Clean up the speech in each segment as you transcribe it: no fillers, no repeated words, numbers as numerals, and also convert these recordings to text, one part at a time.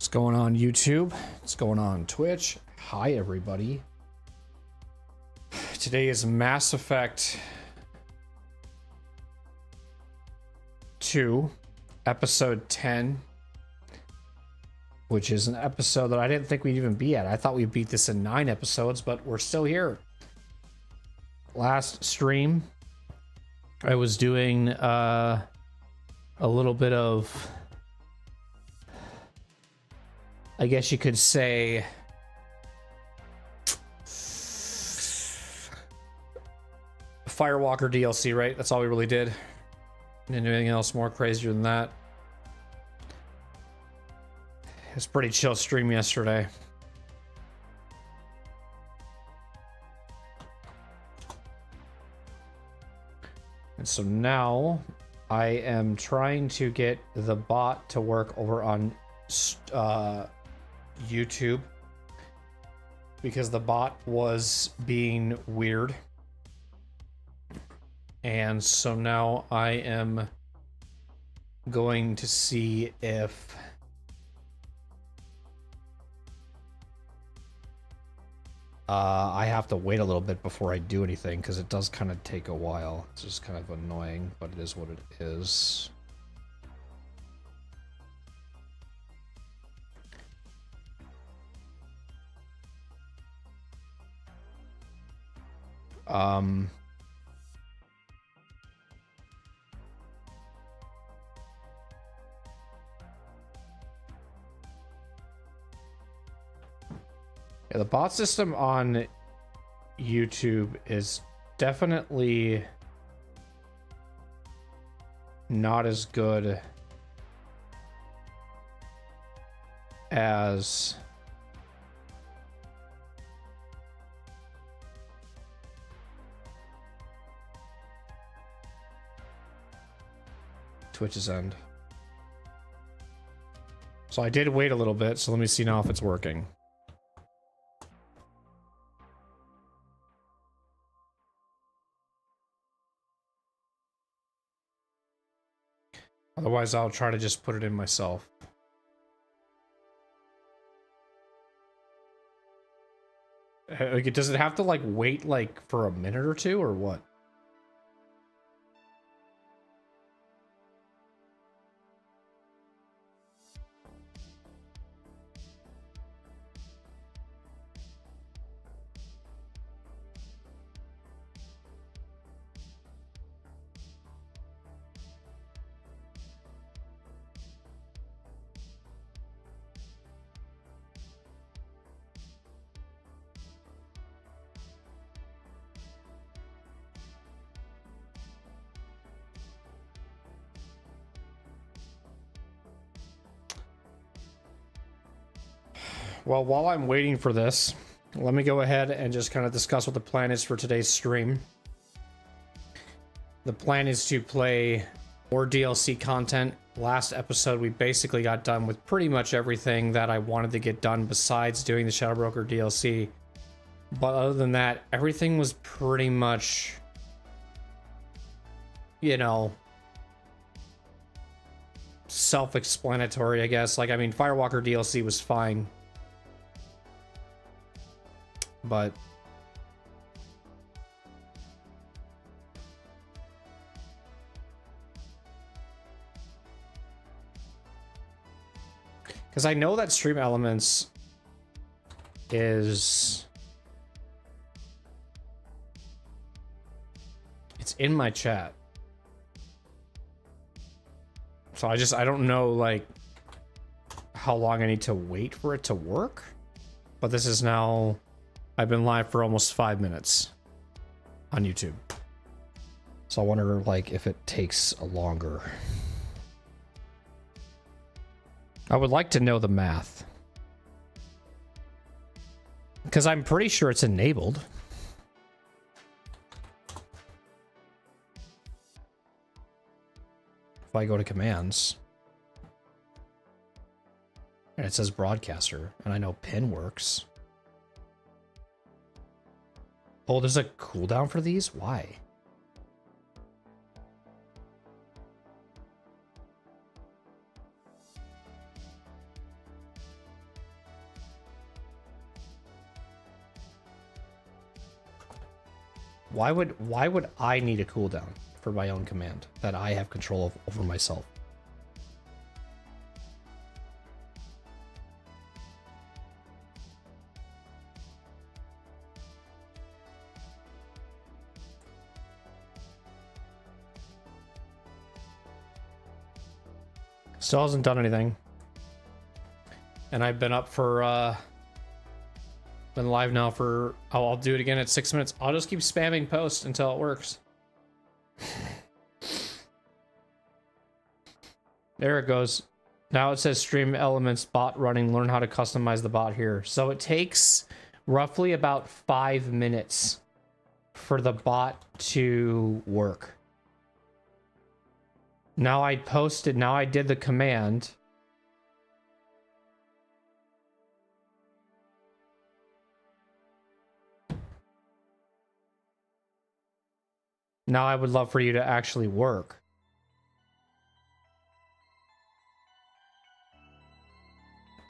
What's going on YouTube? What's going on Twitch? Hi everybody. Today is Mass Effect 2, episode 10, which is an episode that I didn't think we'd even be at. I thought we beat this in 9 episodes, but we're still here. Last stream, I was doing a little bit of, I guess you could say, Firewalker DLC, right? That's all we really did. Didn't do anything else more crazier than that. It was a pretty chill stream yesterday. And so now I am trying to get the bot to work over on YouTube, because the bot was being weird. And so now I am going to see if I have to wait a little bit before I do anything, because it does kind of take a while. It's just kind of annoying, but it is what it is. Yeah, the bot system on YouTube is definitely not as good as Twitch's end. So I did wait a little bit, so let me see now if it's working. Otherwise, I'll try to just put it in myself. Like, does it have to, like, wait, like, for a minute or two, or what? Well, while I'm waiting for this, let me go ahead and just kind of discuss what the plan is for today's stream. The plan is to play more DLC content. Last episode, we basically got done with pretty much everything that I wanted to get done besides doing the Shadow Broker DLC. But other than that, everything was pretty much, you know, self-explanatory, I guess. Like, I mean, Firewalker DLC was fine. But because I know that StreamElements is, it's in my chat. So I don't know, like, how long I need to wait for it to work. But this is now, I've been live for almost 5 minutes on YouTube. So I wonder, like, if it takes longer. I would like to know the math, because I'm pretty sure it's enabled. If I go to commands, and it says broadcaster, and I know pin works. Oh, there's a cooldown for these? Why? Why would I need a cooldown for my own command that I have control over myself? Still hasn't done anything. And I've been up for, been live now for, oh, I'll do it again at 6 minutes. I'll just keep spamming posts until it works. There it goes. Now it says StreamElements bot running. Learn how to customize the bot here. So it takes roughly about 5 minutes for the bot to work. Now I posted, now I did the command. Now I would love for you to actually work.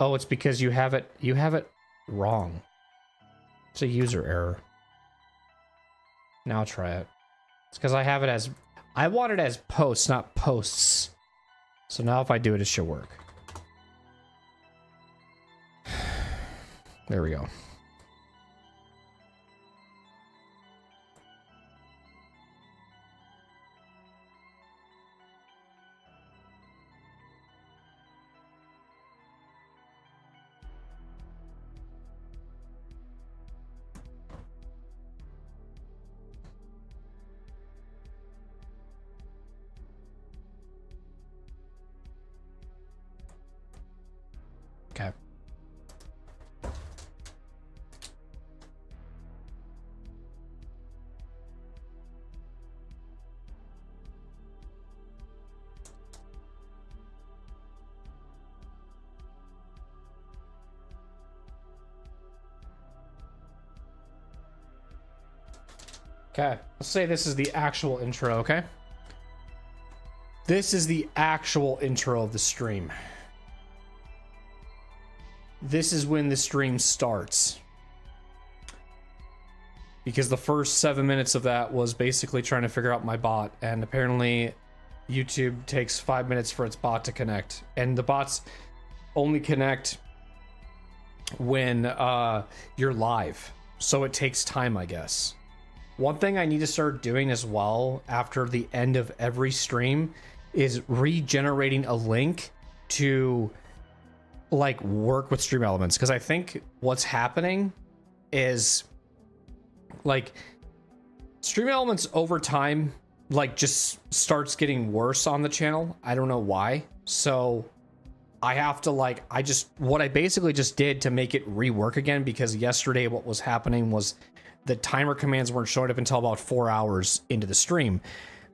Oh, it's because you have it wrong. It's a user error. Now try it. It's because I have it as, I want it as posts, not posts. So now if I do it, it should work. There we go. Okay. Okay, let's say this is the actual intro, okay? This is the actual intro of the stream. This is when the stream starts. Because the first 7 minutes of that was basically trying to figure out my bot, and apparently YouTube takes 5 minutes for its bot to connect. And the bots only connect when you're live. So it takes time, I guess. One thing I need to start doing as well after the end of every stream is regenerating a link to like work with StreamElements, because I think what's happening is like StreamElements over time like just starts getting worse on the channel. I don't know why. So I have to like, what I basically just did to make it rework again, because yesterday what was happening was the timer commands weren't showing up until about 4 hours into the stream.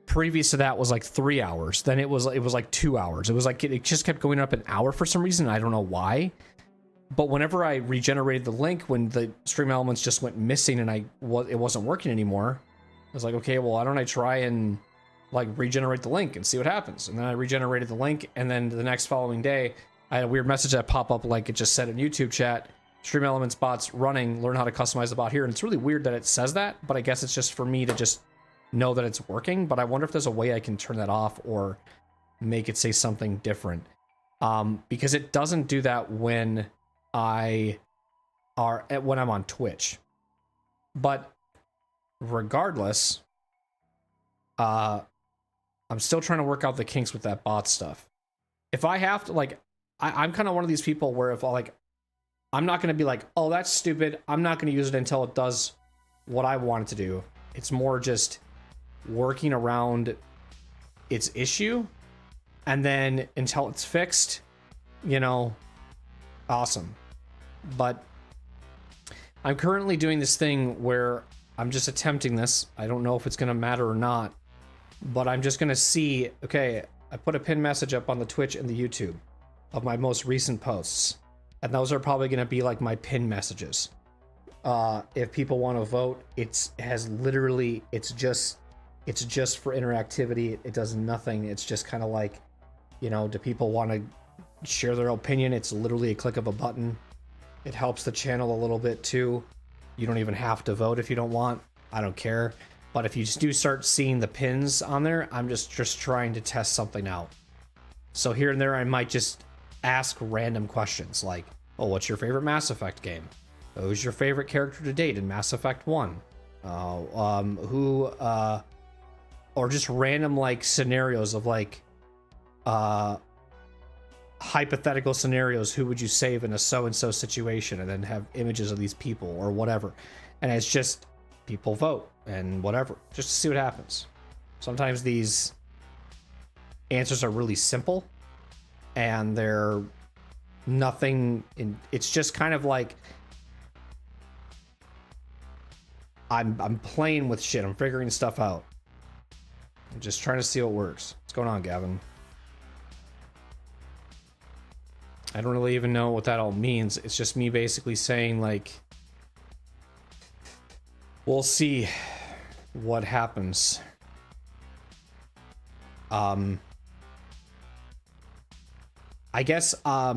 Previous to that was like 3 hours. Then it was like 2 hours. It was like, it just kept going up an hour for some reason. I don't know why. But whenever I regenerated the link, when the StreamElements just went missing and it wasn't working anymore, I was like, okay, well, why don't I try and like regenerate the link and see what happens? And then I regenerated the link, and then the next following day, I had a weird message that popped up, like it just said in YouTube chat, StreamElements bots running, learn how to customize the bot here. And it's really weird that it says that, but I guess it's just for me to just know that it's working. But I wonder if there's a way I can turn that off or make it say something different. Because it doesn't do that when I'm on Twitch. But regardless, I'm still trying to work out the kinks with that bot stuff. If I have to, like, I'm kind of one of these people where if I'm not going to be like, oh, that's stupid, I'm not going to use it until it does what I want it to do. It's more just working around its issue, and then until it's fixed, you know, awesome. But I'm currently doing this thing where I'm just attempting this. I don't know if it's going to matter or not, but I'm just going to see, okay, I put a pin message up on the Twitch and the YouTube of my most recent posts, and those are probably going to be like my pin messages. If people want to vote, it's just for interactivity. It does nothing. It's just kind of like, you know, do people want to share their opinion? It's literally a click of a button. It helps the channel a little bit too. You don't even have to vote if you don't want. I don't care. But if you just do start seeing the pins on there, I'm just trying to test something out. So here and there, I might just ask random questions like, oh, what's your favorite Mass Effect game? Who's your favorite character to date in Mass Effect 1? Or just random like scenarios of like, hypothetical scenarios. Who would you save in a so-and-so situation? And then have images of these people or whatever. And it's just people vote and whatever, just to see what happens. Sometimes these answers are really simple and they're nothing in, it's just kind of like I'm playing with shit. I'm figuring stuff out. I'm just trying to see what works. What's going on, Gavin? I don't really even know what that all means. It's just me basically saying like, we'll see what happens. I guess a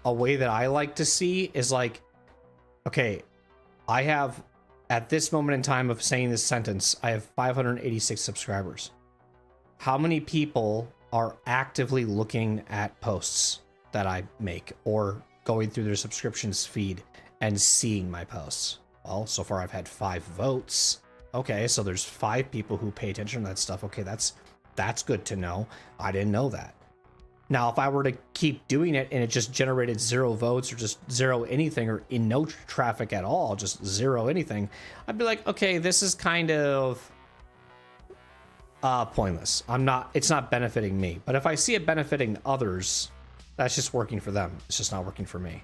way that I like to see is like, okay, I have, at this moment in time of saying this sentence, I have 586 subscribers. How many people are actively looking at posts that I make or going through their subscriptions feed and seeing my posts? Well, so far I've had 5 votes. Okay, so there's 5 people who pay attention to that stuff. Okay, that's good to know. I didn't know that. Now, if I were to keep doing it and it just generated 0 votes or just 0 anything or in no traffic at all, just 0 anything, I'd be like, okay, this is kind of pointless. It's not benefiting me. But if I see it benefiting others, that's just working for them. It's just not working for me.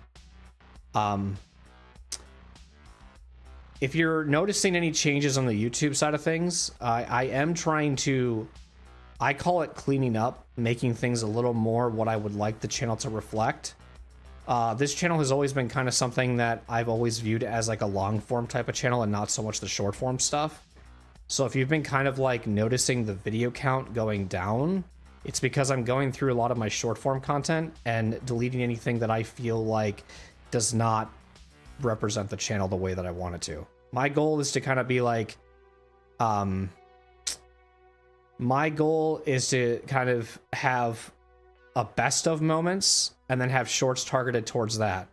If you're noticing any changes on the YouTube side of things, I am trying to, I call it cleaning up, making things a little more what I would like the channel to reflect. This channel has always been kind of something that I've always viewed as like a long form type of channel and not so much the short form stuff. So if you've been kind of like noticing the video count going down, it's because I'm going through a lot of my short form content and deleting anything that I feel like does not represent the channel the way that I want it to. My goal is to kind of be like, my goal is to kind of have a best of moments and then have shorts targeted towards that.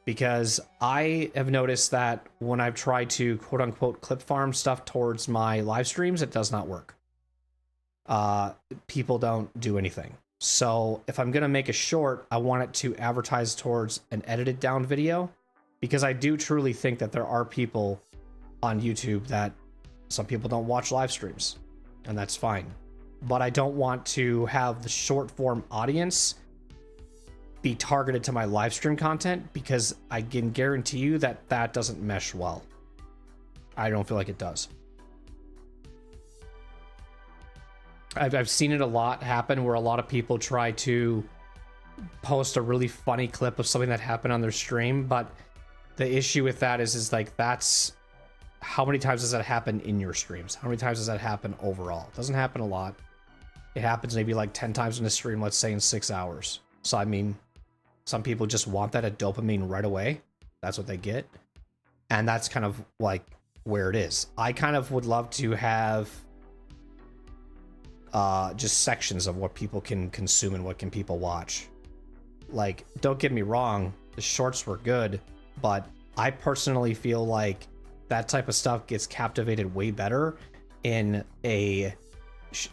Because I have noticed that when I've tried to quote unquote clip farm stuff towards my live streams, it does not work. People don't do anything. So if I'm going to make a short, I want it to advertise towards an edited down video, because I do truly think that there are people on YouTube that some people don't watch live streams, and that's fine. But I don't want to have the short form audience be targeted to my live stream content, because I can guarantee you that that doesn't mesh well. I don't feel like it does. I've seen it a lot happen where a lot of people try to post a really funny clip of something that happened on their stream, but the issue with that is like, that's how many times does that happen in your streams? How many times does that happen overall? It doesn't happen a lot. It happens maybe like 10 times in a stream, let's say in 6 hours. So I mean, some people just want that at dopamine right away. That's what they get. And that's kind of like where it is. I kind of would love to have just sections of what people can consume and what can people watch. Like, don't get me wrong, the shorts were good, but I personally feel like that type of stuff gets captivated way better in a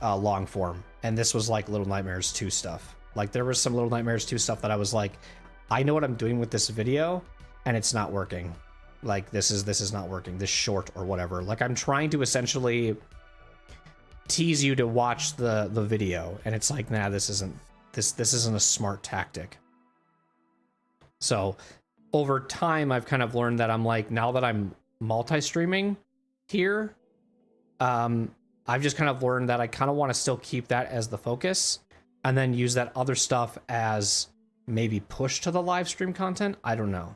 long form. And this was like Little Nightmares 2 stuff. Like, there was some Little Nightmares 2 stuff that I was like, I know what I'm doing with this video and it's not working. Like, this is not working, this short or whatever. Like, I'm trying to essentially tease you to watch the video, and it's like, nah, this isn't a smart tactic. So over time, I've kind of learned that I'm like, now that I'm multi-streaming here, I've just kind of learned that I kind of want to still keep that as the focus and then use that other stuff as maybe push to the live stream content. I don't know.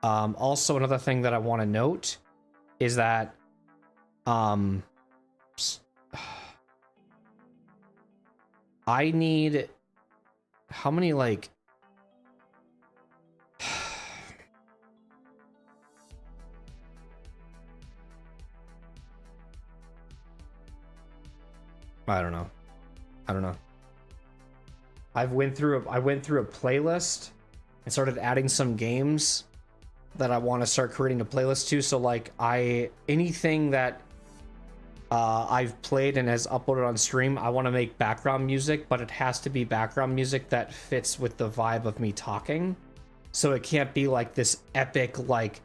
Also, another thing that I want to note is that I need, how many, like, I don't know. I don't know. I went through a playlist and started adding some games that I want to start creating a playlist to. So like anything that I've played and has uploaded on stream, I want to make background music, but it has to be background music that fits with the vibe of me talking. So it can't be like this epic like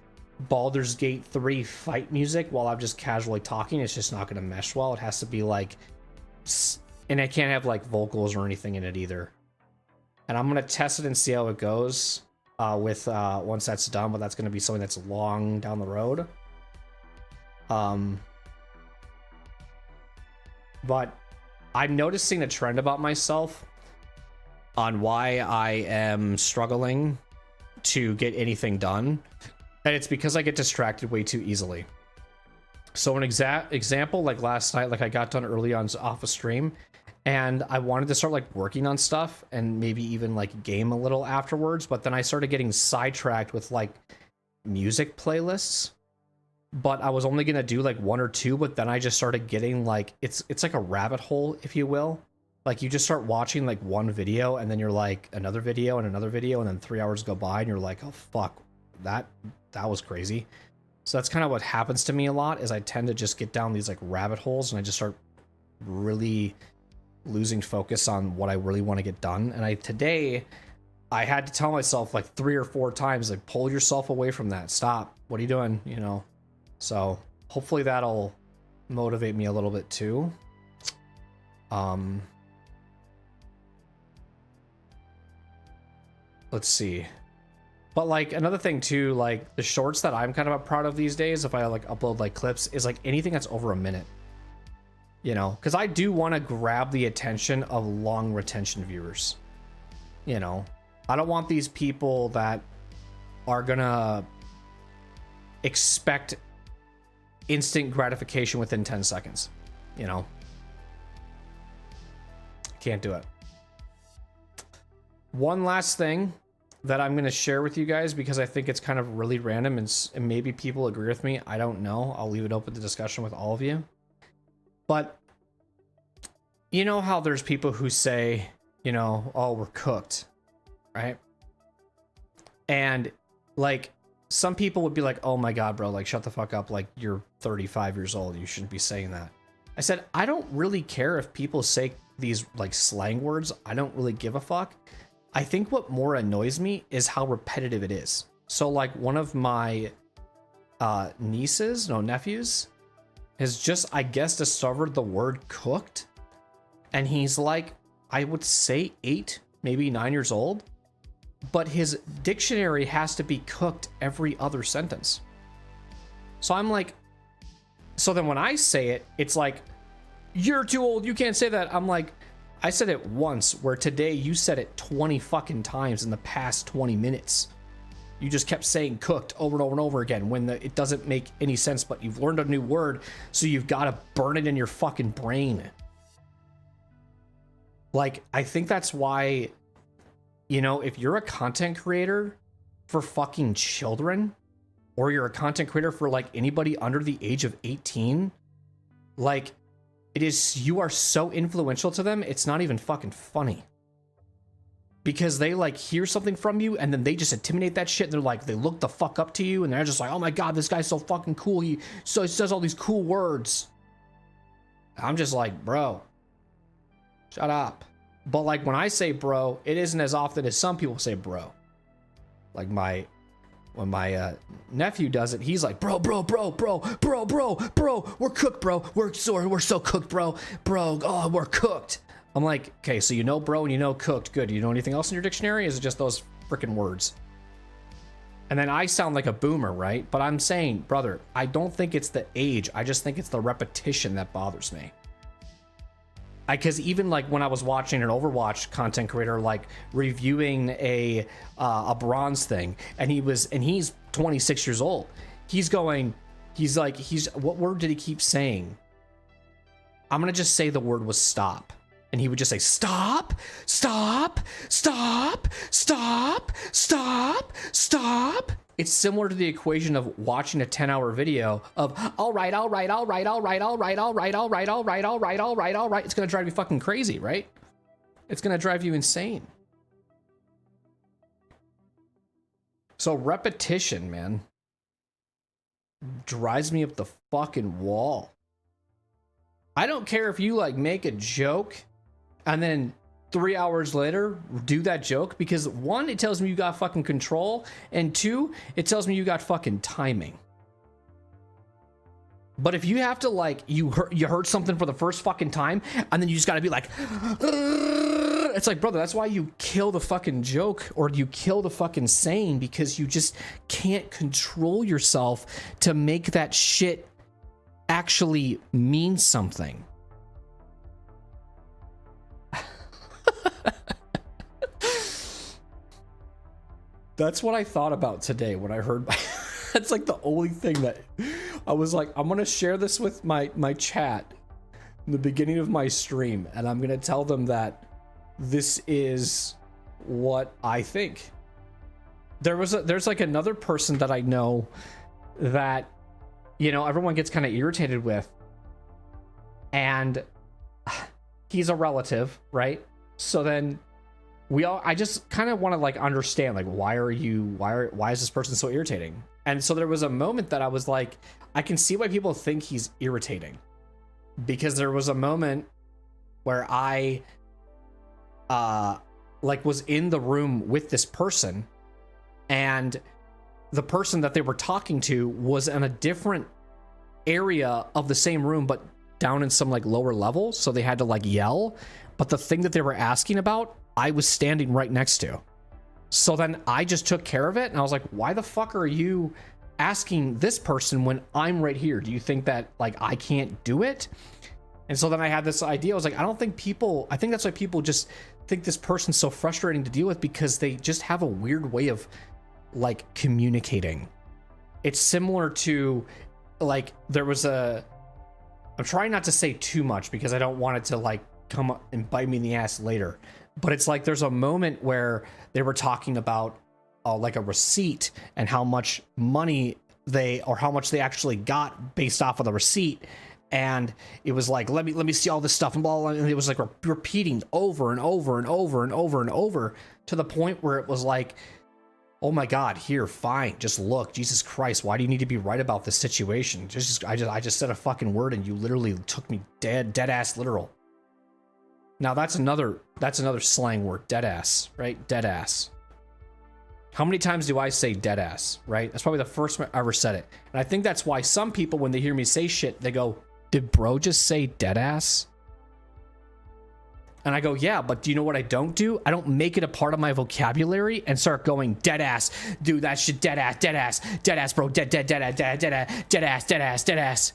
Baldur's Gate 3 fight music while I'm just casually talking. It's just not going to mesh well. It has to be like, and I can't have like vocals or anything in it either. And I'm going to test it and see how it goes with once that's done, but that's going to be something that's long down the road. But I'm noticing a trend about myself on why I am struggling to get anything done. And it's because I get distracted way too easily. So an example, like last night, like I got done early on off a stream and I wanted to start like working on stuff and maybe even like game a little afterwards. But then I started getting sidetracked with like music playlists. But I was only going to do like one or two, but then I just started getting like, it's like a rabbit hole, if you will. Like you just start watching like one video and then you're like another video and another video. And then 3 hours go by and you're like, oh fuck, that was crazy. So that's kind of what happens to me a lot is I tend to just get down these like rabbit holes and I just start really losing focus on what I really want to get done. And today I had to tell myself like 3 or 4 times, like pull yourself away from that. Stop. What are you doing? You know? So hopefully that'll motivate me a little bit too. Let's see. But like another thing too, like the shorts that I'm kind of proud of these days, if I like upload like clips, is like anything that's over a minute. You know, because I do want to grab the attention of long retention viewers. You know, I don't want these people that are gonna expect instant gratification within 10 seconds. You know, can't do it. One last thing that I'm going to share with you guys because I think it's kind of really random and maybe people agree with me. I don't know. I'll leave it open to discussion with all of you. But you know how there's people who say, you know, oh, we're cooked, right? And like some people would be like, oh my God, bro, like shut the fuck up. Like you're 35 years old. You shouldn't be saying that. I said, I don't really care if people say these like slang words. I don't really give a fuck. I think what more annoys me is how repetitive it is. So like one of my nephews has just, I guess, discovered the word cooked. And he's like, I would say 8, maybe 9 years old. But his dictionary has to be cooked every other sentence. So I'm like, so then when I say it, it's like, you're too old, you can't say that. I'm like, I said it once, where today you said it 20 fucking times in the past 20 minutes. You just kept saying cooked over and over and over again when it doesn't make any sense, but you've learned a new word, so you've got to burn it in your fucking brain. Like, I think that's why, you know, if you're a content creator for fucking children, or you're a content creator for like anybody under the age of 18, like, you are so influential to them, it's not even fucking funny. Because they like hear something from you and then they just intimidate that shit. And they're like, they look the fuck up to you and they're just like, oh my God, this guy's so fucking cool. He says all these cool words. I'm just like, bro, shut up. But like when I say bro, it isn't as often as some people say bro. Like when my nephew does it, he's like, bro, we're cooked, bro. We're so cooked, bro. Oh, we're cooked. I'm like, okay, so you know bro and you know cooked. Good. Do you know anything else in your dictionary? Is it just those freaking words? And then I sound like a boomer, right? But I'm saying, brother, I don't think it's the age. I just think it's the repetition that bothers me. Because even like when I was watching an Overwatch content creator like reviewing a bronze thing, and he's 26 years old. What word did he keep saying? I'm gonna just say the word was stop. And he would just say, stop, stop, stop, stop, stop, stop. It's similar to the equation of watching a 10-hour video of all right. It's gonna drive you fucking crazy, right? It's gonna drive you insane. So repetition, man, drives me up the fucking wall. I don't care if you like make a joke and then 3 hours later do that joke, because one, it tells me you got fucking control, and two, it tells me you got fucking timing. But if you have to like, you heard something for the first fucking time and then you just gotta be like, it's like, brother, that's why you kill the fucking joke or you kill the fucking saying, because you just can't control yourself to make that shit actually mean something. That's what I thought about today when I heard that's like the only thing that I was like, I'm gonna share this with my chat in the beginning of my stream, and I'm gonna tell them that this is what I think. There's like another person that I know that, you know, everyone gets kind of irritated with, and he's a relative, right? So then I just kind of want to like understand, like, why is this person so irritating? And so there was a moment that I was like, I can see why people think he's irritating, because there was a moment where I like was in the room with this person, and the person that they were talking to was in a different area of the same room, but down in some like lower level, so they had to like yell. But the thing that they were asking about, I was standing right next to. So then I just took care of it, and I was like, why the fuck are you asking this person when I'm right here? Do you think that like I can't do it? And so then I had this idea. I was like, I think that's why people just think this person's so frustrating to deal with, because they just have a weird way of like communicating. It's similar to like, I'm trying not to say too much because I don't want it to like come up and bite me in the ass later. But it's like, there's a moment where they were talking about like a receipt and how much money how much they actually got based off of the receipt. And it was like, let me see all this stuff and blah, blah, blah. And it was like repeating over and over and over and over and over, to the point where it was like, oh my God, here, fine, just look, Jesus Christ, why do you need to be right about this situation? I just said a fucking word and you literally took me dead ass literal. Now that's another slang word, dead ass, right? Dead ass. How many times do I say dead ass, right? That's probably the first time I ever said it. And I think that's why some people, when they hear me say shit, they go, did bro just say dead ass? And I go, yeah, but do you know what I don't do? I don't make it a part of my vocabulary and start going dead ass. Dude, that shit dead ass, dead ass, dead ass, bro, dead ass, dead ass, dead ass, dead ass.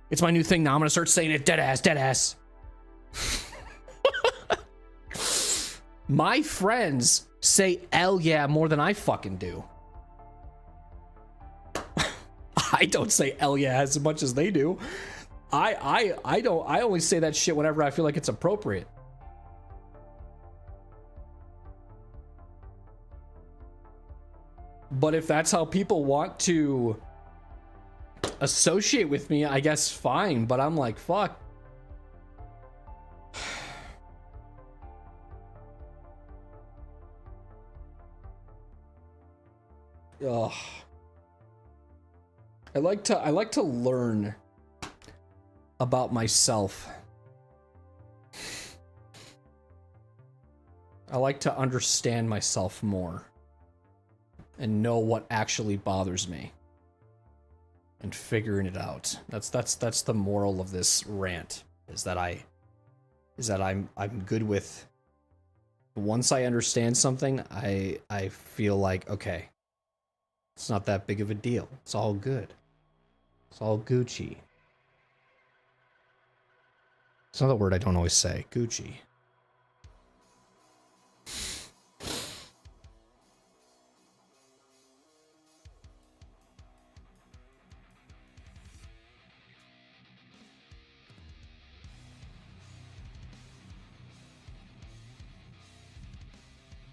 It's my new thing now. I'm gonna start saying it, dead ass, dead ass. My friends say "L yeah" more than I fucking do. I don't say "L yeah" as much as they do. I don't. I only say that shit whenever I feel like it's appropriate. But if that's how people want to associate with me, I guess fine. But I'm like, fuck. Ugh. I like to learn about myself. I like to understand myself more and know what actually bothers me and figuring it out. That's the moral of this rant, is that I'm good with, once I understand something, I feel like, okay, it's not that big of a deal. It's all good. It's all Gucci. It's another word I don't always say. Gucci.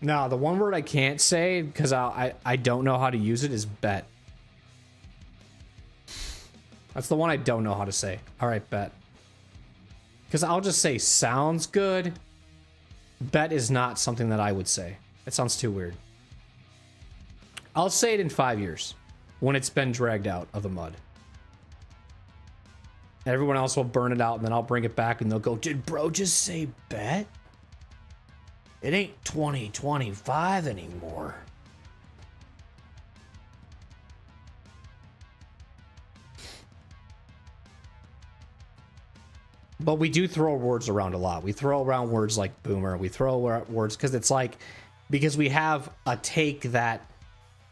No, the one word I can't say because I don't know how to use it is bet. That's the one I don't know how to say. All right, bet. Because I'll just say sounds good. Bet is not something that I would say. It sounds too weird. I'll say it in 5 years when it's been dragged out of the mud. Everyone else will burn it out and then I'll bring it back and they'll go, did bro just say bet? It ain't 2025 anymore. But we do throw words around a lot. We throw around words like boomer. We throw around words because it's like, because we have a take that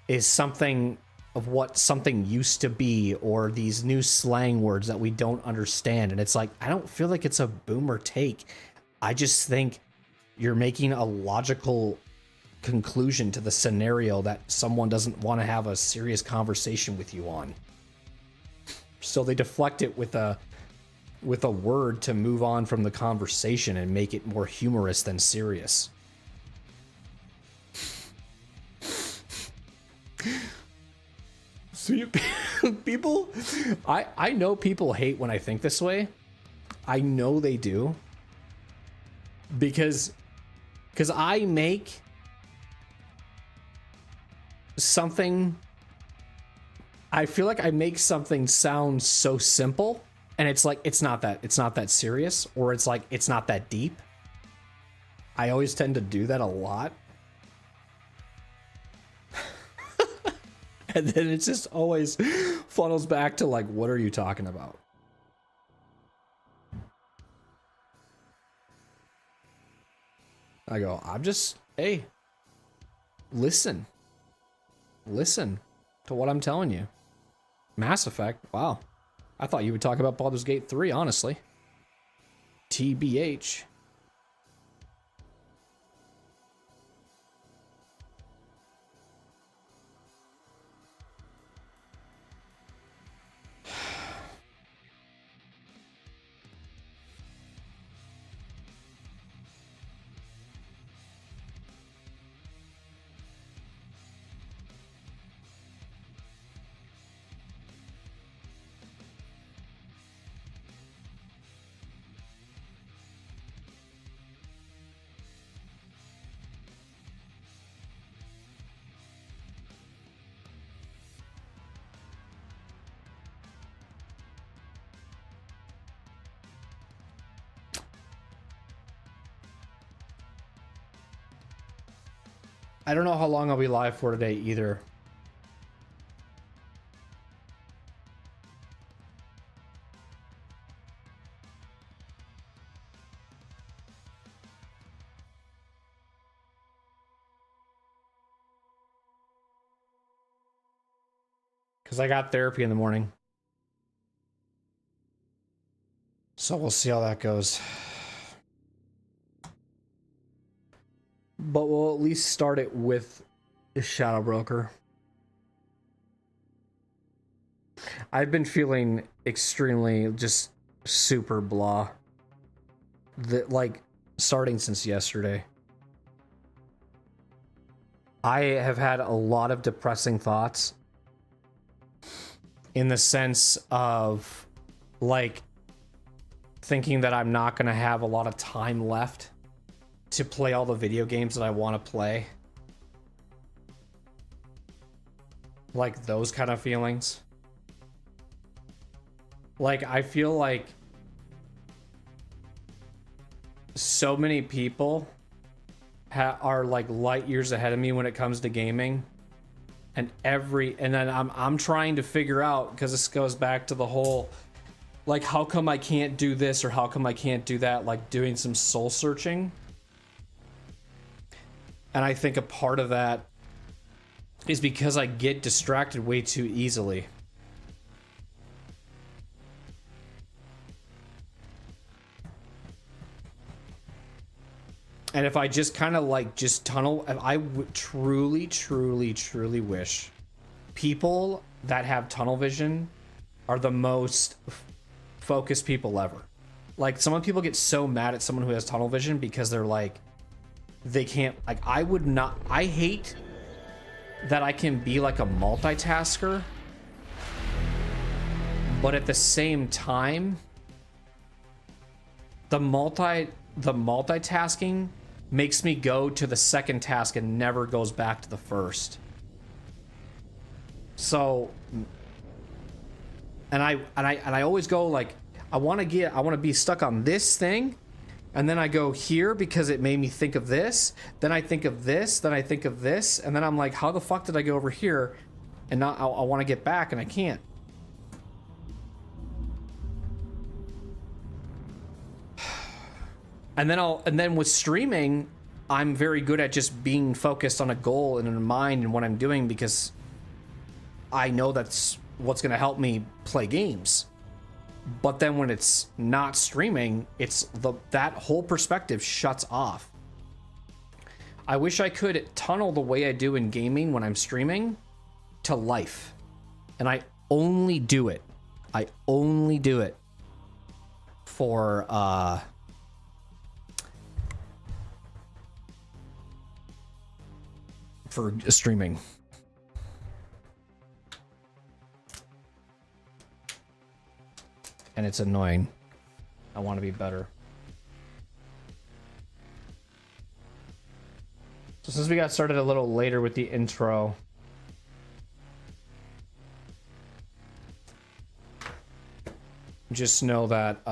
is something of what something used to be, or these new slang words that we don't understand. And it's like, I don't feel like it's a boomer take. I just think you're making a logical conclusion to the scenario that someone doesn't want to have a serious conversation with you on. So they deflect it with a word to move on from the conversation and make it more humorous than serious. So people, I know people hate when I think this way. I know they do. Because I make something, I feel like I make something sound so simple, and it's like it's not that serious, or it's like it's not that deep. I always tend to do that a lot. And then it just always funnels back to like, what are you talking about? I go, I'm just, hey, listen to what I'm telling you. Mass Effect, wow. I thought you would talk about Baldur's Gate 3, honestly. TBH. I don't know how long I'll be live for today either. Because I got therapy in the morning. So we'll see how that goes. But we'll at least start it with Shadow Broker. I've been feeling extremely just super blah. Like starting since yesterday. I have had a lot of depressing thoughts. In the sense of like thinking that I'm not going to have a lot of time left to play all the video games that I want to play. Like those kind of feelings. Like I feel like so many people are like light years ahead of me when it comes to gaming. And then I'm trying to figure out, because this goes back to the whole like, how come I can't do this or how come I can't do that, like doing some soul searching. And I think a part of that is because I get distracted way too easily. And if I just kind of like just tunnel, I would truly wish people that have tunnel vision are the most focused people ever. Like some people get so mad at someone who has tunnel vision because they're like, they can't, like, I would not, I hate that I can be like a multitasker, but at the same time, the multitasking makes me go to the second task and never goes back to the first. So, and I always go like, I want to be stuck on this thing, and then I go here because it made me think of this, then I think of this, then I think of this, and then I'm like, how the fuck did I go over here? And now I want to get back and I can't. And then with streaming, I'm very good at just being focused on a goal and in mind and what I'm doing, because I know that's what's going to help me play games. But then when it's not streaming, it's that whole perspective shuts off. I wish I could tunnel the way I do in gaming when I'm streaming to life. And I only do it. I only do it for streaming. And it's annoying. I want to be better. So since we got started a little later with the intro, just know that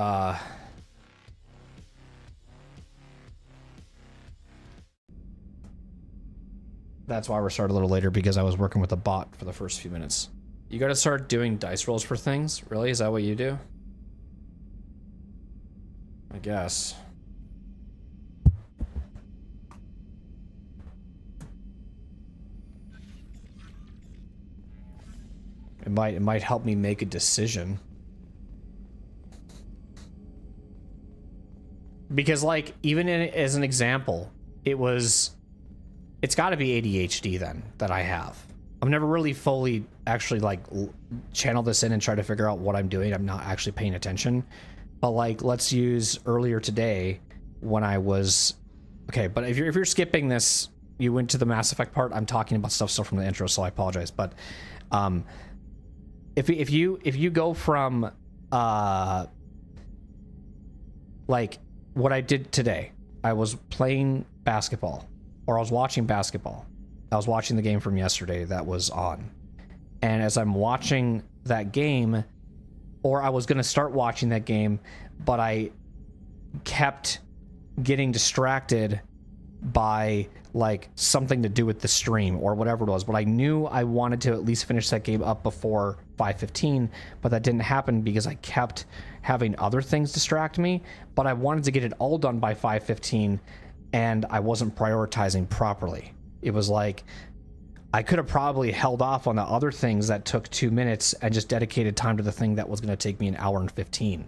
that's why we're started a little later, because I was working with a bot for the first few minutes. You gotta start doing dice rolls for things? Really? Is that what you do? I guess. It might help me make a decision. Because, like, even as an example, it's got to be ADHD then that I have. I've never really fully actually like channel this in and try to figure out what I'm doing. I'm not actually paying attention. But like, let's use earlier today when I was, okay, but if you're skipping this, you went to the Mass Effect part. I'm talking about stuff still from the intro, so I apologize. But if you go from like what I did today, I was playing basketball, or I was watching basketball. I was watching the game from yesterday that was on. And as I'm watching that game, or I was going to start watching that game, but I kept getting distracted by like something to do with the stream or whatever it was. But I knew I wanted to at least finish that game up before 5:15, but that didn't happen because I kept having other things distract me. But I wanted to get it all done by 5:15, and I wasn't prioritizing properly. It was like, I could have probably held off on the other things that took 2 minutes and just dedicated time to the thing that was going to take me 1 hour and 15.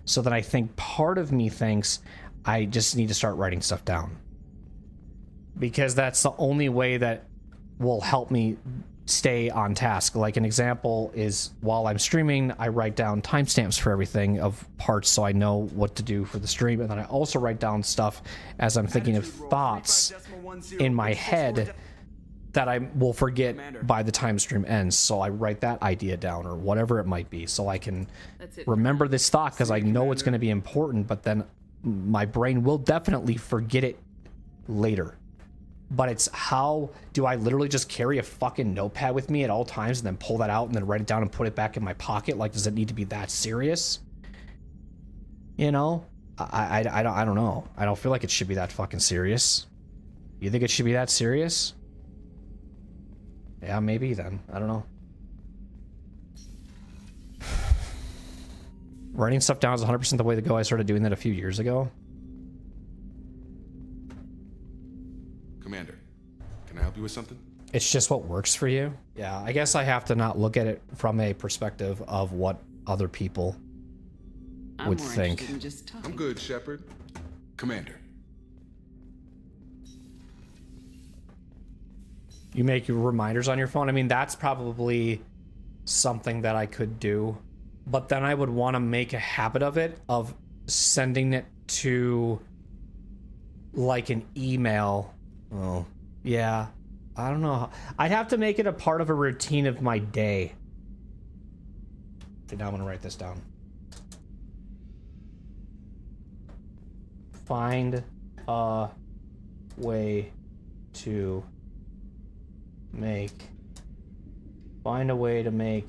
So then I think part of me thinks I just need to start writing stuff down, because that's the only way that will help me stay on task. Like an example is, while I'm streaming, I write down timestamps for everything of parts so I know what to do for the stream. And then I also write down stuff as I'm thinking of thoughts in my head that I will forget by the time stream ends. So I write that idea down, or whatever it might be, so I can remember this thought, because I know it's going to be important, but then my brain will definitely forget it later. But it's, how do I literally just carry a fucking notepad with me at all times and then pull that out and then write it down and put it back in my pocket? Like, does it need to be that serious? You know? I don't know. I don't feel like it should be that fucking serious. You think it should be that serious? Yeah, maybe then. I don't know. Writing stuff down is 100% the way to go. I started doing that a few years ago. Commander, can I help you with something? It's just what works for you. Yeah, I guess I have to not look at it from a perspective of what other people would think. I'm good, Shepard. Commander. You make your reminders on your phone. I mean, that's probably something that I could do, but then I would want to make a habit of it, of sending it to like an email. Oh, yeah. I don't know. I'd have to make it a part of a routine of my day. Okay, now I'm gonna write this down. Find a way to make. Find a way to make.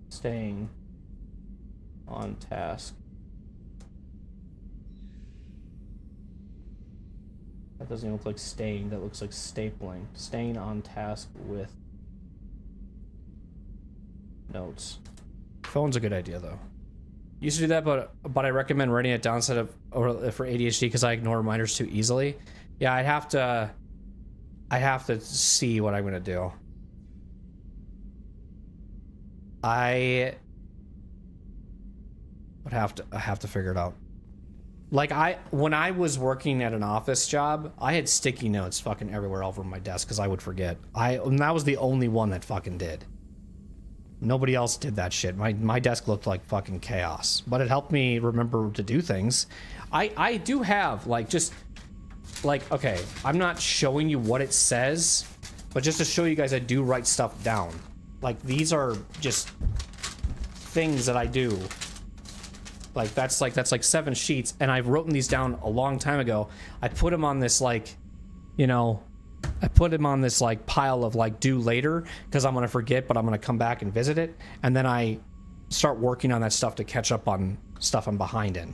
Staying on task. That doesn't even look like staying, that looks like stapling. Staying on task with notes. Phone's a good idea though. Used to do that, but I recommend writing it down instead of or for ADHD because I ignore reminders too easily. Yeah, I have to see what I'm gonna do. I have to figure it out. Like when I was working at an office job, I had sticky notes fucking everywhere over my desk because I would forget. And that was the only one that fucking did. Nobody else did that shit. My desk looked like fucking chaos, but it helped me remember to do things. I do have like just like, okay, I'm not showing you what it says, but just to show you guys, I do write stuff down. Like these are just things that I do. Like that's like 7 sheets, and I've written these down a long time ago. I put them on this like, you know, I put them on this like pile of like due later because I'm gonna forget, but I'm gonna come back and visit it, and then I start working on that stuff to catch up on stuff I'm behind in.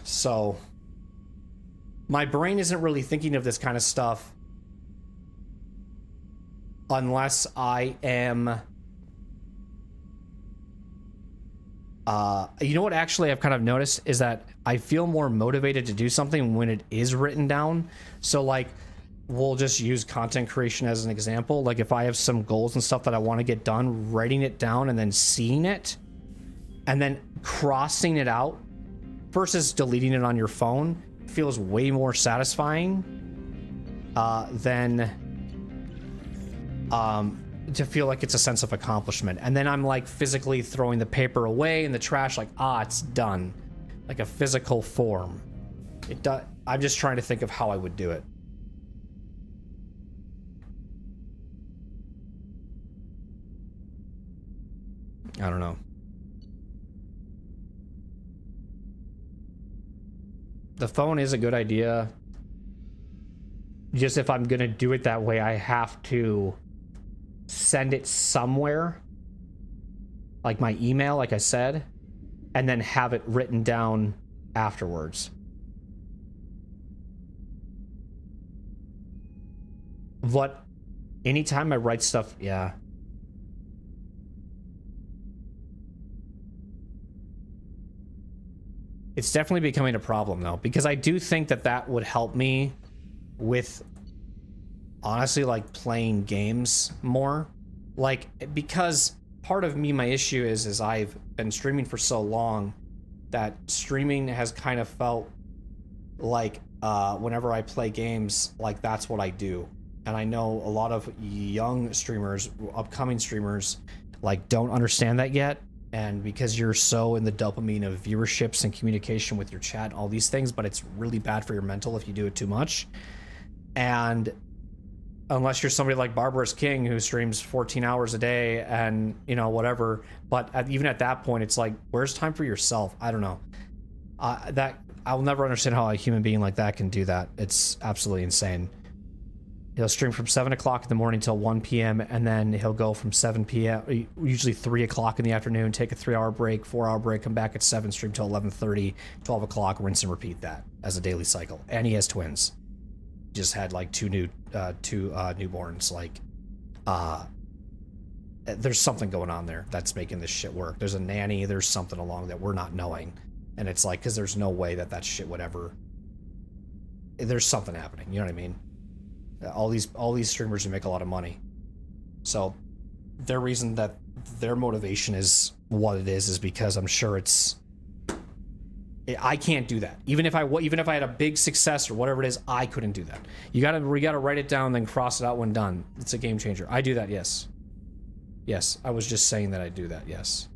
So my brain isn't really thinking of this kind of stuff unless I am you know what actually I've kind of noticed is that I feel more motivated to do something when it is written down. So like we'll just use content creation as an example. Like if I have some goals and stuff that I want to get done, writing it down and then seeing it and then crossing it out versus deleting it on your phone feels way more satisfying than to feel like it's a sense of accomplishment. And then I'm like physically throwing the paper away in the trash like, it's done. Like a physical form. I'm just trying to think of how I would do it. I don't know. The phone is a good idea. Just if I'm gonna do it that way, I have to send it somewhere, like my email, like I said, and then have it written down afterwards. But anytime I write stuff, yeah. It's definitely becoming a problem though, because I do think that that would help me with honestly like playing games more. Like, because part of me, my issue is I've been streaming for so long that streaming has kind of felt like whenever I play games, like that's what I do. And I know a lot of young streamers, upcoming streamers, like don't understand that yet. And because you're so in the dopamine of viewerships and communication with your chat, all these things, but it's really bad for your mental if you do it too much. And unless you're somebody like Barbarous King who streams 14 hours a day and, you know, whatever. But even at that point, it's like, where's time for yourself? I don't know. That I'll never understand how a human being like that can do that. It's absolutely insane. He'll stream from 7 o'clock in the morning till 1 p.m. and then he'll go from 7 p.m. usually 3 o'clock in the afternoon, take a 3-hour break, 4-hour break, come back at 7, stream till 11:30, 12 o'clock, rinse and repeat that as a daily cycle. And he has twins. Just had like two newborns. Like, there's something going on there that's making this shit work. There's a nanny. There's something along that we're not knowing, and it's like, because there's no way that shit would ever. There's something happening. You know what I mean? All these streamers who make a lot of money, so their reason that their motivation is what it is because I'm sure it's I can't do that. Even if I had a big success or whatever it is, I couldn't do that. We gotta write it down, then cross it out when done. It's a game changer. I do that, yes. Yes, I was just saying that I do that, yes.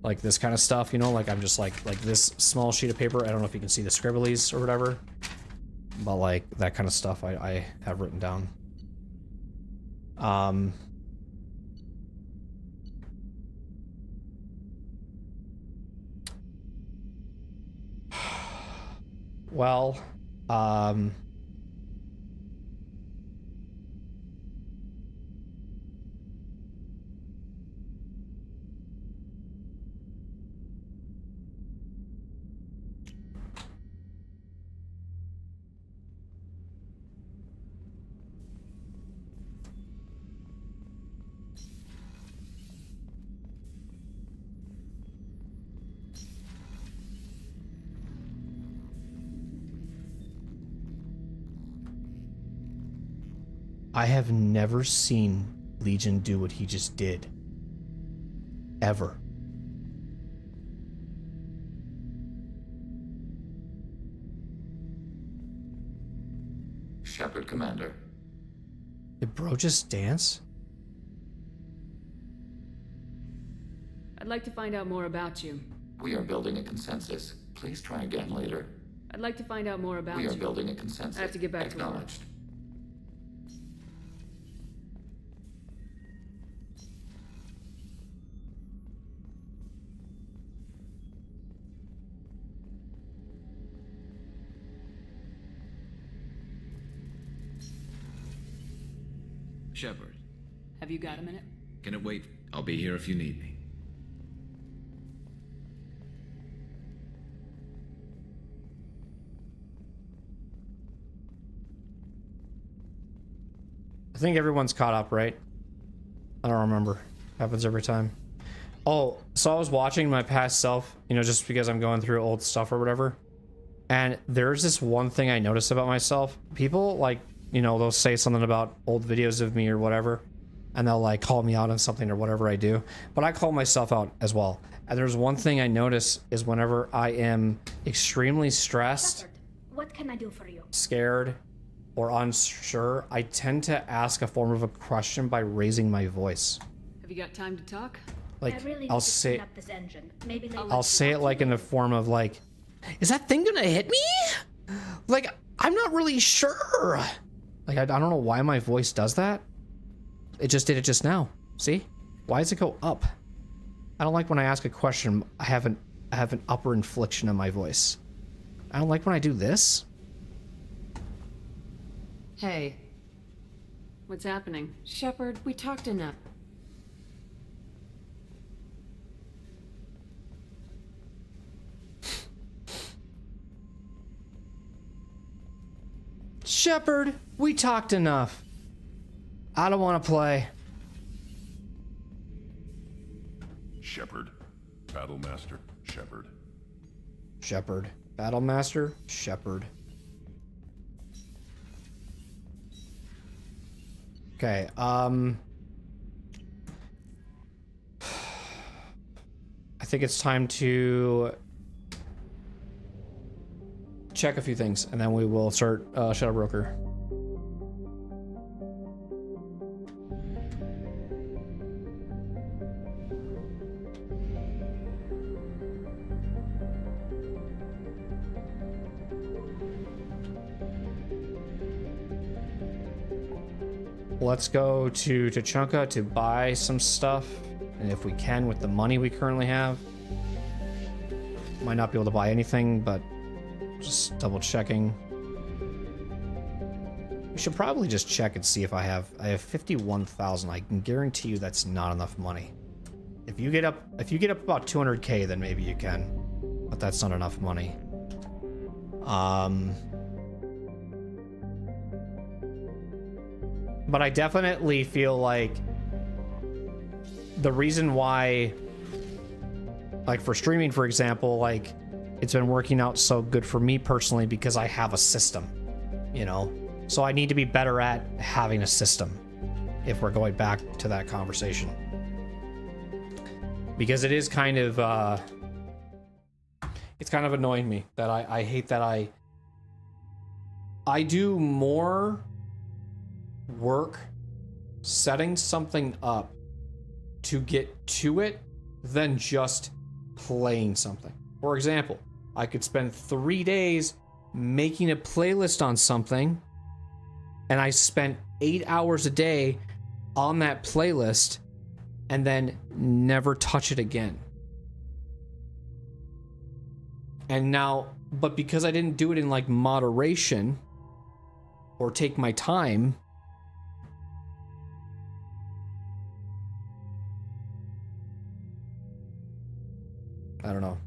Like this kind of stuff, you know, like I'm just like this small sheet of paper. I don't know if you can see the scribblies or whatever, but like that kind of stuff I have written down. Well, I have never seen Legion do what he just did. Ever. Shepard, Commander. Did bro just dance? I'd like to find out more about you. We are building a consensus. Please try again later. I'd like to find out more about We you. are building a consensus. I have to get back to work. Acknowledged. Shepard, Have you got a minute? can it wait? I'll be here if you need me. I think everyone's caught up, right? I don't remember. Happens every time. Oh, so I was watching my past self, you know, just because I'm going through old stuff or whatever. And there's this one thing I noticed about myself. People, like, you know, they'll say something about old videos of me or whatever, and they'll, like, call me out on something or whatever I do. But I call myself out as well. And there's one thing I notice is whenever I am extremely stressed, Shepard, what can I do for you? scared, or unsure, I tend to ask a form of a question by raising my voice. Have you got time to talk? Like, I really I'll need to say, clean up this engine. Maybe later. I'll say it like in the form of like, is that thing gonna hit me? Like, I'm not really sure. Like, I don't know why my voice does that. It just did it just now. See? Why does it go up? I don't like when I ask a question, I have an upper inflection in my voice. I don't like when I do this. Hey, What's happening? Shepard, we talked enough. Shepard, we talked enough. I don't want to play. Shepard. Battlemaster. Shepard. Shepard. Battlemaster. Shepard. Okay, I think it's time to check a few things, and then we will start Shadow Broker. Let's go to Tachanka to buy some stuff, and if we can with the money we currently have. Might not be able to buy anything, but just double checking. We should probably just check and see if I have 51,000. I can guarantee you that's not enough money. If you get up about 200k, then maybe you can, but that's not enough money. But I definitely feel like the reason why, like for streaming, for example, like it's been working out so good for me personally because I have a system, you know? So I need to be better at having a system if we're going back to that conversation. Because it is kind of, It's kind of annoying me that I hate that I do more work setting something up to get to it than just playing something. For example, I could spend 3 days making a playlist on something, and I spent 8 hours a day on that playlist and then never touch it again. And now, but because I didn't do it in like moderation or take my time, I don't know.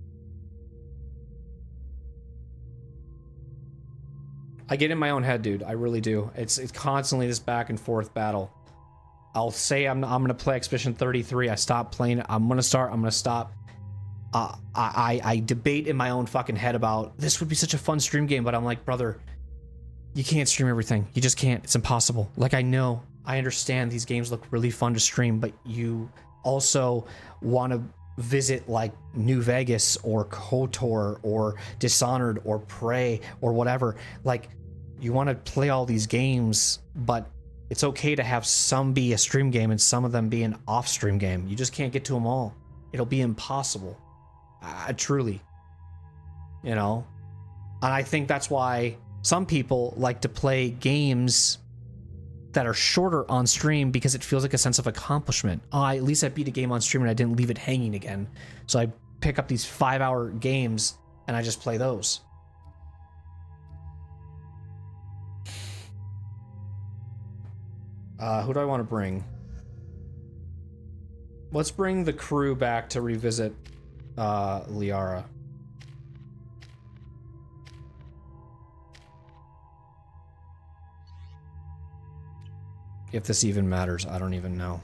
I get in my own head, dude. I really do. It's constantly this back and forth battle. I'll say I'm gonna play Expedition 33. I stop playing it. I'm gonna start. I'm gonna stop. I debate in my own fucking head about this would be such a fun stream game, but I'm like, brother, you can't stream everything. You just can't. It's impossible. Like, I know, I understand these games look really fun to stream, but you also want to visit like New Vegas or KOTOR or Dishonored or Prey or whatever. Like, you want to play all these games, but it's okay to have some be a stream game and some of them be an off-stream game. You just can't get to them all. It'll be impossible. Truly. You know? And I think that's why some people like to play games that are shorter on stream, because it feels like a sense of accomplishment. Oh, at least I beat a game on stream and I didn't leave it hanging again. So I pick up these 5-hour games and I just play those. Who do I want to bring? Let's bring the crew back to revisit Liara. If this even matters, I don't even know.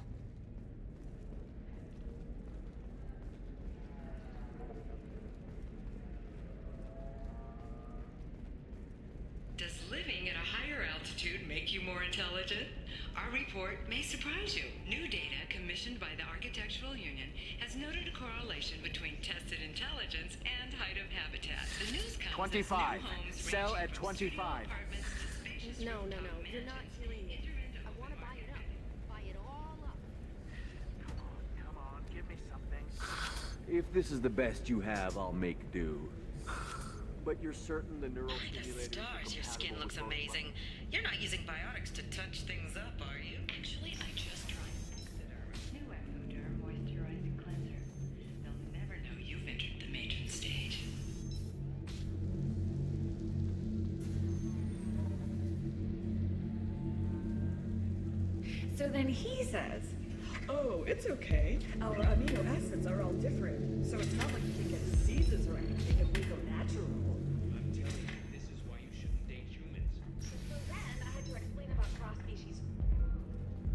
Does living at a higher altitude make you more intelligent? Our report may surprise you. New data commissioned by the Architectural Union has noted a correlation between tested intelligence and height of habitat. The news comes 25. as new homes Sell ranging at from studio 25. apartments to spacious No, rooftop you're not mansions. hearing it. I want to buy it up. Buy it all up. Come on, give me something. If this is the best you have, I'll make do. But you're certain the neural The stimulators stars, your skin looks amazing. You're not using biotics to touch things up, are you? Actually, I just tried Exoderm, new Ep10 moisturizing cleanser. They'll never know you've entered the matron stage. So then he says, oh, it's okay. Our amino acids are all different. So it's not like you can get diseases or anything if we go natural. I'm telling you, this is why you shouldn't date humans. So then I had to explain about cross-species.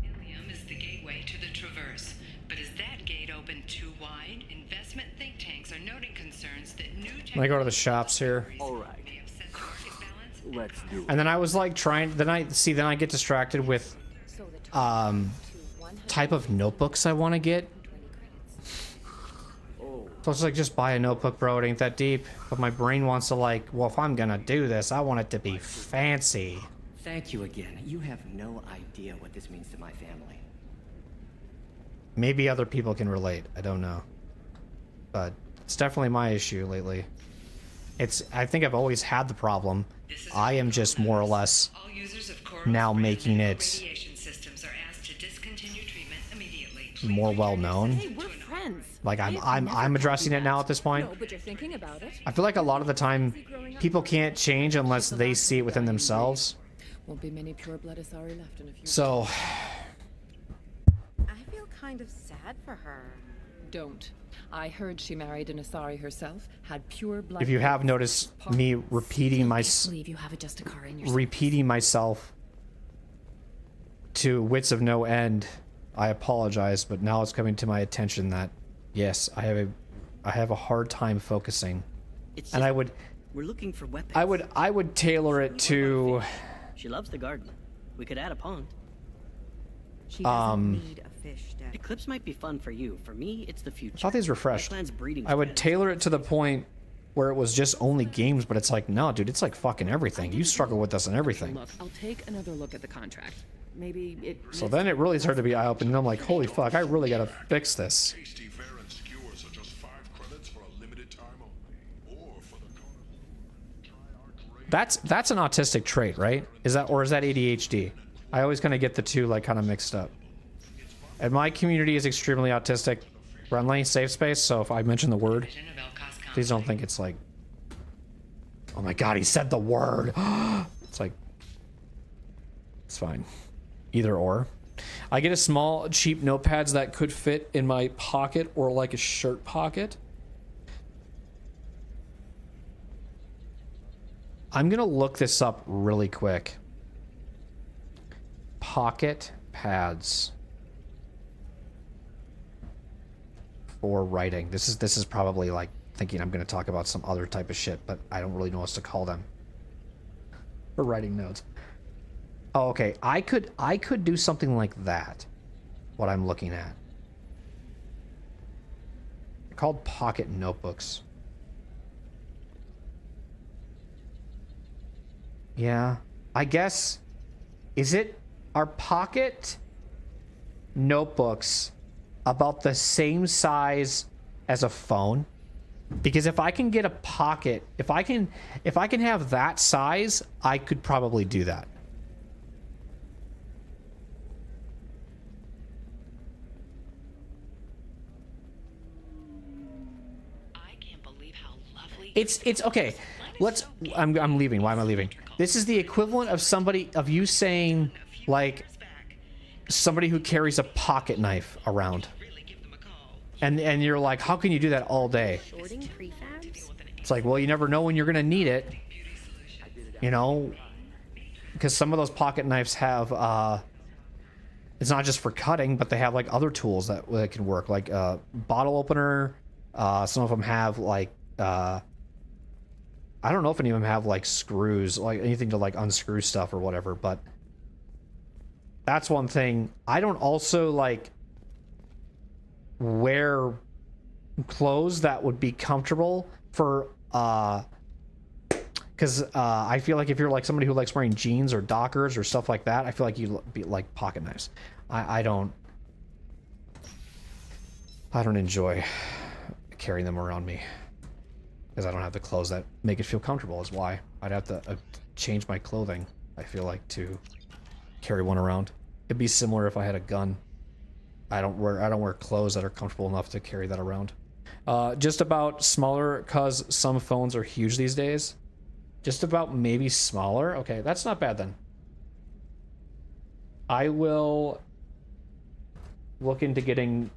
Ilium is the gateway to the Traverse. But is that gate open too wide? Investment think tanks are noting concerns that new Let me go to the shops here. All right. may upset the market balance. Let's do it. And then I was like trying, then I get distracted with type of notebooks I want to get. So it's like, just buy a notebook, bro. It ain't that deep. But my brain wants to like, well, if I'm gonna do this, I want it to be fancy. Thank you again. You have no idea what this means to my family. Maybe other people can relate. I don't know. But it's definitely my issue lately. I think I've always had the problem. I am just more or less All users of Coral's now brand making it radiation systems are asked to discontinue treatment immediately. more well known. Hey, we're friends. Like I'm addressing it now at this point. No, but you're thinking about it. I feel like a lot of the time people can't change unless they see it within themselves. Won't be many pure-blood Asari left in a few. So I feel kind of sad for her. Don't. I heard she married an Asari herself, had pure blood. if you have noticed me repeating believe you have a Justicar in your repeating myself to wits of no end, I apologize, but now it's coming to my attention that yes, I have a hard time focusing. It's And just, I would we're looking for weapons. I would tailor it to She loves the garden. We could add a pond. She doesn't need a fish deck. Eclipse might be fun for you. For me, it's the future. I thought these were fresh. My plan's breeding I would strategy. tailor it to the point where it was just only games, but it's like, no, dude, it's like fucking everything. You struggle with this and everything. Look, I'll take another look at the contract. Maybe it. So then it really started to be eye-opening. I'm like, holy fuck, I really gotta fix this. Tasty fare and skewers are just 5 credits for a limited time only. Or for the carnival. Try our great That's an autistic trait, right? Is that, or is that ADHD? I always kind of get the two like kind of mixed up. And my community is extremely autistic. Friendly, safe space. So if I mention the word, please don't think it's like, oh my god, he said the word. It's like, it's fine. Either or. I get a small, cheap notepads that could fit in my pocket or like a shirt pocket. I'm gonna look this up really quick. Pocket pads for writing. This is probably like thinking I'm gonna talk about some other type of shit, but I don't really know what to call them. For writing notes. Oh, okay. I could do something like that. What I'm looking at. They're called pocket notebooks. Yeah. I guess, are pocket notebooks about the same size as a phone? Because if I can get a pocket, if I can have that size, I could probably do that. It's okay. I'm leaving. Why am I leaving? This is the equivalent of you saying like somebody who carries a pocket knife around. And you're like, how can you do that all day? It's like, well, you never know when you're gonna need it. You know? Because some of those pocket knives have it's not just for cutting, but they have like other tools that can work, like bottle opener. Some of them have like I don't know if any of them have like screws, like anything to like unscrew stuff or whatever, but that's one thing. I don't also like wear clothes that would be comfortable for because I feel like if you're like somebody who likes wearing jeans or Dockers or stuff like that, I feel like you'd be like pocket knives. I don't enjoy carrying them around me. Because I don't have the clothes that make it feel comfortable is why. I'd have to change my clothing, I feel like, to carry one around. It'd be similar if I had a gun. I don't wear clothes that are comfortable enough to carry that around. Just about smaller, cause some phones are huge these days. Just about maybe smaller. Okay, that's not bad then. I will look into getting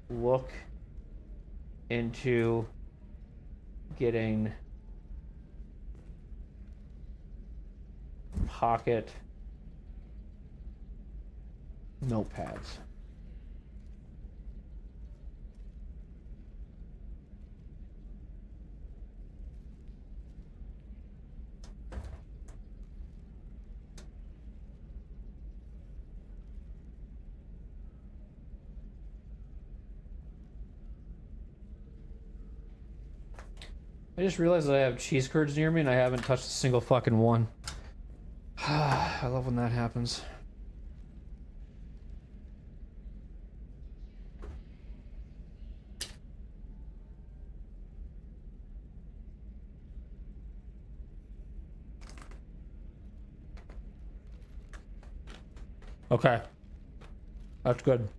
look into getting pocket notepads. I just realized that I have cheese curds near me and I haven't touched a single fucking one. I love when that happens. Okay. That's good.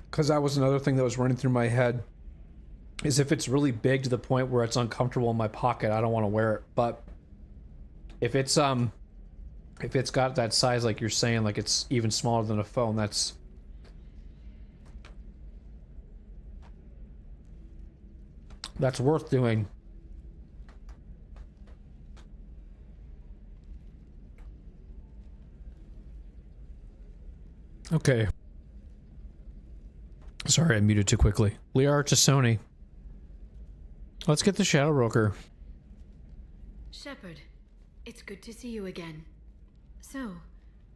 Because that was another thing that was running through my head, is if it's really big to the point where it's uncomfortable in my pocket, I don't want to wear it. But if it's got that size like you're saying, like it's even smaller than a phone, that's worth doing. Okay. Sorry, I muted too quickly. Liara to Sony. Let's get the Shadow Broker. Shepard, it's good to see you again. So,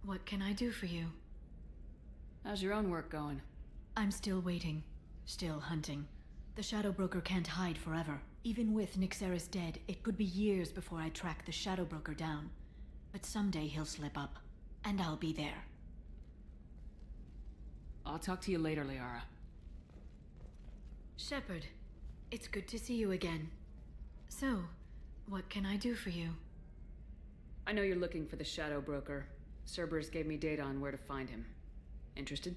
what can I do for you? How's your own work going? I'm still waiting. Still hunting. The Shadow Broker can't hide forever. Even with Nyxeris dead, it could be years before I track the Shadow Broker down. But someday he'll slip up. And I'll be there. I'll talk to you later, Liara. Shepard, it's good to see you again. So, what can I do for you? I know you're looking for the Shadow Broker. Cerberus gave me data on where to find him. Interested?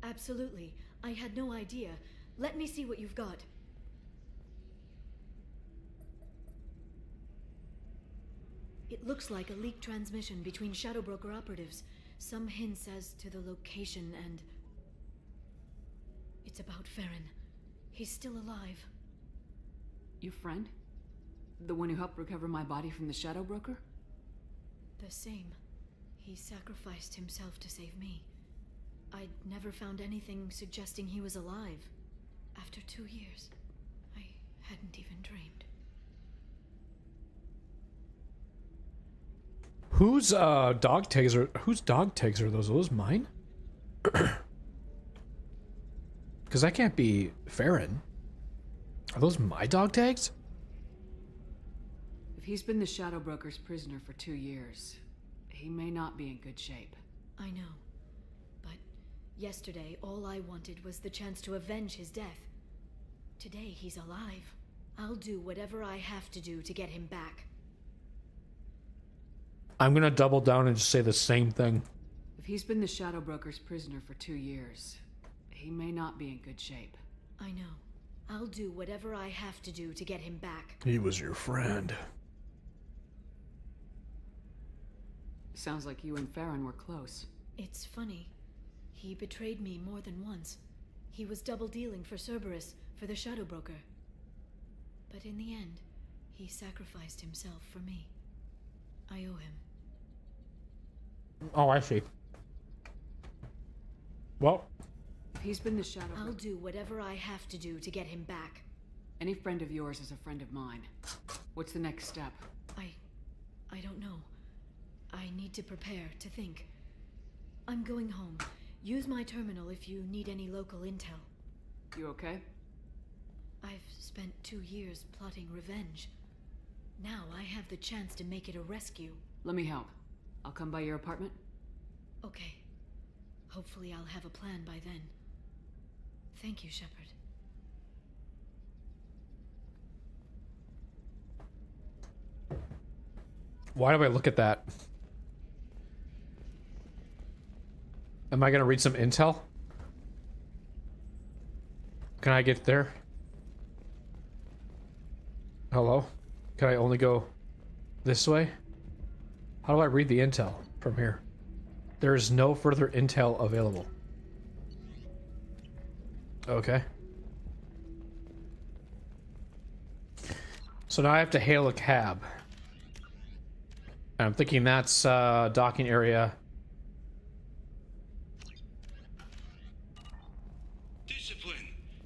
Absolutely. I had no idea. Let me see what you've got. It looks like a leaked transmission between Shadow Broker operatives. Some hints as to the location and... It's about Farron. He's still alive. Your friend? The one who helped recover my body from the Shadow Broker? The same. He sacrificed himself to save me. I'd never found anything suggesting he was alive. After 2 years, I hadn't even dreamed. Whose dog tags are those? Are those mine? Because that can't be Farron. Are those my dog tags? If he's been the Shadow Broker's prisoner for 2 years, he may not be in good shape. I know. But yesterday, all I wanted was the chance to avenge his death. Today, he's alive. I'll do whatever I have to do to get him back. I'm gonna double down and just say the same thing. If he's been the Shadow Broker's prisoner for 2 years, he may not be in good shape. I know. I'll do whatever I have to do to get him back. He was your friend. Sounds like you and Farron were close. It's funny. He betrayed me more than once. He was double-dealing for Cerberus, for the Shadow Broker. But in the end, he sacrificed himself for me. I owe him. Oh, I see. Well, if he's been the Shadow I'll do whatever I have to do to get him back. Any friend of yours is a friend of mine. What's the next step? I don't know. I need to prepare, to think. I'm going home. Use my terminal if you need any local intel. You okay? I've spent 2 years plotting revenge. Now I have the chance to make it a rescue. Let me help. I'll come by your apartment. Okay. Hopefully I'll have a plan by then. Thank you, Shepard. why do I look at that? Am I gonna read some intel? Can I get there? Hello? Can I only go this way? How do I read the intel from here? There is no further intel available. Okay. So now I have to hail a cab. I'm thinking that's docking area. Discipline,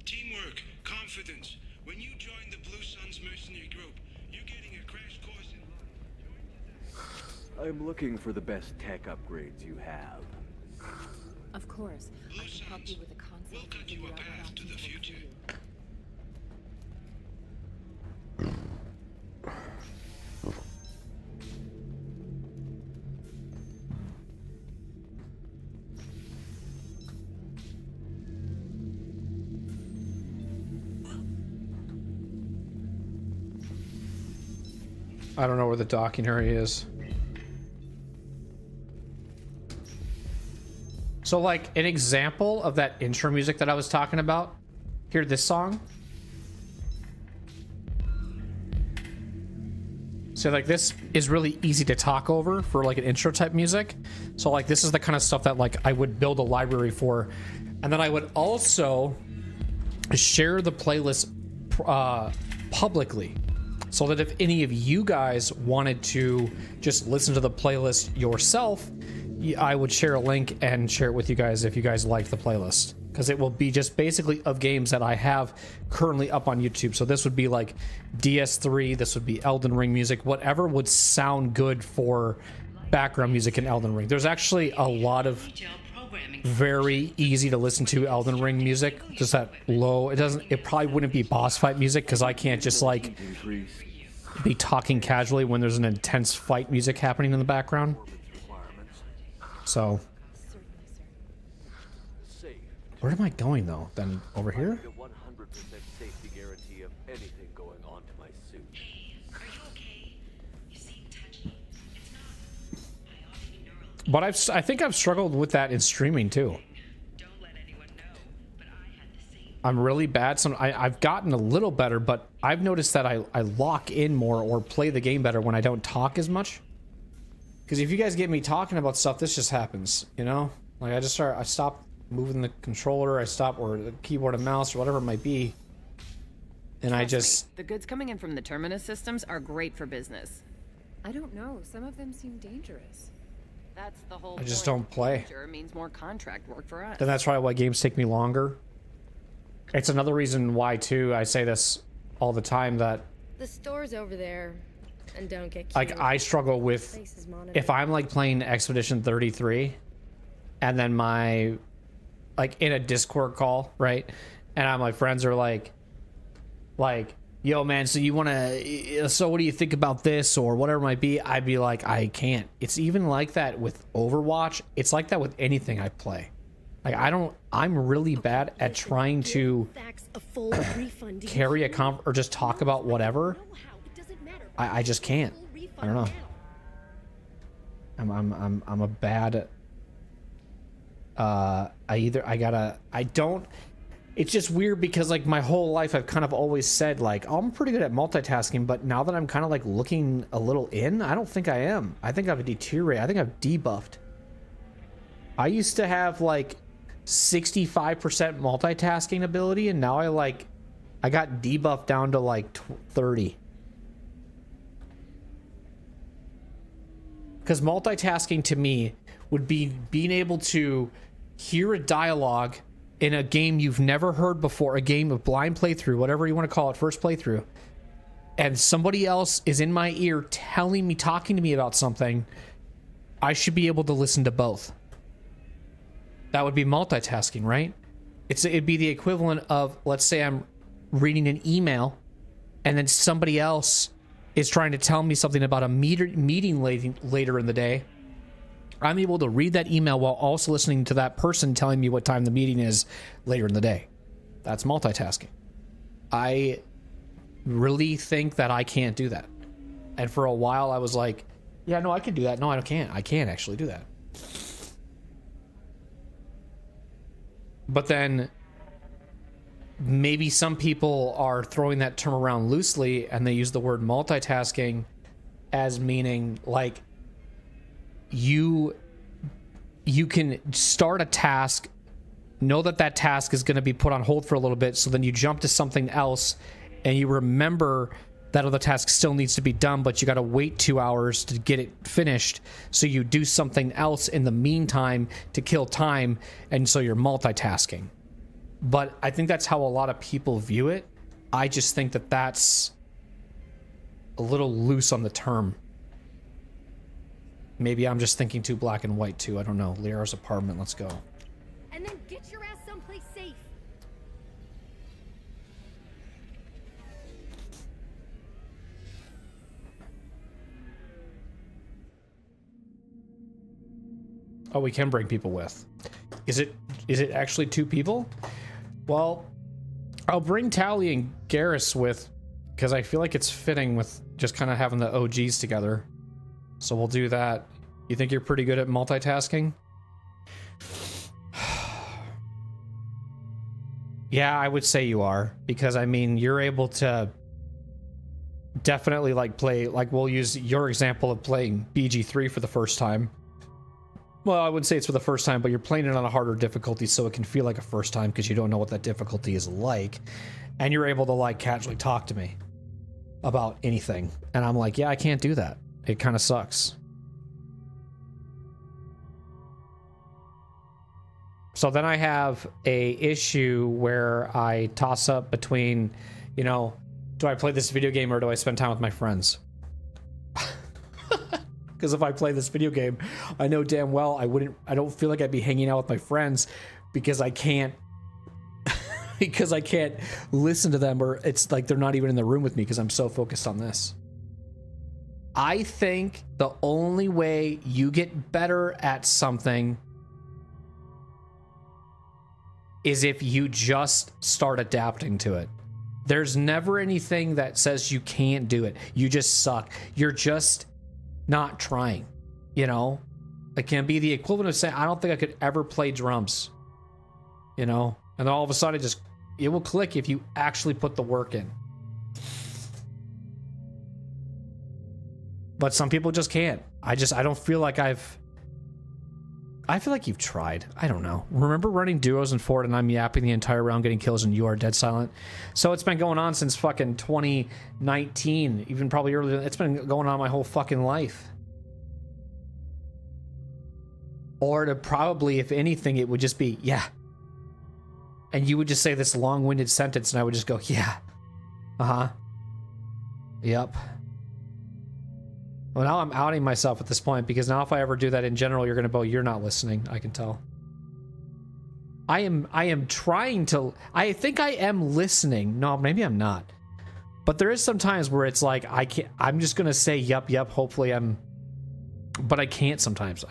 teamwork, confidence. When you join the Blue Suns mercenary group, you're getting a crash course in life. I'm looking for the best tech upgrades you have. Of course. I can help you with the concept. We'll cut you a path to the future. I don't know where the docking area is. So like an example of that intro music that I was talking about, hear this song. So like this is really easy to talk over for like an intro type music. So like this is the kind of stuff that like I would build a library for. And then I would also share the playlist publicly. So that if any of you guys wanted to just listen to the playlist yourself, I would share a link and share it with you guys if you guys like the playlist. Because it will be just basically of games that I have currently up on YouTube. So this would be like DS3, this would be Elden Ring music, whatever would sound good for background music in Elden Ring. There's actually a lot of... Retail programming very easy to listen to Elden Ring music. Just that low. It probably wouldn't be boss fight music because I can't just like be talking casually when there's an intense fight music happening in the background. So, where am I going though? Then over here? But I think I've struggled with that in streaming too. I'm really bad. I've gotten a little better, but I've noticed that I lock in more or play the game better when I don't talk as much. Because if you guys get me talking about stuff, this just happens, you know? Like I stop moving the controller, or the keyboard and mouse or whatever it might be. And I just... The goods coming in from the Terminus systems are great for business. I don't know. Some of them seem dangerous. That's the whole I just don't play. Danger means more contract work for us. And that's probably why games take me longer. It's another reason why, too, I say this all the time, that... The store's over there, and don't get cute. Like, I struggle with... If I'm, like, playing Expedition 33, and then my... Like, in a Discord call, right? And my friends are like... Yo, man, so you want to... So what do you think about this, or whatever it might be? I'd be like, I can't. It's even like that with Overwatch. It's like that with anything I play. Like, I'm really bad at trying to carry a or just talk about whatever. I just can't. I don't know. I'm a bad... It's just weird because, like, my whole life I've kind of always said, like, oh, I'm pretty good at multitasking, but now that I'm kind of, like, looking a little in, I don't think I am. I think I've deteriorated. I think I've debuffed. I used to have, like, 65% multitasking ability, and now I got debuffed down to, like, 30. Because multitasking to me would be being able to hear a dialogue in a game you've never heard before, a game of blind playthrough, whatever you want to call it, first playthrough, and somebody else is in my ear telling me, talking to me about something, I should be able to listen to both. That would be multitasking, right? It'd be the equivalent of, let's say I'm reading an email, and then somebody else is trying to tell me something about a meeting later in the day. I'm able to read that email while also listening to that person telling me what time the meeting is later in the day. That's multitasking. I really think that I can't do that. And for a while I was like, yeah, no, I can do that. No, I can't. I can't actually do that. But then maybe some people are throwing that term around loosely, and they use the word multitasking as meaning like you can start a task, know that task is going to be put on hold for a little bit, so then you jump to something else and you remember that other task still needs to be done, but you got to wait 2 hours to get it finished, so you do something else in the meantime to kill time, and so you're multitasking. But I think that's how a lot of people view it. I just think that that's a little loose on the term. Maybe I'm just thinking too black and white too. I don't know. Liara's apartment. Let's go. And then get your ass someplace safe. Oh, we can bring people with. Is it actually 2 people? Well, I'll bring Tally and Garrus with, because I feel like it's fitting with just kind of having the OGs together. So we'll do that. You think you're pretty good at multitasking? Yeah, I would say you are, because I mean, you're able to definitely like play, like we'll use your example of playing BG3 for the first time. Well, I wouldn't say it's for the first time, but you're playing it on a harder difficulty, so it can feel like a first time because you don't know what that difficulty is like. And you're able to like casually talk to me about anything. And I'm like, yeah, I can't do that. It kind of sucks. So then I have a issue where I toss up between, you know, do I play this video game or do I spend time with my friends? Because if I play this video game, I know damn well I don't feel like I'd be hanging out with my friends because I can't because I can't listen to them, or it's like they're not even in the room with me because I'm so focused on this. I think the only way you get better at something is if you just start adapting to it. There's never anything that says you can't do it. You just suck. You're just not trying, you know? It can be the equivalent of saying, I don't think I could ever play drums, you know? And then all of a sudden it will click if you actually put the work in. But some people just can't. I don't feel like I feel like you've tried. I don't know. Remember running duos in Fort and I'm yapping the entire round getting kills and you are dead silent? So it's been going on since fucking 2019, even probably earlier. It's been going on my whole fucking life. Or to probably, if anything, it would just be, yeah. And you would just say this long-winded sentence and I would just go, yeah. Uh-huh. Yep. Well, now I'm outing myself at this point because now if I ever do that in general, you're going to go, you're not listening. I can tell. I am trying to, I think I am listening. No, maybe I'm not. But there is some times where it's like, I'm just going to say, yep, hopefully but I can't sometimes.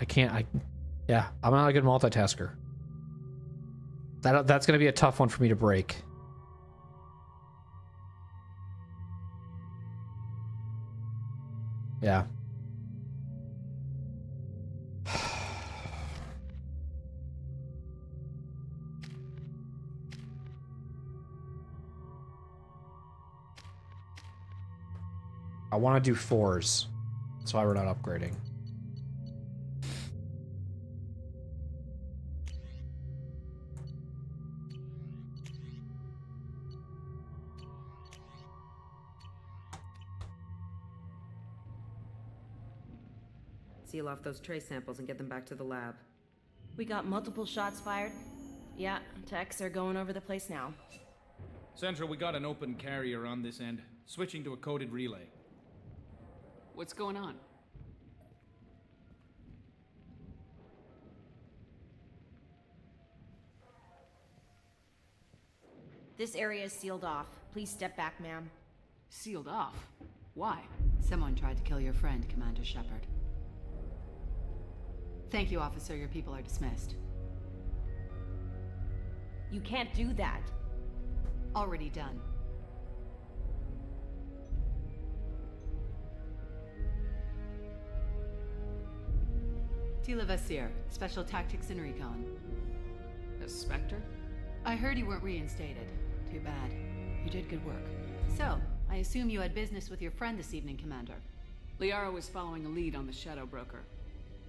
Yeah, I'm not a good multitasker. That's going to be a tough one for me to break. Yeah. I want to do 4s. That's why we're not upgrading. Seal off those trace samples and get them back to the lab. We got multiple shots fired. Yeah, techs are going over the place now. Central, we got an open carrier on this end. Switching to a coded relay. What's going on? This area is sealed off. Please step back, ma'am. Sealed off? Why? Someone tried to kill your friend, Commander Shepard. Thank you, officer. Your people are dismissed. You can't do that. Already done. Tila Vasir, Special Tactics and Recon. A Spectre? I heard you weren't reinstated. Too bad. You did good work. So, I assume you had business with your friend this evening, Commander. Liara was following a lead on the Shadow Broker.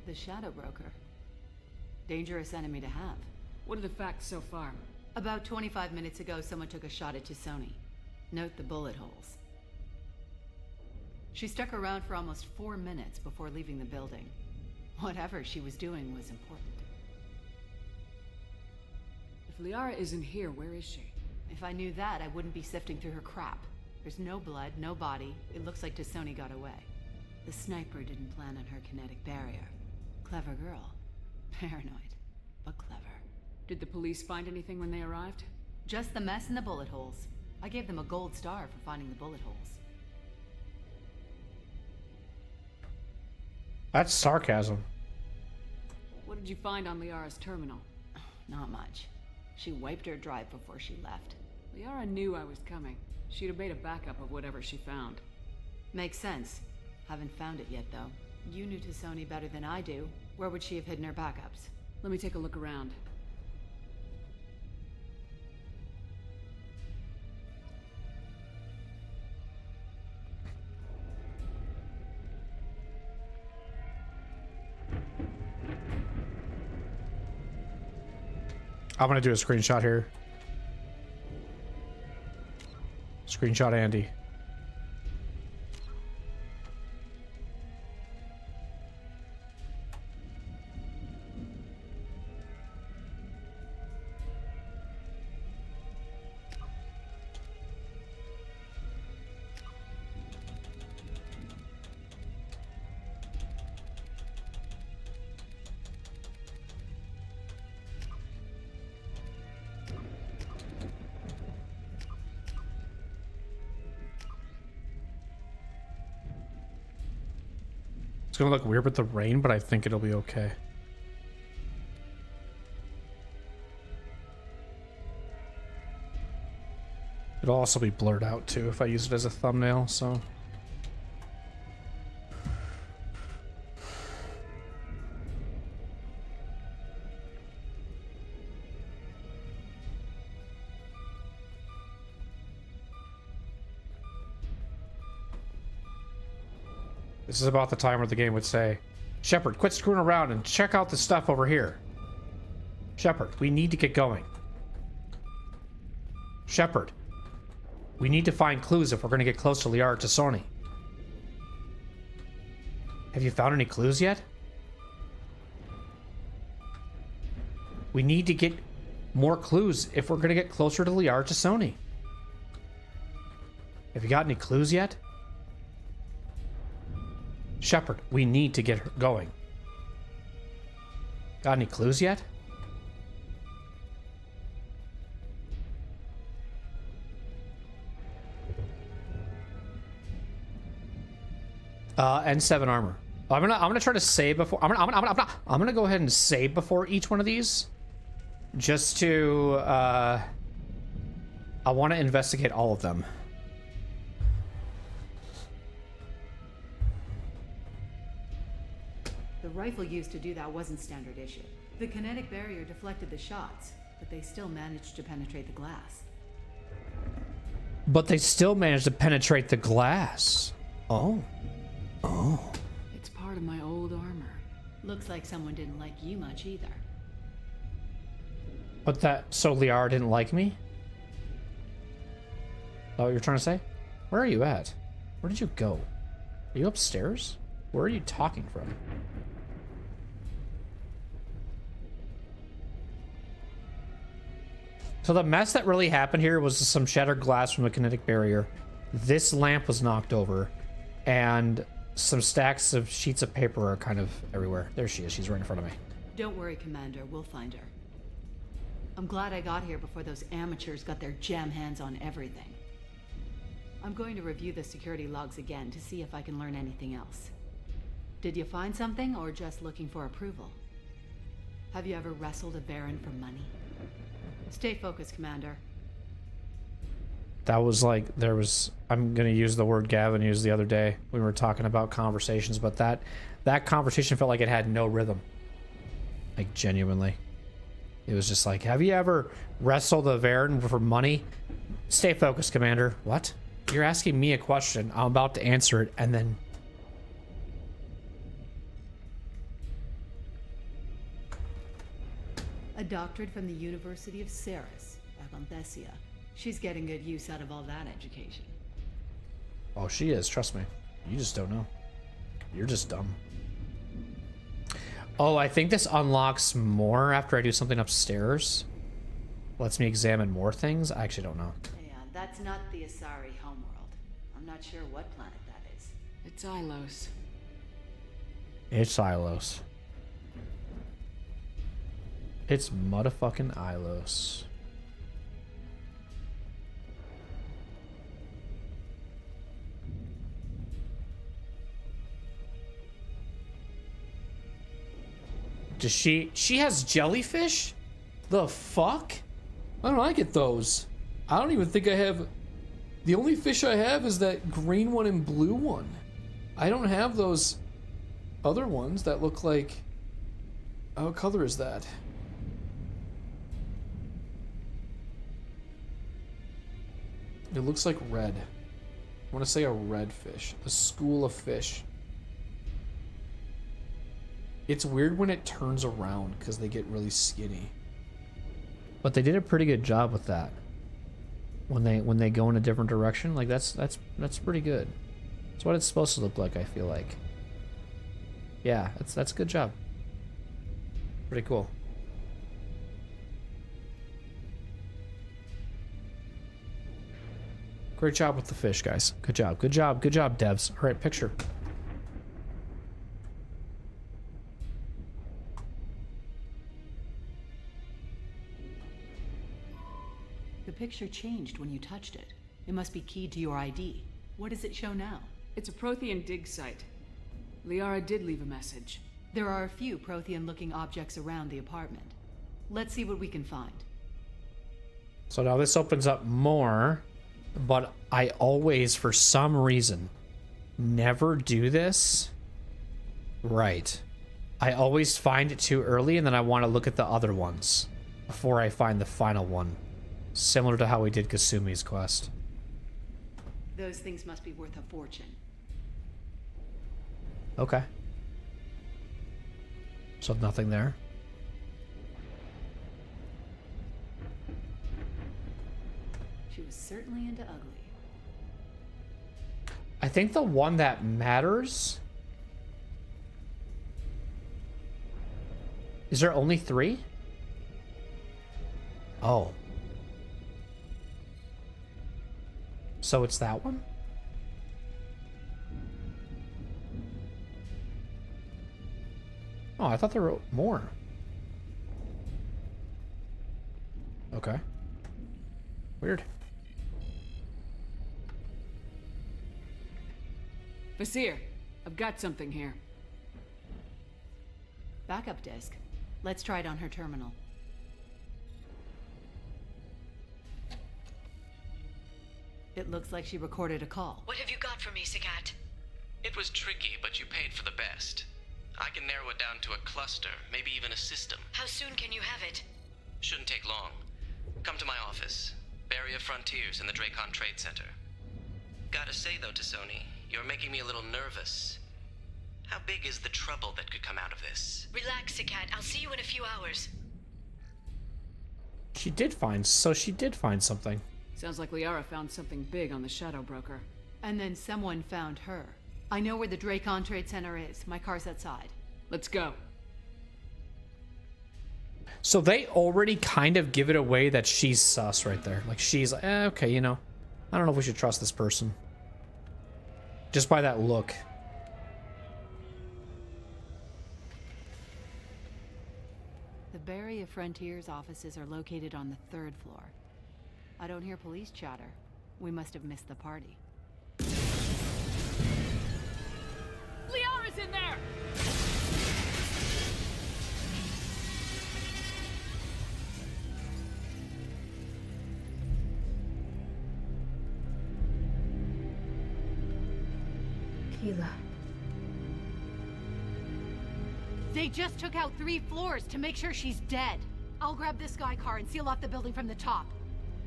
The Shadow Broker? Dangerous enemy to have. What are the facts so far? About 25 minutes ago, someone took a shot at Sony. Note the bullet holes. She stuck around for almost 4 minutes before leaving the building. Whatever she was doing was important. If Liara isn't here, where is she? If I knew that, I wouldn't be sifting through her crap. There's no blood, no body. It looks like Sony got away. The sniper didn't plan on her kinetic barrier. Clever girl. Paranoid, but clever. Did the police find anything when they arrived? Just the mess and the bullet holes. I gave them a gold star for finding the bullet holes. That's sarcasm. What did you find on Liara's terminal? Not much. She wiped her drive before she left. Liara knew I was coming. She'd have made a backup of whatever she found. Makes sense. Haven't found it yet, though. You knew Sony better than I do. Where would she have hidden her backups? Let me take a look around. I'm gonna do a screenshot here. Screenshot Andy. gonna look weird with the rain, but I think it'll be okay. It'll also be blurred out too if I use it as a thumbnail, so. This is about the time where the game would say, Shepard, quit screwing around and check out the stuff over here. Shepard, we need to get going. Shepard, we need to find clues if we're going to get close to Liara Tassoni. Have you found any clues yet? We need to get more clues if we're going to get closer to Liara Tassoni. Have you got any clues yet? Shepard, we need to get her going. Got any clues yet? N7 armor. I'm gonna try to save before. I'm gonna go ahead and save before each one of these, just to. I want to investigate all of them. The rifle used to do that wasn't standard issue. The kinetic barrier deflected the shots, but they still managed to penetrate the glass. But they still managed to penetrate the glass. Oh. Oh. It's part of my old armor. Looks like someone didn't like you much either. But so Liara didn't like me? Oh, you're trying to say? Where are you at? Where did you go? Are you upstairs? Where are you talking from? So the mess that really happened here was some shattered glass from the kinetic barrier. This lamp was knocked over, and some stacks of sheets of paper are kind of everywhere. There she is. She's right in front of me. Don't worry, Commander. We'll find her. I'm glad I got here before those amateurs got their jam hands on everything. I'm going to review the security logs again to see if I can learn anything else. Did you find something, or just looking for approval? Have you ever wrestled a Baron for money? Stay focused, Commander. That was like, I'm going to use the word Gavin used the other day. We were talking about conversations, but that conversation felt like it had no rhythm. Like, genuinely. It was just like, have you ever wrestled a Baron for money? Stay focused, Commander. What? You're asking me a question. I'm about to answer it, and then... A doctorate from the University of Ceres, Agonthesia. She's getting good use out of all that education. Oh, she is. Trust me. You just don't know. You're just dumb. Oh, I think this unlocks more after I do something upstairs. Lets me examine more things. I actually don't know. Yeah, that's not the Asari homeworld. I'm not sure what planet that is. It's Ilos. It's Ilos. It's motherfucking Ilos. Does she has jellyfish? The fuck? Why don't I get those? I don't even think I have... The only fish I have is that green one and blue one. I don't have those other ones that look like... Oh, what color is that? It looks like red. I want to say a red fish. A school of fish. It's weird when it turns around because they get really skinny. But they did a pretty good job with that. When they go in a different direction, like that's pretty good. That's what it's supposed to look like, I feel like. Yeah, that's a good job. Pretty cool. Great job with the fish, guys. Good job. Good job. Good job, devs. All right, picture. The picture changed when you touched it. It must be keyed to your ID. What does it show now? It's a Prothean dig site. Liara did leave a message. There are a few Prothean-looking objects around the apartment. Let's see what we can find. So now this opens up more, but I always, for some reason, never do this. Right. I always find it too early, and then I want to look at the other ones before I find the final one. Similar to how we did Kasumi's quest. Those things must be worth a fortune. Okay. So nothing there. She was certainly into ugly. I think the one that matters... Is there only 3? Oh. So it's that one? Oh, I thought there were more. Okay. Weird. Vasir, I've got something here. Backup disk. Let's try it on her terminal. It looks like she recorded a call. What have you got for me, Sagat? It was tricky, but you paid for the best. I can narrow it down to a cluster, maybe even a system. How soon can you have it? Shouldn't take long. Come to my office. Barrier Frontiers in the Dracon Trade Center. Gotta say though to Sony, you're making me a little nervous. How big is the trouble that could come out of this? Relax, Sagat. I'll see you in a few hours. She did find something. Sounds like Liara found something big on the Shadow Broker. And then someone found her. I know where the Dracon Trade Center is. My car's outside. Let's go. So they already kind of give it away that she's sus right there. Like she's like, okay, you know, I don't know if we should trust this person. Just by that look. The Barrier Frontiers offices are located on the 3rd floor. I don't hear police chatter. We must have missed the party. Liara's in there! Keela. They just took out 3 floors to make sure she's dead. I'll grab this Sky car and seal off the building from the top.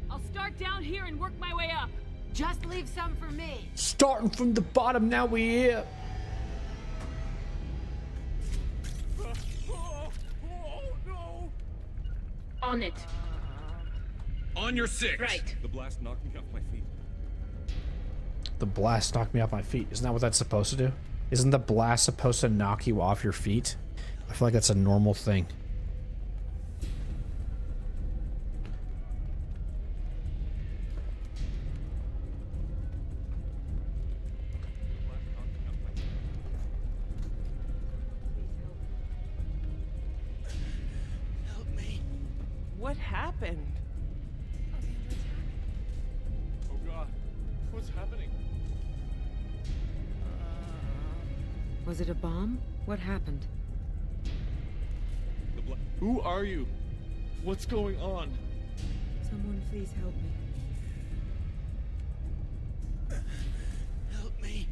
I'll start down here and work my way up. Just leave some for me. Starting from the bottom, now we here. On it. On your 6. Right. The blast knocked me off my feet. The blast knocked me off my feet. Isn't that what that's supposed to do? Isn't the blast supposed to knock you off your feet? I feel like that's a normal thing. Help me. What happened? Oh God, what's happening? Was it a bomb? What happened? Who are you? What's going on? Someone please help me. Help me.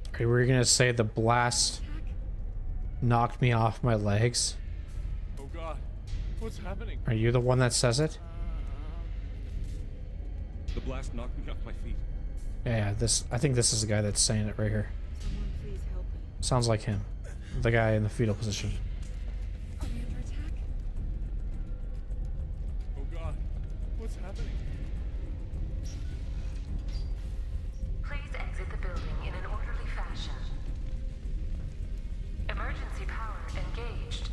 Okay, we're gonna say the blast knocked me off my legs. Oh God, what's happening? Are you the one that says it? The blast knocked me off my feet. Yeah, I think this is the guy that's saying it right here. Someone please help me. Sounds like him. The guy in the fetal position. Are we under attack? Oh God, what's happening? Please exit the building in an orderly fashion. Emergency power engaged.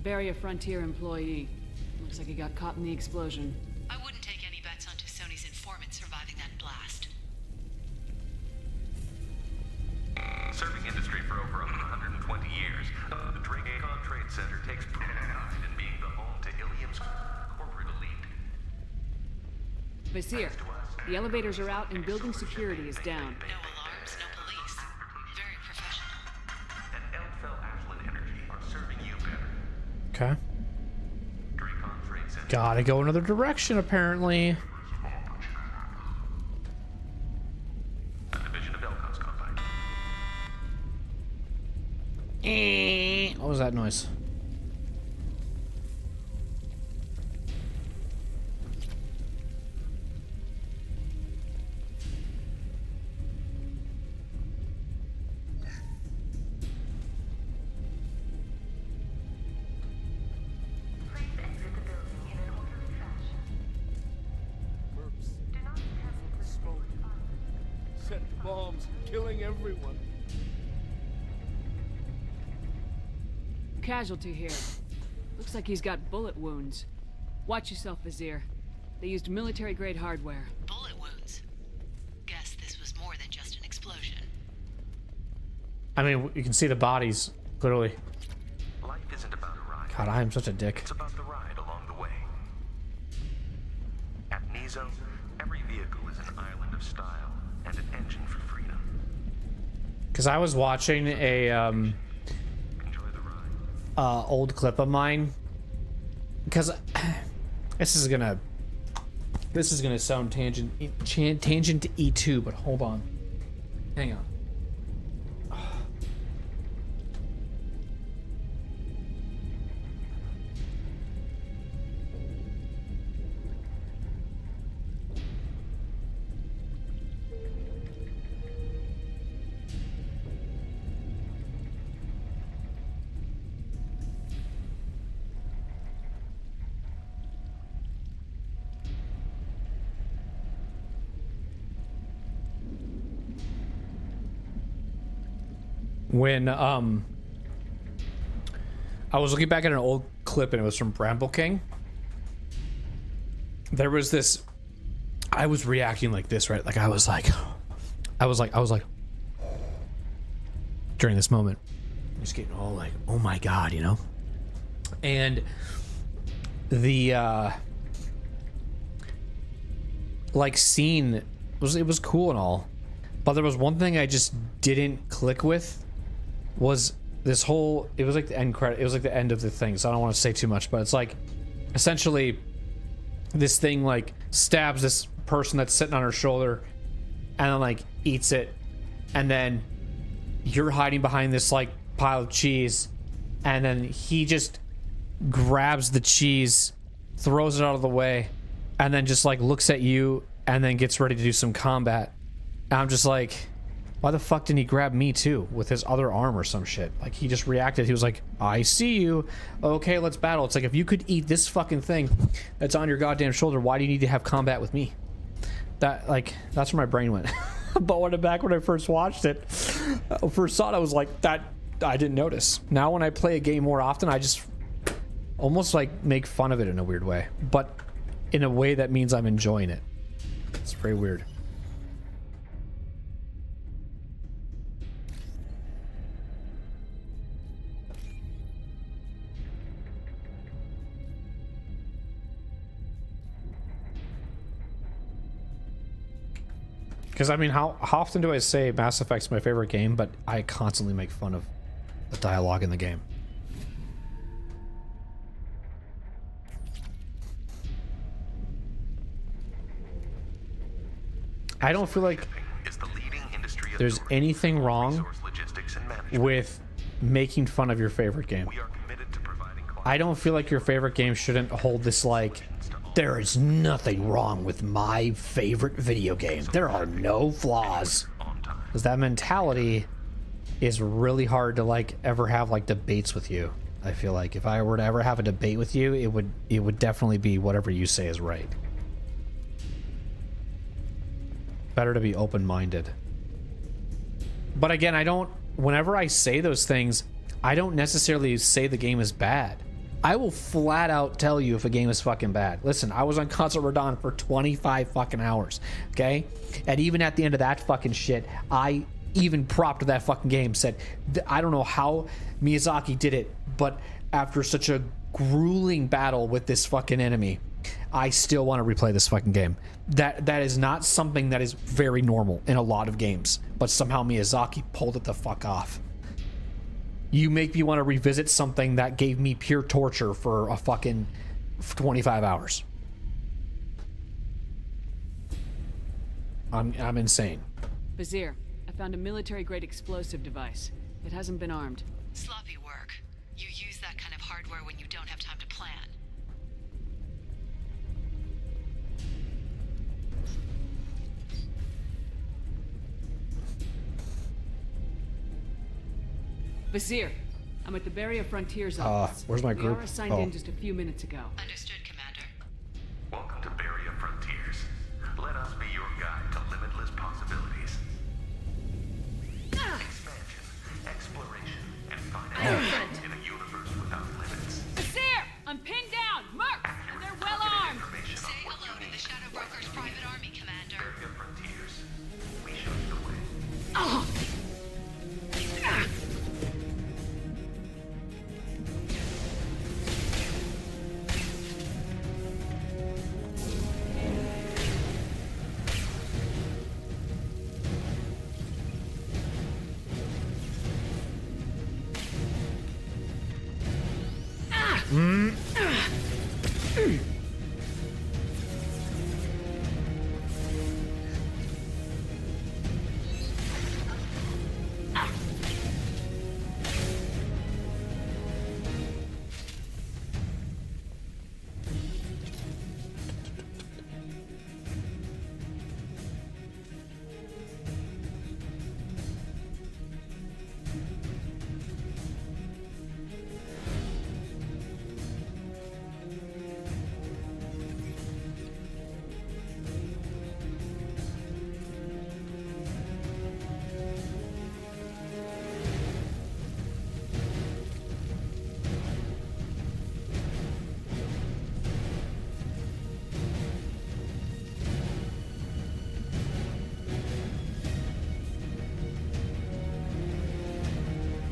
Barrier Frontier employee. Looks like he got caught in the explosion. I wouldn't take any bets onto Sony's informant surviving that blast. Serving industry for over 120 years, the Dracon Trade Center takes pride in being the home to Ilium's corporate elite. Vizier, the elevators are out and building security is down. No alarms, no police. Very professional. And Elfell Ashland Energy are serving you better. Okay. Gotta go another direction, apparently. A division of Elcon's combine. What was that noise? Smoke. Set bombs, killing everyone. Casualty here. Looks like he's got bullet wounds. Watch yourself, Vizier. They used military-grade hardware. Bullet wounds. Guess this was more than just an explosion. I mean, you can see the bodies, clearly. Life isn't about a ride. God, I am such a dick. It's about the ride along the way. At Nizo, every vehicle is an island of style and an engine for freedom. Because I was watching a old clip of mine. Because this is gonna sound tangent to E2, but hold on, hang on. When I was looking back at an old clip and it was from Bramble King, there was this, I was reacting like this, right? Like I was like during this moment, I'm just getting all like, oh my God, you know? And the like scene it was cool and all, but there was one thing I just didn't click with. Was this whole, it was like the end credit, it was like the end of the thing, so I don't want to say too much, but it's like essentially this thing like stabs this person that's sitting on her shoulder and then like eats it, and then you're hiding behind this like pile of cheese, and then he just grabs the cheese, throws it out of the way, and then just like looks at you and then gets ready to do some combat. And I'm just like, why the fuck didn't he grab me too with his other arm or some shit? Like he just reacted. He was like, I see you. Okay, let's battle. It's like, if you could eat this fucking thing that's on your goddamn shoulder, why do you need to have combat with me? That, like, that's where my brain went. But when I first watched it, first saw it, I was like, that, I didn't notice. Now when I play a game more often, I just almost like make fun of it in a weird way, but in a way that means I'm enjoying it. It's very weird. Because, I mean, how often do I say Mass Effect's my favorite game, but I constantly make fun of the dialogue in the game. I don't feel like there's anything wrong with making fun of your favorite game. I don't feel like your favorite game shouldn't hold this, like, there is nothing wrong with my favorite video game. There are no flaws. Because that mentality is really hard to, like, ever have, like, debates with you. I feel like if I were to ever have a debate with you, it would definitely be whatever you say is right. Better to be open-minded. But again, whenever I say those things, I don't necessarily say the game is bad. I will flat out tell you if a game is fucking bad. Listen, I was on Console Radon for 25 fucking hours, okay? And even at the end of that fucking shit, I even propped that fucking game, said, I don't know how Miyazaki did it, but after such a grueling battle with this fucking enemy, I still want to replay this fucking game. That is not something that is very normal in a lot of games, but somehow Miyazaki pulled it the fuck off. You make me want to revisit something that gave me pure torture for a fucking 25 hours. I'm insane. Vizier, I found a military-grade explosive device. It hasn't been armed. Sloppy work. You use that kind of hardware when you don't have time to plan. Vizier, I'm at the Barrier Frontiers office. Where's my group? We are assigned in just a few minutes ago. Understood, Commander. Welcome to Barrier Frontiers. Let us be your guide to limitless possibilities. Expansion, exploration, and finality in a universe without limits. Vizier! I'm pinned down! Mercs! And they're well armed! Say hello to the Shadow Broker's private army, Commander. Barrier Frontiers. We show you the way. Oh!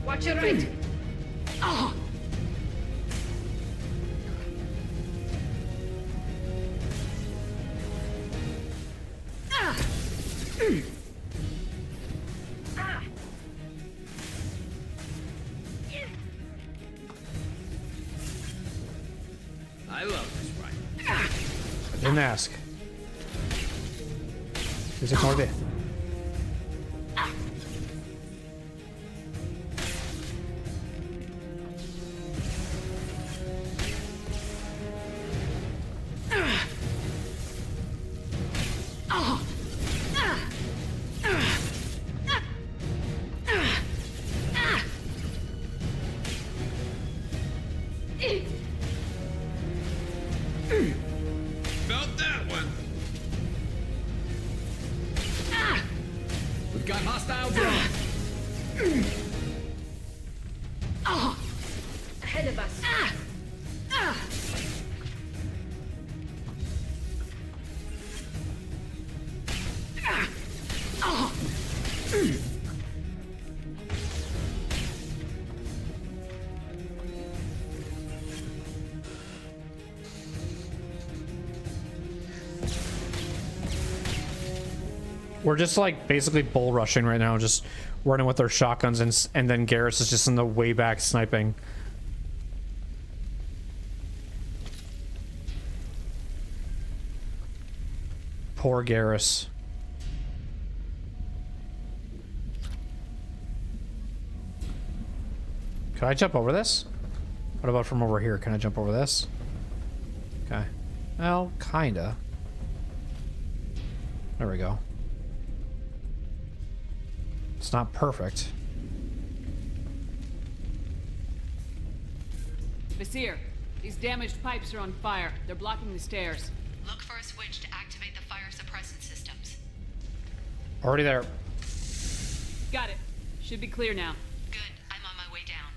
Watch your right. Oh! I love this ride. I didn't ask. There's a car there. Felt that one. We've got hostile drones. Ahead of us. We're just like basically bull rushing right now, just running with our shotguns, and then Garrus is just in the way back sniping. Poor Garrus. Can I jump over this? What about from over here? Can I jump over this? Okay. Well, kinda. There we go. It's not perfect. Vizier, these damaged pipes are on fire. They're blocking the stairs. Look for a switch to activate the fire suppressant systems. Already there. Got it. Should be clear now. Good. I'm on my way down.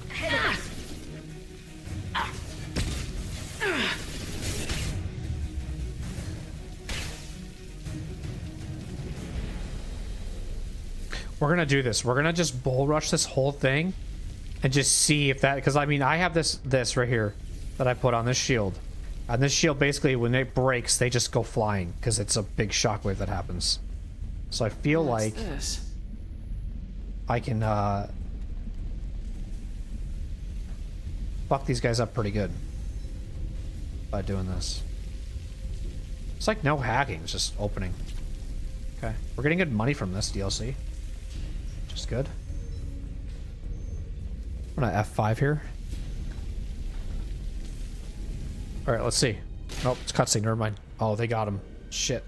Ahead of us. We're gonna do this. We're gonna just bull rush this whole thing and just see if that, because I mean, I have this right here that I put on this shield. And this shield, basically, when it breaks, they just go flying because it's a big shockwave that happens. So I feel like I can fuck these guys up pretty good by doing this. It's like no hacking, it's just opening. Okay, we're getting good money from this DLC, which is good. I'm gonna F5 here. All right, let's see. Nope, it's cutscene. Never mind. Oh, they got him. Shit,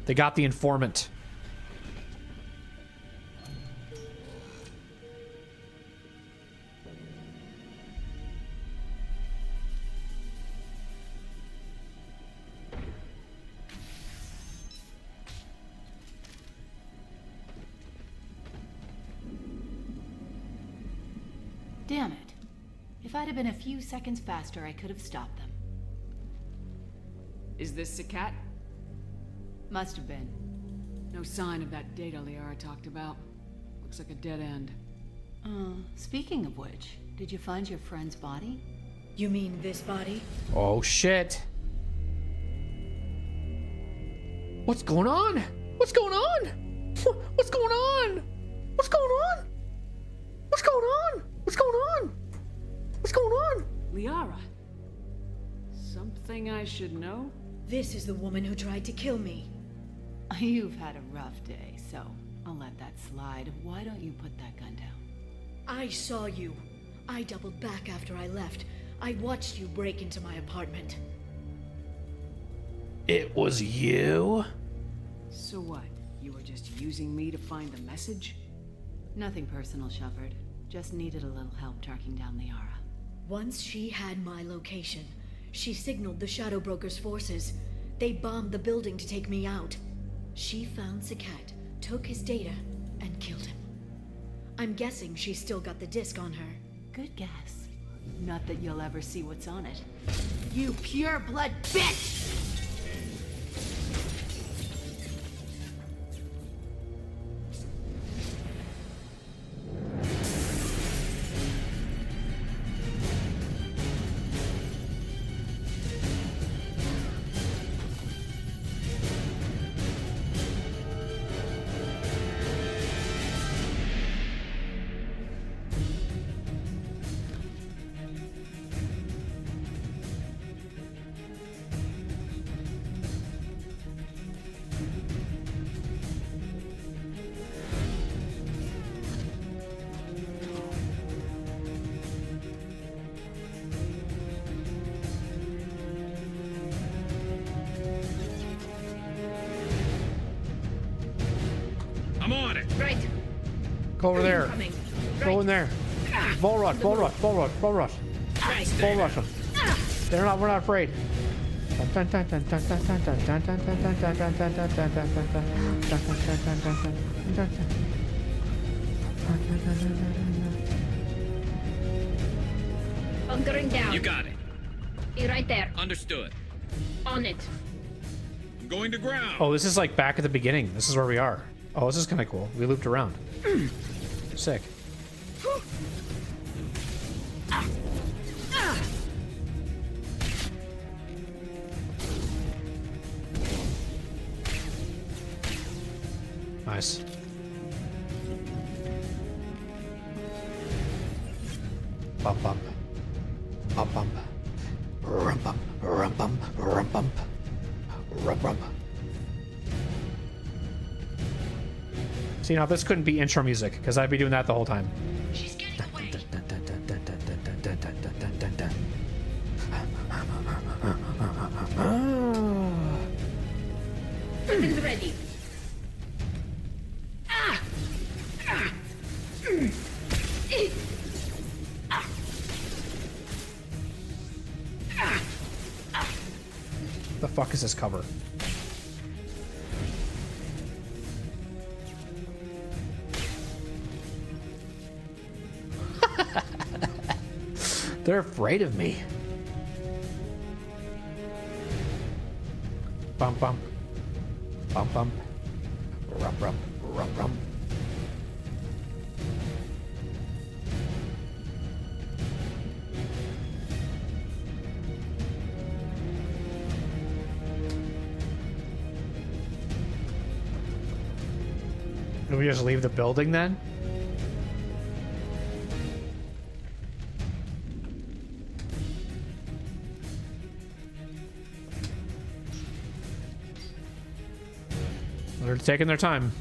they got the informant. Damn it. If I'd have been a few seconds faster, I could have stopped them. Is this the cat? Must have been. No sign of that data Liara talked about. Looks like a dead end. Speaking of which, did you find your friend's body? You mean this body? Oh shit. What's going on? What's going on? What's going on? What's going on? What's going on? What's going on? What's going on? Liara. Something I should know? This is the woman who tried to kill me. You've had a rough day, so I'll let that slide. Why don't you put that gun down? I saw you. I doubled back after I left. I watched you break into my apartment. It was you? So what? You were just using me to find the message? Nothing personal, Shepard. Just needed a little help tracking down Liara. Once she had my location, she signaled the Shadow Broker's forces. They bombed the building to take me out. She found Sakat, took his data, and killed him. I'm guessing she's still got the disc on her. Good guess. Not that you'll ever see what's on it. You pure-blood bitch! I'm on it. Right. Go over there. Coming. Go in there. Bull rush, bull rush, bull rush, bull rush. Right. Bull rush them. We're not afraid. Bunkering down. You got it. Be right there. Understood. On it. I'm going to ground. Oh, this is like back at the beginning. This is where we are. Oh, this is kind of cool. We looped around. Sick. Nice. Bump bump. Bump bump. Rum bump. Rum bump. Rum bump. Rum bump. See, now this couldn't be intro music because I'd be doing that the whole time. She's getting away. Weapons ready. The fuck is this cover? They're afraid of me. Bump bump. Bump bump. Rum rum. Rum rum. Do we just leave the building then? They're taking their time.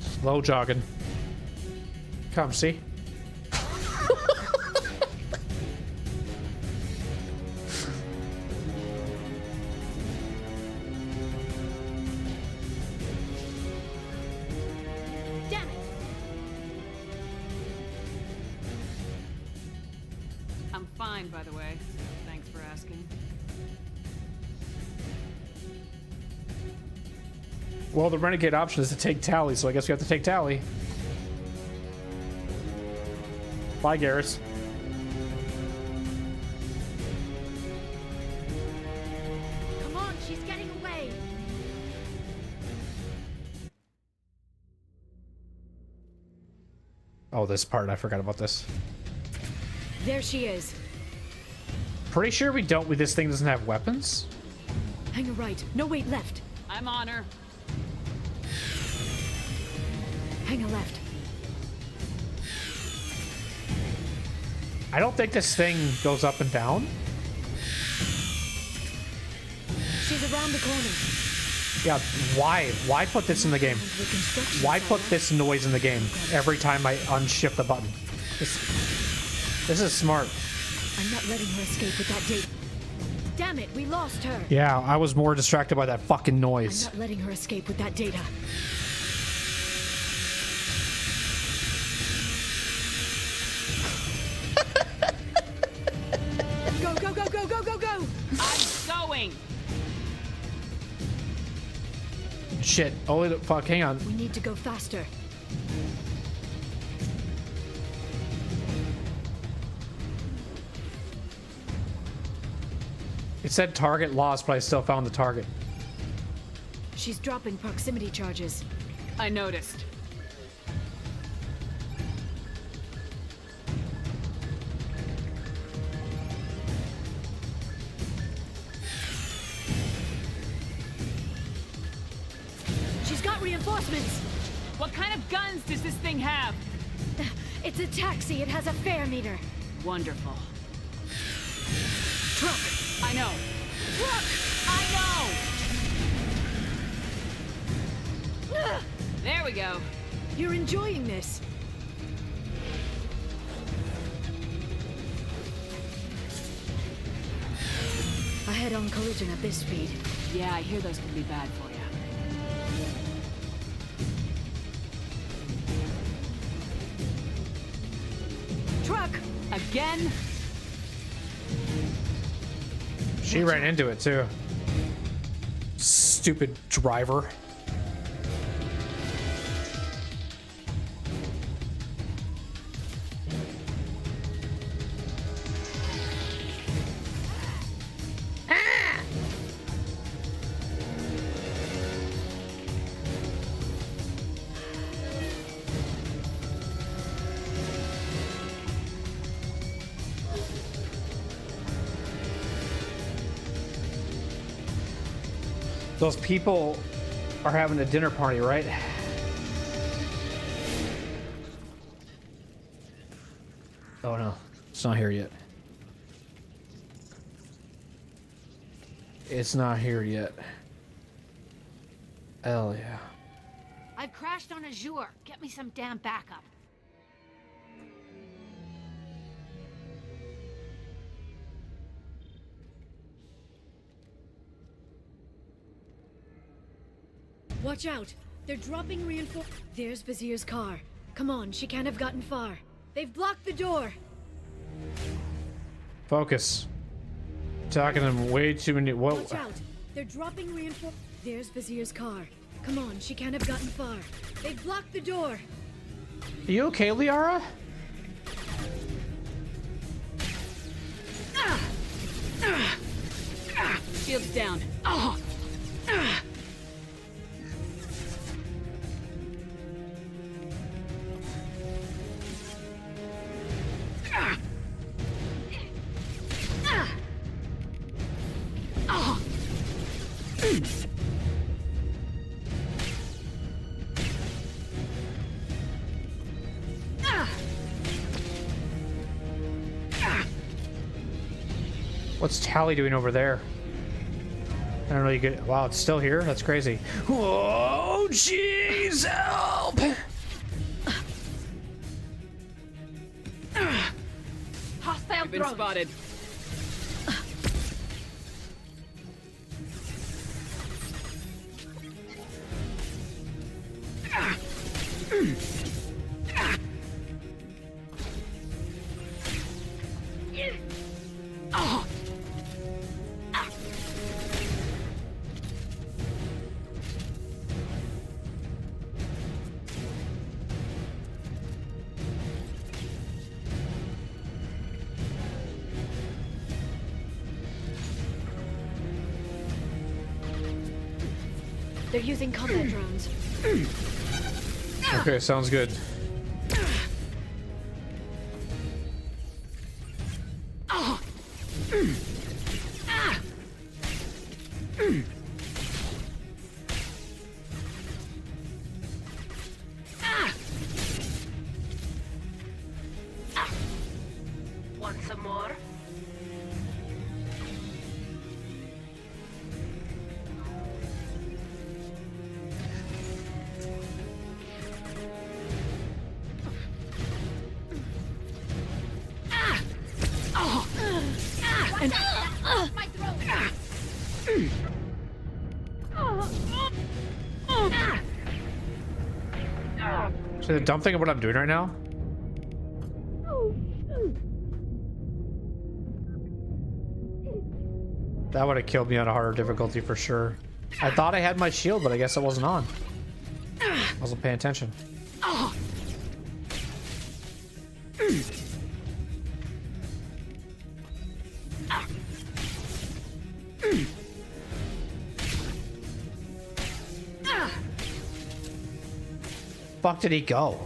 Slow jogging. Come, see? Damn it! I'm fine, by the way. Thanks for asking. Well, the renegade option is to take Tally, so I guess we have to take Tally. Bye, Garrus. Come on, she's getting away. Oh, this part, I forgot about this. There she is. Pretty sure we don't. This thing doesn't have weapons. Hang a right. No, wait, left. I'm on her. Hang a left. I don't think this thing goes up and down. She's around the corner. Yeah, why? Why put this in the game? Why put this noise in the game every time I unshift the button? This is smart. I'm not letting her escape with that data. Damn it, we lost her. Yeah, I was more distracted by that fucking I'm noise. not letting her escape with that data. Go, go, go, go, go, go, go! I'm going! Shit. Oh, fuck, hang on. We need to go faster. It said target lost, but I still found the target. She's dropping proximity charges. I noticed. She's got reinforcements! What kind of guns does this thing have? It's a taxi. It has a fare meter. Wonderful. Truck! I know. Truck! I know! There we go. You're enjoying this. A head-on collision at this speed. Yeah, I hear those can be bad for you. Truck! Again? She ran into it, too. Stupid driver. Those people are having a dinner party, right? Oh no, it's not here yet. It's not here yet. Hell yeah. I've crashed on Azure. Get me some damn backup. Watch out! They're dropping reinforcements. There's Vizier's car. Come on, she can't have gotten far. They've blocked the door. Focus. Talking to them way too many. Whoa. Watch out! They're dropping reinforcements. There's Vizier's car. Come on, she can't have gotten far. They've blocked the door. Are you okay, Liara? Shield's down. Oh. What's Tally doing over there? I don't really get. Wow, it's still here? That's crazy. Whoa, jeez, help! Hostile You've been drones. spotted. They're using combat drones. Okay, sounds good. Want some more? My throat! So the dumb thing about what I'm doing right now? That would have killed me on a harder difficulty for sure. I thought I had my shield, but I guess it wasn't on. I wasn't paying attention. Fuck did he go?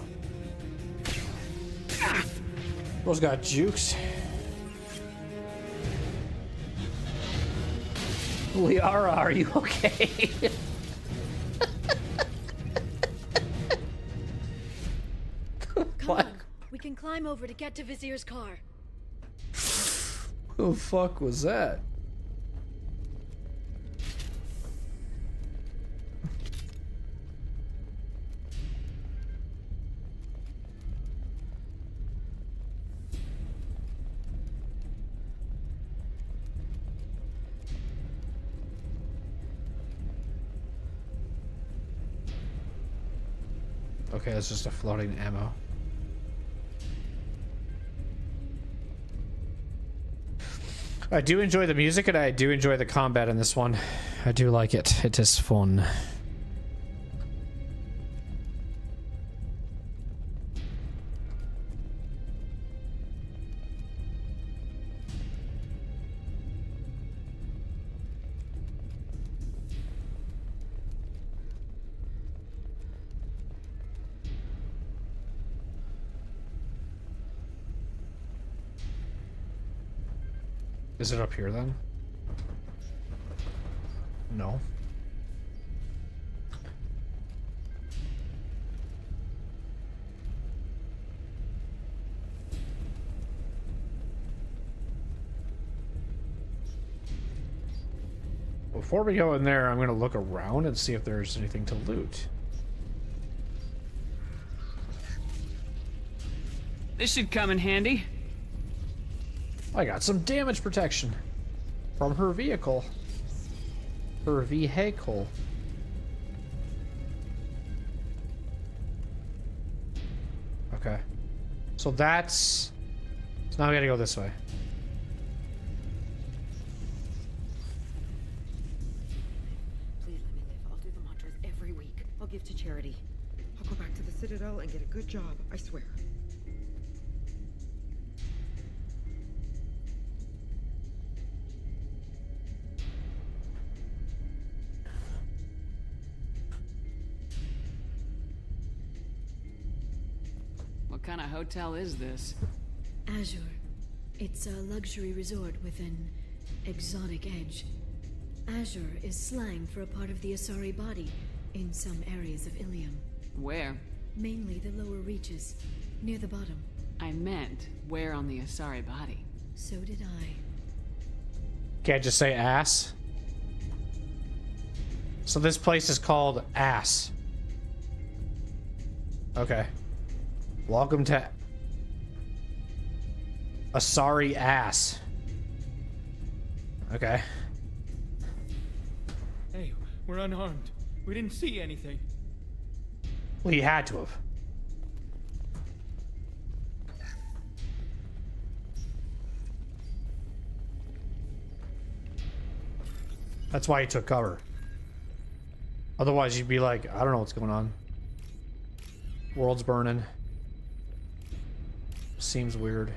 Bro's got jukes. Liara, are you okay? Come on, we can climb over to get to Vizier's car. Who the fuck was that? Okay, that's just a floating ammo. I do enjoy the music and I do enjoy the combat in this one. I do like it. It is fun. Is it up here then? No. Before we go in there, I'm going to look around and see if there's anything to loot. This should come in handy. I got some damage protection from her vehicle. Her vehicle. Okay. So that's... So now we gotta go this way. Please let me live. I'll do the mantras every week. I'll give to charity. I'll go back to the Citadel and get a good job, I swear. What kind of hotel is this? Azure. It's a luxury resort with an exotic edge. Azure is slang for a part of the Asari body in some areas of Ilium. Where? Mainly the lower reaches, near the bottom. I meant, where on the Asari body? So did I. Can't just say ass. So this place is called Ass. Okay. Welcome to a sorry ass. Okay. Hey, we're unarmed. We didn't see anything. Well, you had to have. That's why you took cover. Otherwise, you'd be like, I don't know what's going on. World's burning. Seems weird.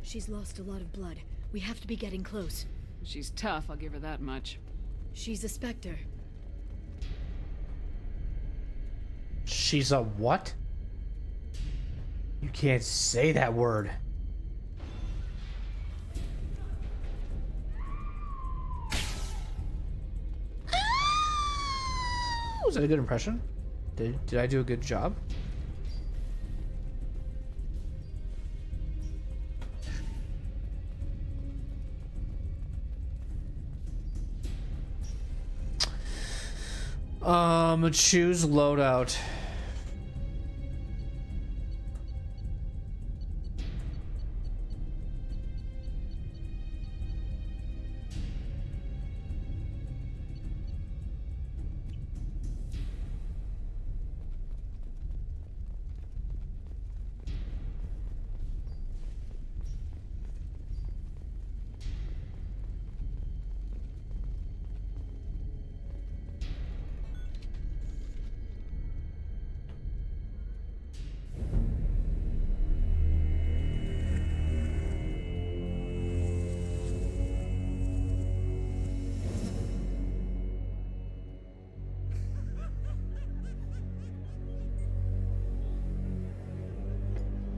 She's lost a lot of blood. We have to be getting close. She's tough, I'll give her that much. She's a Spectre. She's a what? You can't say that word. Was that a good impression? Did I do a good job? Choose loadout.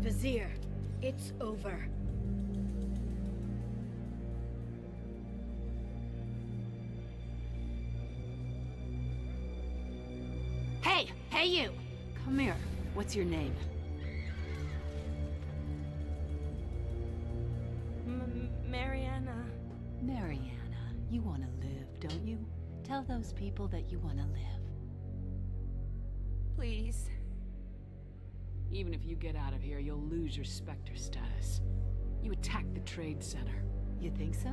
Vizier, it's over. Hey! Hey, you! Come here. What's your name? Mariana. Mariana. You want to live, don't you? Tell those people that you want to live. Please. Even if you get out of here, you'll lose your Spectre status. You attacked the trade center. You think so?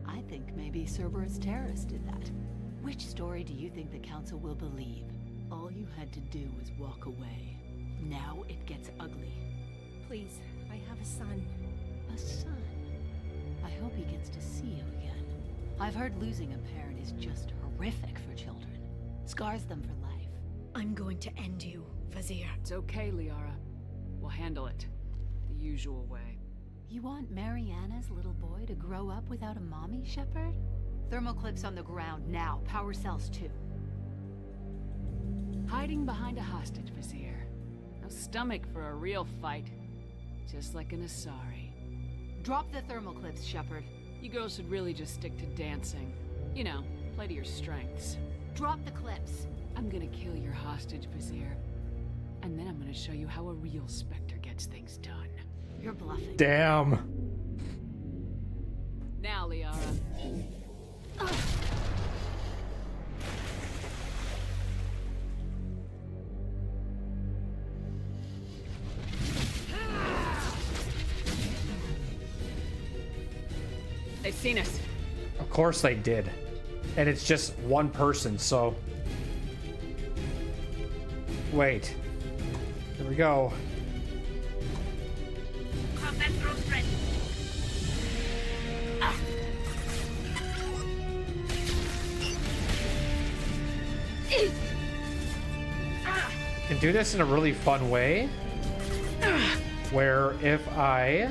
I think maybe Cerberus terrorists did that. Which story do you think the Council will believe? All you had to do was walk away. Now it gets ugly. Please, I have a son. A son? I hope he gets to see you again. I've heard losing a parent is just horrific for children. Scars them for life. I'm going to end you, Vizier. It's okay, Liara. We'll handle it. The usual way. You want Mariana's little boy to grow up without a mommy, Shepard? Thermal clips on the ground now. Power cells too. Hiding behind a hostage, Vizier. No stomach for a real fight. Just like an Asari. Drop the thermal clips, Shepard. You girls should really just stick to dancing. You know, play to your strengths. Drop the clips. I'm gonna kill your hostage, Vizier. And then I'm gonna show you how a real Spectre gets things done. You're bluffing. Damn. Now, Liara. They've seen us. Of course they did. And it's just one person, so... Wait. Here we go. Combat throws ready. do this in a really fun way, where if I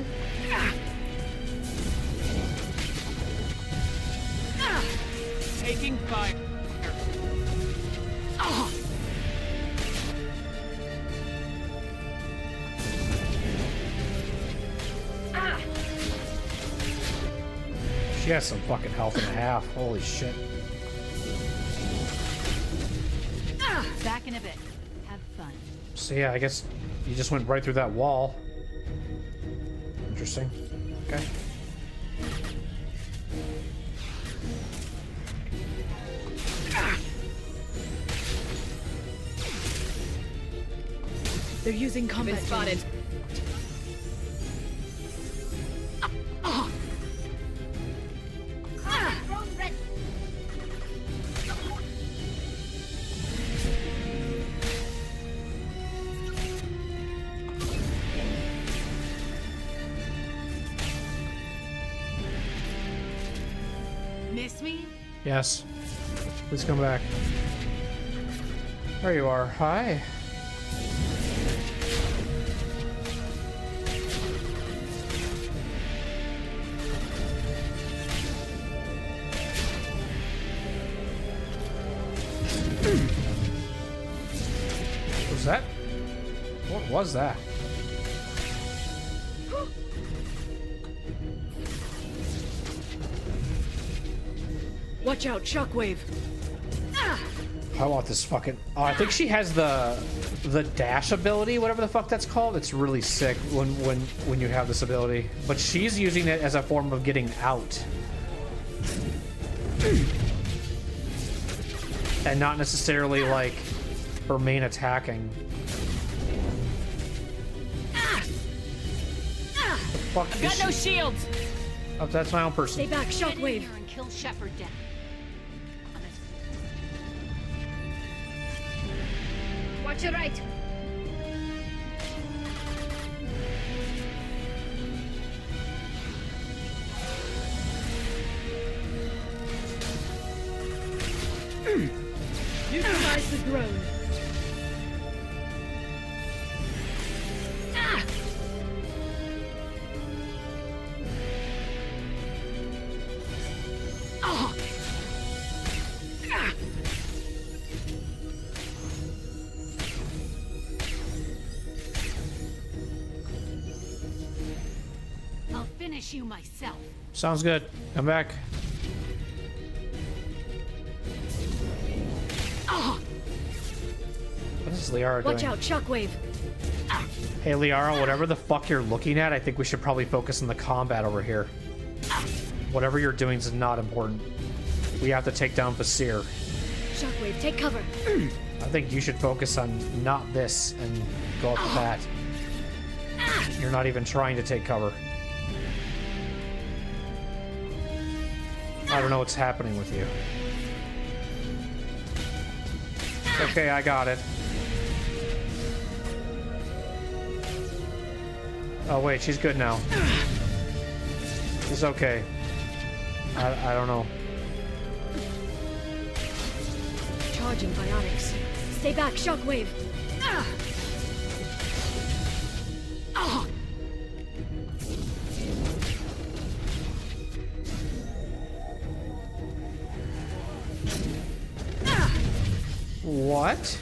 Taking fire. She has some fucking health and a half. Holy shit. Back in a bit. Have fun. So yeah, I guess you just went right through that wall. Interesting. Okay. They're using combat spotted. Miss me? Yes. Please come back. There you are. Hi. What was that? What was that? Watch out, shockwave. I want this fucking... Oh, I think she has the dash ability, whatever the fuck that's called. It's really sick when you have this ability. But she's using it as a form of getting out. And not necessarily like her main attacking. The fuck is Got no she? shields. Oh, that's my own person. Stay back, shockwave. And kill Shepard down. Watch your right. Neutralize the drone. I'll finish you myself. Sounds good. Come back. What is Liara doing? Watch out, shockwave. Hey Liara, whatever the fuck you're looking at, I think we should probably focus on the combat over here. Whatever you're doing is not important. We have to take down Basir. Shockwave, take cover. I think you should focus on not this and go up the bat. You're not even trying to take cover. I don't know what's happening with you. Okay, I got it. Oh wait, she's good now. She's okay. I don't know. Charging biotics. Stay back, shockwave. What?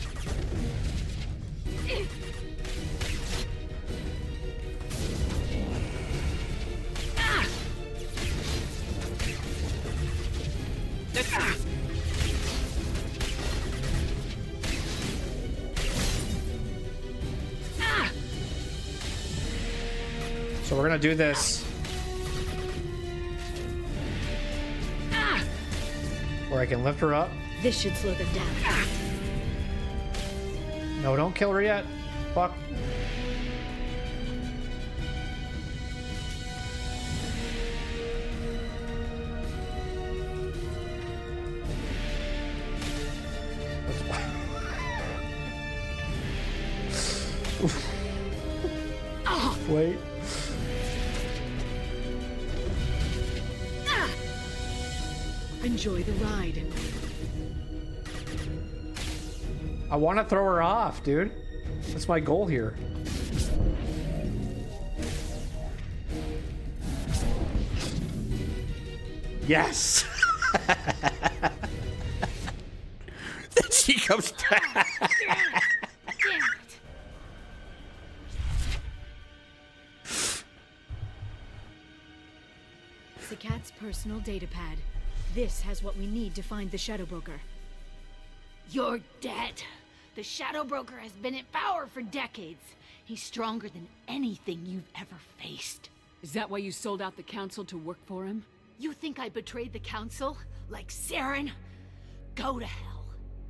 So we're gonna do this. Where I can lift her up. This should slow them down. No, don't kill her yet. Fuck. Wait. Enjoy the ride. I want to throw her off, dude. That's my goal here. Yes! Then she comes back! Damn it. The cat's personal data pad. This has what we need to find the Shadow Broker. You're dead. The Shadow Broker has been in power for decades. He's stronger than anything you've ever faced. Is that why you sold out the Council to work for him? You think I betrayed the Council? Like Saren? Go to hell.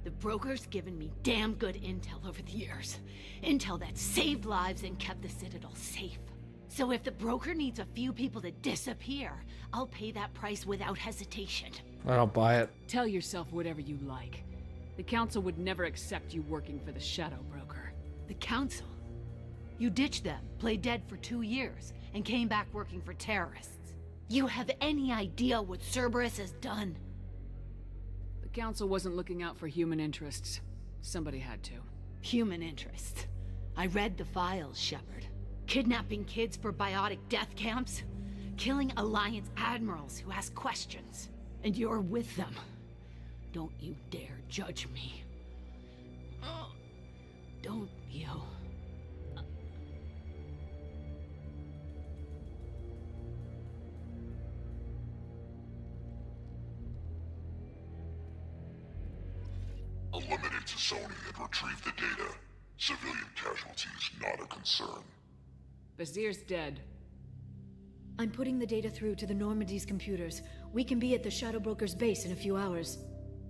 The Broker's given me damn good intel over the years. Intel that saved lives and kept the Citadel safe. So if the Broker needs a few people to disappear, I'll pay that price without hesitation. I don't buy it. Tell yourself whatever you like. The Council would never accept you working for the Shadow Broker. The Council? You ditched them, played dead for 2 years, and came back working for terrorists. You have any idea what Cerberus has done? The Council wasn't looking out for human interests. Somebody had to. Human interests. I read the files, Shepard. Kidnapping kids for biotic death camps? Killing Alliance admirals who ask questions. And you're with them. Don't you dare judge me. Don't you? Eliminate Sony and retrieve the data. Civilian casualties not a concern. Vazir's dead. I'm putting the data through to the Normandy's computers. We can be at the Shadow Broker's base in a few hours.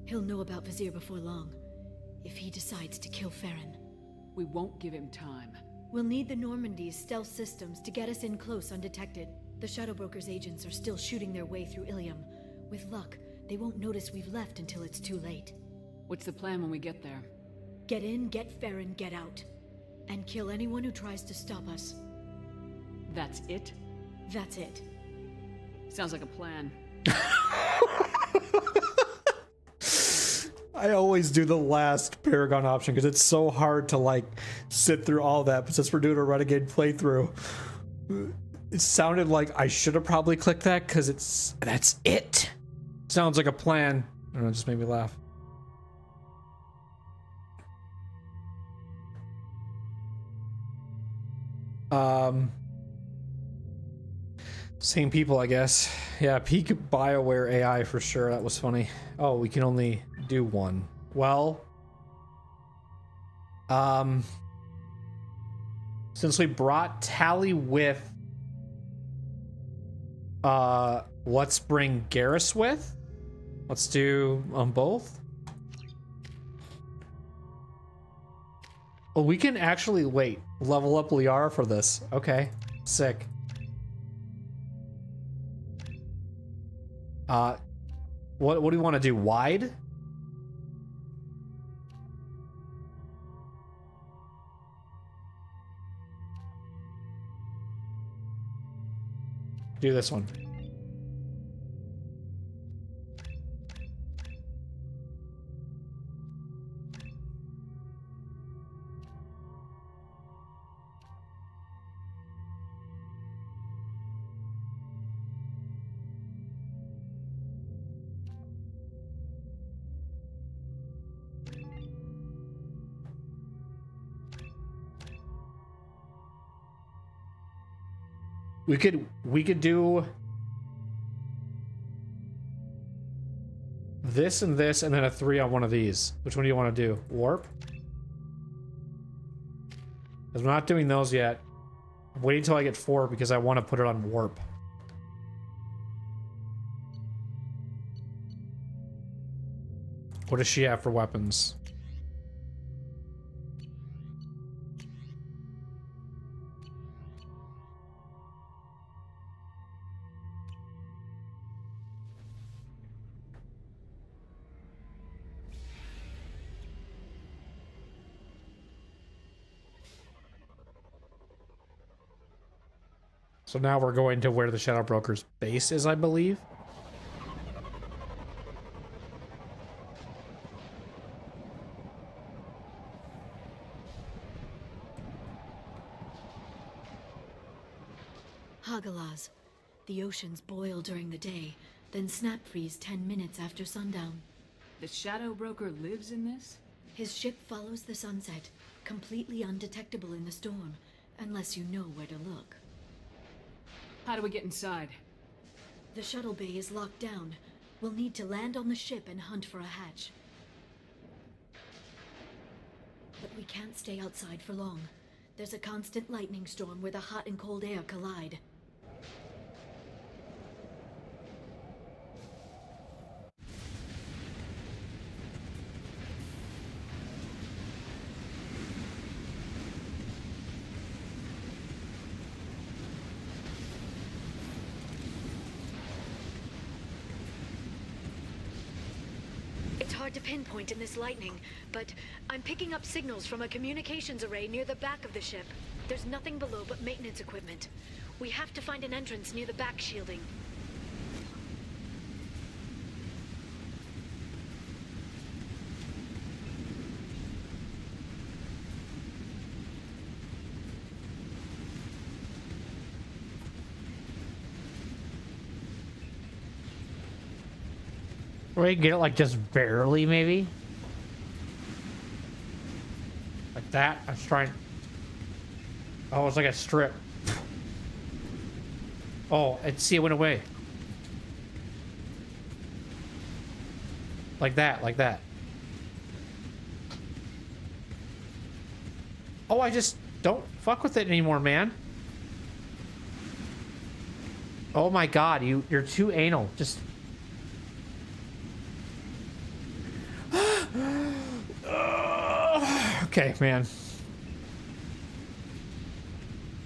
He'll know about Vazir before long. If he decides to kill Farron. We won't give him time. We'll need the Normandy's stealth systems to get us in close undetected. The Shadow Broker's agents are still shooting their way through Ilium. With luck, they won't notice we've left until it's too late. What's the plan when we get there? Get in, get Farron, get out. And kill anyone who tries to stop us. That's it? That's it. Sounds like a plan. I always do the last Paragon option because it's so hard to like sit through all that. But since we're doing a Renegade playthrough, it sounded like I should have probably clicked that because that's it. Sounds like a plan. I don't know, it just made me laugh. Same people, I guess. Yeah, peak BioWare AI for sure. That was funny. Oh, we can only do one. Well, since we brought Tally with, let's bring Garrus with. Let's do both. Oh, we can actually wait. Level up Liara for this. Okay, sick. What do you want to do? Wide? Do this one. We could do this and this and then a 3 on one of these. Which one do you want to do? Warp? Because we're not doing those yet. I'm waiting until I get 4 because I want to put it on warp. What does she have for weapons? So now we're going to where the Shadow Broker's base is, I believe. The oceans boil during the day, then snap freeze 10 minutes after sundown. The Shadow Broker lives in this? His ship follows the sunset, completely undetectable in the storm, unless you know where to look. How do we get inside? The shuttle bay is locked down. We'll need to land on the ship and hunt for a hatch. But we can't stay outside for long. There's a constant lightning storm where the hot and cold air collide. It's hard to pinpoint in this lightning, but I'm picking up signals from a communications array near the back of the ship. There's nothing below but maintenance equipment. We have to find an entrance near the back shielding. We can get it like just barely, maybe. Like that. I was trying. Oh, it's like a strip. Oh, see, it went away. Like that, like that. Oh, I just don't fuck with it anymore, man. Oh my god, you're too anal. Just. Okay, man.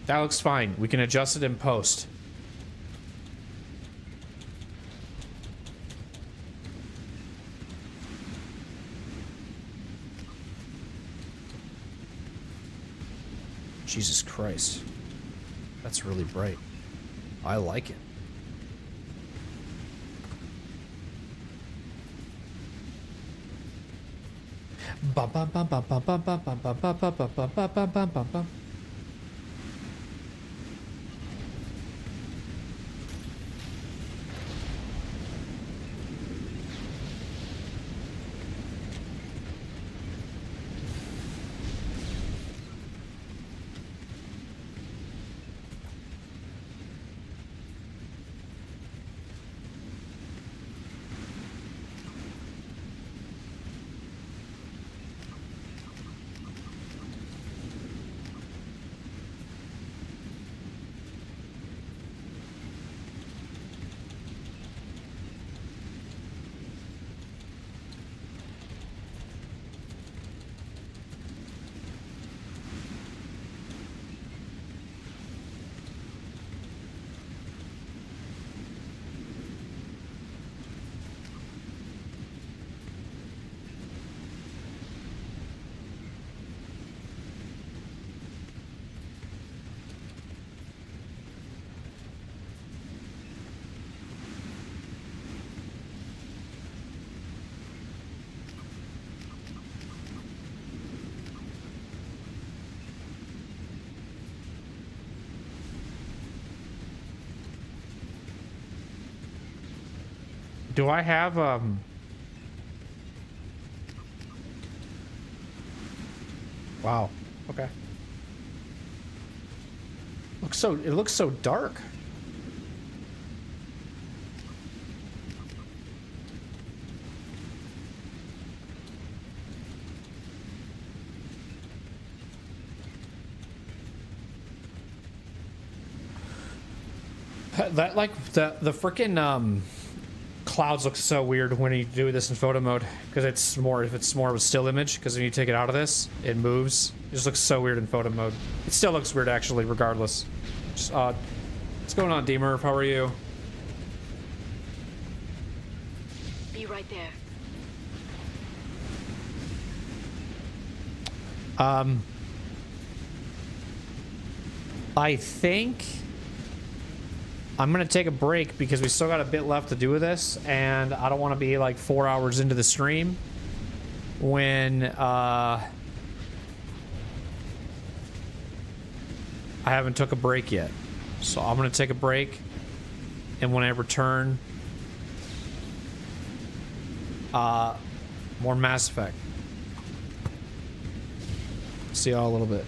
That looks fine. We can adjust it in post. Jesus Christ. That's really bright. I like it. Bum bum bum bum bum bum bum bum bum bum bum bum bum bum bum bum bum. Do I have Wow. Okay. It looks so dark. That like the frickin' clouds look so weird when you do this in photo mode because if it's more of a still image, because when you take it out of this it moves. It just looks so weird in photo mode. It still looks weird actually regardless. Just odd. What's going on, D-Murph? How are you? Be right there. I think I'm gonna take a break because we still got a bit left to do with this, and I don't want to be like 4 hours into the stream when I haven't took a break yet. So I'm gonna take a break And when I return, more Mass Effect. See y'all a little bit.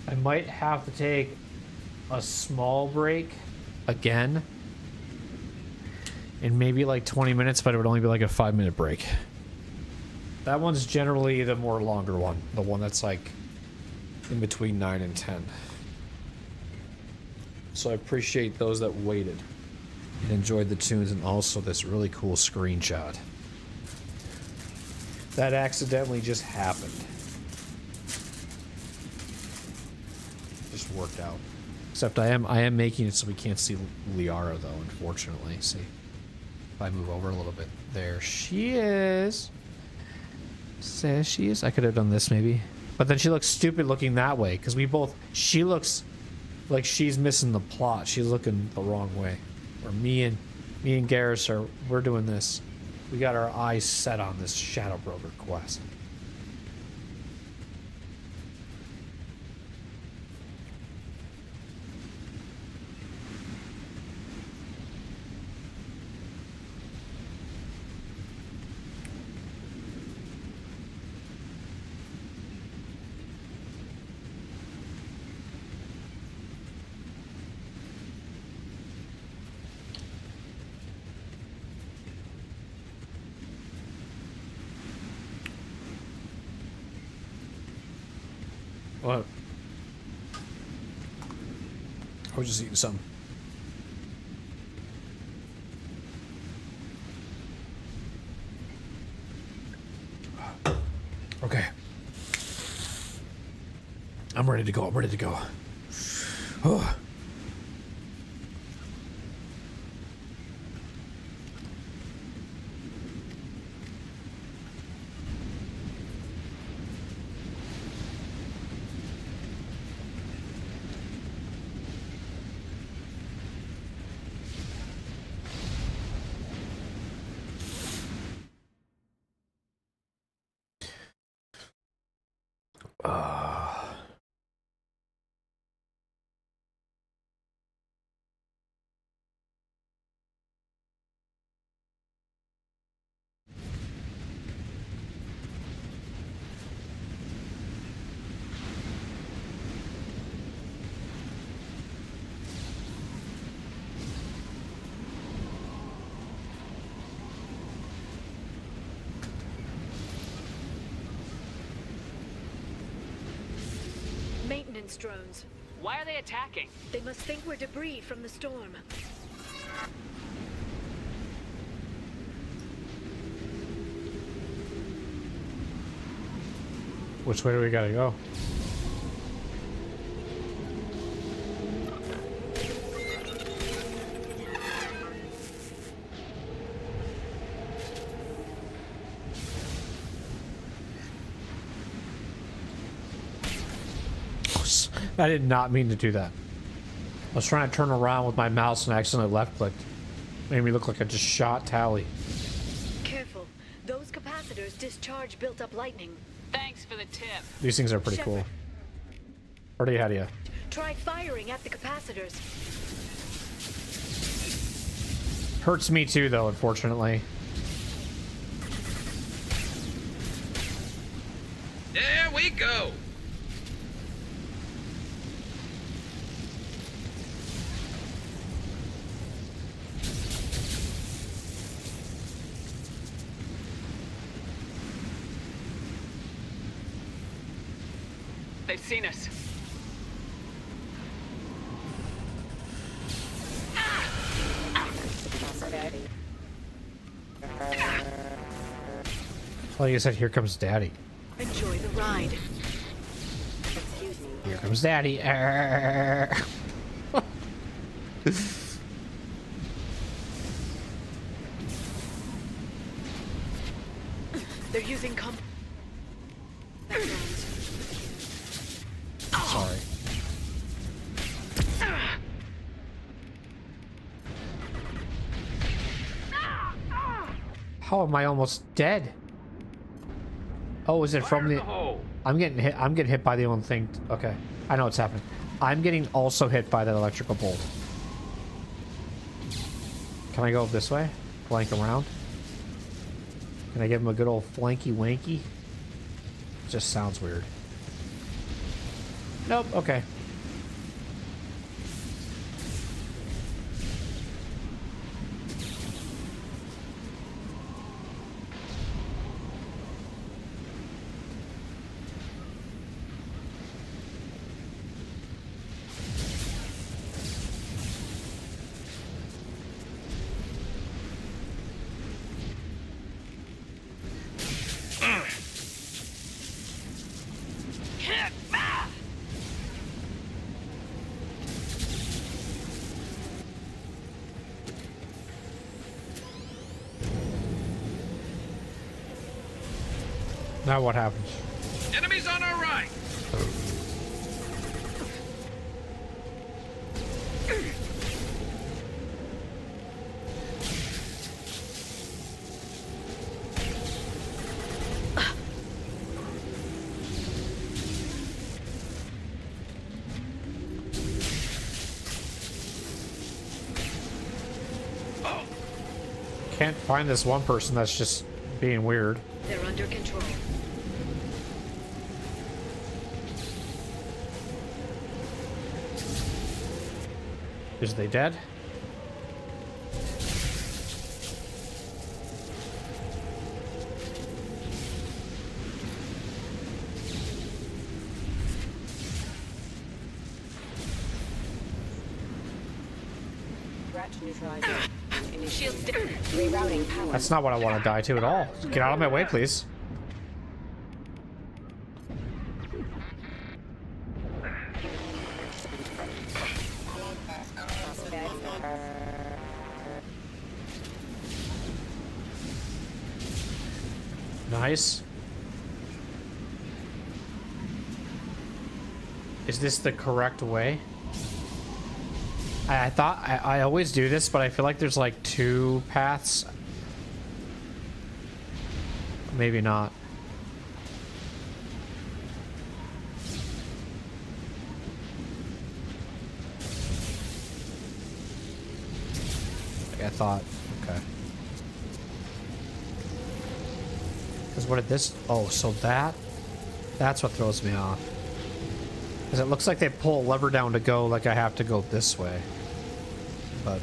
I might have to take a small break again in maybe like 20 minutes, but it would only be like a 5-minute break. That one's generally the more longer one, the one that's like in between 9 and 10. So I appreciate those that waited and enjoyed the tunes, and also this really cool screenshot that accidentally just happened. Just worked out. Except I am making it so we can't see Liara though, unfortunately. See, if I move over a little bit, there she is. Says she is. I could have done this maybe, but then she looks stupid looking that way because she looks like she's missing the plot. She's looking the wrong way. Or me and Garrus we're doing this. We got our eyes set on this Shadow Broker quest. What? I was just eating something. Okay. I'm ready to go. I'm ready to go. Oh. Maintenance drones. Why are they attacking? They must think we're debris from the storm. Which way do we gotta go? I did not mean to do that. I was trying to turn around with my mouse and I accidentally left-clicked. Made me look like I just shot Tally. Careful. Those capacitors discharge built-up lightning. Thanks for the tip. These things are pretty cool. Already ahead of you. Try firing at the capacitors. Hurts me too, though, unfortunately. There we go. They've seen us. Like I said, here comes Daddy. Enjoy the ride. Here comes Daddy. They're using Sorry. How am I almost dead? Oh, is it from the... I'm getting hit by the own thing. Okay. I know what's happening. I'm getting also hit by that electrical bolt. Can I go this way? Flank around? Can I give him a good old flanky wanky? Just sounds weird. Nope, okay. Now what happens? Enemies on our right! Can't find this one person that's just being weird. They're under control. Is they dead? That's not what I want to die to at all. Get out of my way, please. Nice. Is this the correct way? I thought I always do this, but I feel like there's like two paths. Maybe not. I thought. Okay. Because what did this... Oh, so that's what throws me off. Because it looks like they pull a lever down to go like I have to go this way. But,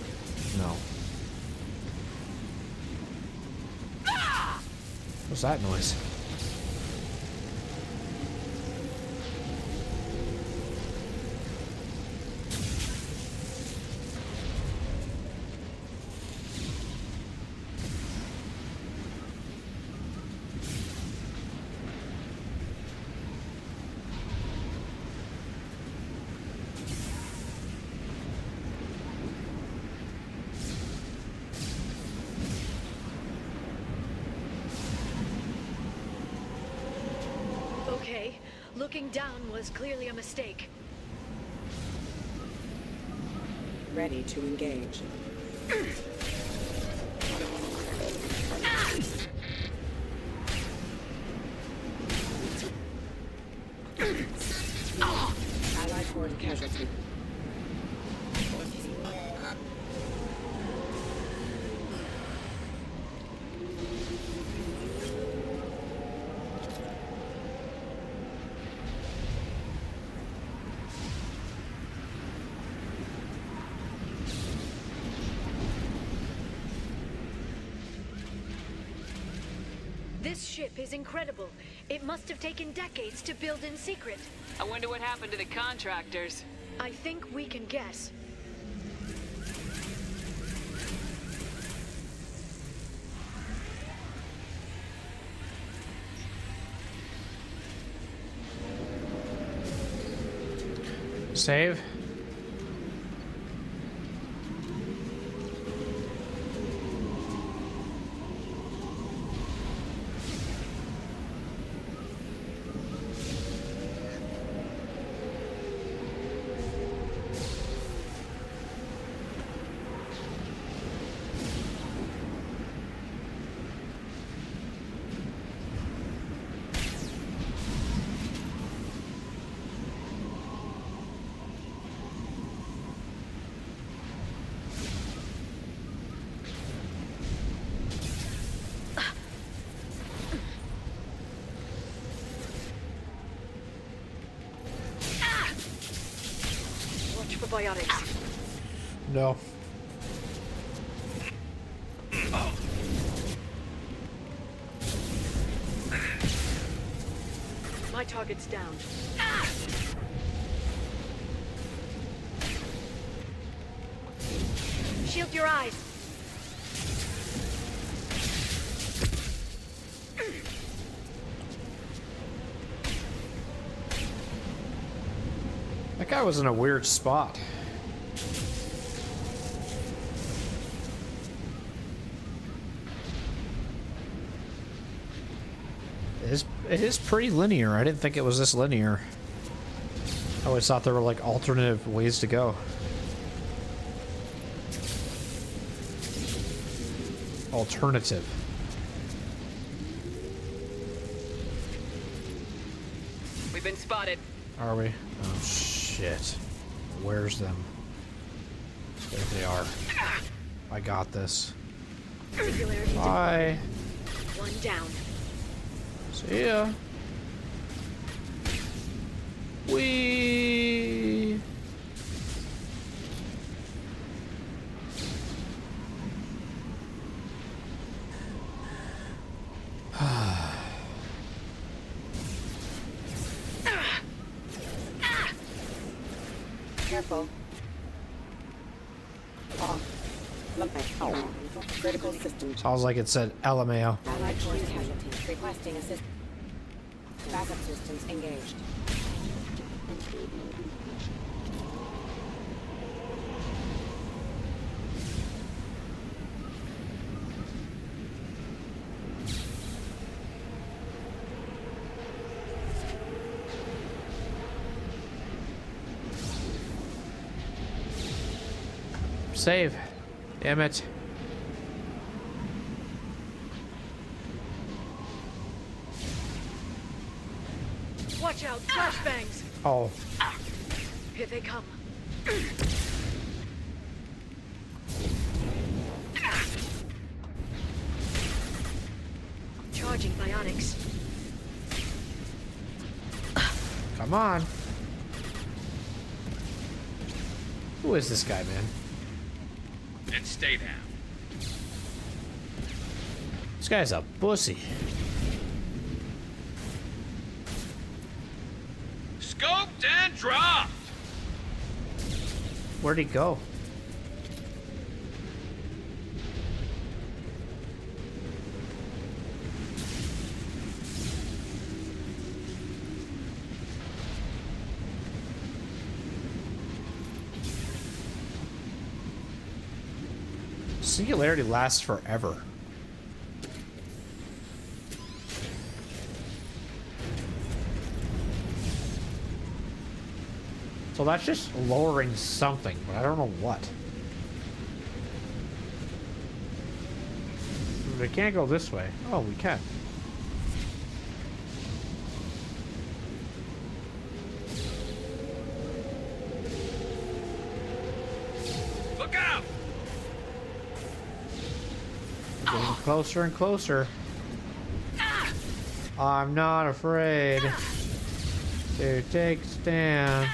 no. What's that noise? Okay, looking down was clearly a mistake. Ready to engage. Allied horde casualty. This ship is incredible. It must have taken decades to build in secret. I wonder what happened to the contractors. I think we can guess. Save. Watch for biotics. No. My target's down. Shield your eyes. That guy was in a weird spot. It is pretty linear. I didn't think it was this linear. I always thought there were like alternative ways to go. Alternative. We've been spotted. Are we? Oh shit. Where's them? There they are. I got this. Bye. One down. See ya. Wee. Careful. Critical systems. Sounds like it said LMAO. Allied force casualties requesting assistance. Backup systems engaged. Save. Damn it. Watch out, flashbangs. Oh. Here they come. Charging biotics. Come on. Who is this guy, man? And stay down. This guy's a pussy. Scoped and dropped. Where'd he go? Singularity lasts forever. So that's just lowering something, but I don't know what. We can't go this way. Oh, we can. Look out! Getting closer and closer. I'm not afraid to take a stand.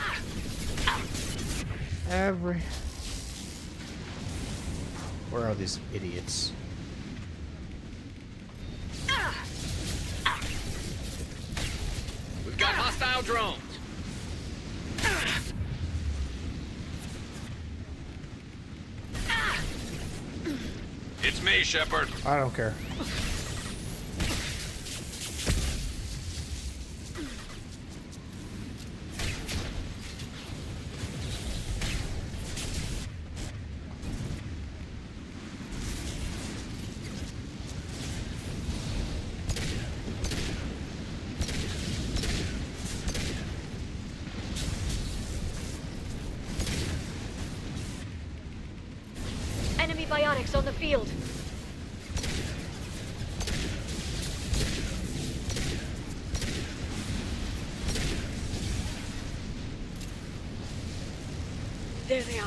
Where are these idiots? We've got hostile drones. It's me, Shepard. I don't care. Enemy biotics on the field. There they are.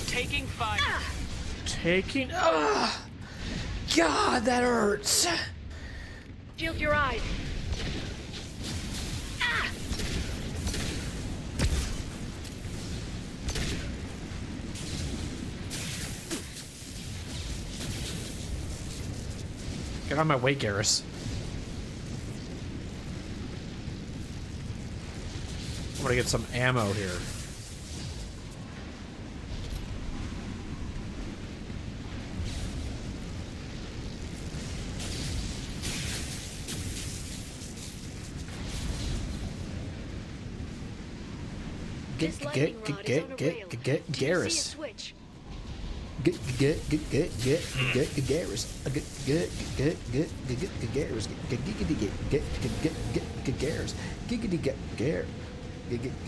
Taking fire. Taking. God, that hurts. Shield your eyes. Get on my way, Garrus. I'm gonna get some ammo here. Get Garrus. Get Garrus.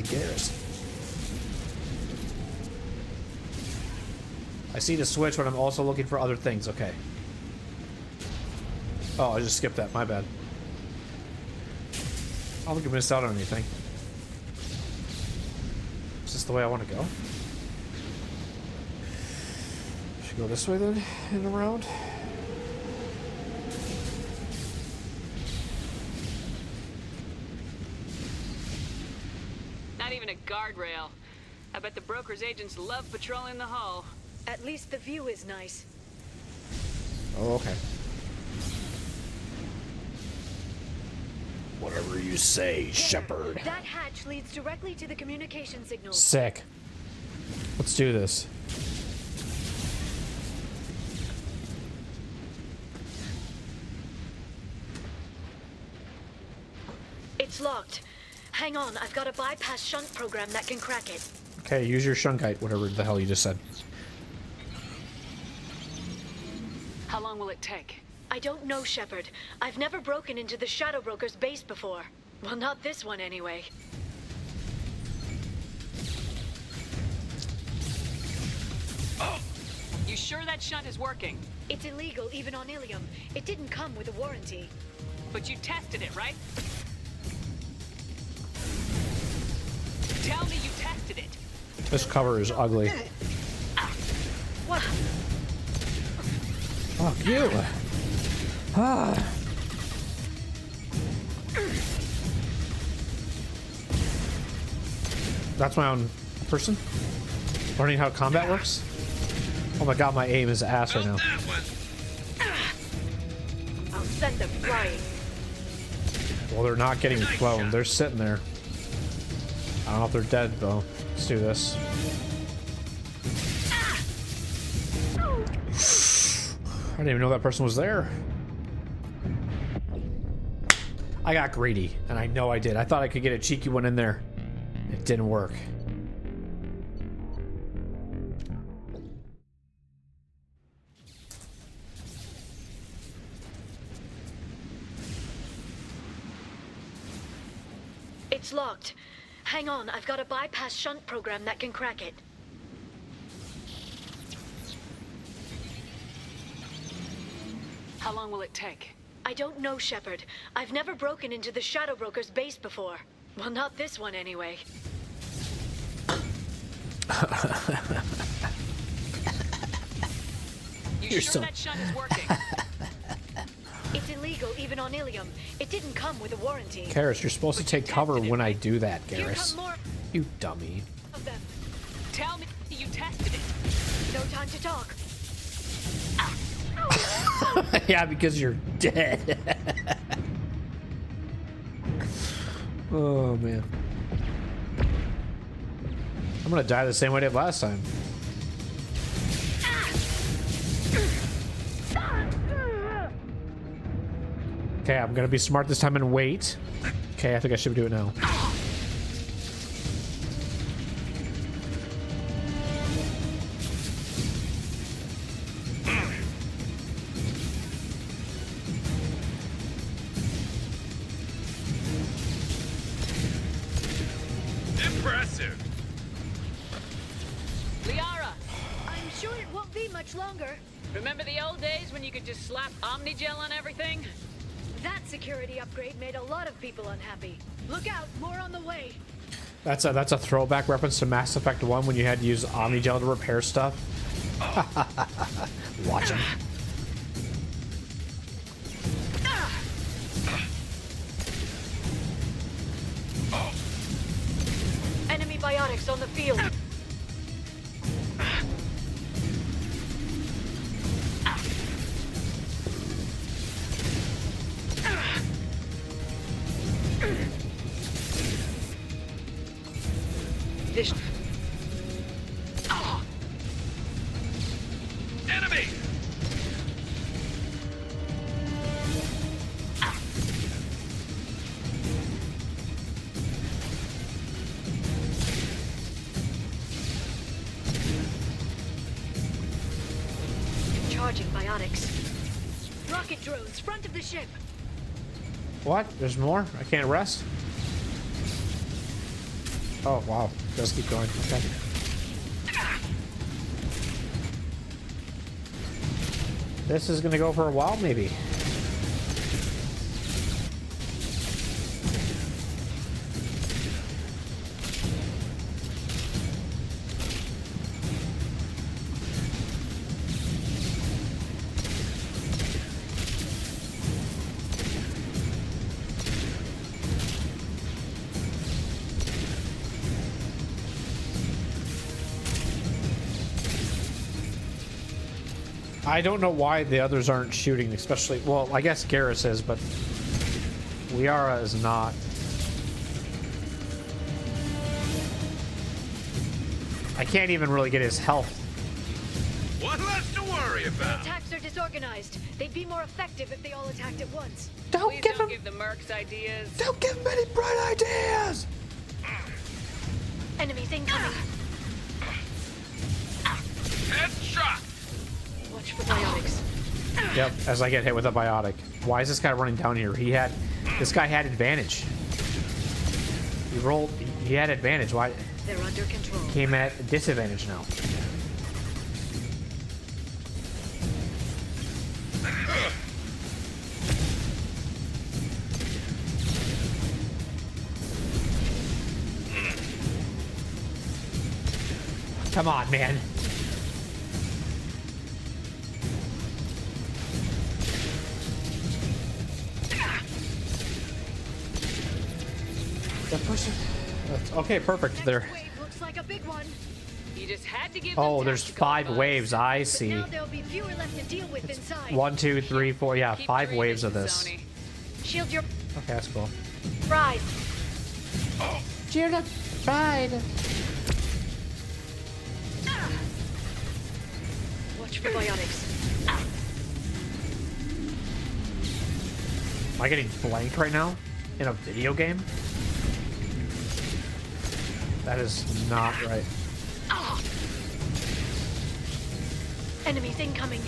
Garrus. I see the switch, but I'm also looking for other things. Okay. Oh, I just skipped that. My bad. I don't think I missed out on anything. Is this the way I want to go? Should go this way then, and around. Not even a guardrail. I bet the broker's agents love patrolling the hull. At least the view is nice. Oh, okay. Whatever you say, Shepard. That hatch leads directly to the communication signal. Sick. Let's do this. It's locked. Hang on, I've got a bypass shunt program that can crack it. Okay, use your shunkite, whatever the hell you just said. How long will it take? I don't know, Shepard. I've never broken into the Shadow Broker's base before. Well, not this one anyway. Oh! You sure that shunt is working? It's illegal even on Ilium. It didn't come with a warranty. But you tested it, right? Tell me you tested it. This cover is ugly. What? Fuck you. Ah. That's my own person? Learning how combat works? Oh my god, my aim is ass right now. I'll send them flying. Well, they're not getting flown. They're sitting there. I don't know if they're dead, though. Let's do this. I didn't even know that person was there. I got greedy, and I know I did. I thought I could get a cheeky one in there. It didn't work. It's locked. Hang on, I've got a bypass shunt program that can crack it. How long will it take? I don't know, Shepard. I've never broken into the Shadow Broker's base before. Well, not this one anyway. You sure that shunt is working? It's illegal even on Ilium. It didn't come with a warranty. Garrus, you're supposed to take cover when I do that, Garrus. Here come more You dummy. of them. Tell me you tested it. No time to talk. Yeah, because you're dead. Oh, man. I'm gonna die the same way I did last time. Okay, I'm gonna be smart this time and wait. Okay, I think I should do it now. Impressive. Liara, I'm sure it won't be much longer. remember the old days when you could just slap Omnigel on everything? That security upgrade made a lot of people unhappy. Look out, more on the way. That's a throwback reference to Mass Effect 1 when you had to use Omnigel to repair stuff. Watch him. Enemy biotics on the field. This Enemy! charging biotics. Rocket drones, front of the ship. What? There's more? I can't rest? Oh, wow. It does keep going. Okay. This is gonna go for a while, maybe. I don't know why the others aren't shooting, especially, well, I guess Garrus is, but Liara is not. I can't even really get his health. What left to worry about? Attacks are disorganized. They'd be more effective if they all attacked at once. Please don't give the mercs ideas. Don't give them any bright ideas! Enemies incoming. Headshot! Watch for biotics. Yep, as I get hit with a biotic. Why is this guy running down here? This guy had advantage. He had advantage. Why? They're under control. Came at disadvantage now. Come on, man. The person. Okay, perfect. There. Looks like a big one. You just had to give Oh, there's 5 waves. I But see. now there'll be fewer left to deal with inside. 1, 2, 3, 4. Yeah, 5 waves of this. Shield your Okay, that's cool. ride. Shield your ride. Watch for biotics. Am I getting blanked right now? In a video game? That is not right. Enemies incoming.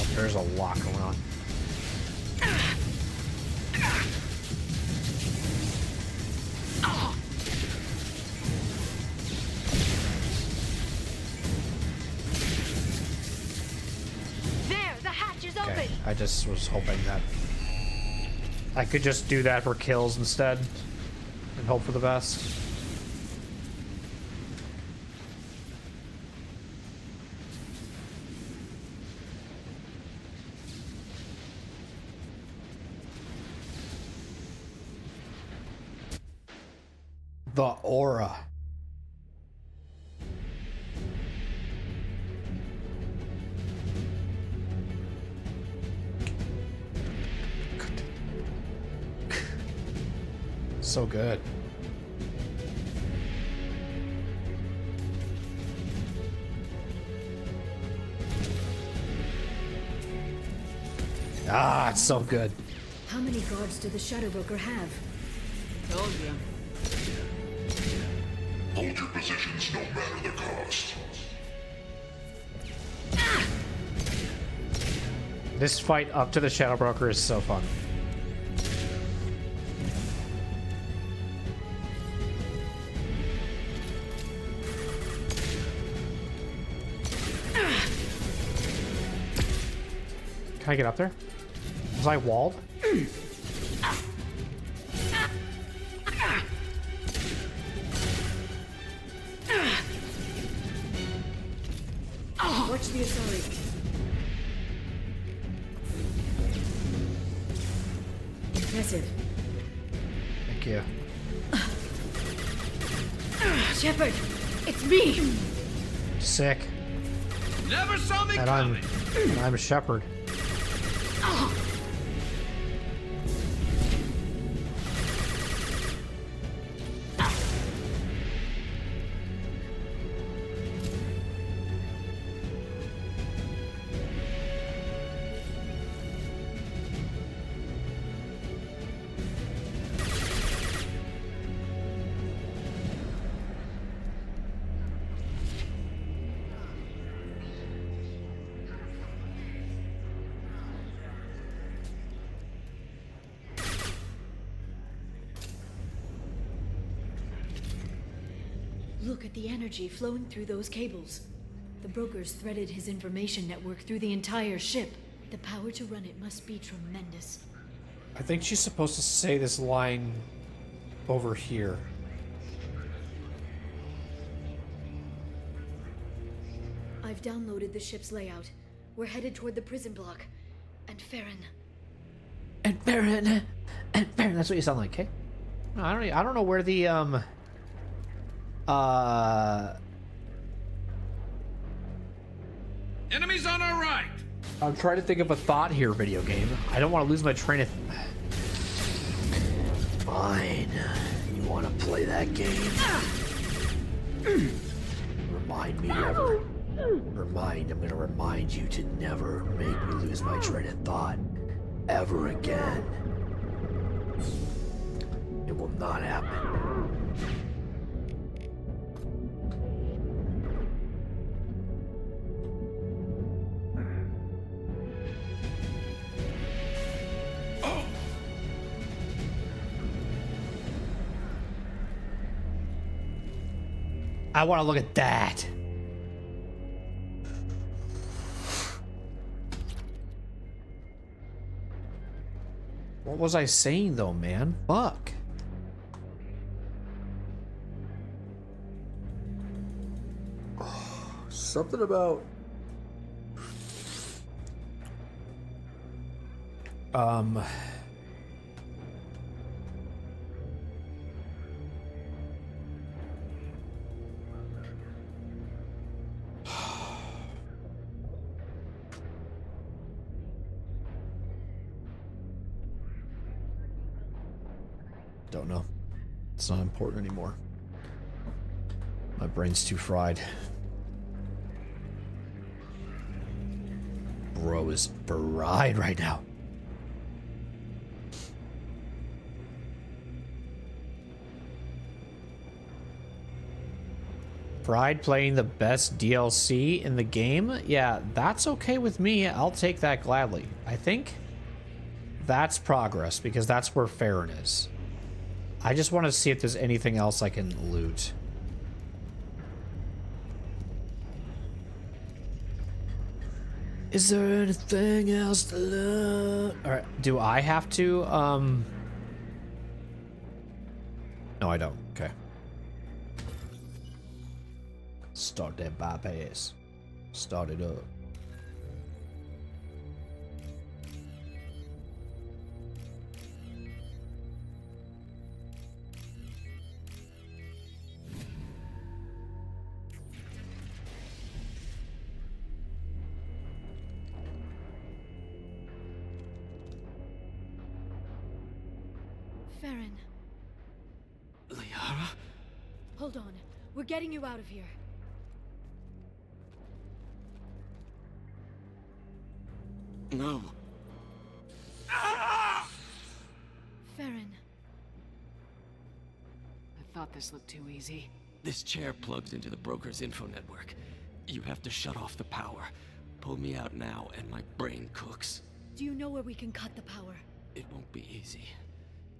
Oh, there's a lot going on. There, the hatch is Okay, open. I just was hoping that I could just do that for kills instead and hope for the best. The aura. So good. Ah, it's so good. How many guards do the Shadow Broker have? Told you. Hold your positions no matter the cost. This fight up to the Shadow Broker is so fun. Can I get up there? Was I walled? Watch Watch the Asari. Impressive. Thank you. Shepard, it's me. Sick. Never saw me And coming. I'm a shepherd. Look at the energy flowing through those cables. The brokers threaded his information network through the entire ship. The power to run it must be tremendous. I think she's supposed to say this line over here. I've downloaded the ship's layout. We're headed toward the prison block. And Farron. And Farron. That's what you sound like, okay? No, I don't know where the Enemies on our right. I'm trying to think of a thought here, video game. I don't want to lose my train of... Fine. You want to play that game? Remind me never... I'm gonna remind you to never make me lose my train of thought. Ever again. It will not happen. I want to look at that. What was I saying though, man? Fuck. Something about don't know. It's not important anymore. My brain's too fried. Bro is fried right now. Fried playing the best DLC in the game? Yeah, that's okay with me. I'll take that gladly. I think that's progress because that's where Farron is. I just want to see if there's anything else I can loot. Is there anything else to loot? Alright, do I have to, No, I don't. Okay. Start that bypass. Start it up. Farron. Liara? Hold on. We're getting you out of here. No. Farron. I thought this looked too easy. This chair plugs into the broker's info network. You have to shut off the power. Pull me out now and my brain cooks. Do you know where we can cut the power? It won't be easy.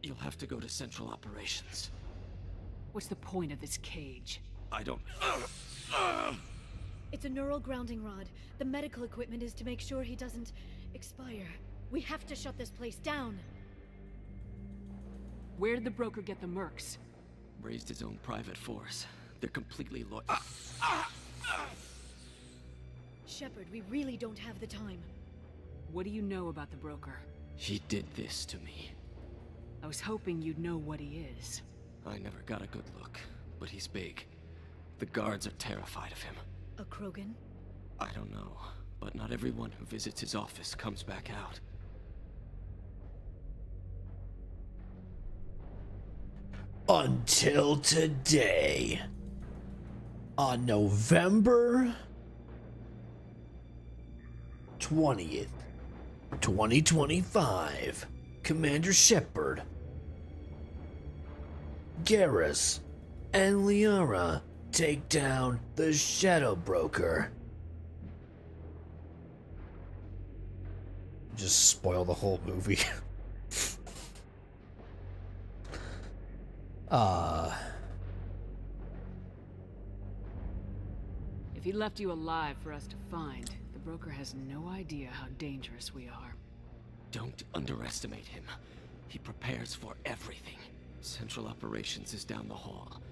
You'll have to go to Central Operations. What's the point of this cage? I don't... It's a neural grounding rod. The medical equipment is to make sure he doesn't expire. We have to shut this place down. Where did the broker get the mercs? Raised his own private force. They're completely loyal. Shepard, we really don't have the time. What do you know about the broker? He did this to me. I was hoping you'd know what he is. I never got a good look, but he's big. The guards are terrified of him. A Krogan? I don't know, but not everyone who visits his office comes back out. Until today. On November 20th, 2025, Commander Shepard, Garrus, and Liara take down the Shadow Broker. Just spoil the whole movie. If he left you alive for us to find, the broker has no idea how dangerous we are. Don't underestimate him. He prepares for everything. Central Operations is down the hall.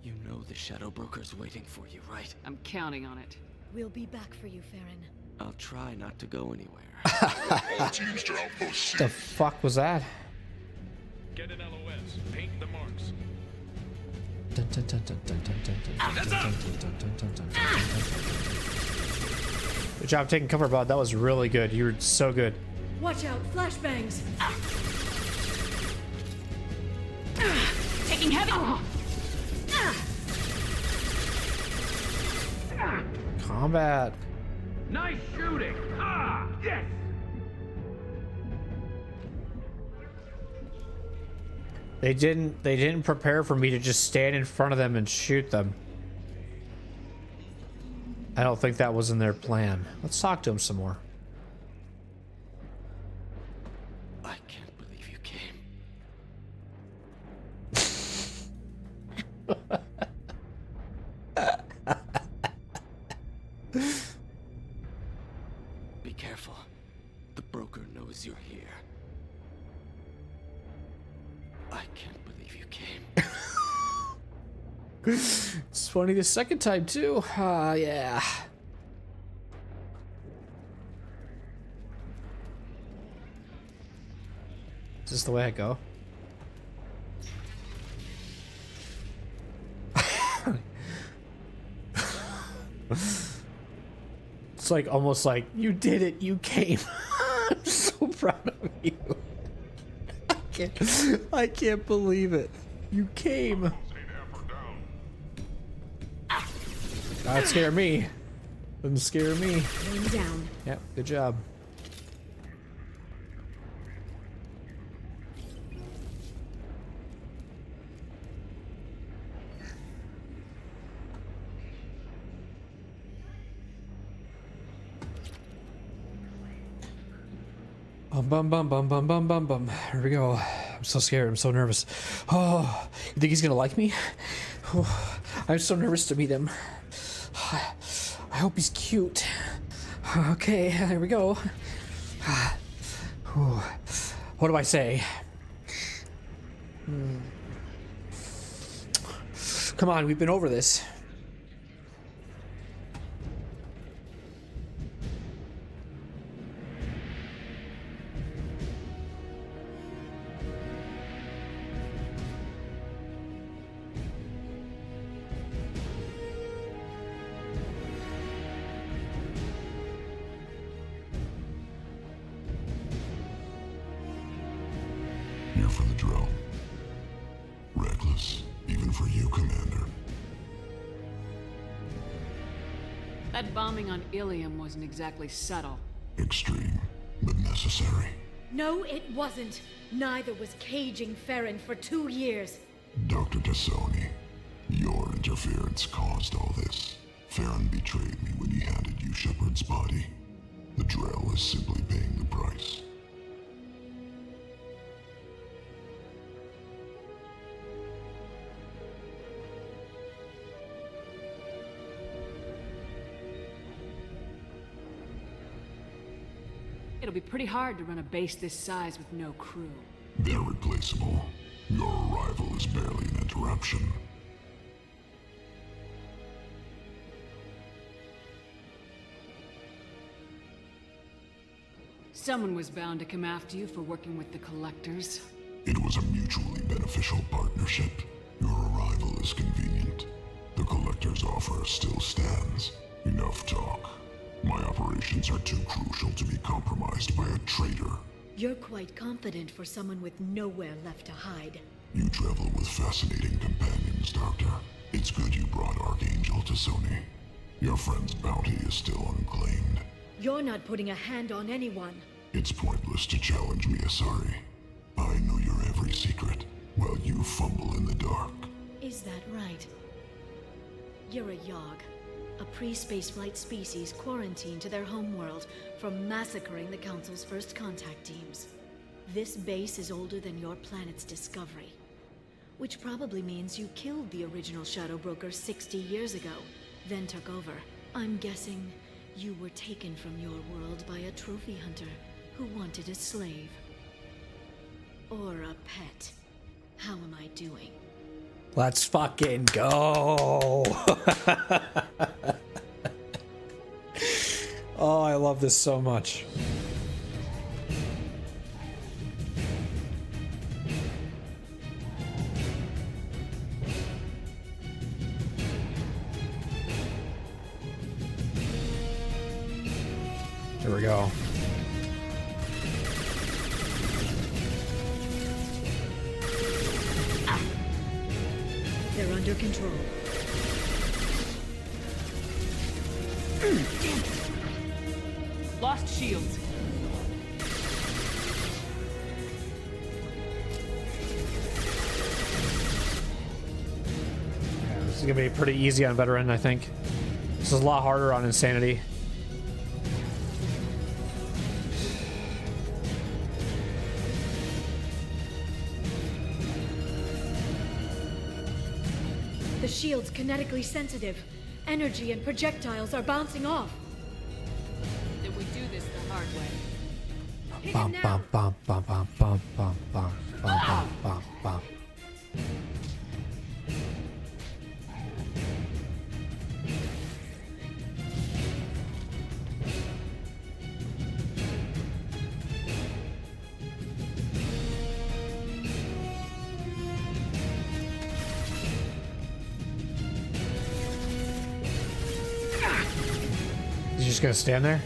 You know the Shadow Broker's waiting for you, right? I'm counting on it. We'll be back for you, Farron. I'll try not to go anywhere. All teams to outpost C. The fuck was that? Get an LOS. Paint the marks. Good job taking cover, bud. That was really good. You were so good. Watch out, flashbangs! Taking heavy. Combat. Nice shooting! Ah, yes! They didn't prepare for me to just stand in front of them and shoot them. I don't think that was in their plan. Let's talk to him some more. I can't believe you came. Be careful. The broker knows you're here. I can't believe you came. It's funny the second time too. Yeah. Is this the way I go? It's like almost like you did it, you came. I'm so proud of you. I can't believe it. You came. That scared me. Didn't scare me. Going down. Yep, good job. Bum bum bum bum bum bum bum. Here we go. I'm so scared. I'm so nervous. Oh, you think he's gonna like me? Oh, I'm so nervous to meet him. I hope he's cute. Okay, here we go. What do I say? Come on, we've been over this. Here for the drill. Reckless, even for you, Commander. That bombing on Ilium wasn't exactly subtle. Extreme, but necessary. No, it wasn't. Neither was caging Farron for 2 years. Dr. Tassoni, your interference caused all this. Farron betrayed me when he handed you Shepard's body. The drill is simply paying the price. It'll be pretty hard to run a base this size with no crew. They're replaceable. Your arrival is barely an interruption. Someone was bound to come after you for working with the Collectors. It was a mutually beneficial partnership. Your arrival is convenient. The Collector's offer still stands. Enough talk. My operations are too crucial to be compromised by a traitor. You're quite confident for someone with nowhere left to hide. You travel with fascinating companions, Doctor. It's good you brought Archangel to Sony. Your friend's bounty is still unclaimed. You're not putting a hand on anyone. It's pointless to challenge me, Asari. I know your every secret, while you fumble in the dark. Is that right? You're a Yogg, a pre-spaceflight species quarantined to their homeworld from massacring the Council's first contact teams. This base is older than your planet's discovery, which probably means you killed the original Shadow Broker 60 years ago, then took over. I'm guessing you were taken from your world by a trophy hunter who wanted a slave. Or a pet. How am I doing? Let's fucking go. Oh, I love this so much. Here we go. They're under control. Damn it. Lost shields. Yeah, this is gonna be pretty easy on Veteran, I think. This is a lot harder on Insanity. The shield's kinetically sensitive. Energy and projectiles are bouncing off. Then we do this the hard way. Hit Bum, him bum, now. bum, bum, bum, bum, bum, bum, bum, bum, bum. He's just gonna stand there?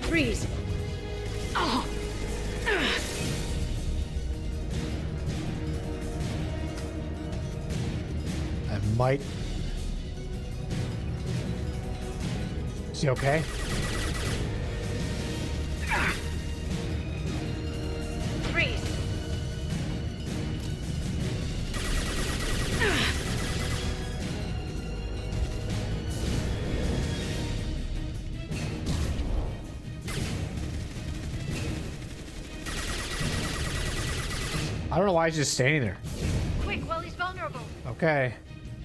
Freeze. Oh. I might. Is he okay? Freeze. I don't know why he's just standing there. Quick, while he's vulnerable. Okay.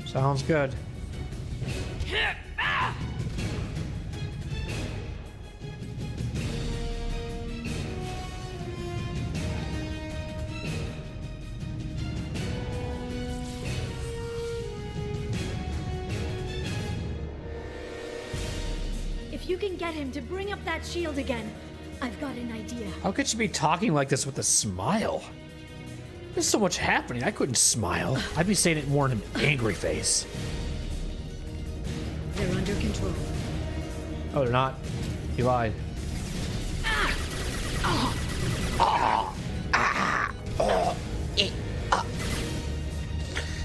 Sounds good. If you can get him to bring up that shield again, I've got an idea. How could you be talking like this with a smile? There's so much happening. I couldn't smile. I'd be saying it more in an angry face. They're under control. Oh, they're not. He lied.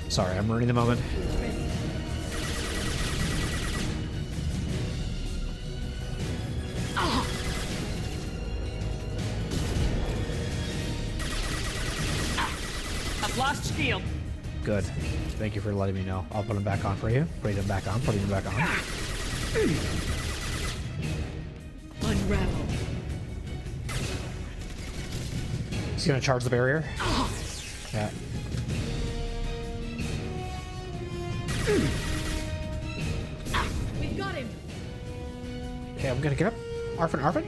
Sorry, I'm ruining the moment. I've lost shield. Good. Thank you for letting me know. I'll put him back on for you. Putting him back on. Putting him back on. Unravel. He's gonna charge the barrier. Yeah. We've got him. Okay, I'm gonna get up. Arfin, Arfin.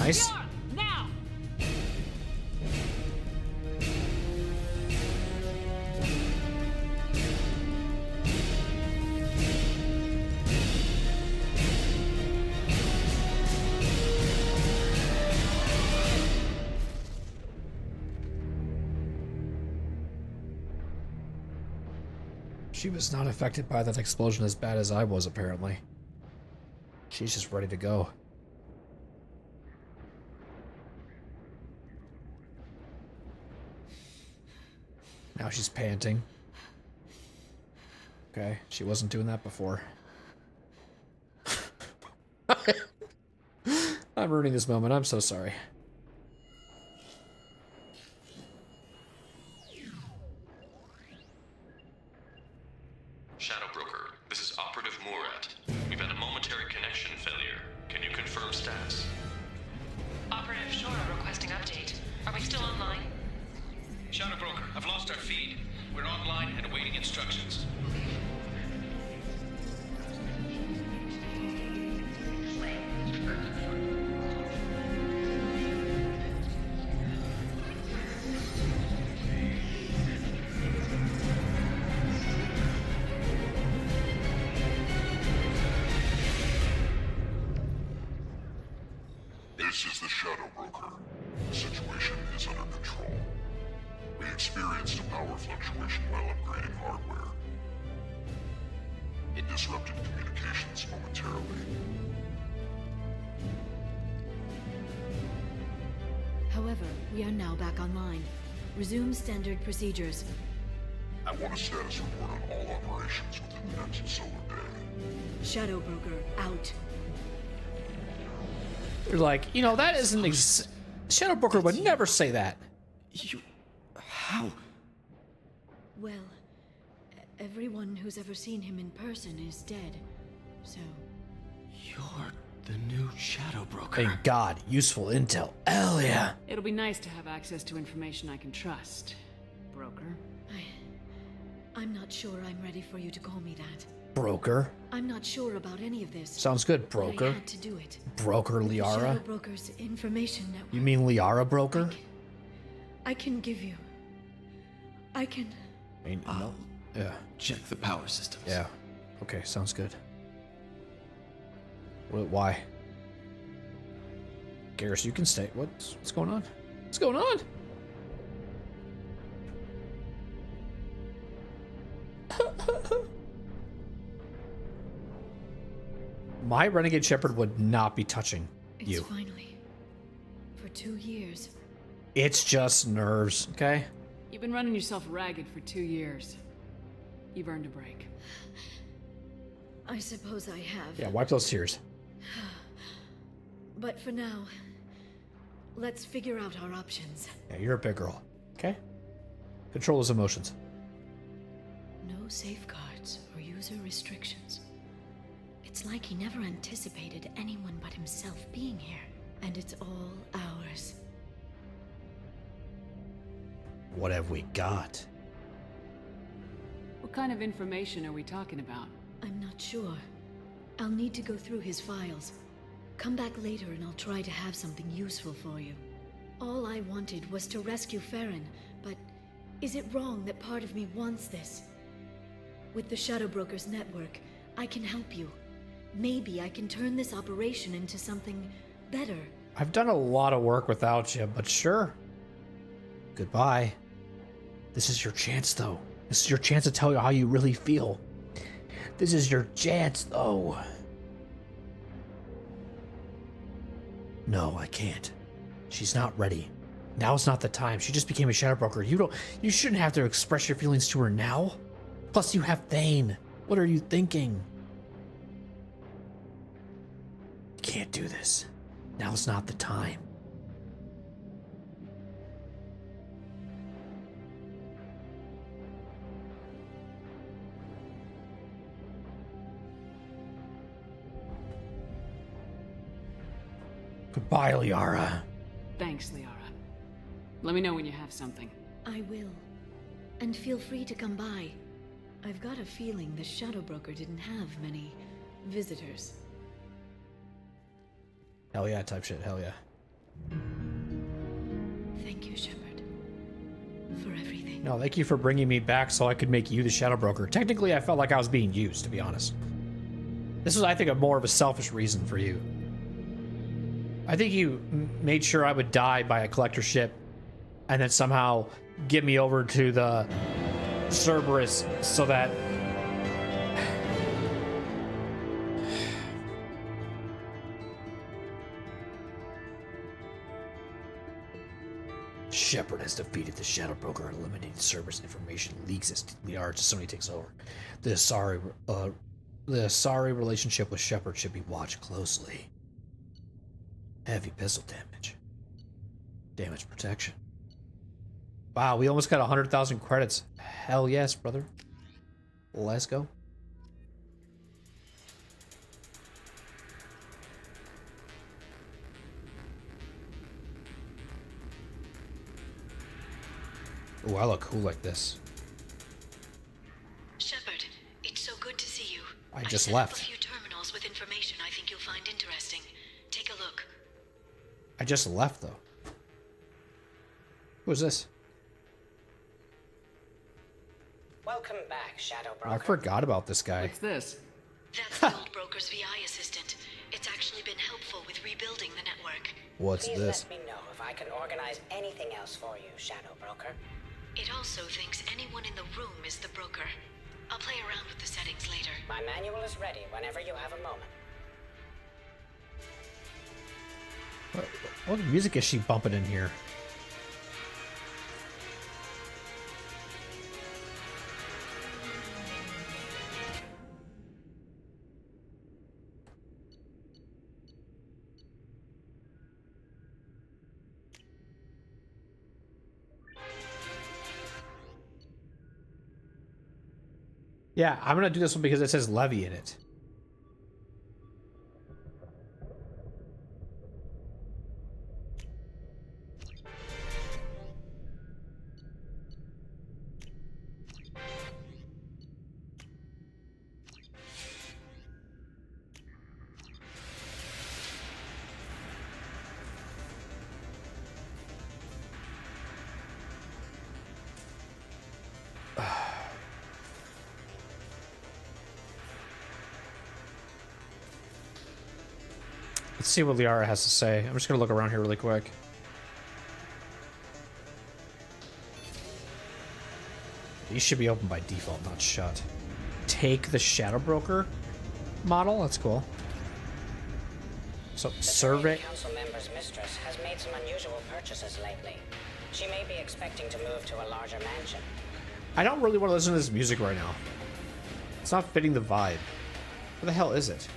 nice. Now! She was not affected by that explosion as bad as I was, apparently. She's just ready to go. Now she's panting. Okay, she wasn't doing that before. I'm ruining this moment. I'm so sorry. Shadow Broker, this is Operative Murat. We've had a momentary connection failure. Can you confirm stats? Operative Shora requesting update. Are we still online? Shadow Broker, I've lost our feed. We're online and awaiting instructions. This is the Shadow Broker. The situation is under control. We experienced a power fluctuation while upgrading hardware. It disrupted communications momentarily. However, we are now back online. Resume standard procedures. I want a status report on all operations within the next solar day. Shadow Broker, out. You're like, you know, that isn't Shadow Broker would never say that. How? Well, everyone who's ever seen him in person is dead, so... You're the new Shadow Broker. Thank God. Useful intel. Hell yeah. It'll be nice to have access to information I can trust, Broker. I'm not sure I'm ready for you to call me that. Broker. I'm not sure about any of this. Sounds good, but Broker. I had to do it. Broker With the Liara? Shadow Broker's information network. You mean Liara Broker? I can give you. I can... No. Yeah. Check the power systems. Yeah. Okay, sounds good. Why? Garrus, you can stay. What's going on? What's going on? My Renegade Shepherd would not be touching you. It's finally. For 2 years. It's just nerves, okay? You've been running yourself ragged for 2 years. You've earned a break. I suppose I have. Yeah, wipe those tears. But for now, let's figure out our options. Yeah, you're a big girl, okay? Control his emotions. No safeguards or user restrictions. It's like he never anticipated anyone but himself being here. And it's all ours. What have we got? What kind of information are we talking about? I'm not sure. I'll need to go through his files. Come back later and I'll try to have something useful for you. All I wanted was to rescue Farron, but is it wrong that part of me wants this? With the Shadow Broker's network, I can help you. Maybe I can turn this operation into something better. I've done a lot of work without you, but sure. Goodbye. This is your chance, though. This is your chance to tell you how you really feel. This is your chance, though. No, I can't. She's not ready. Now's not the time. She just became a Shadow Broker. You shouldn't have to express your feelings to her now. Plus, you have Thane. What are you thinking? You can't do this. Now's not the time. Goodbye, Liara. Thanks, Liara. Let me know when you have something. I will. And feel free to come by. I've got a feeling the Shadow Broker didn't have many visitors. Hell yeah, type shit. Hell yeah. Thank you, Shepard, for everything. No, thank you for bringing me back so I could make you the Shadow Broker. Technically, I felt like I was being used, to be honest. This was, I think, more of a selfish reason for you. I think you made sure I would die by a collector ship and then somehow get me over to the Cerberus so that... Shepard has defeated the Shadow Broker and eliminated Cerberus information leaks as Liara Sony takes over. The Asari relationship with Shepard should be watched closely. Heavy pistol damage. Damage protection. Wow, we almost got 100,000 credits. Hell yes, brother. Let's go. Oh, I look cool like this. Shepard, it's so good to see you. I just set left. up a few terminals with information I think you'll find interesting. Take a look. I just left, though. Who is this? Welcome back, Shadow Broker. I forgot about this guy. What's this? That's the old broker's VI assistant. It's actually been helpful with rebuilding the network. What's Please this? let me know if I can organize anything else for you, Shadow Broker. It also thinks anyone in the room is the broker. I'll play around with the settings later. My manual is ready whenever you have a moment. What music is she bumping in here? Yeah, I'm gonna do this one because it says Levy in it. Let's see what Liara has to say. I'm just gonna look around here really quick. These should be open by default, not shut. Take the Shadow Broker model? That's cool. So, survey... The council member's mistress has made some unusual purchases lately. She may be expecting to move to a larger mansion. I don't really want to listen to this music right now. It's not fitting the vibe. Where the hell is it?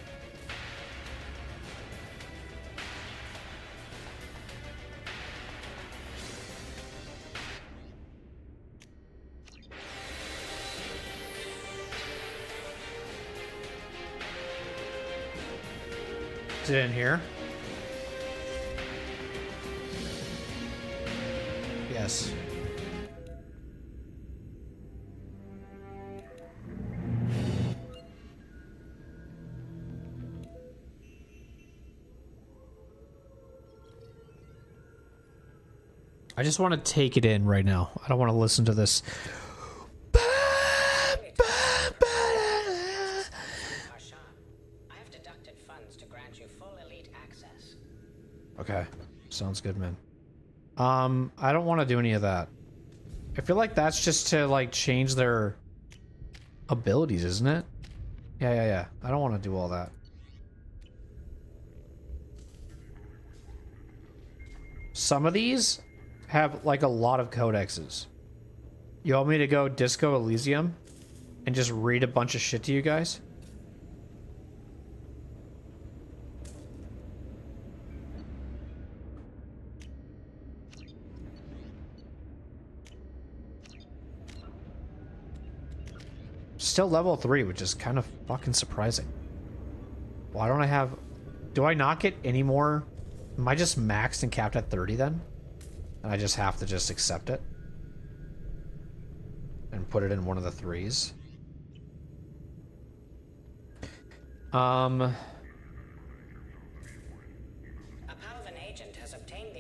Is it in here? Yes. I just want to take it in right now. I don't want to listen to this. Okay, sounds good, man. I don't want to do any of that. I feel like that's just to, like, change their abilities, isn't it? Yeah. I don't want to do all that. Some of these have, like, a lot of codexes. You want me to go Disco Elysium and just read a bunch of shit to you guys? Still level 3, which is kind of fucking surprising. Why don't I have... Do I not get any more... Am I just maxed and capped at 30 then? And I just have to just accept it? And put it in one of the 3s? A Palvan agent has obtained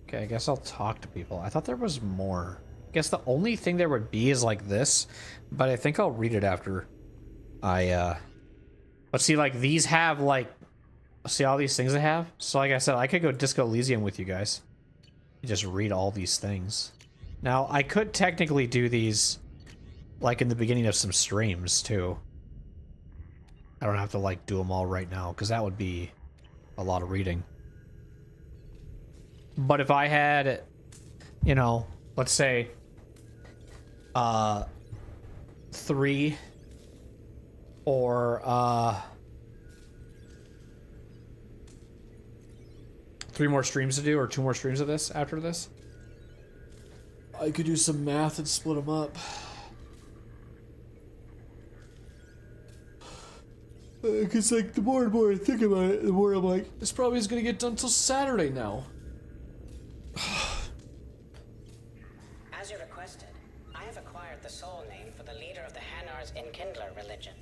Okay, I guess I'll talk to people. I thought there was more. I guess the only thing there would be is like this, but I think I'll read it after but see, like, these have, like, see all these things they have? So, like I said, I could go Disco Elysium with you guys. You just read all these things. Now, I could technically do these, like, in the beginning of some streams, too. I don't have to, like, do them all right now, because that would be a lot of reading. But if I had, you know, let's say, 3 or 3 more streams to do, or 2 more streams of this after this, I could do some math and split them up. Because, like, the more and more I think about it, the more I'm like, this probably isn't going to get done till Saturday now. As you requested, I have acquired the soul name for the leader of the Hanar's Enkindler religion.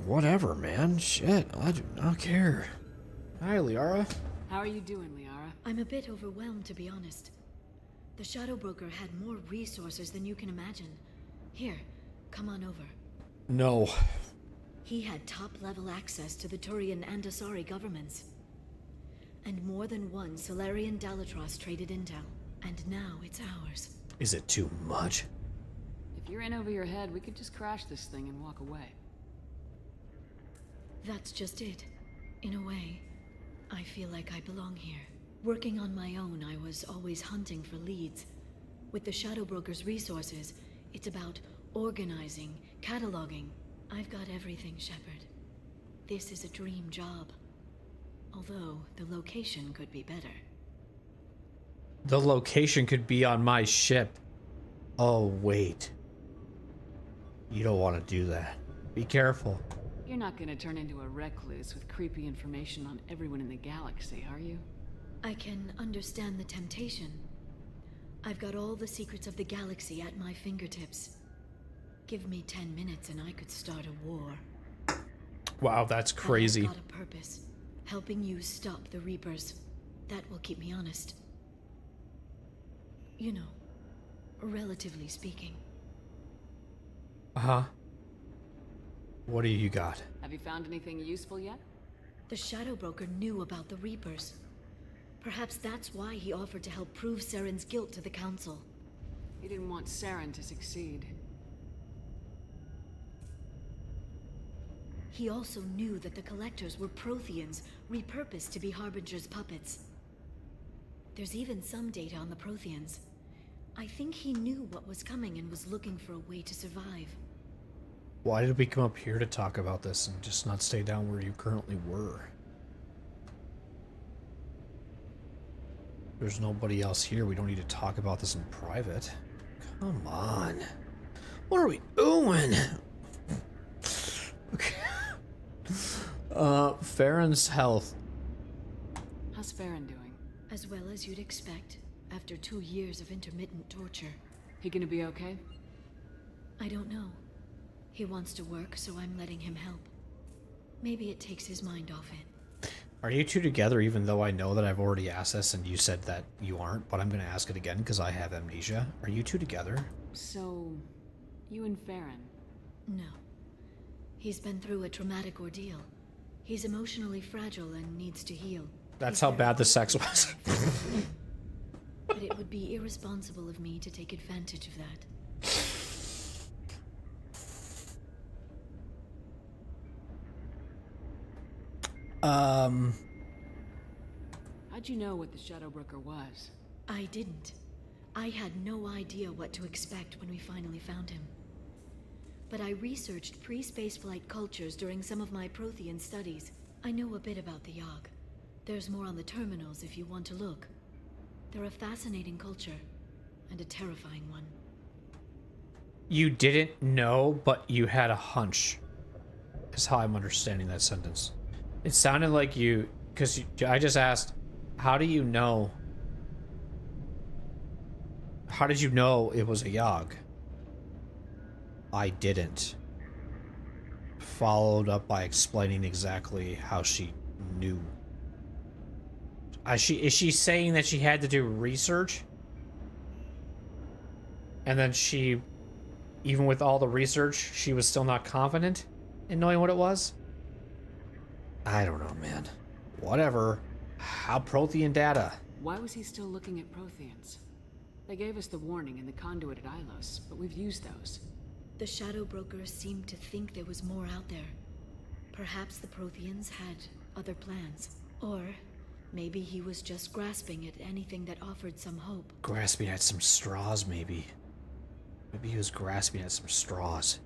Whatever, man. Shit, I do not care. Hi, Liara. How are you doing, Liara? I'm a bit overwhelmed, to be honest. The Shadow Broker had more resources than you can imagine. Here, come on over. No. He had top-level access to the Turian and Asari governments. And more than one Solarian Dalatros traded intel. And now it's ours. Is it too much? If you're in over your head, we could just crash this thing and walk away. That's just it. In a way, I feel like I belong here. Working on my own, I was always hunting for leads. With the Shadow Broker's resources, it's about organizing, cataloging. I've got everything, Shepard. This is a dream job. Although, the location could be better. The location could be on my ship. Oh, wait. You don't want to do that. Be careful. You're not gonna turn into a recluse with creepy information on everyone in the galaxy, are you? I can understand the temptation. I've got all the secrets of the galaxy at my fingertips. Give me 10 minutes and I could start a war. Wow, that's crazy. But I've got a purpose. Helping you stop the Reapers. That will keep me honest. You know, relatively speaking. Uh-huh. What do you got? Have you found anything useful yet? The Shadow Broker knew about the Reapers. Perhaps that's why he offered to help prove Saren's guilt to the Council. He didn't want Saren to succeed. He also knew that the Collectors were Protheans, repurposed to be Harbinger's puppets. There's even some data on the Protheans. I think he knew what was coming and was looking for a way to survive. Why did we come up here to talk about this and just not stay down where you currently were? There's nobody else here. We don't need to talk about this in private. Come on. What are we doing? Okay. Farron's health. How's Farron doing? As well as you'd expect, after 2 years of intermittent torture. He gonna be okay? I don't know. He wants to work, so I'm letting him help. Maybe it takes his mind off it. Are you two together, even though I know that I've already asked this and you said that you aren't, but I'm going to ask it again because I have amnesia. Are you two together? So, you and Farron? No. He's been through a traumatic ordeal. He's emotionally fragile and needs to heal. That's how bad the sex was. But it would be irresponsible of me to take advantage of that. How'd you know what the Shadow Broker was? I didn't. I had no idea what to expect when we finally found him. But I researched pre-spaceflight cultures during some of my Prothean studies. I know a bit about the Yogg. There's more on the terminals if you want to look. They're a fascinating culture, and a terrifying one. You didn't know, but you had a hunch, is how I'm understanding that sentence. It sounded like you, because I just asked, how do you know? How did you know it was a Yogg? I didn't. Followed up by explaining exactly how she knew. Is she saying that she had to do research? And then she, even with all the research, she was still not confident in knowing what it was? I don't know, man. Whatever. How Prothean data? Why was he still looking at Protheans? They gave us the warning in the conduit at Ilos, but we've used those. The Shadow Broker seemed to think there was more out there. Perhaps the Protheans had other plans. Or maybe he was just grasping at anything that offered some hope. Grasping at some straws, maybe. Maybe he was grasping at some straws.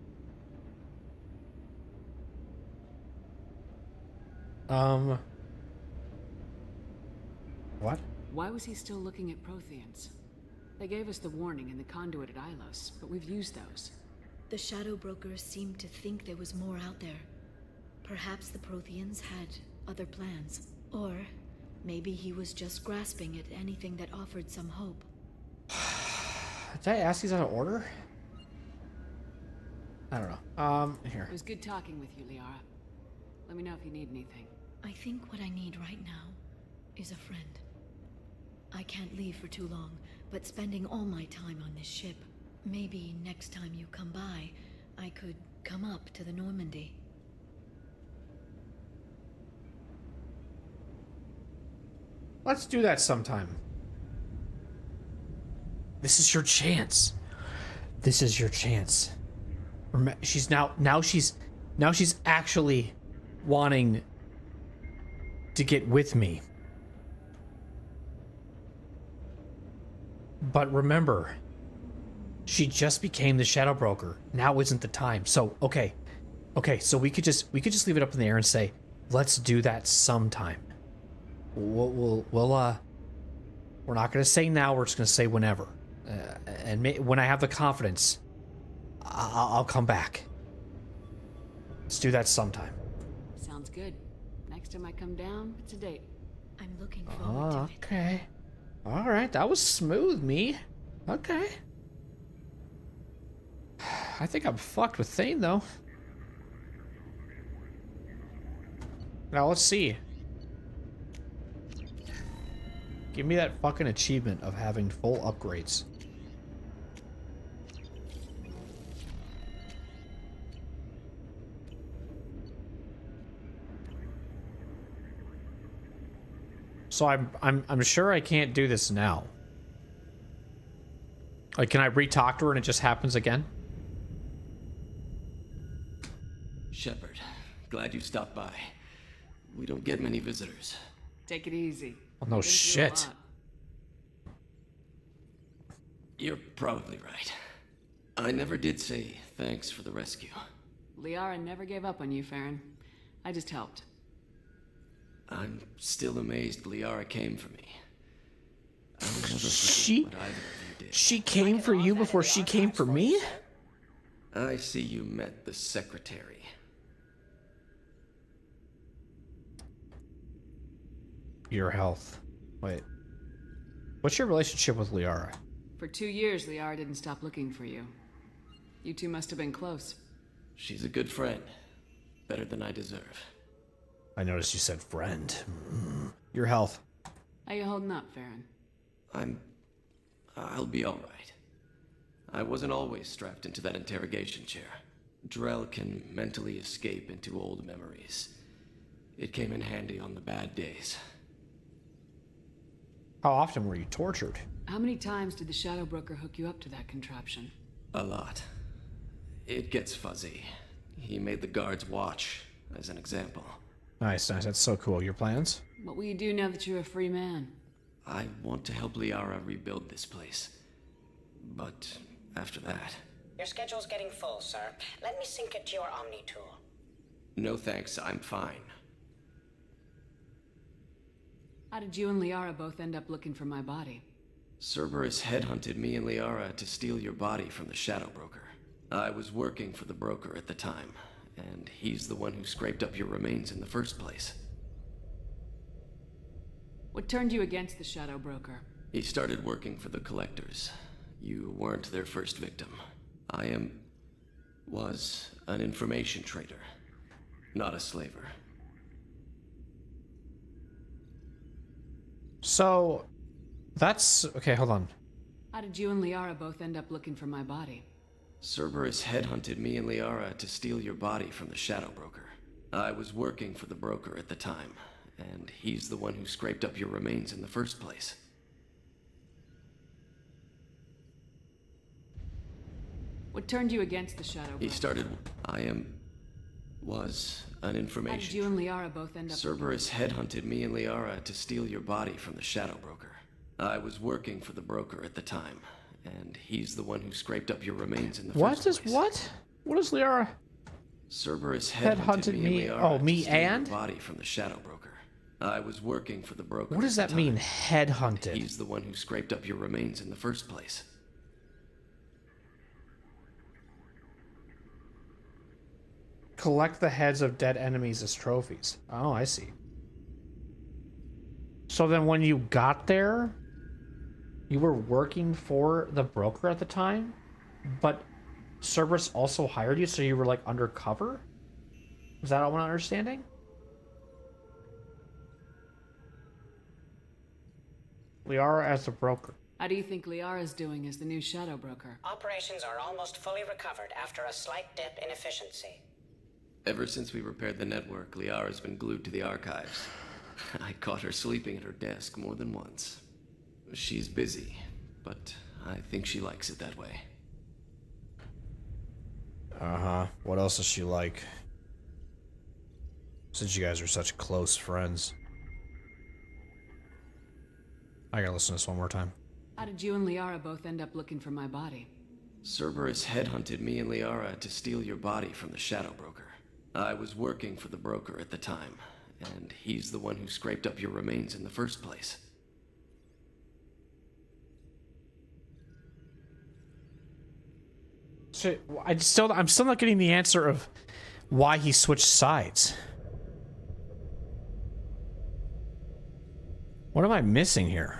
What? Why was he still looking at Protheans? They gave us the warning in the conduit at Ilos, but we've used those. The Shadow Broker seemed to think there was more out there. Perhaps the Protheans had other plans. Or maybe he was just grasping at anything that offered some hope. Did I ask these out of order? I don't know. Here. It was good talking with you, Liara. Let me know if you need anything. I think what I need right now is a friend. I can't leave for too long, but spending all my time on this ship. Maybe next time you come by, I could come up to the Normandy. Let's do that sometime. This is your chance. This is your chance. She's now she's actually wanting to get with me. But remember, she just became the Shadow Broker. Now isn't the time. So okay, so we could just leave it up in the air and say, let's do that sometime. We're not gonna say now. We're just gonna say whenever, and when I have the confidence, I'll come back. Let's do that sometime. Sounds good. Next time I come down, it's a date. I'm looking forward to it. Okay. All right, that was smooth, me. Okay. I think I'm fucked with Thane, though. Now, let's see. Give me that fucking achievement of having full upgrades. So I'm sure I can't do this now. Like, can I re-talk to her and it just happens again? Shepard, glad you stopped by. We don't get many visitors. Take it easy. Oh, no shit. You're probably right. I never did say thanks for the rescue. Liara never gave up on you, Farron. I just helped. I'm still amazed Liara came for me. I'll never forget what either of you did. She came for you before she came for me? I see you met the secretary. Your health. Wait. What's your relationship with Liara? For 2 years, Liara didn't stop looking for you. You two must have been close. She's a good friend. Better than I deserve. I noticed you said friend. Your health. How you holding up, Farron? I'll be alright. I wasn't always strapped into that interrogation chair. Drell can mentally escape into old memories. It came in handy on the bad days. How often were you tortured? How many times did the Shadow Broker hook you up to that contraption? A lot. It gets fuzzy. He made the guards watch, as an example. Nice. That's so cool. Your plans? What will you do now that you're a free man? I want to help Liara rebuild this place. But after that... Your schedule's getting full, sir. Let me sync it to your Omni tool. No thanks, I'm fine. How did you and Liara both end up looking for my body? Cerberus headhunted me and Liara to steal your body from the Shadow Broker. I was working for the broker at the time, and he's the one who scraped up your remains in the first place. What turned you against the Shadow Broker? He started working for the Collectors. You weren't their first victim. I was an information trader, not a slaver. So, that's... Okay, hold on. How did you and Liara both end up looking for my body? Cerberus headhunted me and Liara to steal your body from the Shadow Broker. I was working for the broker at the time, and he's the one who scraped up your remains in the first place. What turned you against the Shadow Broker? He started... was an information... How did you and Liara both end up... Cerberus headhunted me and Liara to steal your body from the Shadow Broker. I was working for the broker at the time, and he's the one who scraped up your remains in the first place. What? What is Liara? Cerberus headhunted me and Liara oh, me to steal and? your body from the Shadow Broker. I was working for the broker. What does that mean, headhunted? He's the one who scraped up your remains in the first place. Collect the heads of dead enemies as trophies. Oh, I see. So then when you got there, you were working for the broker at the time, but Cerberus also hired you, so you were like undercover? Is that what I'm understanding? Liara as the broker. How do you think Liara's doing as the new Shadow Broker? Operations are almost fully recovered after a slight dip in efficiency. Ever since we repaired the network, Liara's been glued to the archives. I caught her sleeping at her desk more than once. She's busy, but I think she likes it that way. Uh-huh. What else is she like? Since you guys are such close friends. I gotta listen to this one more time. How did you and Liara both end up looking for my body? Cerberus headhunted me and Liara to steal your body from the Shadow Broker. I was working for the broker at the time, and he's the one who scraped up your remains in the first place. So I'm still not getting the answer of why he switched sides. What am I missing here?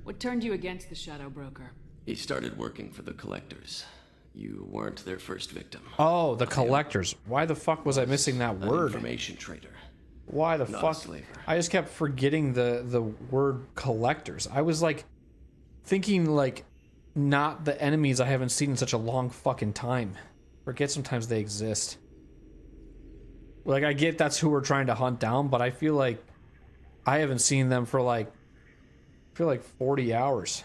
What turned you against the Shadow Broker? He started working for the Collectors. You weren't their first victim. Oh, the Collectors. Why the fuck was I missing that word? Information trader. Why the Not fuck? a slaver. I just kept forgetting the word Collectors. I was like thinking like not the enemies I haven't seen in such a long fucking time. Forget sometimes they exist. Like I get that's who we're trying to hunt down, but I feel like I haven't seen them for like 40 hours.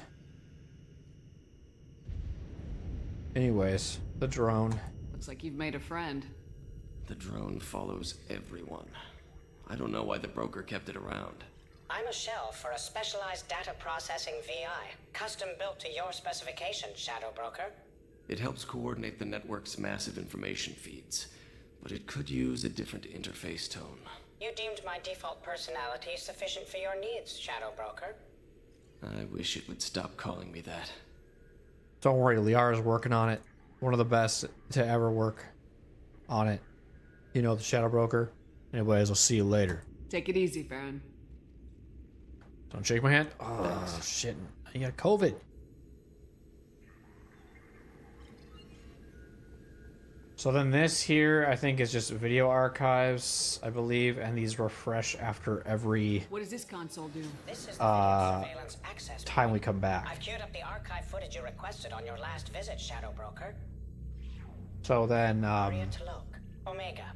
Anyways, the drone. Looks like you've made a friend. The drone follows everyone. I don't know why the broker kept it around. I'm a shell for a specialized data processing VI, custom built to your specifications, Shadow Broker. It helps coordinate the network's massive information feeds, but it could use a different interface tone. You deemed my default personality sufficient for your needs, Shadow Broker. I wish it would stop calling me that. Don't worry, Liara's working on it. One of the best to ever work on it. You know, the Shadow Broker. Anyways, I'll see you later. Take it easy, Farron. Don't shake my hand. Oh, shit. You got COVID. So then this here, I think, is just video archives, I believe, and these refresh after every What does this console do? This is the video surveillance access time we come back. I've queued up the archive footage you requested on your last visit, Shadow Broker. So then, Maria Talok, Omega.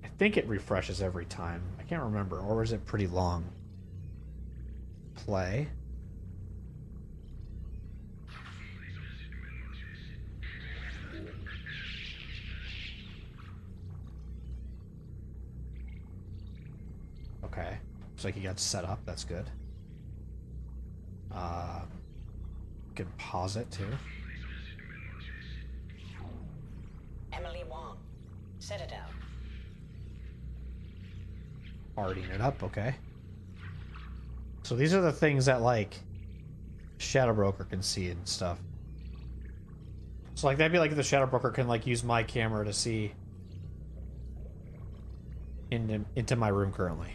I think it refreshes every time. I can't remember, or is it pretty long? Play. Okay. Looks like you got set up. That's good. Can pause it too. Emily Wong, Citadel. Partying it up. Okay. So these are the things that like Shadow Broker can see and stuff. So like that'd be like if the Shadow Broker can like use my camera to see into my room currently.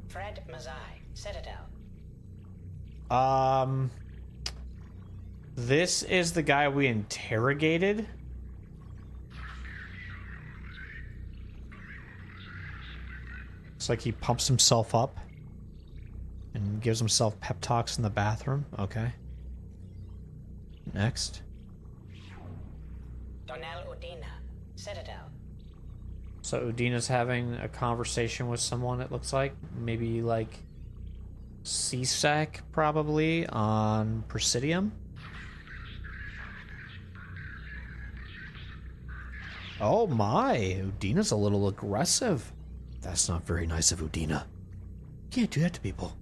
Fred Mazai, Citadel. This is the guy we interrogated. Looks like he pumps himself up and gives himself pep talks in the bathroom. Okay. Next. Donnell Udina, Citadel. So Udina's having a conversation with someone, it looks like. Maybe like CSAC, probably, on Presidium. Oh my, Udina's a little aggressive. That's not very nice of Udina. Can't do that to people.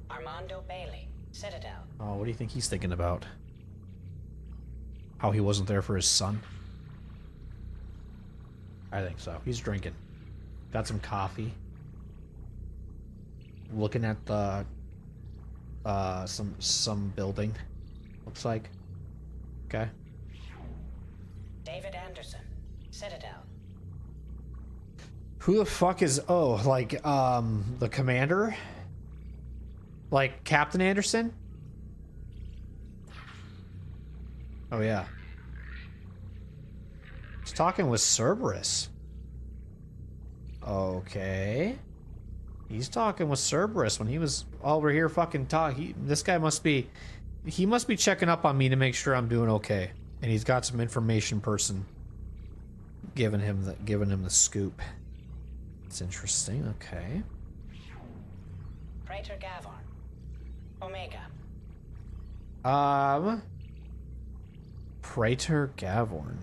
Armando Bailey, Citadel. Oh, what do you think he's thinking about? How he wasn't there for his son? I think so. He's drinking. Got some coffee. Looking at the some building. Looks like. Okay. David Anderson, Citadel. Who the fuck is like the commander? Like Captain Anderson? Oh yeah. He's talking with Cerberus. Okay. He's talking with Cerberus when he was over here fucking talking. This guy must be... He must be checking up on me to make sure I'm doing okay. And he's got some information person giving him the scoop. It's interesting. Okay. Praetor Gavorn, Omega. Praetor Gavorn.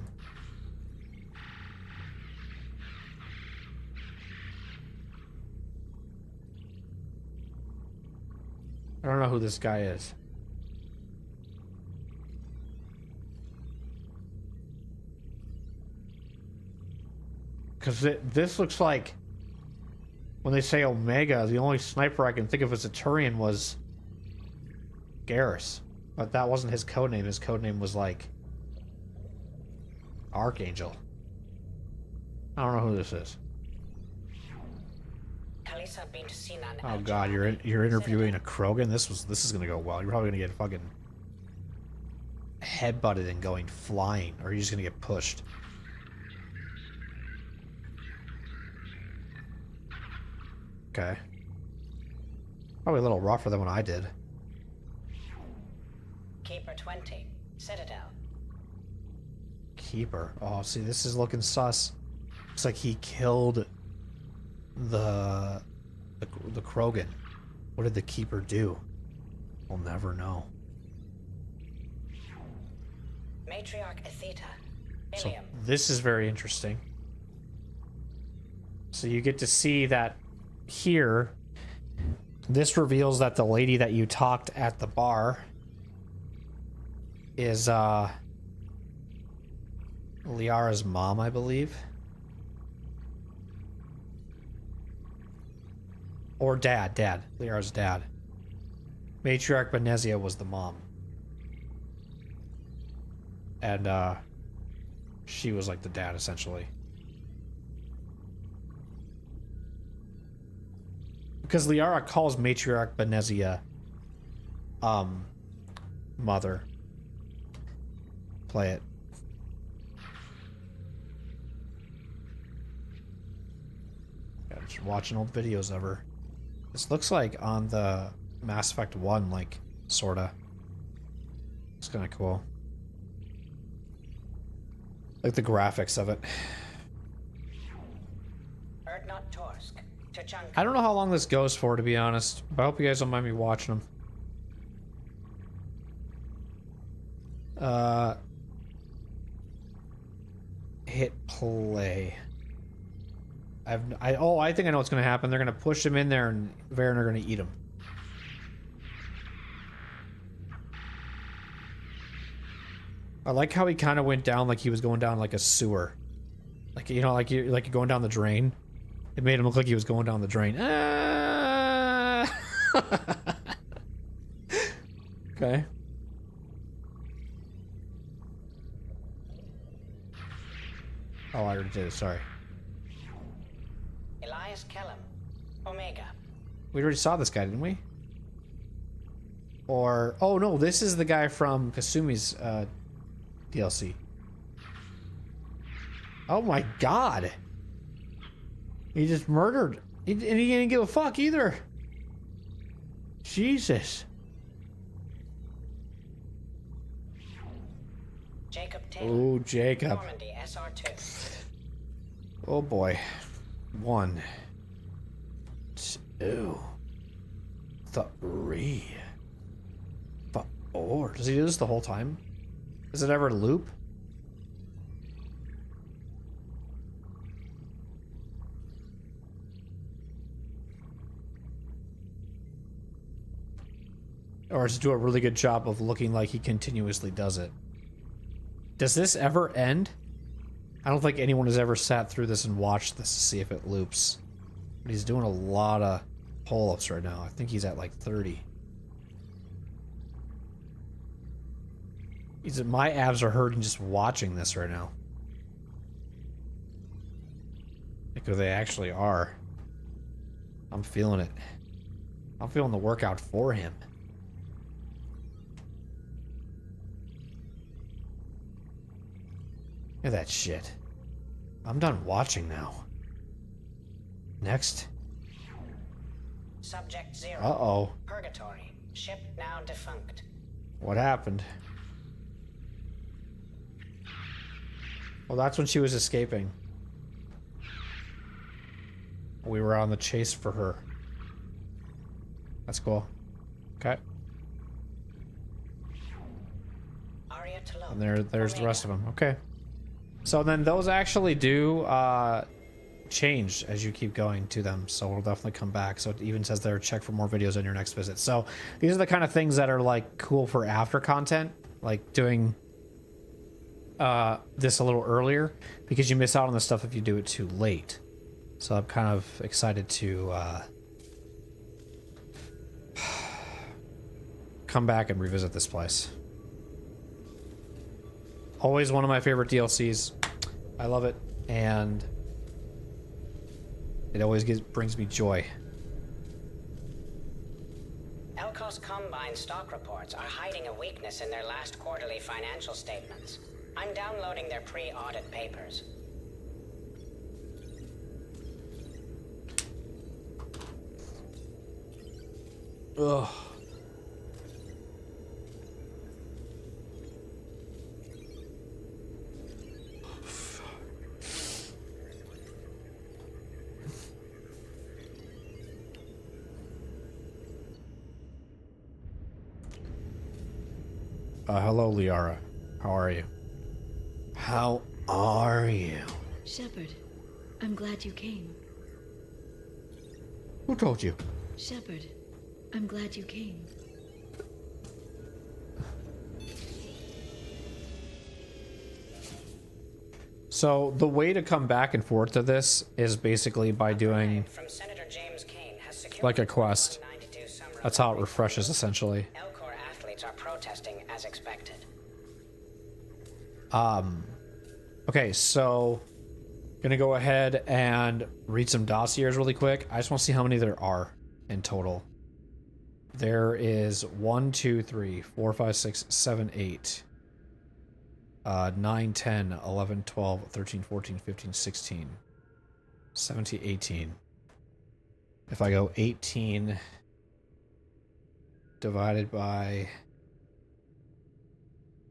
I don't know who this guy is. Because this looks like, when they say Omega, the only sniper I can think of as a Turian was Garrus. But that wasn't his codename. His codename was like Archangel. I don't know who this is. Oh god, you're interviewing a Krogan? This is gonna go well. You're probably gonna get fucking headbutted and going flying, or you're just gonna get pushed. Okay. Probably a little rougher than what I did. Keeper 20, Citadel. Keeper. Oh, see, this is looking sus. Looks like he killed the Krogan. What did the Keeper do? We'll never know. Matriarch Atheta, So Ilium. this is very interesting. So you get to see that here. This reveals that the lady that you talked at the bar is Liara's mom, I believe. Or dad. Liara's dad. Matriarch Benezia was the mom. And she was like the dad, essentially. Because Liara calls Matriarch Benezia mother. Play it. Yeah, just watching old videos of her. This looks like on the Mass Effect 1, like, sorta. It's kinda cool. Like the graphics of it. Erdnot Torsk, Tuchanka. I don't know how long this goes for, to be honest, but I hope you guys don't mind me watching them. Hit play. I think I know what's gonna happen. They're gonna push him in there and Varen are gonna eat him. I like how he kind of went down like he was going down like a sewer. Like, you know, like you're going down the drain. It made him look like he was going down the drain. Ah! Okay. Oh, I already did it, sorry. Elias Kellum, Omega. We already saw this guy, didn't we? Or... Oh, no, this is the guy from Kasumi's DLC. Oh my god! He just murdered. And he didn't give a fuck either. Jesus. Jacob Taylor. Oh, Jacob. Normandy SR2. Oh boy. 1, 2, 3, 4. Does he do this the whole time? Does it ever loop? Or does it do a really good job of looking like he continuously does it? Does this ever end? I don't think anyone has ever sat through this and watched this to see if it loops. But he's doing a lot of pull-ups right now. I think he's at like 30. My abs are hurting just watching this right now. Because they actually are. I'm feeling it. I'm feeling the workout for him. Look at that shit. I'm done watching now. Next. Subject 0. Uh-oh. Purgatory. Ship now defunct. What happened? Well, that's when she was escaping. We were on the chase for her. That's cool. Okay. And there's the rest of them. Okay. So then those actually do change as you keep going to them. So we'll definitely come back. So it even says there, check for more videos on your next visit. So these are the kind of things that are like cool for after content, like doing this a little earlier, because you miss out on the stuff if you do it too late. So I'm kind of excited to come back and revisit this place. Always one of my favorite DLCs. I love it, and it always brings me joy. Elkos Combine stock reports are hiding a weakness in their last quarterly financial statements. I'm downloading their pre-audit papers. Ugh. Hello, Liara. How are you? How are you? Shepard, I'm glad you came. Who told you? Shepard, I'm glad you came. So the way to come back and forth to this is basically by doing like a quest. That's how it refreshes, essentially. Elcor athletes are protesting as expected. Okay, so gonna go ahead and read some dossiers really quick. I just want to see how many there are in total. There is 1, 2, 3, 4, 5, 6, 7, 8, 9, 10, 11, 12, 13, 14, 15, 16, 17, 18. If I go 18 divided by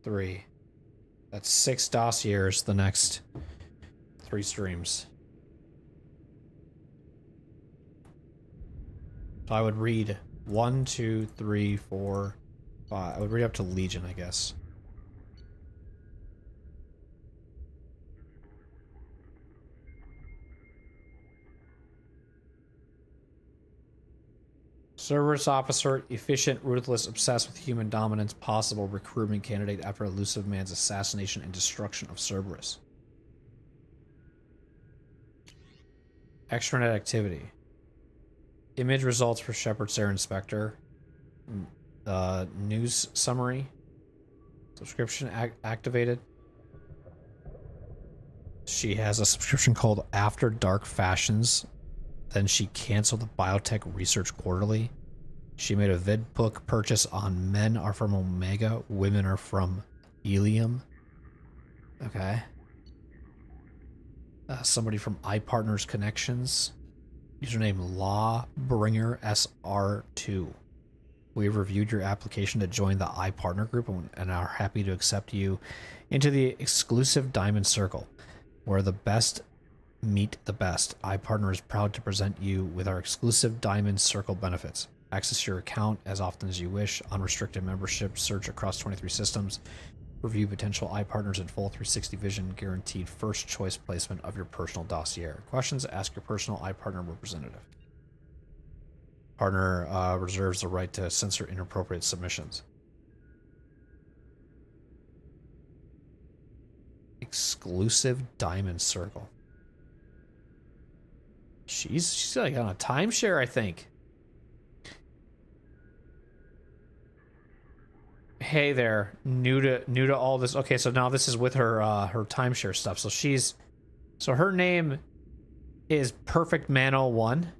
3, that's 6 dossiers the next 3 streams. So I would read 1, 2, 3, 4, 5. I would read up to Legion, I guess. Cerberus officer, efficient, ruthless, obsessed with human dominance, possible recruitment candidate after elusive man's assassination and destruction of Cerberus. Extranet activity. Image results for Shepard Saren Inspector. News summary. Subscription activated. She has a subscription called After Dark Fashions. Then she canceled the Biotech Research Quarterly. She made a VidBook purchase on Men Are From Omega, Women Are From Helium. Okay. Somebody from iPartners Connections. Username Lawbringer SR2. We have reviewed your application to join the iPartner group and are happy to accept you into the exclusive Diamond Circle, where the best meet the best. iPartner is proud to present you with our exclusive Diamond Circle benefits. Access your account as often as you wish, unrestricted membership, search across 23 systems, review potential iPartners in full 360 vision, guaranteed first choice placement of your personal dossier. Questions? Ask your personal iPartner representative. Partner reserves the right to censor inappropriate submissions. Exclusive Diamond Circle. She's like on a timeshare, I think. Hey there, new to all this. Okay, so now this is with her her timeshare stuff. So her name is Perfect Man 01.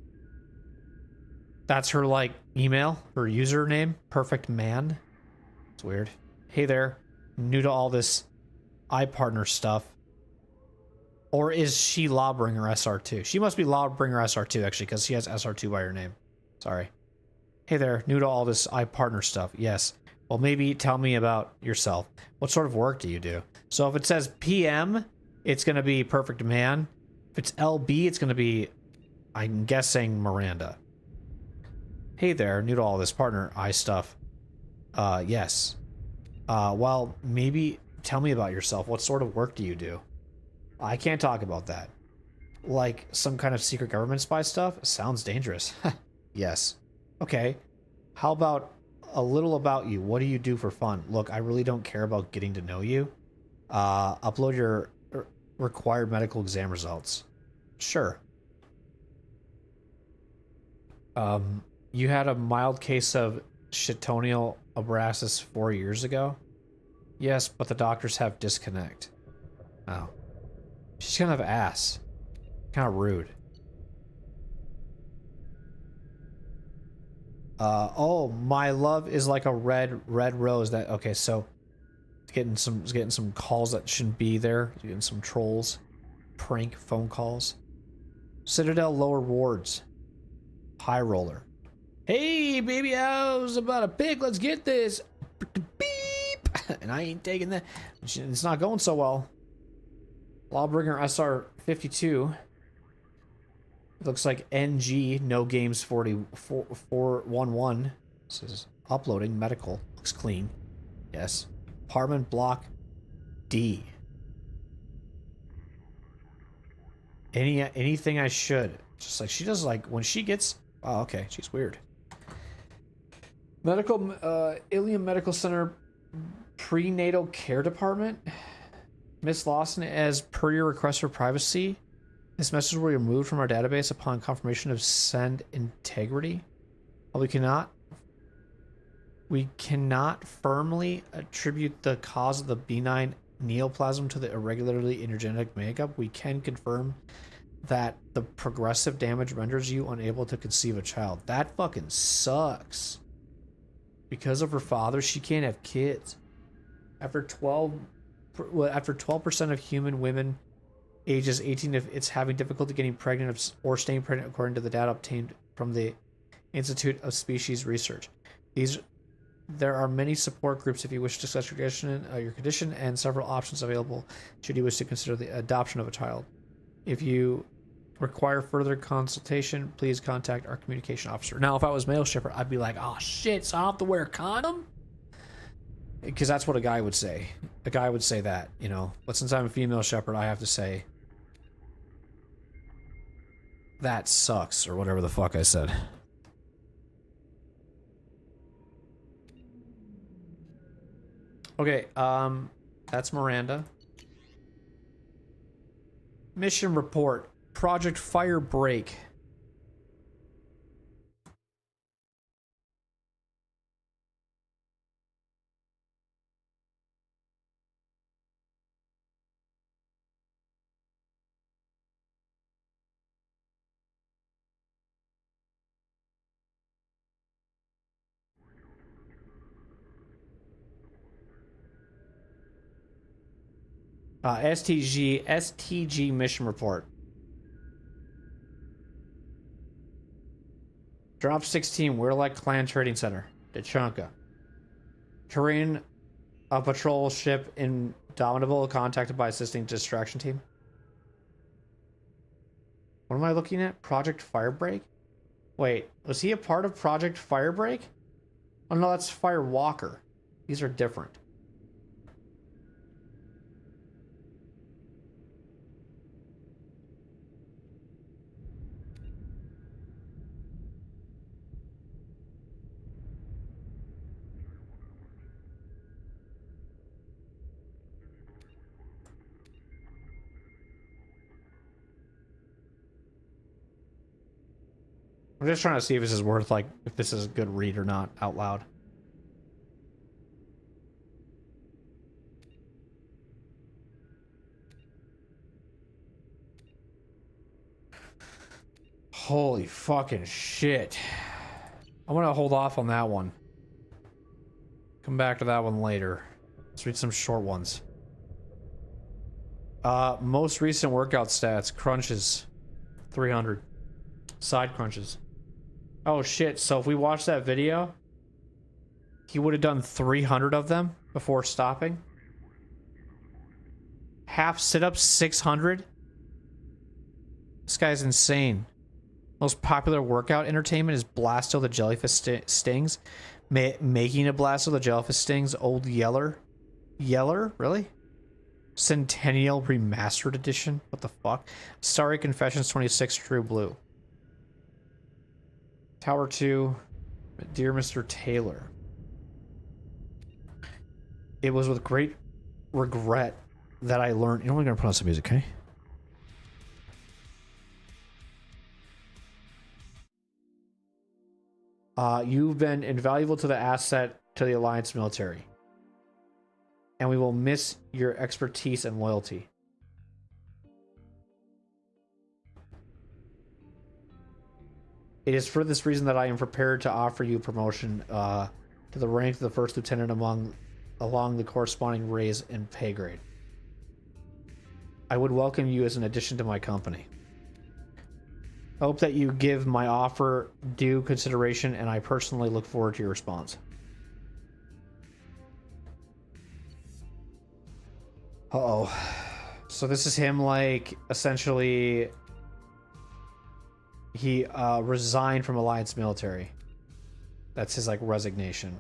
That's her like email, her username, Perfect Man. It's weird. Hey there, new to all this iPartner stuff. Or is she Lawbringer SR2? She must be Lawbringer SR2 actually, because she has SR2 by her name. Sorry. Hey there, new to all this iPartner stuff. Yes. Well, maybe tell me about yourself. What sort of work do you do? So if it says PM, it's going to be Perfect Man. If it's LB, it's going to be, I'm guessing, Miranda. Hey there, new to all this partner stuff. Yes. Well, maybe tell me about yourself. What sort of work do you do? I can't talk about that. Like some kind of secret government spy stuff? Sounds dangerous. Yes. Okay. How about a little about you? What do you do for fun? Look, I really don't care about getting to know you. Upload your required medical exam results. Sure. You had a mild case of Chitonial abrasus 4 years ago? Yes, but the doctors have disconnect. Oh. She's kind of ass. Kind of rude. Oh, my love is like a red rose. That okay, so getting some calls that shouldn't be there. Getting some trolls. Prank phone calls. Citadel lower wards. High roller. Hey, baby, how's about a pick? Let's get this. Beep. And I ain't taking that. It's not going so well. Lawbringer SR52. Looks like NG, no games 411. This is uploading medical. Looks clean. Yes. Apartment block D. Anything I should. Just like she does, like when she gets. Oh, okay. She's weird. Medical Ilium Medical Center prenatal care department. Miss Lawson, as per your request for privacy, this message will be removed from our database upon confirmation of send integrity. While we cannot firmly attribute the cause of the benign neoplasm to the irregularly in your genetic makeup, we can confirm that the progressive damage renders you unable to conceive a child. That fucking sucks. Because of her father, she can't have kids. After 12% of human women ages 18, if it's having difficulty getting pregnant or staying pregnant, according to the data obtained from the Institute of Species Research. There are many support groups if you wish to discuss your condition, and several options available should you wish to consider the adoption of a child. If you require further consultation, please contact our communication officer. Now, if I was male shipper, I'd be like, oh shit, so I don't have to wear a condom? Because that's what a guy would say. A guy would say that, you know. But since I'm a female shepherd, I have to say, that sucks, or whatever the fuck I said. Okay, that's Miranda. Mission report. Project Firebreak. STG mission report. Drop 16, We're Like Clan Trading Center, Tachanka. Terrain, a patrol ship Indomitable contacted by assisting distraction team. What am I looking at? Project Firebreak? Wait, was he a part of Project Firebreak? Oh no, that's Firewalker. These are different. I'm just trying to see if this is worth, like, if this is a good read or not out loud. Holy fucking shit. I'm gonna hold off on that one. Come back to that one later. Let's read some short ones. Most recent workout stats. Crunches. 300. Side crunches. Oh shit, so if we watch that video, he would have done 300 of them before stopping. Half sit-ups, 600. This guy's insane. Most popular workout entertainment is Blasto the Jellyfish Stings. Making a Blasto the Jellyfish Stings, Old Yeller. Yeller? Really? Sentinel Remastered Edition? What the fuck? Starry Confessions 26 True Blue. Tower 2, Dear Mr. Taylor. It was with great regret that I learned... You know, I'm going to put on some music, okay? You've been invaluable to the asset to the Alliance military. And we will miss your expertise and loyalty. It is for this reason that I am prepared to offer you promotion to the rank of the first lieutenant along the corresponding raise and pay grade. I would welcome you as an addition to my company. I hope that you give my offer due consideration, and I personally look forward to your response. Uh-oh. So this is him, like, essentially... He resigned from Alliance military. That's his, like, resignation.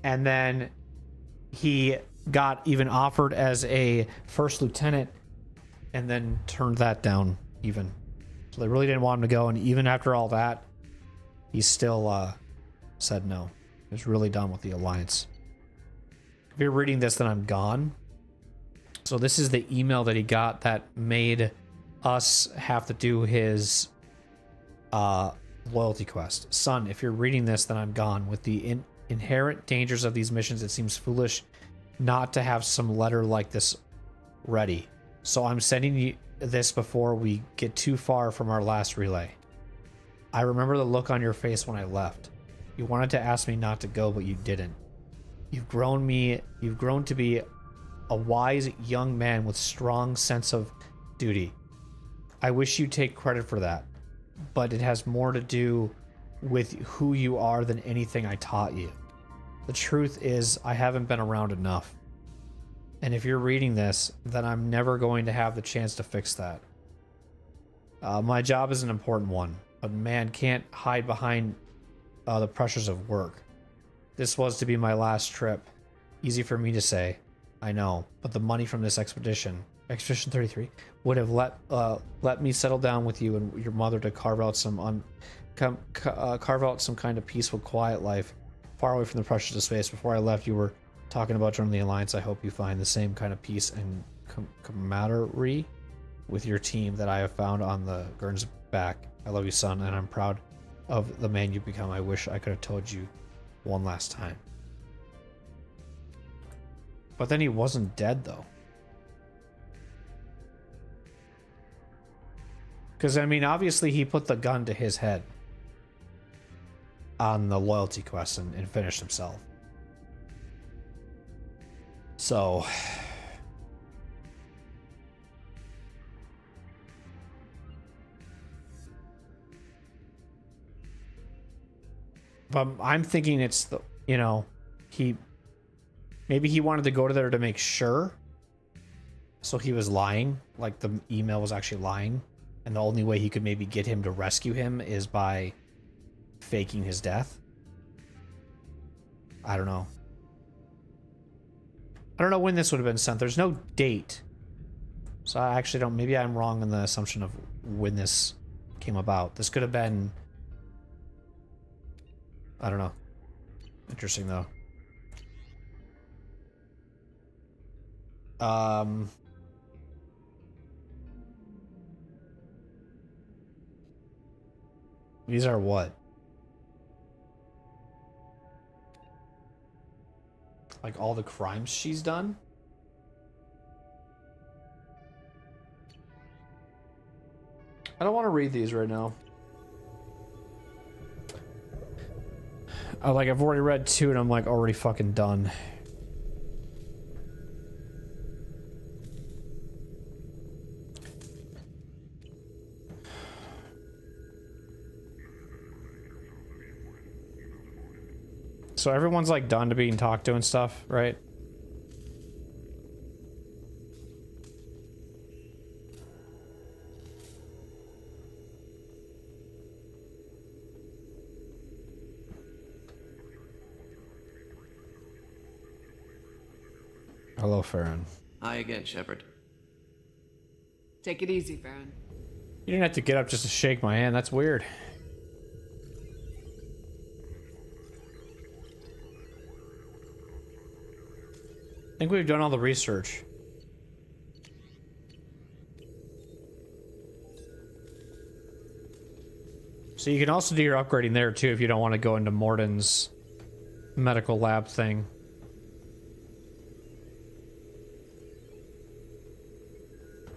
And then he got even offered as a first lieutenant and then turned that down even. So they really didn't want him to go, and even after all that, he still said no. He was really done with the Alliance. If you're reading this, then I'm gone. So this is the email that he got that made us have to do his loyalty quest. Son, if you're reading this, then I'm gone. With the inherent dangers of these missions, it seems foolish not to have some letter like this ready. So I'm sending you this before we get too far from our last relay. I remember the look on your face when I left. You wanted to ask me not to go, but you didn't. You've grown to be a wise young man with strong sense of duty. I wish you take credit for that, but it has more to do with who you are than anything I taught you. The truth is, I haven't been around enough. And if you're reading this, then I'm never going to have the chance to fix that. My job is an important one, but man can't hide behind the pressures of work. This was to be my last trip. Easy for me to say, I know, but the money from this Expedition 33, would have let me settle down with you and your mother to carve out some kind of peaceful, quiet life, far away from the pressures of space. Before I left, you were talking about joining the Alliance. I hope you find the same kind of peace and camaraderie with your team that I have found on the Gurn's back. I love you, son, and I'm proud of the man you've become. I wish I could have told you one last time. But then he wasn't dead, though. Because, I mean, obviously he put the gun to his head. on the loyalty quest and finished himself. So but I'm thinking it's the, you know, maybe he wanted to go to there to make sure. So he was lying, like the email was actually lying. And the only way he could maybe get him to rescue him is by faking his death. I don't know. I don't know when this would have been sent. There's no date. So I actually don't, maybe I'm wrong in the assumption of when this came about. This could have been, I don't know. Interesting though. These are what? Like all the crimes she's done? I don't want to read these right now. Like I've already read 2 and I'm like already fucking done. So everyone's like done to being talked to and stuff, right? Hello, Farron. Hi again, Shepard. Take it easy, Farron. You didn't have to get up just to shake my hand. That's weird. I think we've done all the research. So you can also do your upgrading there too if you don't want to go into Morden's medical lab thing.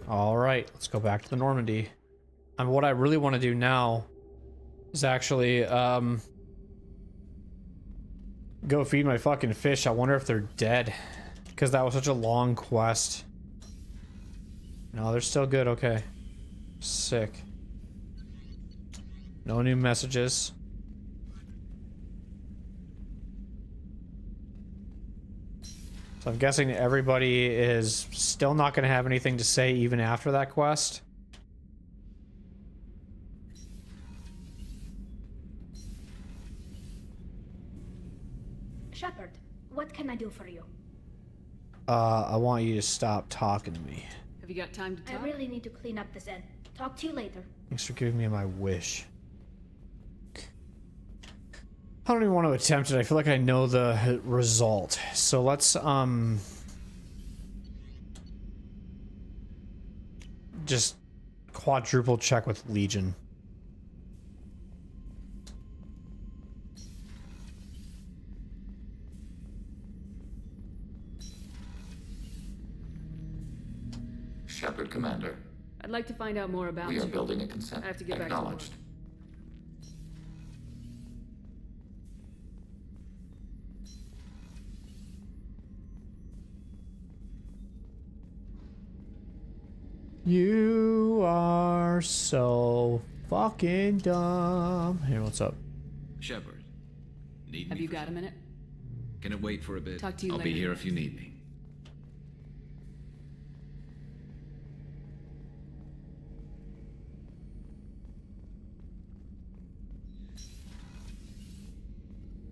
All right, let's go back to the Normandy. And what I really want to do now is actually go feed my fucking fish. I wonder if they're dead. Because that was such a long quest. No, they're still good. Okay. Sick. No new messages. So I'm guessing everybody is still not going to have anything to say even after that quest. Shepard, what can I do for you? I want you to stop talking to me. Have you got time to talk? I really need to clean up this end. Talk to you later. Thanks for giving me my wish. I don't even want to attempt it. I feel like I know the result. So let's just quadruple check with Legion. Shepard, Commander. I'd like to find out more about We you. are building a consent. I have to get back to work. Acknowledged. You are so fucking dumb. Hey, what's up? Shepard, need Have me? you got a minute? Can it wait for a bit? Talk to you I'll later. be here if you need me.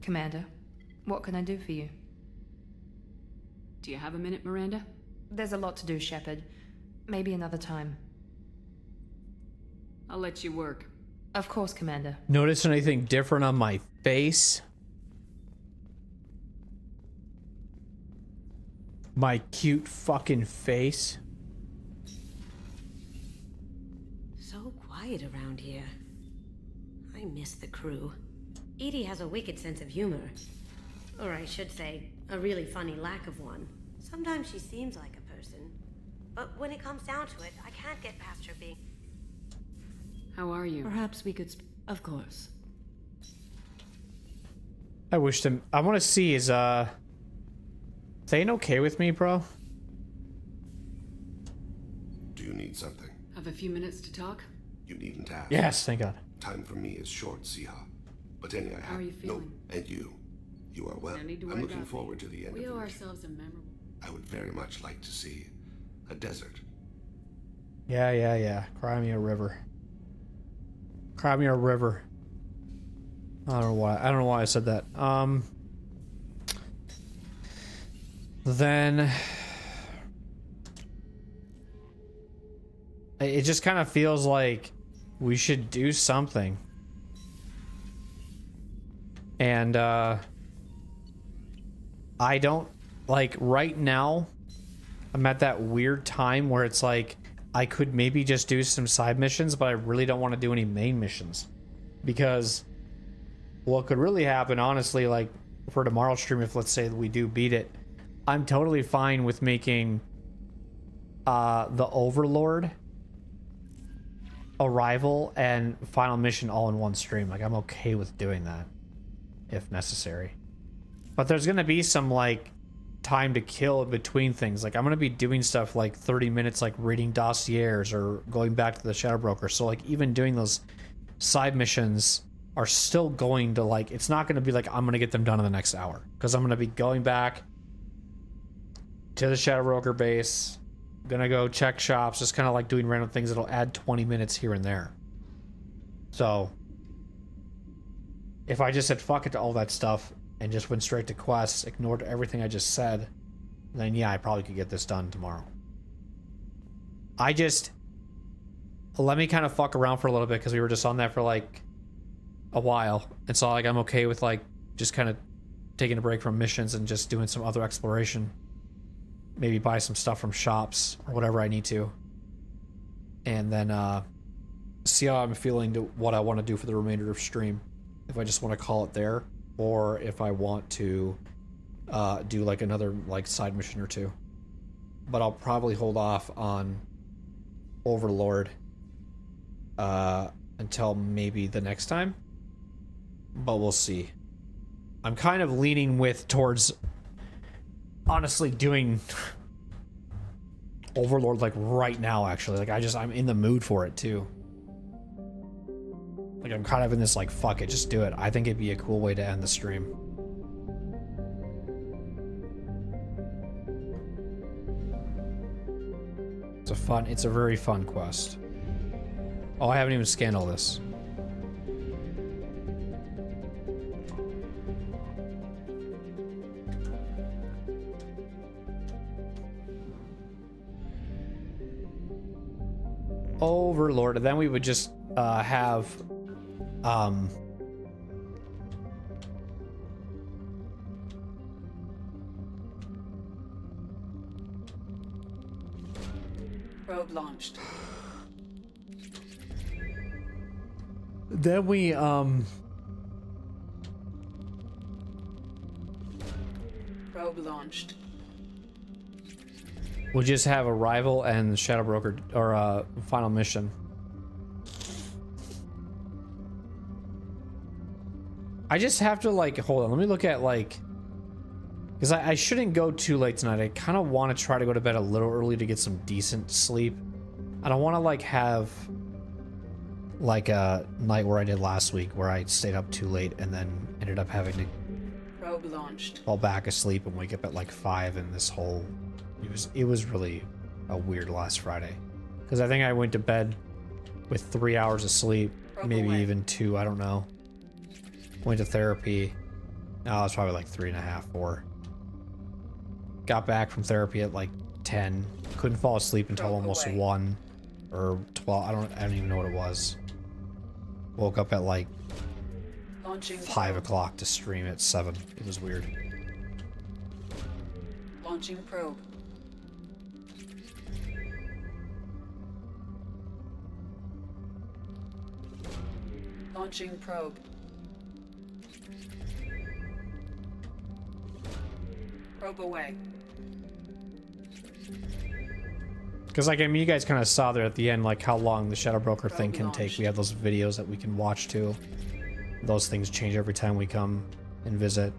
Commander, what can I do for you? Do you have a minute, Miranda? There's a lot to do, Shepard. Maybe another time. I'll let you work. Of course, Commander. Notice anything different on my face? My cute fucking face? So quiet around here. I miss the crew. Edie has a wicked sense of humor. Or I should say, a really funny lack of one. Sometimes she seems like a person. But when it comes down to it, I can't get past her being... How are you? Perhaps we could... Of course. I wish them. I want to see is Thane okay with me, bro? Do you need something? Have a few minutes to talk? You needn't ask. Yes, thank God. Time for me is short, Siha. But anyhow, How are you feeling? No, and you. You are well. No need to I'm worry looking about forward to the end We of owe the ourselves a memorable. I would very much like to see a desert. Yeah. Cry me a river. Cry me a river. I don't know why I said that. Then it just kind of feels like we should do something. And I don't like right now I'm at that weird time where it's like I could maybe just do some side missions, but I really don't want to do any main missions. Because what could really happen, honestly, like for tomorrow's stream, if let's say we do beat it, I'm totally fine with making the Overlord, Arrival, and Final Mission all in one stream. Like, I'm okay with doing that if necessary. But there's gonna be some like time to kill in between things. Like, I'm gonna be doing stuff like 30 minutes, like reading dossiers or going back to the Shadow Broker. So like even doing those side missions are still going to like, it's not gonna be like I'm gonna get them done in the next hour, because I'm gonna be going back to the Shadow Broker base, gonna go check shops, just kind of like doing random things that'll add 20 minutes here and there. So if I just said fuck it to all that stuff and just went straight to quests, ignored everything I just said, then yeah, I probably could get this done tomorrow. Let me kind of fuck around for a little bit, because we were just on that for like a while, and so like I'm okay with like just kind of taking a break from missions and just doing some other exploration. Maybe buy some stuff from shops or whatever I need to, and then see how I'm feeling to what I want to do for the remainder of stream. If I just want to call it there, or if I want to do like another like side mission or two. But I'll probably hold off on Overlord until maybe the next time. But we'll see. I'm kind of leaning towards honestly doing Overlord like right now, actually. Like I'm in the mood for it too. Like I'm kind of in this like, fuck it, just do it. I think it'd be a cool way to end the stream. It's a very fun quest. Oh, I haven't even scanned all this. Overlord, and then we would just have Probe launched. then we Probe launched. we'll just have Arrival and Shadow Broker, or Final Mission. I just have to like, hold on, let me look at like, because I shouldn't go too late tonight. I kind of want to try to go to bed a little early to get some decent sleep. I don't want to like have like a night where I did last week, where I stayed up too late and then ended up having to Probe launched. fall back asleep and wake up at like 5, and this whole, it was really a weird last Friday, because I think I went to bed with 3 hours of sleep, maybe even 2, I don't know. Went to therapy. No, it was probably like 3.5, 4. Got back from therapy at like 10. Couldn't fall asleep until almost 1 or 12. I don't even know what it was. Woke up at like 5 o'clock to stream at 7. It was weird. Launching probe. Launching probe. Probe away. Because like, I mean, you guys kind of saw there at the end like how long the Shadow Broker thing can take. We have those videos that we can watch too. Those things change every time we come and visit.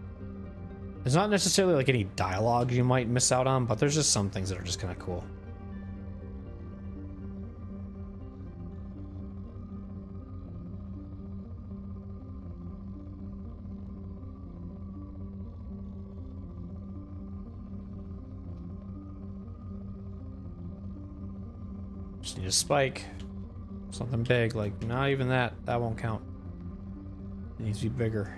There's not necessarily like any dialogue you might miss out on, but there's just some things that are just kind of cool. Just need a spike. Something big, like not even that. That won't count. It needs to be bigger.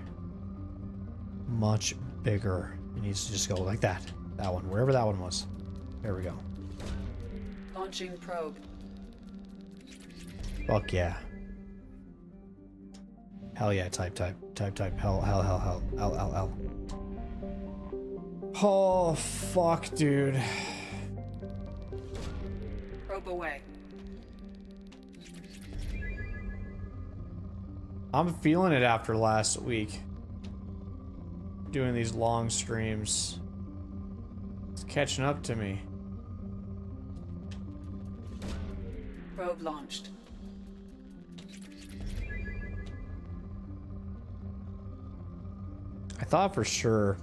Much bigger. It needs to just go like that. That one, wherever that one was. There we go. Launching probe. Fuck yeah. Hell yeah, type. Hell. Oh, fuck, dude. Probe away. I'm feeling it after last week. Doing these long streams. It's catching up to me. Probe launched. I thought for sure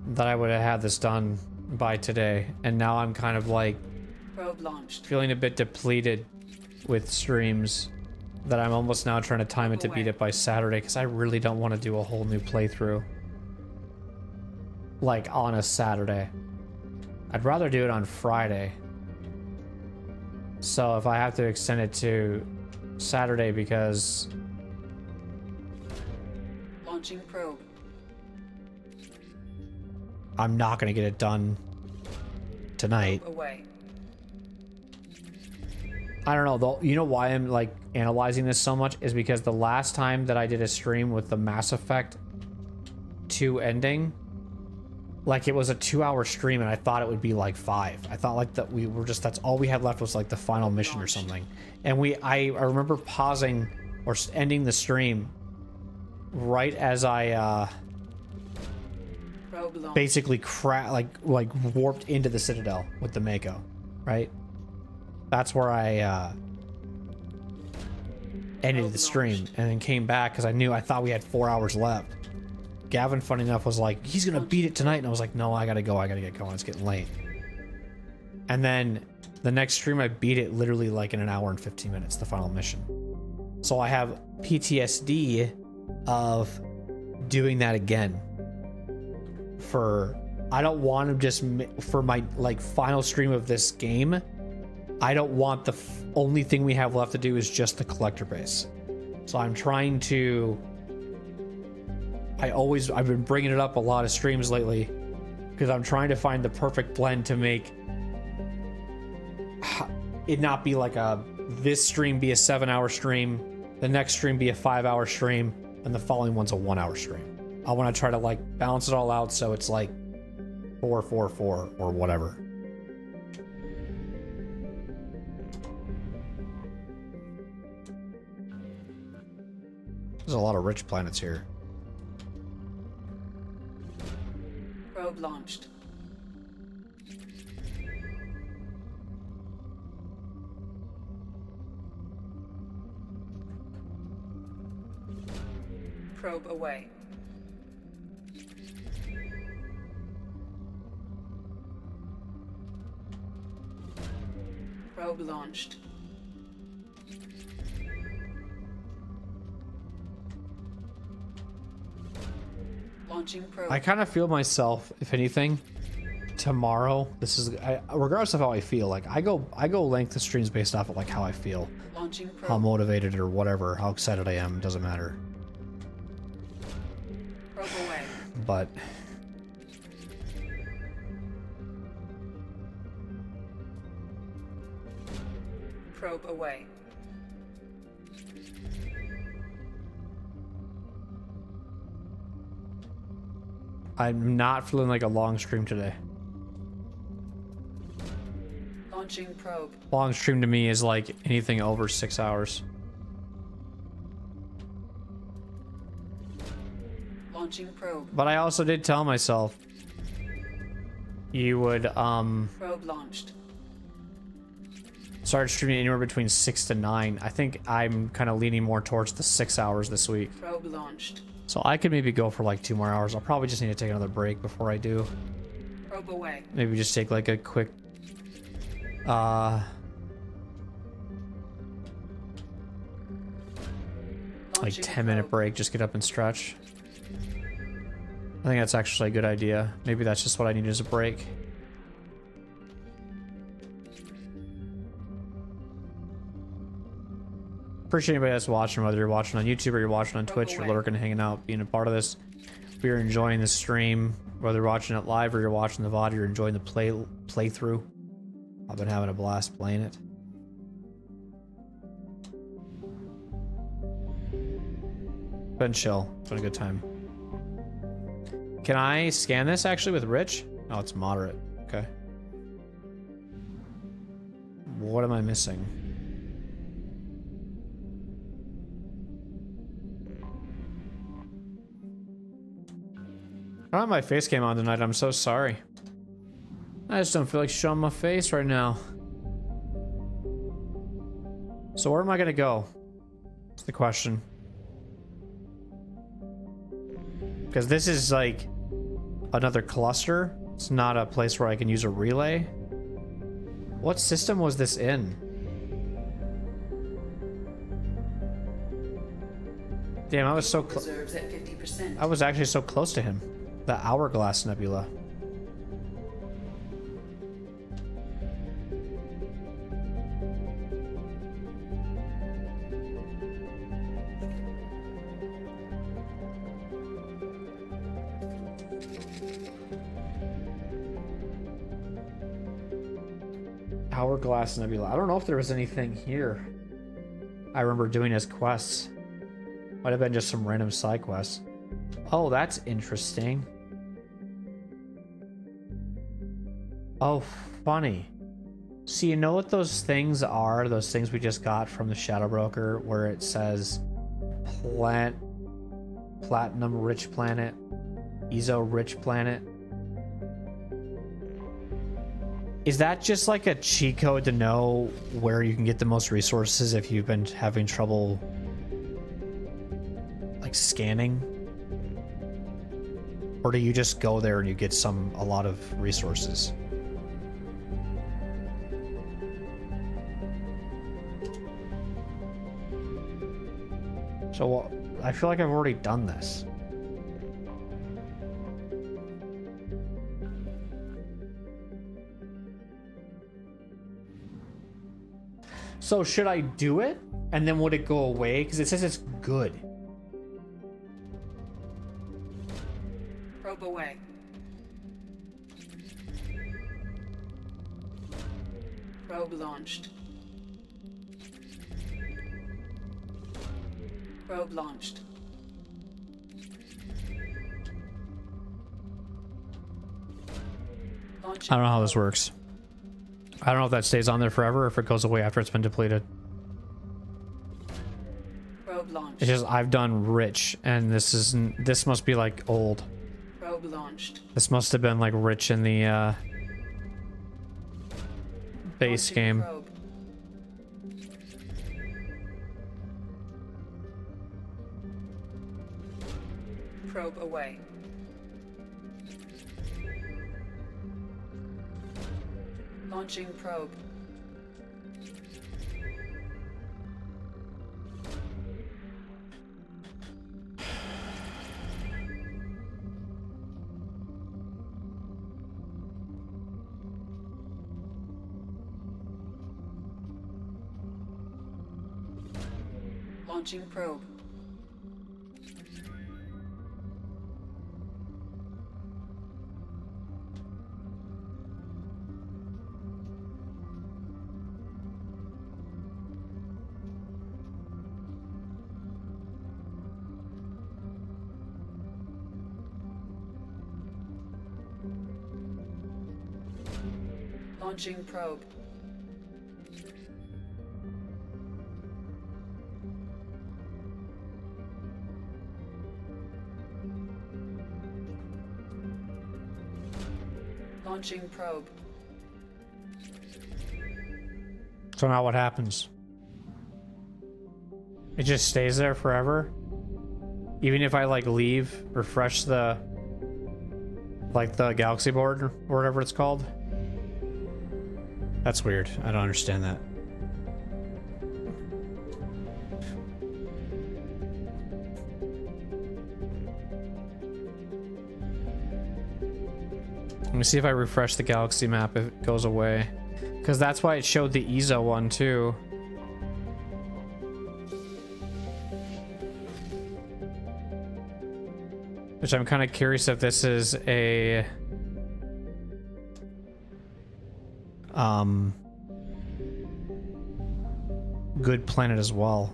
that I would have had this done by today, and now I'm kind of like Probe launched. feeling a bit depleted with streams that I'm almost now trying to time it to beat it by Saturday, because I really don't want to do a whole new playthrough like on a Saturday. I'd rather do it on Friday. So if I have to extend it to Saturday because Launching probe. I'm not going to get it done tonight. Probe away. I don't know though. You know why I'm like analyzing this so much is because the last time that I did a stream with the Mass Effect 2 ending, like it was a 2-hour stream and I thought it would be like 5. I thought like that we were just, that's all we had left was like the final mission or something. And I remember pausing or ending the stream right as I basically like warped into the Citadel with the Mako, right? That's where I ended the stream and then came back because I thought we had 4 hours left. Gavin, funny enough, was like, he's gonna beat it tonight, and I was like, no, I gotta go, I gotta get going, it's getting late. And then the next stream I beat it literally like in an hour and 15 minutes, the final mission. So I have PTSD of doing that again. I don't want to just, for my like final stream of this game, I don't want the only thing we have left to do is just the collector base. So I'm trying to, I've been bringing it up a lot of streams lately because I'm trying to find the perfect blend to make it not be like this stream be a 7-hour stream, the next stream be a 5-hour stream, and the following one's a 1-hour stream. I want to try to like balance it all out so it's like 4, 4, 4 or whatever. There's a lot of rich planets here. Probe launched. Probe away. Probe launched. Launching probe. I kind of feel myself, if anything, tomorrow. This is regardless of how I feel. Like I go length of streams based off of like how I feel, Launching probe. how motivated or whatever, how excited I am. Doesn't matter. Probe away. But Probe away. I'm not feeling like a long stream today. Launching probe. Long stream to me is like anything over 6 hours. Launching probe. But I also did tell myself you would Probe launched. started streaming anywhere between 6 to 9. I think I'm kind of leaning more towards the 6 hours this week. Probe launched. So I could maybe go for like 2 more hours. I'll probably just need to take another break before I do. Probe away. Maybe just take like a quick like 10-minute break, just get up and stretch. I think that's actually a good idea. Maybe that's just what I need as a break. Appreciate anybody that's watching, whether you're watching on YouTube or you're watching on Twitch, you're lurking, hanging out, being a part of this. If you're enjoying the stream, whether you're watching it live or you're watching the VOD, you're enjoying the playthrough. I've been having a blast playing it. Been chill. It's been a good time. Can I scan this actually with Rich? Oh, it's moderate. Okay. What am I missing? I don't have my face cam on tonight. I'm so sorry. I just don't feel like showing my face right now. So where am I gonna go? That's the question. Because this is like another cluster. It's not a place where I can use a relay. What system was this in? Damn, I was so close. Reserves at 50%. I was actually so close to him. The Hourglass Nebula. Hourglass Nebula. I don't know if there was anything here I remember doing as quests. Might have been just some random side quests. Oh, that's interesting. Oh, funny. So you know what those things are? Those things we just got from the Shadow Broker where it says Platinum Rich Planet, Ezo Rich Planet. Is that just like a cheat code to know where you can get the most resources if you've been having trouble like scanning? Or do you just go there and you get a lot of resources? So I feel like I've already done this. So should I do it? And then would it go away? Because it says it's good. Probe away. Probe launched. Probe launched. I don't know how this works. I don't know if that stays on there forever or if it goes away after it's been depleted. Probe launched. It's just I've done rich, and this must be like old. Probe launched. This must have been like rich in the base game. Probe. Probe away. Launching probe. Launching probe. Launching probe. Launching probe. So now what happens? It just stays there forever? Even if I like leave, refresh the like the galaxy board or whatever it's called? That's weird. I don't understand that. Let me see if I refresh the galaxy map if it goes away. Because that's why it showed the EZO one too. Which I'm kind of curious if this is a... good planet as well.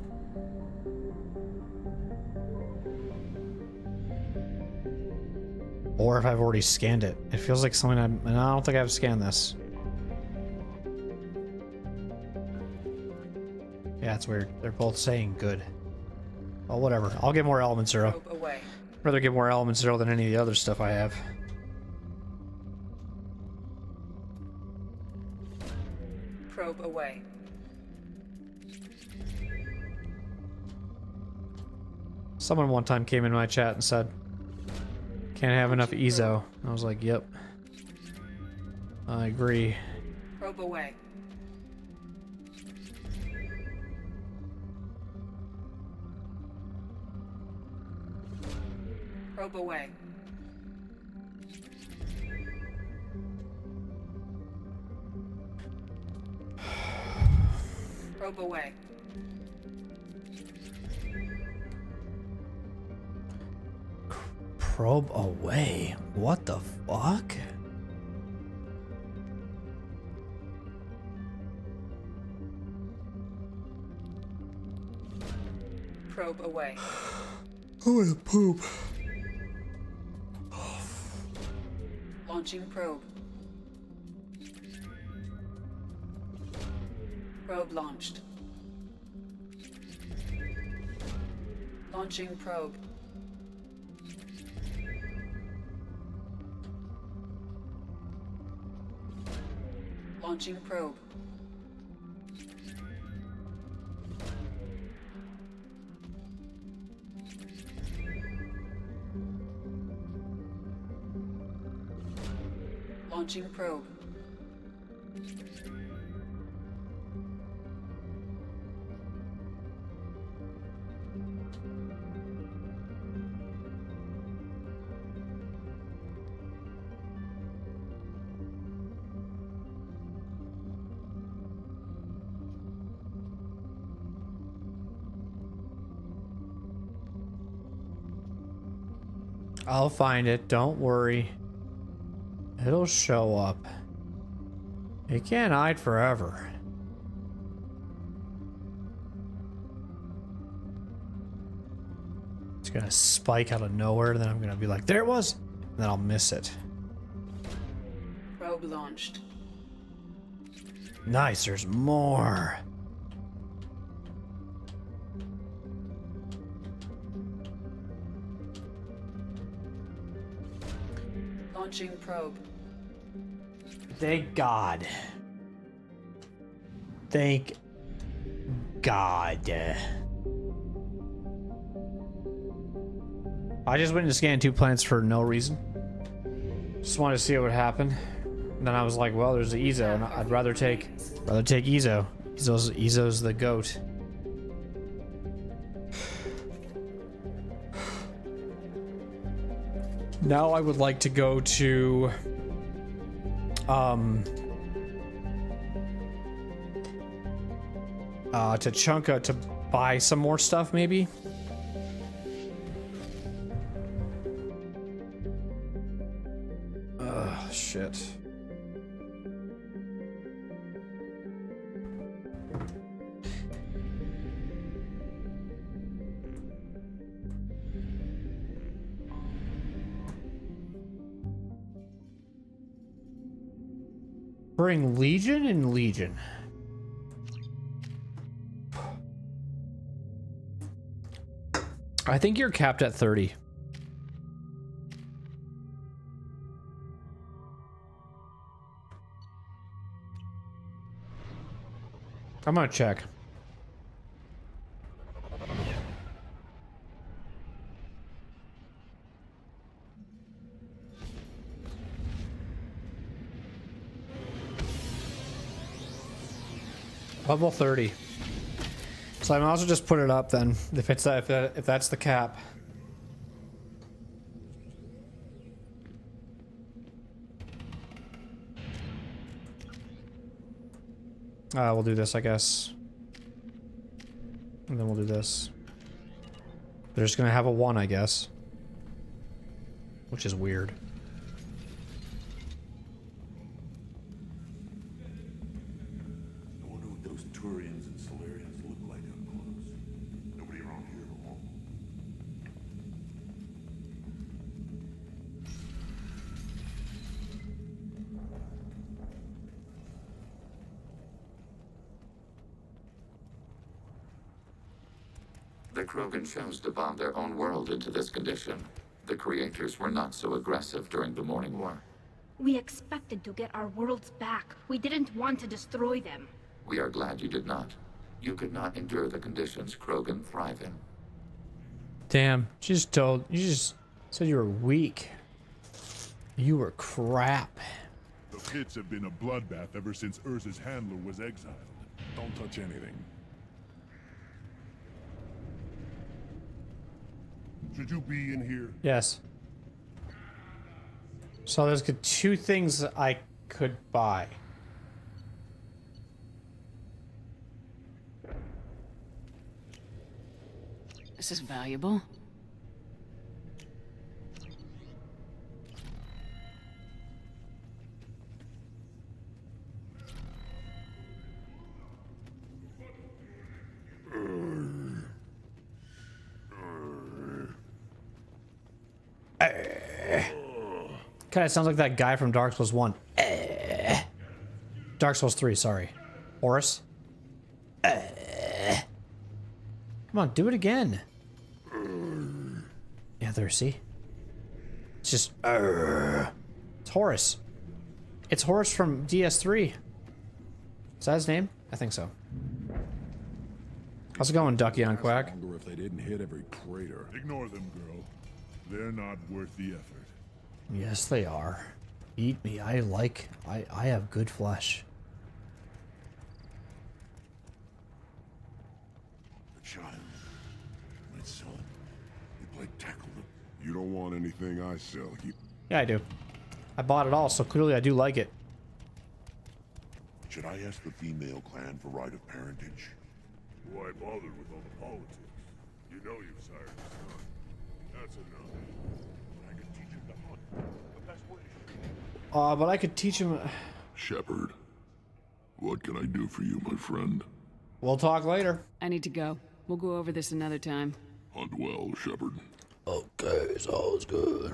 Or if I've already scanned it. It feels like something I don't think I've scanned this. Yeah, it's weird. They're both saying good. Oh, whatever. I'll get more Element Zero. Rather get more Element Zero than any of the other stuff I have. Probe away. Someone one time came in my chat and said, can't have enough EZO. I was like, yep. I agree. Probe away. Probe away. Probe away. Probe away? What the fuck? Probe away. I wanna poop. Launching probe. Probe launched. Launching probe. Launching probe. Launching probe. I'll find it, don't worry. It'll show up. It can't hide forever. It's gonna spike out of nowhere, and then I'm gonna be like, there it was! And then I'll miss it. Probe launched. Nice, there's more. Launching probe. Thank God. Thank God. I just went to scan 2 planets for no reason. Just wanted to see what would happen. And then I was like, well, there's the EZO, and I'd rather take EZO. EZO's the GOAT. Now I would like to go to Chunka to buy some more stuff, maybe. Ugh, shit. Bring Legion and Legion. I think you're capped at 30. I'm gonna check. Level 30. So I might as well just put it up then, if it's that, if that's the cap. We'll do this, I guess. And then we'll do this. They're just gonna have a 1, I guess. Which is weird. I wonder what those Turians and Solarians look like up close. Nobody around here will. The Krogan chose to bomb their own world into this condition. The creators were not so aggressive during the Morning War. We expected to get our worlds back. We didn't want to destroy them. We are glad you did not. You could not endure the conditions Krogan thrive in. Damn, you just said you were weak. You were crap. The pits have been a bloodbath ever since Urza's handler was exiled. Don't touch anything. Should you be in here? Yes. So there's 2 things I could buy. This is valuable. Kinda sounds like that guy from Dark Souls 1. Dark Souls 3, sorry. Horus. Come on, do it again. Yeah, there, see? It's just... It's Horus. It's Horus from DS3. Is that his name? I think so. How's it going, Ducky on Quack? If they didn't hit every crater. Ignore them, girl. They're not worth the effort. Yes, they are. Eat me. I have good flesh. The child. My son. You Blake tackled him. You don't want anything I sell. Yeah, I do. I bought it all, so clearly I do like it. Should I ask the female clan for right of parentage? Why bother with all the politics? You know you've sired a son. That's enough. I can teach him to hunt. The best way to But I could teach him... Shepard, what can I do for you, my friend? We'll talk later. I need to go. We'll go over this another time. Hunt well, Shepard. Okay, sounds good.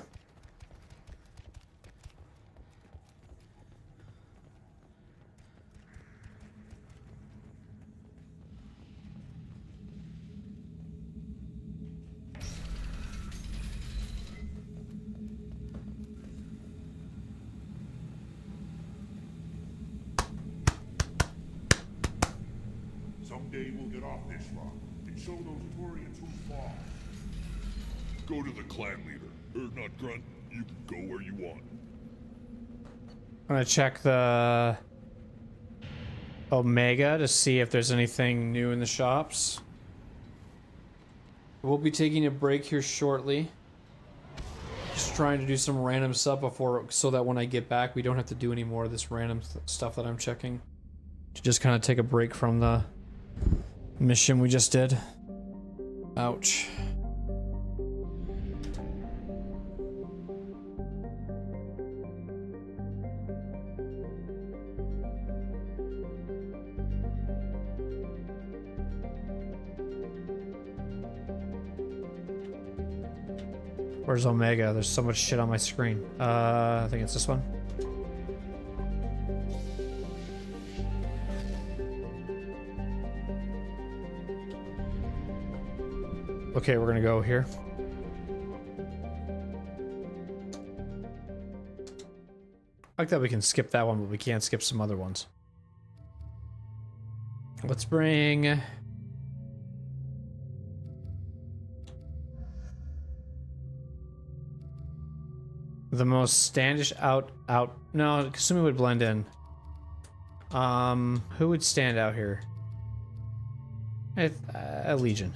Someday we'll get off this rock and show those Turians who's fall. Go to the clan leader. Not Grunt. You can go where you want. I'm gonna check the Omega to see if there's anything new in the shops. We'll be taking a break here shortly. Just trying to do some random stuff before, so that when I get back, we don't have to do any more of this random stuff that I'm checking. To just kind of take a break from the mission we just did. Ouch. Where's Omega? There's so much shit on my screen. I think it's this one. Okay, we're gonna go here. I like that we can skip that one, but we can't skip some other ones. Let's bring... the most standish out. No, Kasumi would blend in. Who would stand out here? A Legion.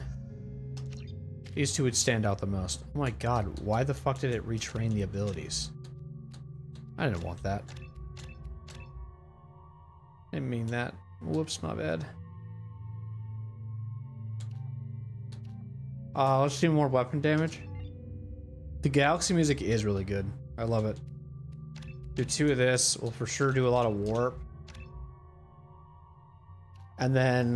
These two would stand out the most. Oh my god, why the fuck did it retrain the abilities? I didn't want that. Didn't mean that. Whoops, my bad. Let's do more weapon damage. The Galaxy music is really good. I love it. Do 2 of this. We'll for sure do a lot of warp. And then,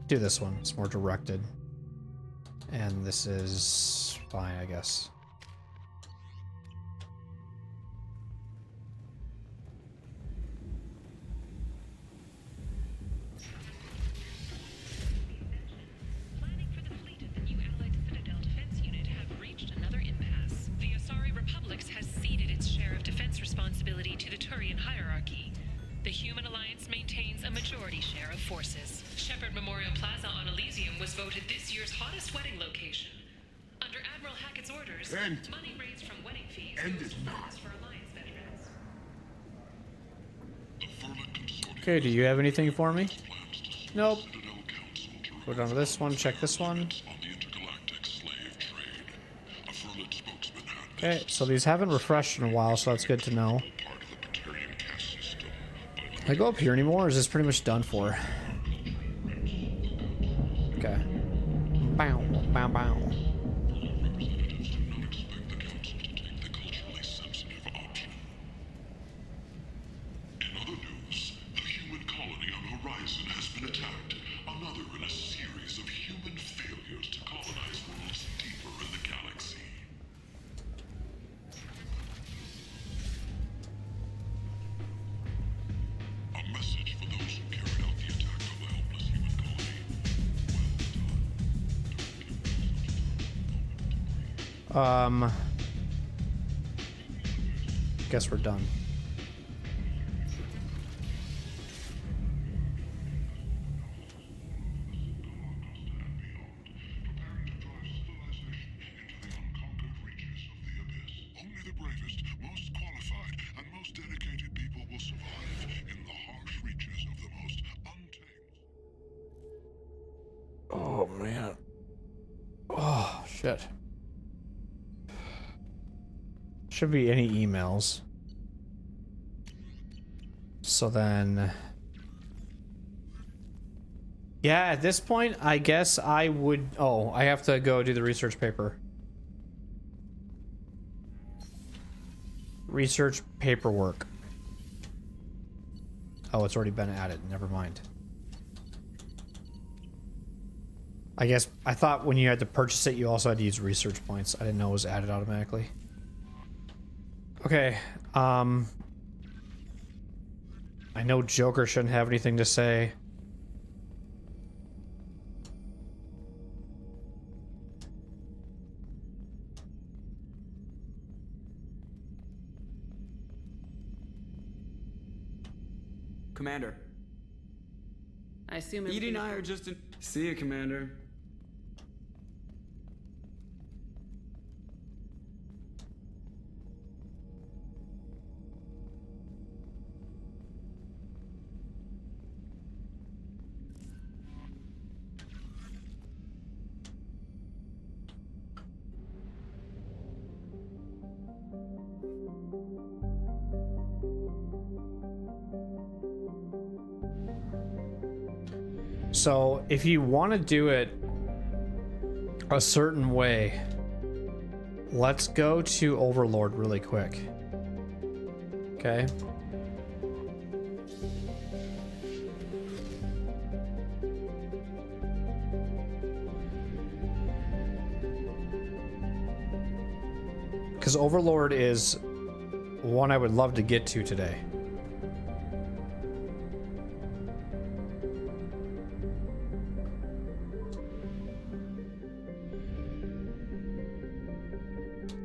do this one. It's more directed. And this is fine, I guess. Planning for the fleet of the new Allied Citadel Defense Unit have reached another impasse. The Asari Republics has ceded its share of defense responsibility to the Turian hierarchy. The Human Alliance maintains a majority share of forces. Shepard Memorial Plaza on Elysium was voted this year's hottest wedding location. Under Admiral Hackett's orders, money raised from wedding fees goes to funds for Alliance veterans. Okay, do you have anything for me? Nope. Go down to this one, check this one. Okay, so these haven't refreshed in a while, so that's good to know. Can I go up here anymore, or is this pretty much done for? Okay. Bow, bow, bow. Guess we're done. Only the bravest, most qualified, and most dedicated people will survive in the harsh reaches of the most untamed. Oh, man. Oh, shit. Should be any emails. So then... yeah, at this point, I guess I would... oh, I have to go do the research paper. Research paperwork. Oh, it's already been added. Never mind. I guess... I thought when you had to purchase it, you also had to use research points. I didn't know it was added automatically. Okay, I know Joker shouldn't have anything to say. Commander. I assume Edie and I are just in... See you, Commander. So, if you want to do it a certain way, let's go to Overlord really quick. Okay? Because Overlord is one I would love to get to today.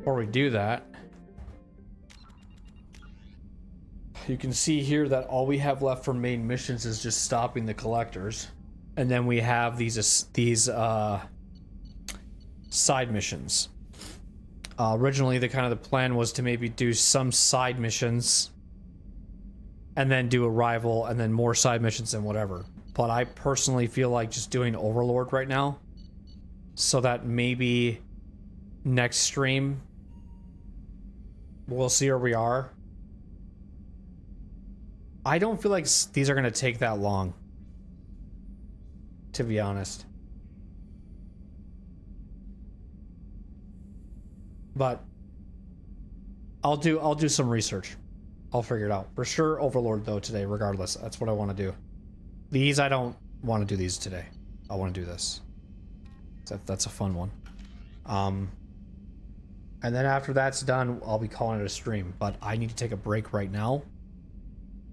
before we do that, you can see here that all we have left for main missions is just stopping the collectors. And then we have these side missions. Originally, the plan was to maybe do some side missions and then do a rival and then more side missions and whatever. But I personally feel like just doing Overlord right now, so that maybe next stream we'll see where we are. I don't feel like these are going to take that long, to be honest. But I'll do some research. I'll figure it out. For sure Overlord though today, regardless. That's what I want to do. These, I don't want to do these today. I want to do this. That's a fun one. And then after that's done, I'll be calling it a stream. But I need to take a break right now.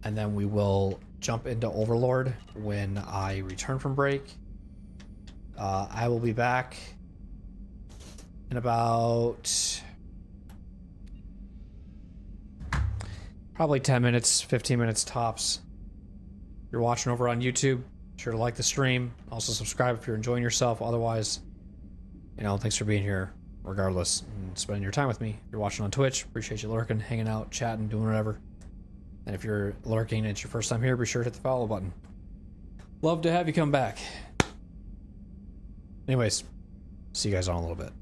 And then we will jump into Overlord when I return from break. I will be back in about probably 10 minutes, 15 minutes tops. If you're watching over on YouTube, be sure to like the stream. Also subscribe if you're enjoying yourself. Otherwise, thanks for being here regardless and spending your time with me. If you're watching on Twitch, appreciate you lurking, hanging out, chatting, doing whatever. And if you're lurking and it's your first time here, be sure to hit the follow button. Love to have you come back. Anyways, see you guys on a little bit.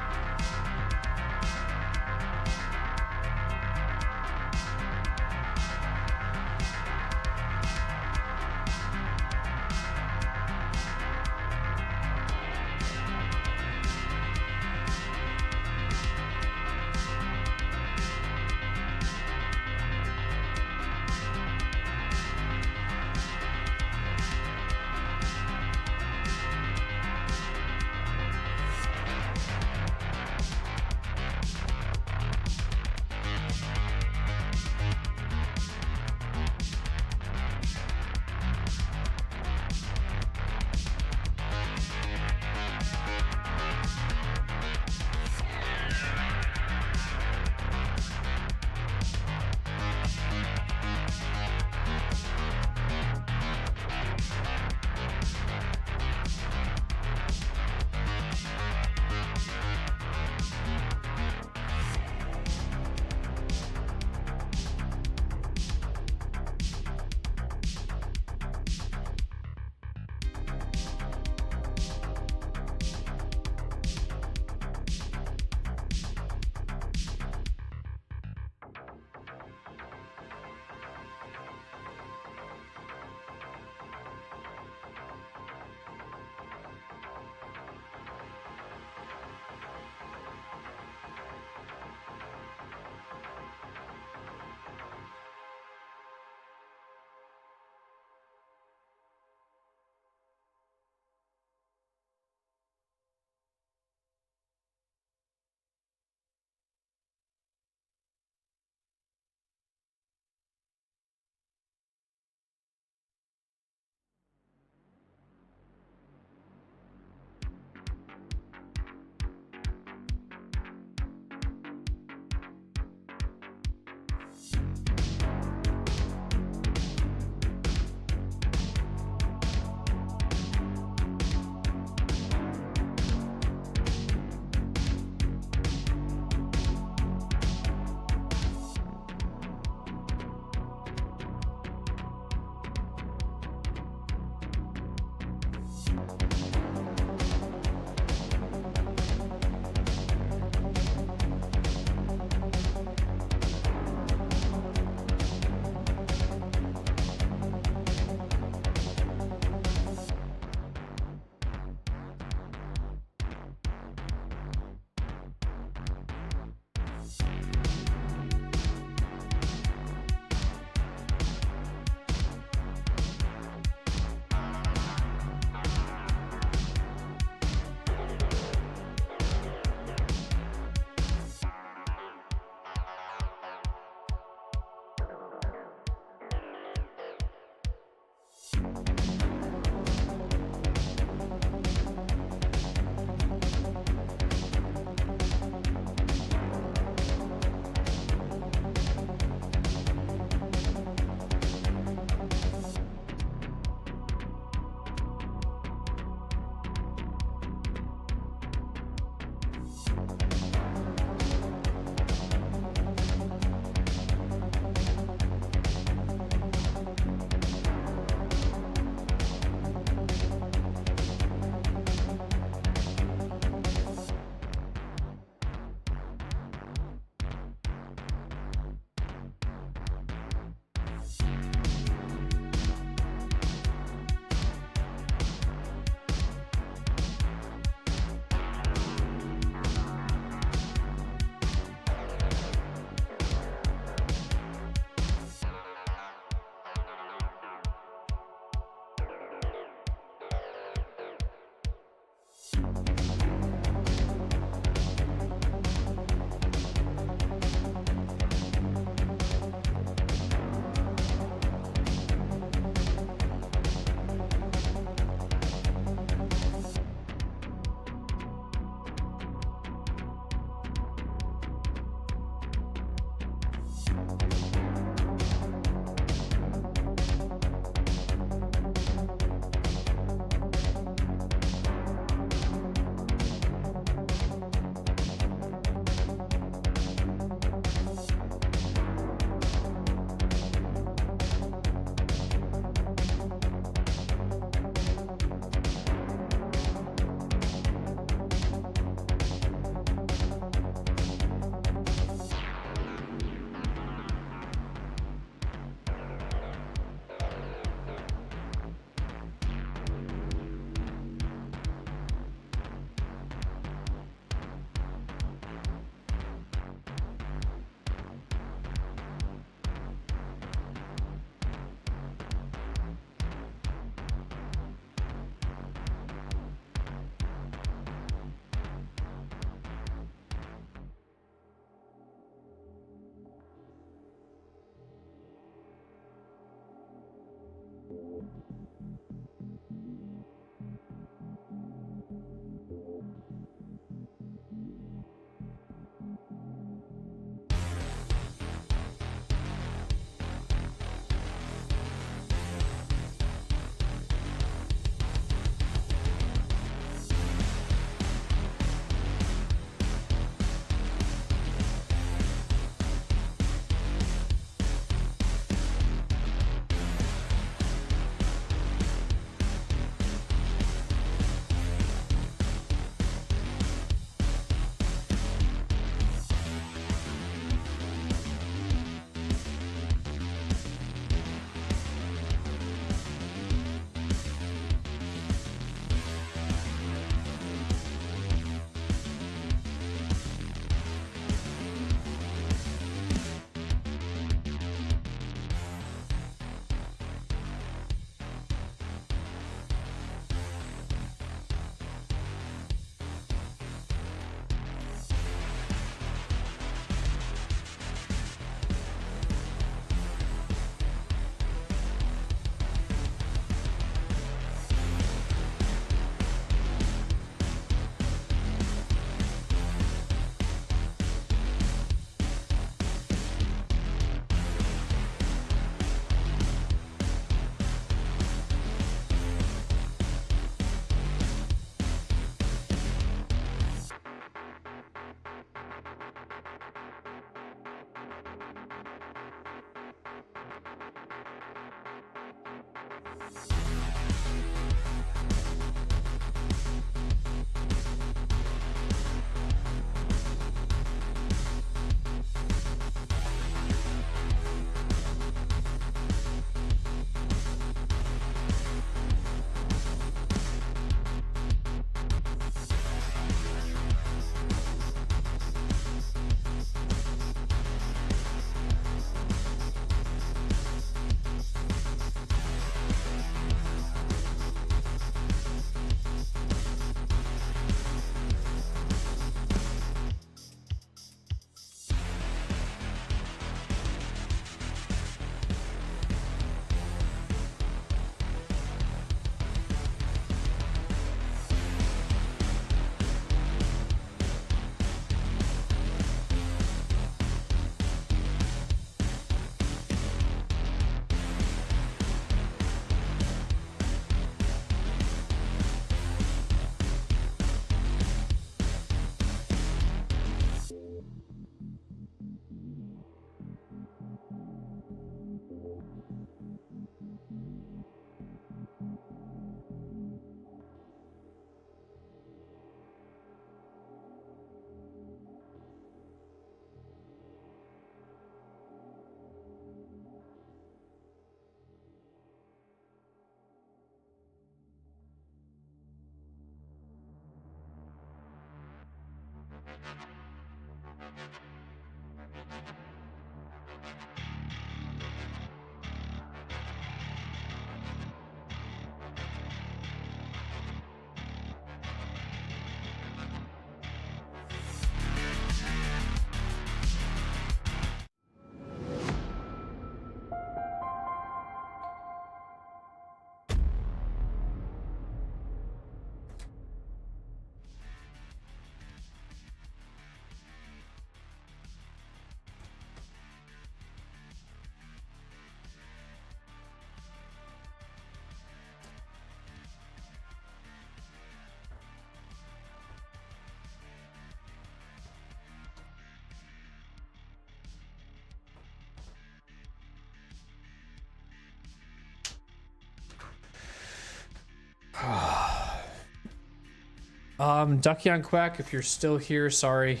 Ducky on Quack, if you're still here, sorry.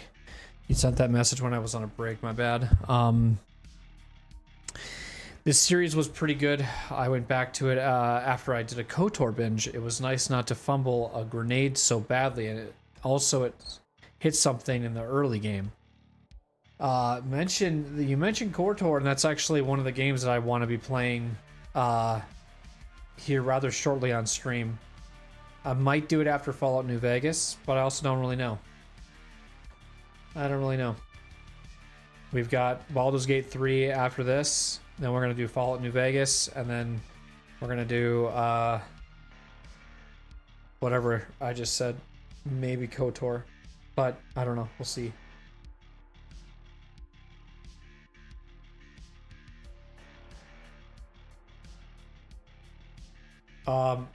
You sent that message when I was on a break, my bad. This series was pretty good. I went back to it after I did a KOTOR binge. It was nice not to fumble a grenade so badly, and it hit something in the early game. You mentioned KOTOR, and that's actually one of the games that I want to be playing here rather shortly on stream. I might do it after Fallout New Vegas, but I also don't really know. I don't really know. We've got Baldur's Gate 3 after this. Then we're going to do Fallout New Vegas. And then we're going to do whatever I just said. Maybe KOTOR. But I don't know. We'll see.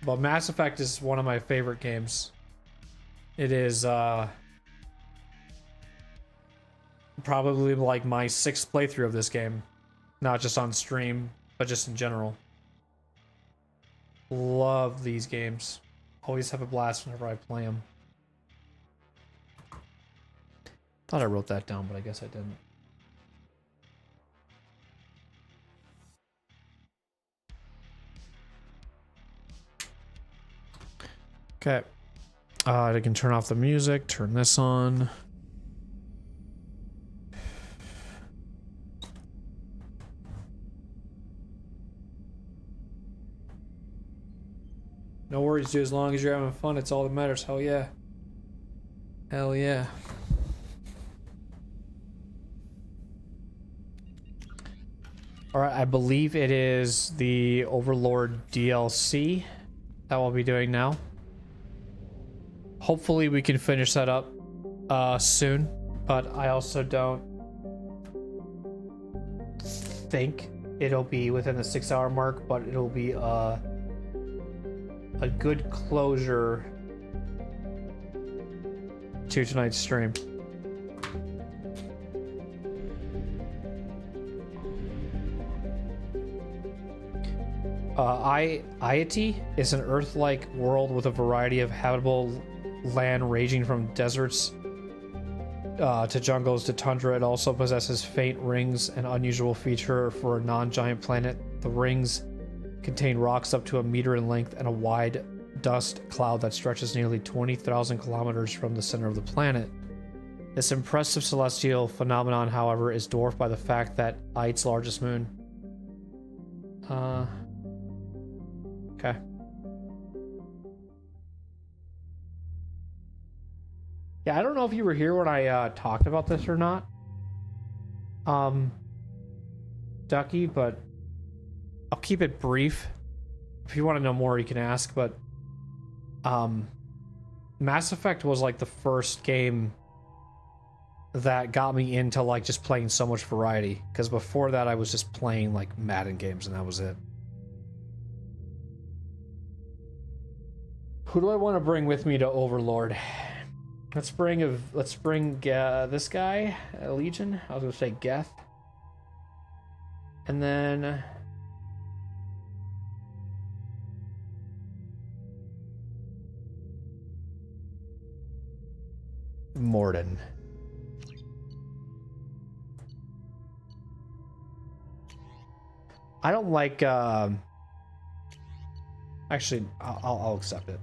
But Mass Effect is one of my favorite games. It is probably like my 6th playthrough of this game. Not just on stream, but just in general. Love these games. Always have a blast whenever I play them. Thought I wrote that down, but I guess I didn't. Okay. I can turn off the music, turn this on. No worries, dude. As long as you're having fun, it's all that matters. Hell yeah. Hell yeah. Alright, I believe it is the Overlord DLC that we'll be doing now. Hopefully we can finish that up soon, but I also don't think it'll be within the 6-hour mark, but it'll be a good closure to tonight's stream. Ep10 is an Earth-like world with a variety of habitable land ranging from deserts to jungles to tundra. It also possesses faint rings, an unusual feature for a non-giant planet. The rings contain rocks up to 1 meter in length and a wide dust cloud that stretches nearly 20,000 kilometers from the center of the planet. This impressive celestial phenomenon, however, is dwarfed by the fact that Ip's largest moon. Okay. Yeah, I don't know if you were here when I talked about this or not, Ducky, but I'll keep it brief. If you want to know more, you can ask, but Mass Effect was like the first game that got me into like just playing so much variety, because before that I was just playing like Madden games and that was it. Who do I want to bring with me to Overlord? Let's bring this guy, Legion. I was gonna say Geth, and then Morden. I don't like. Actually, I'll accept it.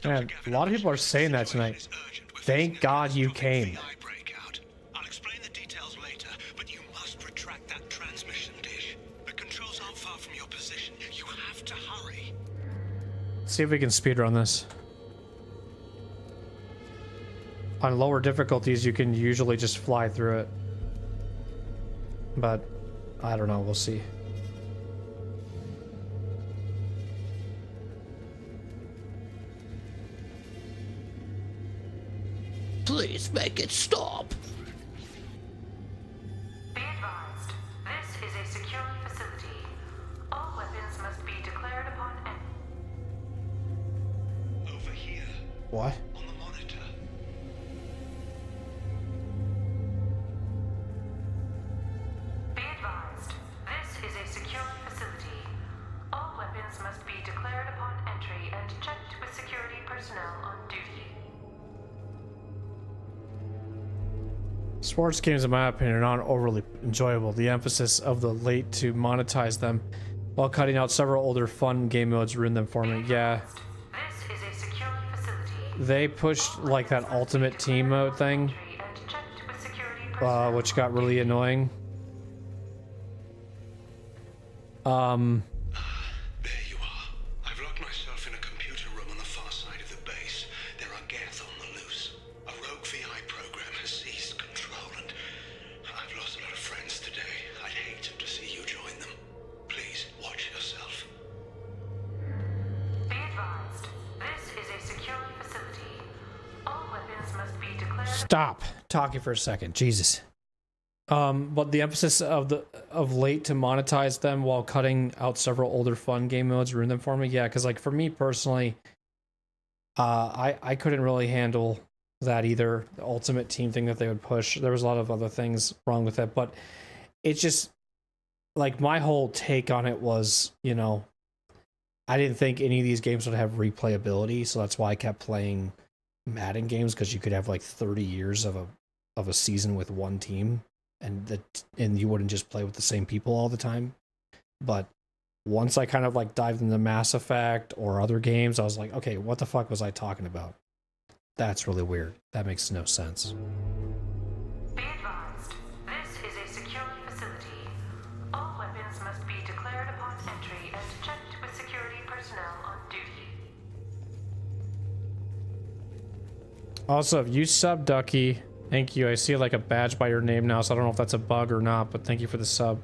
Man, a lot of people are saying that tonight. Thank God you came. I'll explain the details later, but you must retract that transmission dish. The controls aren't far from your position. You have to hurry. Let's see if we can speedrun this. On lower difficulties, you can usually just fly through it. but I don't know. We'll see. Please make it stop. Be advised, this is a secure facility. All weapons must be declared upon Over here. What? On the monitor. Be advised, this is a secure facility. All weapons must be declared upon entry and checked with security personnel on duty. Sports games, in my opinion, are not overly enjoyable. The emphasis of the late to monetize them while cutting out several older fun game modes ruined them for me. Yeah. This is a secure facility. They pushed like that ultimate team mode thing, which got really annoying. There you are. I've locked myself in a computer room on the far side of the base. There are Geth on the loose. A rogue VI program has seized control, and I've lost a lot of friends today. I'd hate to see you join them. Please, watch yourself. Be advised, this is a secure facility. All weapons must be declared. Stop talking for a second, Jesus. But the emphasis of late to monetize them while cutting out several older fun game modes ruined them for me. Yeah, because like for me personally, I couldn't really handle that either. The ultimate team thing that they would push. There was a lot of other things wrong with it, but it's just like my whole take on it was, you know, I didn't think any of these games would have replayability, so that's why I kept playing Madden games, because you could have like 30 years of a season with one team. And you wouldn't just play with the same people all the time. But once I kind of like dived into Mass Effect or other games, I was like, okay, what the fuck was I talking about? That's really weird. That makes no sense. Be advised, this is a secure facility. All weapons must be declared upon entry and checked with security personnel on duty. Also, if you sub Ducky, thank you. I see like a badge by your name now, so I don't know if that's a bug or not, but thank you for the sub.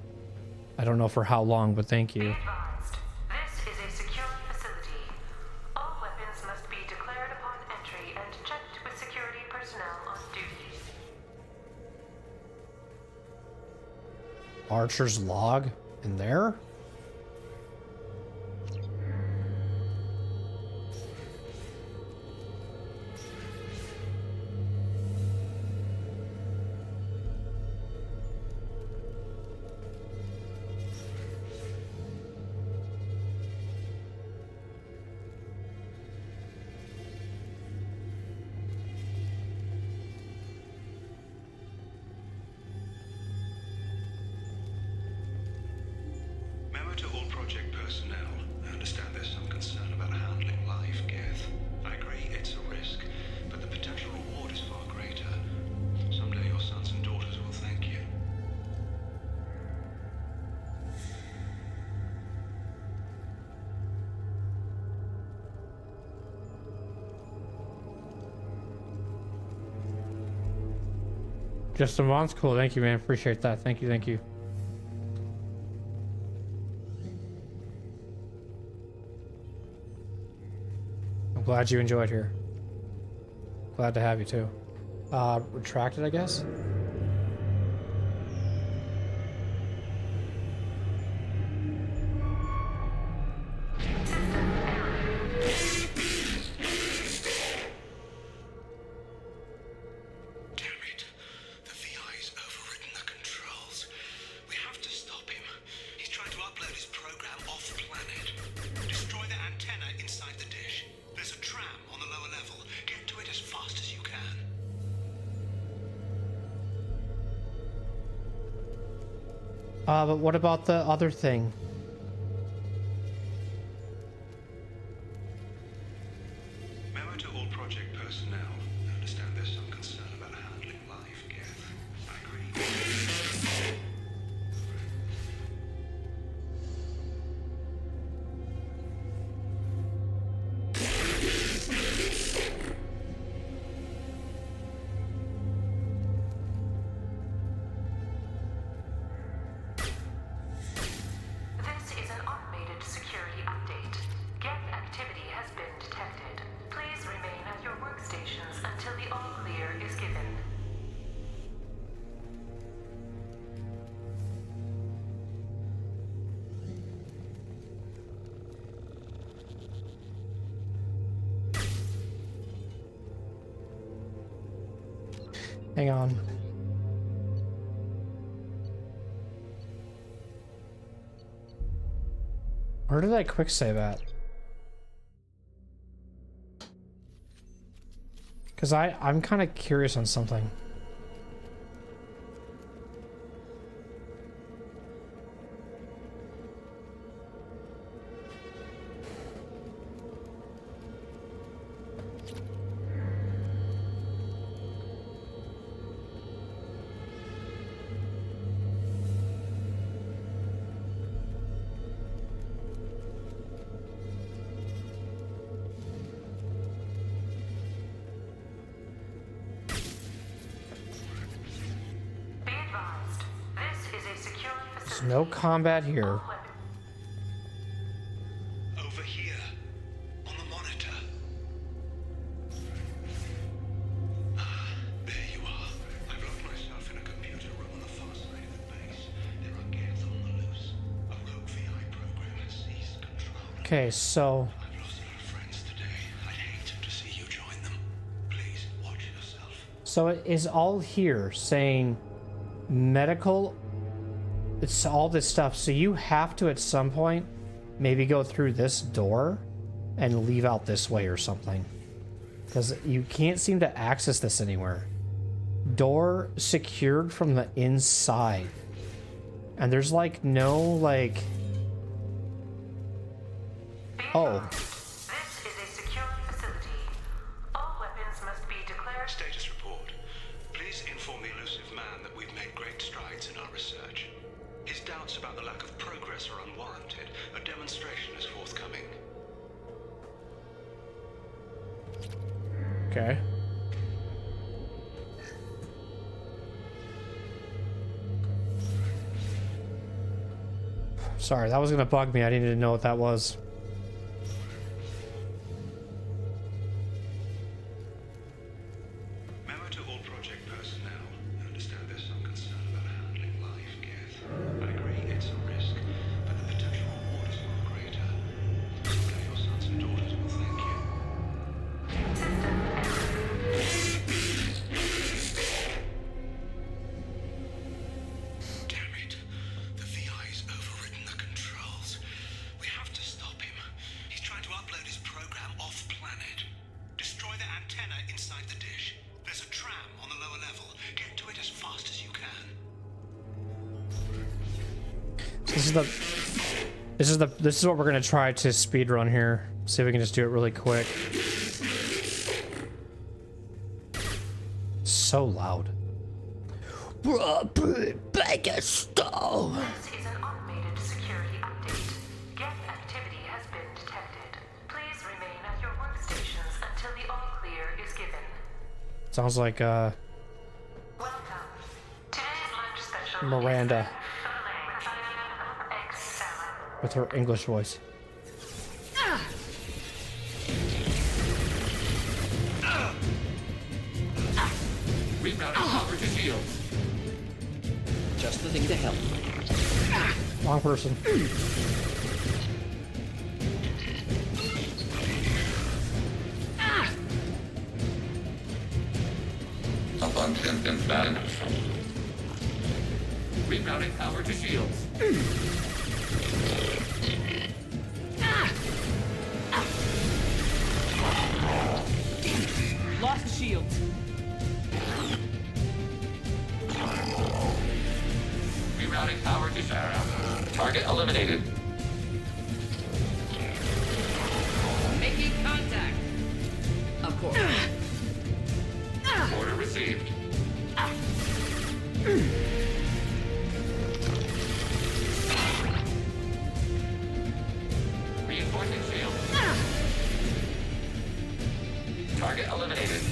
I don't know for how long, but thank you. Be advised, this is a secure facility. All weapons must be declared upon entry and checked with security personnel on duty. Archer's log in there? Memo to all project personnel. I understand there's some concern about handling live Geth. I agree it's a risk, but the potential reward is far greater. Someday your sons and daughters will thank you. Just a month? Cool. Thank you, man. Appreciate that. Thank you. Thank you. I'm glad you enjoyed here. Glad to have you too. Retracted, I guess? But what about the other thing? Memo to all project personnel. I understand there's some concern about handling live Geth. I agree. Hang on. Where did I quick save at? Because I'm kind of curious on something. There's no combat here. Over here, on the monitor. Ah, there you are. I've locked myself in a computer room on the far side of the base. There are Geth on the loose. A rogue VI program has seized control. Okay, so I've lost a lot of friends today. I'd hate to see you join them. Please watch yourself. so it is all here saying medical. It's all this stuff. So you have to at some point maybe go through this door and leave out this way or something. Because you can't seem to access this anywhere. Door secured from the inside. And there's like no like... Oh. This is a secure facility. All weapons must be declared. Status report. Please inform the elusive man that we've made great strides in our research. His doubts about the lack of progress are unwarranted. A demonstration is forthcoming. Okay. Sorry, that was gonna bug me. I needed to know what that was. Memo to all project personnel. I understand there's some concern about handling live Geth. I agree it's a risk, but the potential reward is far greater. Someday your sons and daughters will thank you. Damn it. The VI's overridden the controls. We have to stop him. He's trying to upload his program off-planet. Destroy the antenna inside the dish. There's a tram on the lower level. Get to it as fast as you can. This is what we're gonna try to speedrun here. See if we can just do it really quick. So loud. Back at stall. This is an automated security update. Geth activity has been detected. Please remain at your workstations until the all clear is given. Sounds like Welcome. Today's lunch special Miranda Excellent. with her English voice. Rerouting power to shields. Just the thing to help. Wrong person. Abundant and vanished. Rerouting power to shields. Lost shields. Rerouting power to Sarah. Target eliminated. Making contact. Of course. Order received. Reinforcing shield. Target eliminated.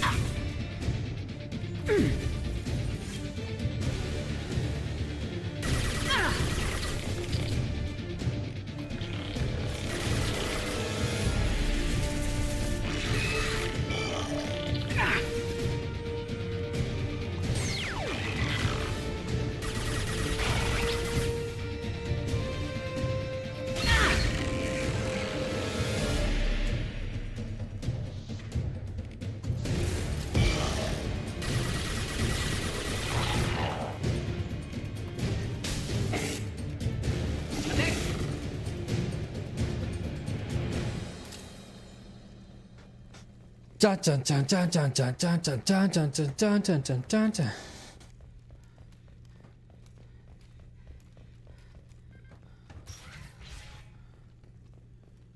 Dun dun dun dun dun dun dun dun dun dun dun dun dun dun dun dun.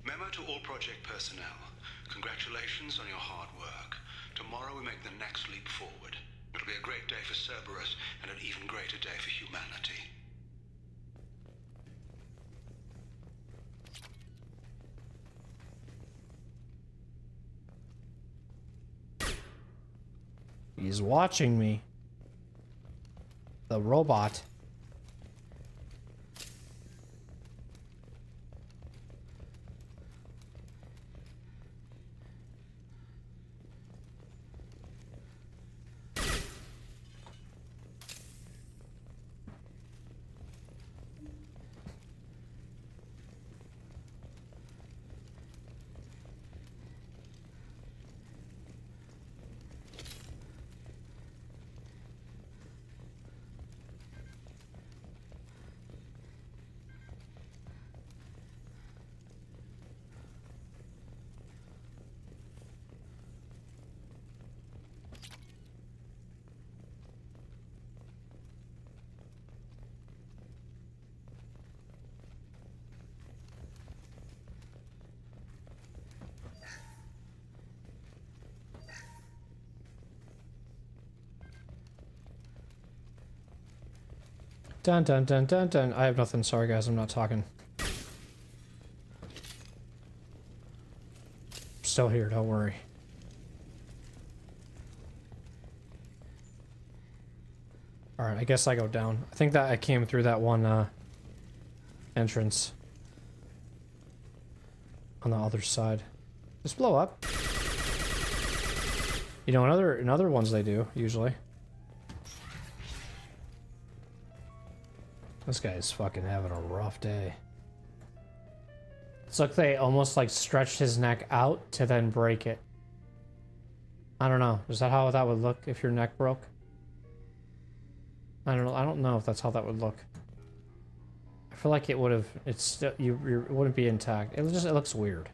Memo to all project personnel. Congratulations on your hard work. Tomorrow we make the next leap forward. It'll be a great day for Cerberus and an even greater day for humanity. He's watching me. The robot. Dun dun dun dun dun. I have nothing. Sorry guys, I'm not talking. Still here, don't worry. Alright, I guess I go down. I think that I came through that one entrance. On the other side. Just blow up. You know, in other ones they do, usually. This guy's fucking having a rough day. It's like they almost like stretched his neck out to then break it. I don't know. Is that how that would look if your neck broke? I don't know. I don't know if that's how that would look. I feel like it would have. It's still you. It wouldn't be intact. It looks weird.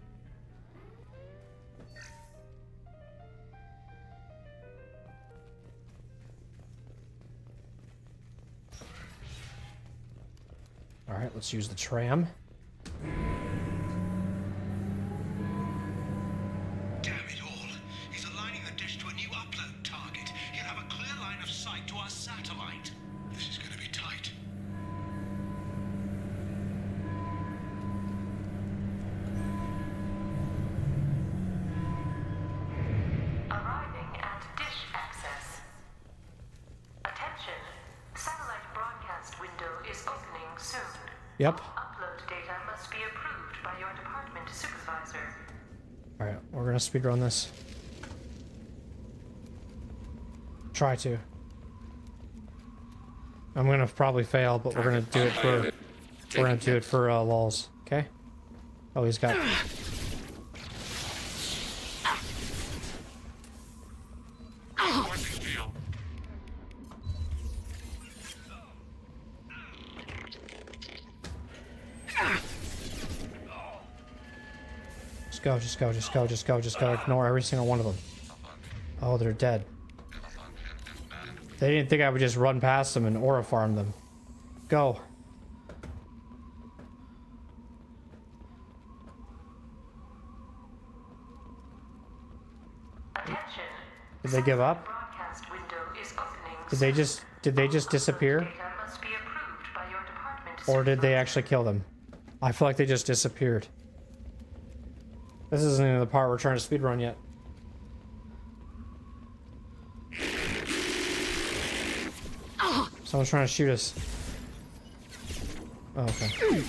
All right, let's use the tram. Damn it all. He's aligning the dish to a new upload target. He'll have a clear line of sight to our satellite. This is going to be tight. Arriving at dish access. Attention. Satellite broadcast window is opening soon. Yep. Upload data must be approved by your department supervisor. Alright, we're gonna speedrun this. Try to. I'm gonna probably fail, but we're gonna do it for lulz. Okay? Oh, he's got. Just go. Ignore every single one of them. Oh, they're dead. They didn't think I would just run past them and aura farm them. Go. Did they give up? Did they just disappear? Or did they actually kill them? I feel like they just disappeared. This isn't even the part we're trying to speedrun yet. Someone's trying to shoot us. Oh, okay.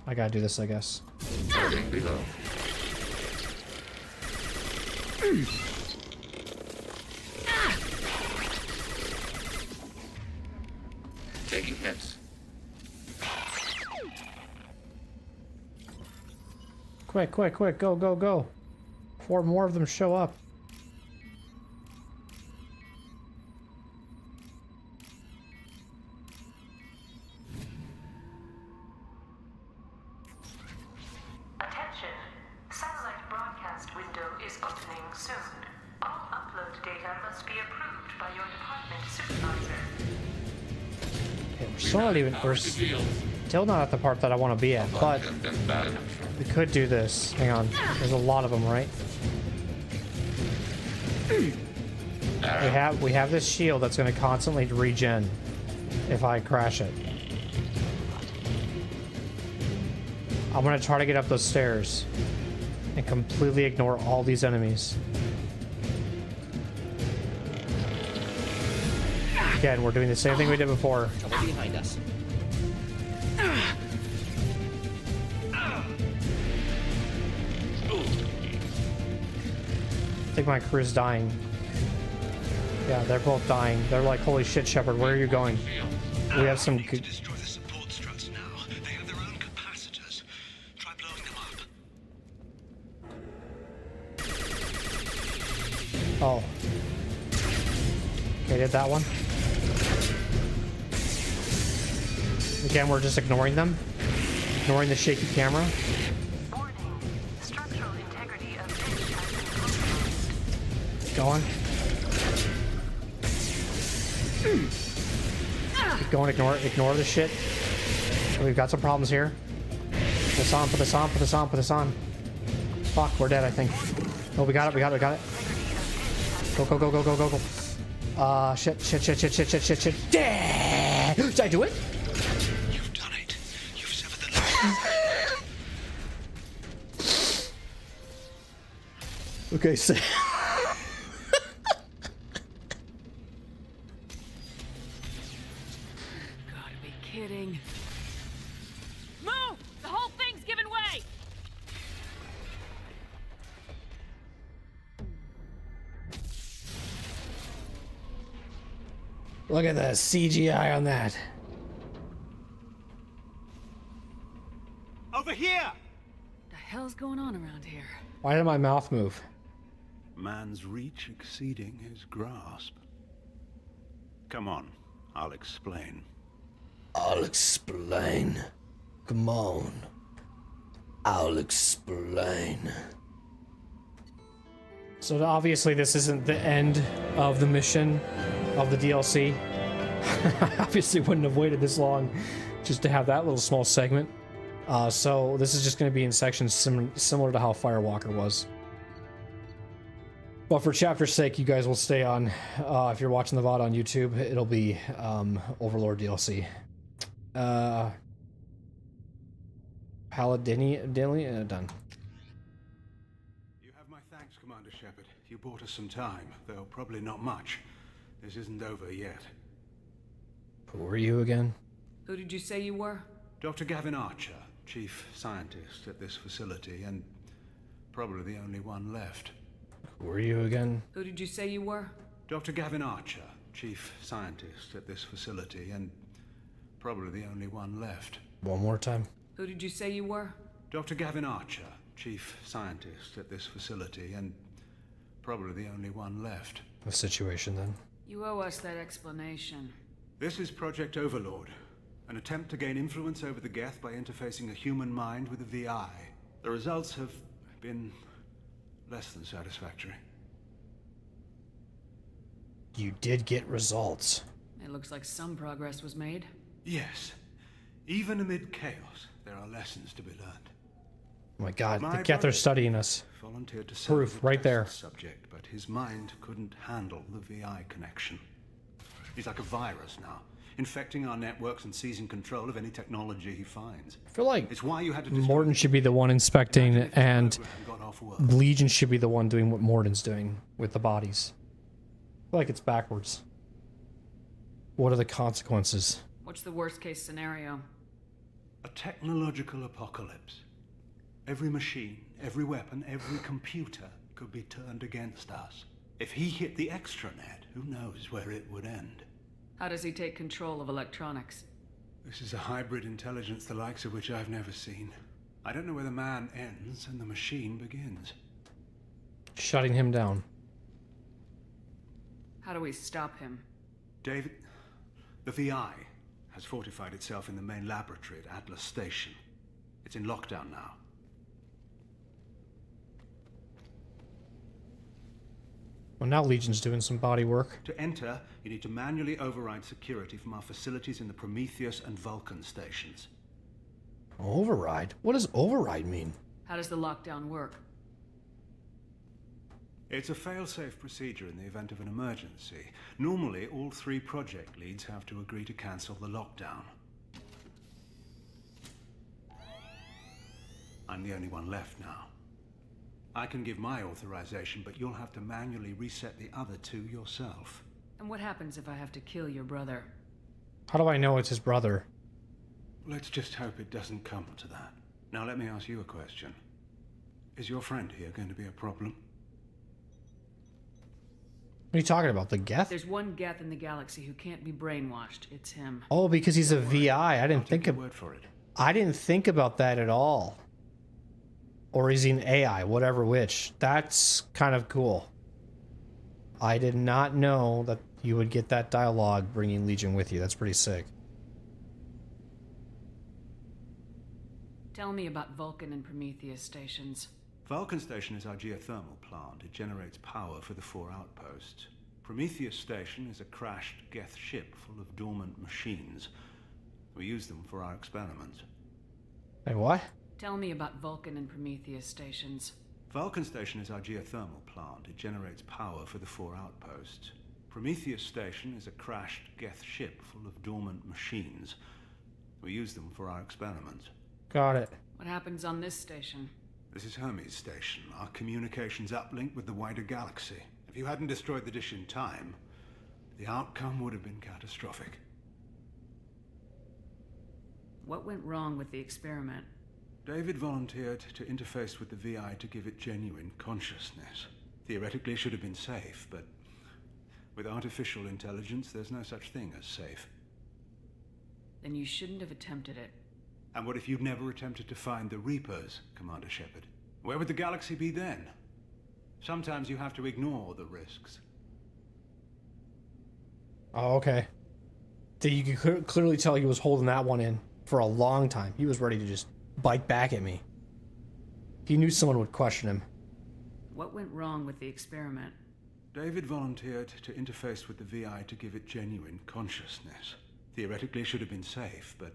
I gotta do this, I guess. Taking hits. Quick, go. Before more of them show up. Attention. Satellite broadcast window is opening soon. All upload data must be approved by your department supervisor. Okay, we're still not even. We're still not at the part that I want to be at, but we could do this. Hang on. There's a lot of them, right? We have this shield that's going to constantly regen if I crash it. I'm going to try to get up those stairs and completely ignore all these enemies. Again, we're doing the same thing we did before. Trouble behind us. I think my crew is dying. Yeah, they're both dying. They're like, holy shit, Shepard, where are you going? We have some good... Destroy the support struts now. They have their own capacitors. Try blowing them up. Oh. Okay, did that one. Again, we're just ignoring them. Ignoring the shaky camera. Warning. Structural integrity of dish has been compromised. Go on. Keep going, ignore the shit. We've got some problems here. Put this on, put this on, put this on, put this on. Fuck, we're dead, I think. Oh, we got it. Go. Shit. Did I do it? You've done it. You've severed the link. Okay, so... Gotta be kidding. Move! The whole thing's giving way! Look at the CGI on that. Over here! What the hell's going on around here? Why did my mouth move? Man's reach exceeding his grasp. Come on, I'll explain. I'll explain. Come on. I'll explain. So obviously this isn't the end of the mission of the DLC. I obviously wouldn't have waited this long just to have that little small segment. So this is just going to be in sections similar to how Firewalker was. But for chapter's sake, you guys will stay on. If you're watching the VOD on YouTube, it'll be Overlord DLC. Paladini, done. You have my thanks, Commander Shepard. You bought us some time, though probably not much. This isn't over yet. Who are you again? Who did you say you were? Dr. Gavin Archer, chief scientist at this facility, and probably the only one left. Who are you again? Who did you say you were? Dr. Gavin Archer, chief scientist at this facility, and probably the only one left. One more time. Who did you say you were? Dr. Gavin Archer, chief scientist at this facility, and probably the only one left. The situation then? You owe us that explanation. This is Project Overlord, an attempt to gain influence over the Geth by interfacing a human mind with a VI. The results have been less than satisfactory. You did get results. It looks like some progress was made. Yes. Even amid chaos, there are lessons to be learned. Oh my god, My the Geth are studying us. Volunteered to Proof, right there. Subject, but his mind couldn't handle the VI connection. He's like a virus now, infecting our networks and seizing control of any technology he finds. I feel like it's why you had to Morton should be the one inspecting, and Legion should be the one doing what Morton's doing with the bodies. I feel like it's backwards. What are the consequences? What's the worst case scenario? A technological apocalypse. Every machine, every weapon, every computer could be turned against us. If he hit the extranet, who knows where it would end? How does he take control of electronics? This is a hybrid intelligence the likes of which I've never seen. I don't know where the man ends and the machine begins. Shutting him down. How do we stop him? David, the VI has fortified itself in the main laboratory at Atlas Station. It's in lockdown now. Well, now Legion's doing some body work. To enter, you need to manually override security from our facilities in the Prometheus and Vulcan stations. Override? What does override mean? How does the lockdown work? It's a fail-safe procedure in the event of an emergency. Normally, all 3 project leads have to agree to cancel the lockdown. I'm the only one left now. I can give my authorization, but you'll have to manually reset the other 2 yourself. And what happens if I have to kill your brother? How do I know it's his brother? Let's just hope it doesn't come to that. Now let me ask you a question. Is your friend here going to be a problem? What are you talking about? The Geth? There's one Geth in the galaxy who can't be brainwashed. It's him. Oh, because he's a VI. I didn't think I didn't think about that at all. Or is he an AI? Whatever which. That's kind of cool. I did not know that you would get that dialogue bringing Legion with you. That's pretty sick. Tell me about Vulcan and Prometheus stations. Vulcan Station is our geothermal plant. It generates power for the 4 outposts. Prometheus Station is a crashed Geth ship full of dormant machines. We use them for our experiments. Hey, what? Tell me about Vulcan and Prometheus stations. Vulcan Station is our geothermal plant. It generates power for the 4 outposts. Prometheus Station is a crashed Geth ship full of dormant machines. We use them for our experiments. Got it. What happens on this station? This is Hermes Station, our communications uplink with the wider galaxy. If you hadn't destroyed the dish in time, the outcome would have been catastrophic. What went wrong with the experiment? David volunteered to interface with the VI to give it genuine consciousness. Theoretically, it should have been safe, but with artificial intelligence, there's no such thing as safe. Then you shouldn't have attempted it. And what if you'd never attempted to find the Reapers, Commander Shepard? Where would the galaxy be then? Sometimes you have to ignore the risks. Oh, okay. You could clearly tell he was holding that one in for a long time. He was ready to just bite back at me. He knew someone would question him. What went wrong with the experiment? David volunteered to interface with the VI to give it genuine consciousness. Theoretically, it should have been safe, but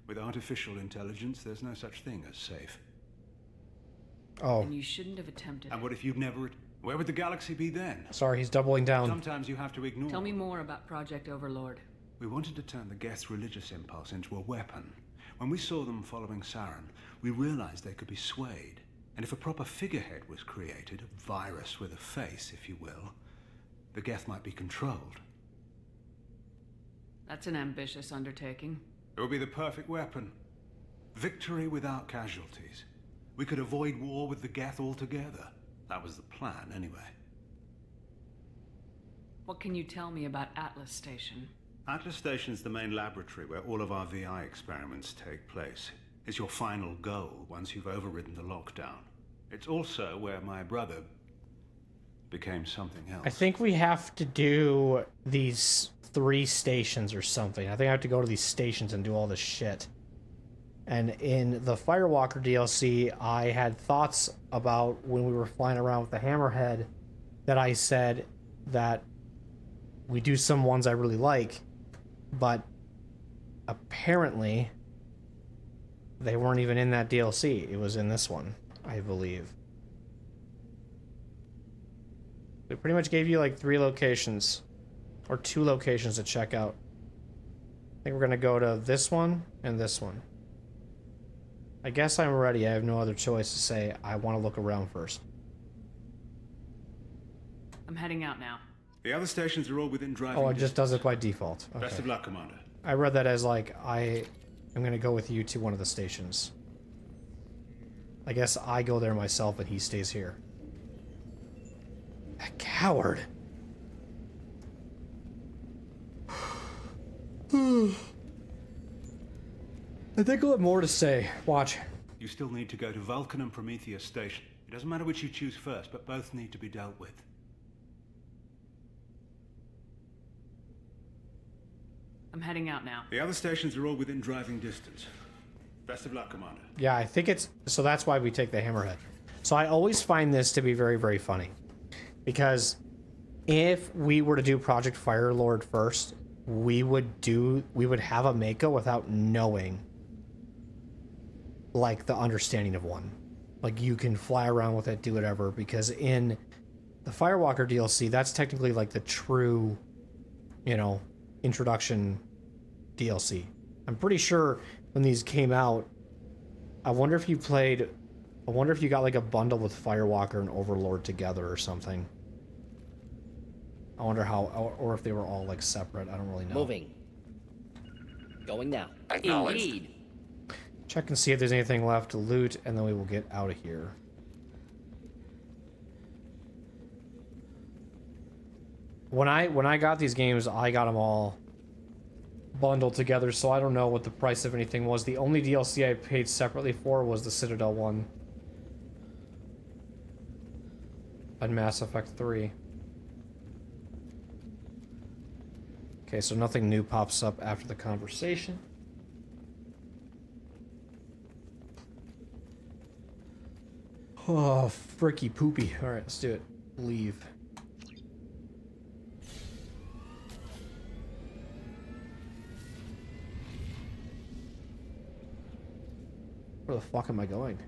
with artificial intelligence, there's no such thing as safe. Oh. And you shouldn't have attempted And what if you'd never... Where would the galaxy be then? Sorry, he's doubling down. Sometimes you have to ignore... Tell me more about Project Overlord. We wanted to turn the Geth's religious impulse into a weapon. When we saw them following Saren, we realized they could be swayed. And if a proper figurehead was created, a virus with a face, if you will, the Geth might be controlled. That's an ambitious undertaking. It would be the perfect weapon. Victory without casualties. We could avoid war with the Geth altogether. That was the plan, anyway. What can you tell me about Atlas Station? Atlas Station is the main laboratory where all of our VI experiments take place. It's your final goal once you've overridden the lockdown. It's also where my brother became something else. I think we have to do these 3 stations or something. I think I have to go to these stations and do all this shit. And in the Firewalker DLC, I had thoughts about when we were flying around with the Hammerhead that I said that we do some ones I really like, but apparently they weren't even in that DLC. It was in this one, I believe. They pretty much gave you like 3 locations. Or 2 locations to check out. I think we're gonna go to this one and this one. I guess I'm ready. I have no other choice to say I want to look around first. I'm heading out now. The other stations are all within driving Oh, it distance. just does it by default. Okay. Best of luck, Commander. I read that as like, I am gonna go with you to one of the stations. I guess I go there myself and he stays here. That coward. I think I'll have more to say. Watch. You still need to go to Vulcan and Prometheus Station. It doesn't matter which you choose first, but both need to be dealt with. I'm heading out now. The other stations are all within driving distance. Best of luck, Commander. Yeah, I think it's... So that's why we take the Hammerhead. So I always find this to be very, very funny. Because if we were to do Project Firelord first, we would have a Mako without knowing, like, the understanding of one. Like, you can fly around with it, do whatever, because in the Firewalker DLC, that's technically like the true, you know, introduction DLC. I'm pretty sure when these came out, I wonder if you got like a bundle with Firewalker and Overlord together or something. I wonder how, or if they were all like separate. I don't really know. Moving. Going now. Acknowledged. Indeed. Check and see if there's anything left to loot, and then we will get out of here. When I got these games, I got them all bundled together, so I don't know what the price of anything was. The only DLC I paid separately for was the Citadel one. And Mass Effect 3. Okay, so nothing new pops up after the conversation. Oh, fricky poopy. Alright, let's do it. Leave. Where the fuck am I going?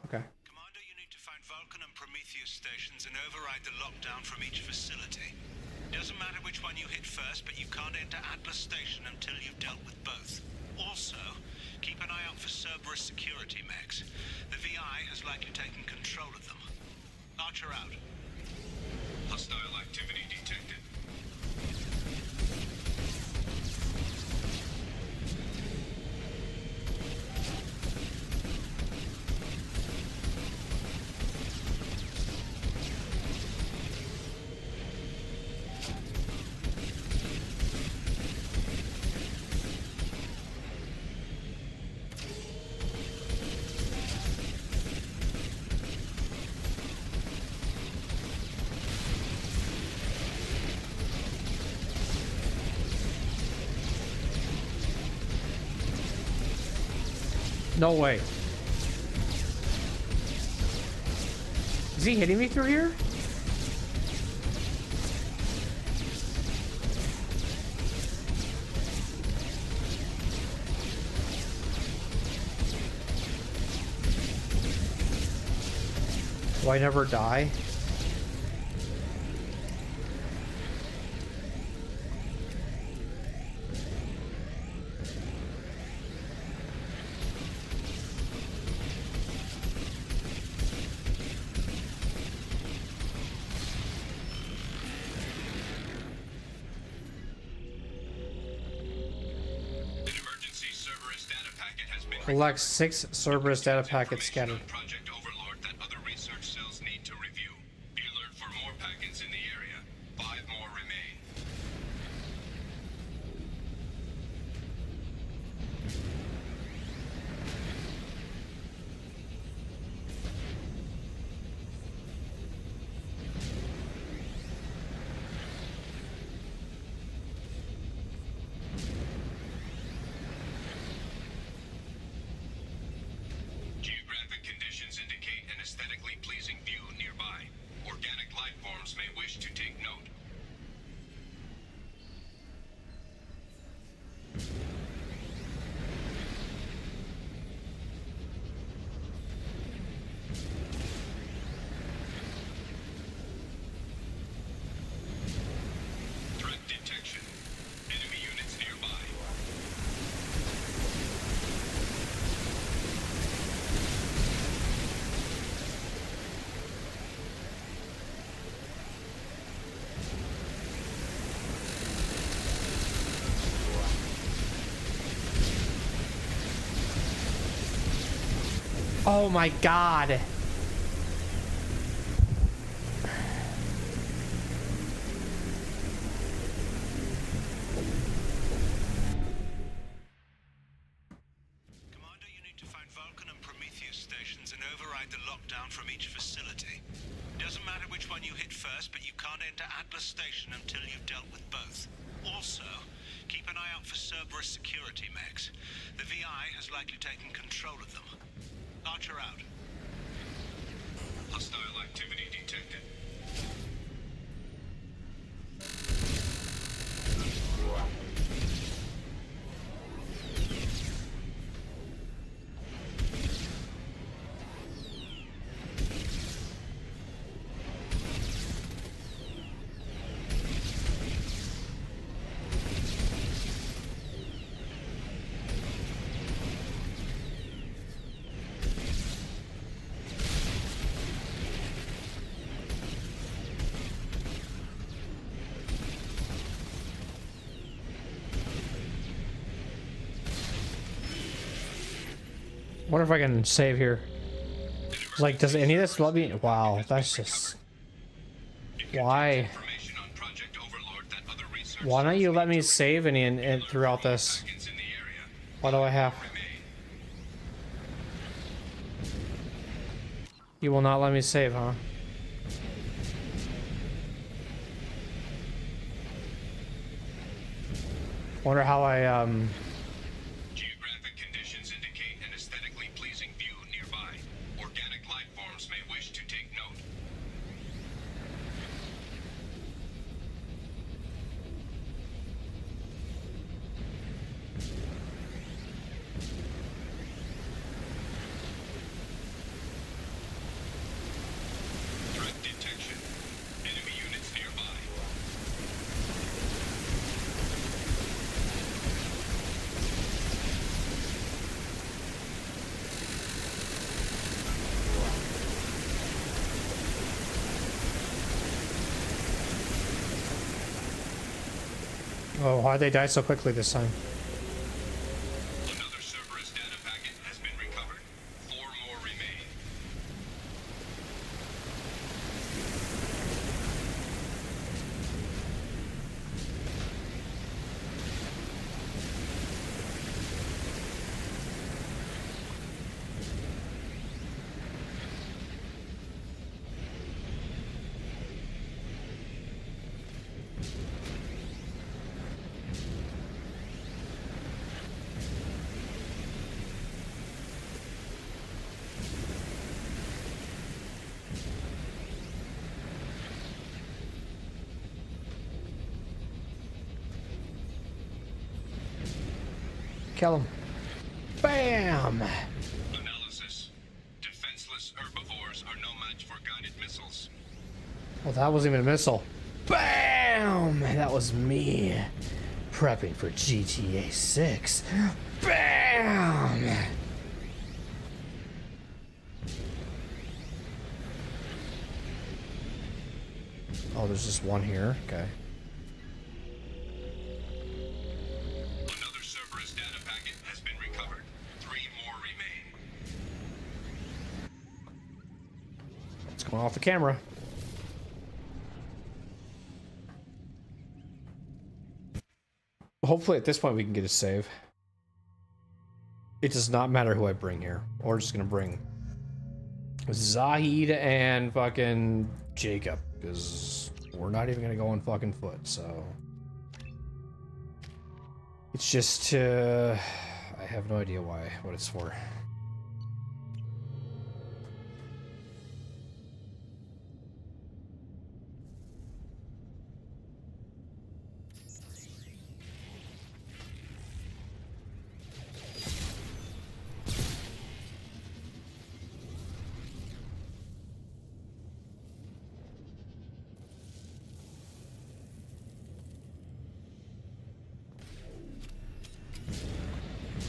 Okay. Commander, you need to find Vulcan and Prometheus stations and override the lockdown from each facility. Doesn't matter which one you hit first, but you can't enter Atlas Station until you've dealt with both. Also, keep an eye out for Cerberus security mechs. The VI has likely taken control of them. Archer out. Hostile activity detected. No way. Is he hitting me through here? Do I never die? Collect 6 Cerberus data packets scattered. Project Overlord that other research cells need to review. Be alert for more packets in the area. 5 more remain. Geographic conditions indicate an aesthetically pleasing view nearby. Organic life forms may wish to take note. Threat detection. Enemy units nearby. Oh my god. Commander, you need to find Vulcan and Prometheus stations and override the lockdown from each facility. Doesn't matter which one you hit first, but you can't enter Atlas Station until you've dealt with both. Also, keep an eye out for Cerberus security mechs. The VI has likely taken control of them. Archer out. Hostile activity detected. Wonder if I can save here. Like, does any of this let me? Wow, that's just. Why? Why don't you let me save any and throughout this? What do I have? You will not let me save, huh? Wonder how I Geographic conditions indicate an aesthetically pleasing view nearby. Organic life forms may wish to take note. Threat detection. Enemy units nearby. Oh, why'd they die so quickly this time? Another Cerberus data packet has been recovered. 4 more remain. Kill him. Bam! Analysis. Defenseless herbivores are no match for guided missiles. Well, that wasn't even a missile. Bam! That was me prepping for GTA 6. Bam! Oh, there's just one here. Okay. Another Cerberus data packet has been recovered. 3 more remain. It's going off the camera. Hopefully at this point we can get a save. It does not matter who I bring here. We're just gonna bring Zahid and fucking Jacob, because we're not even gonna go on fucking foot, so it's just I have no idea what it's for.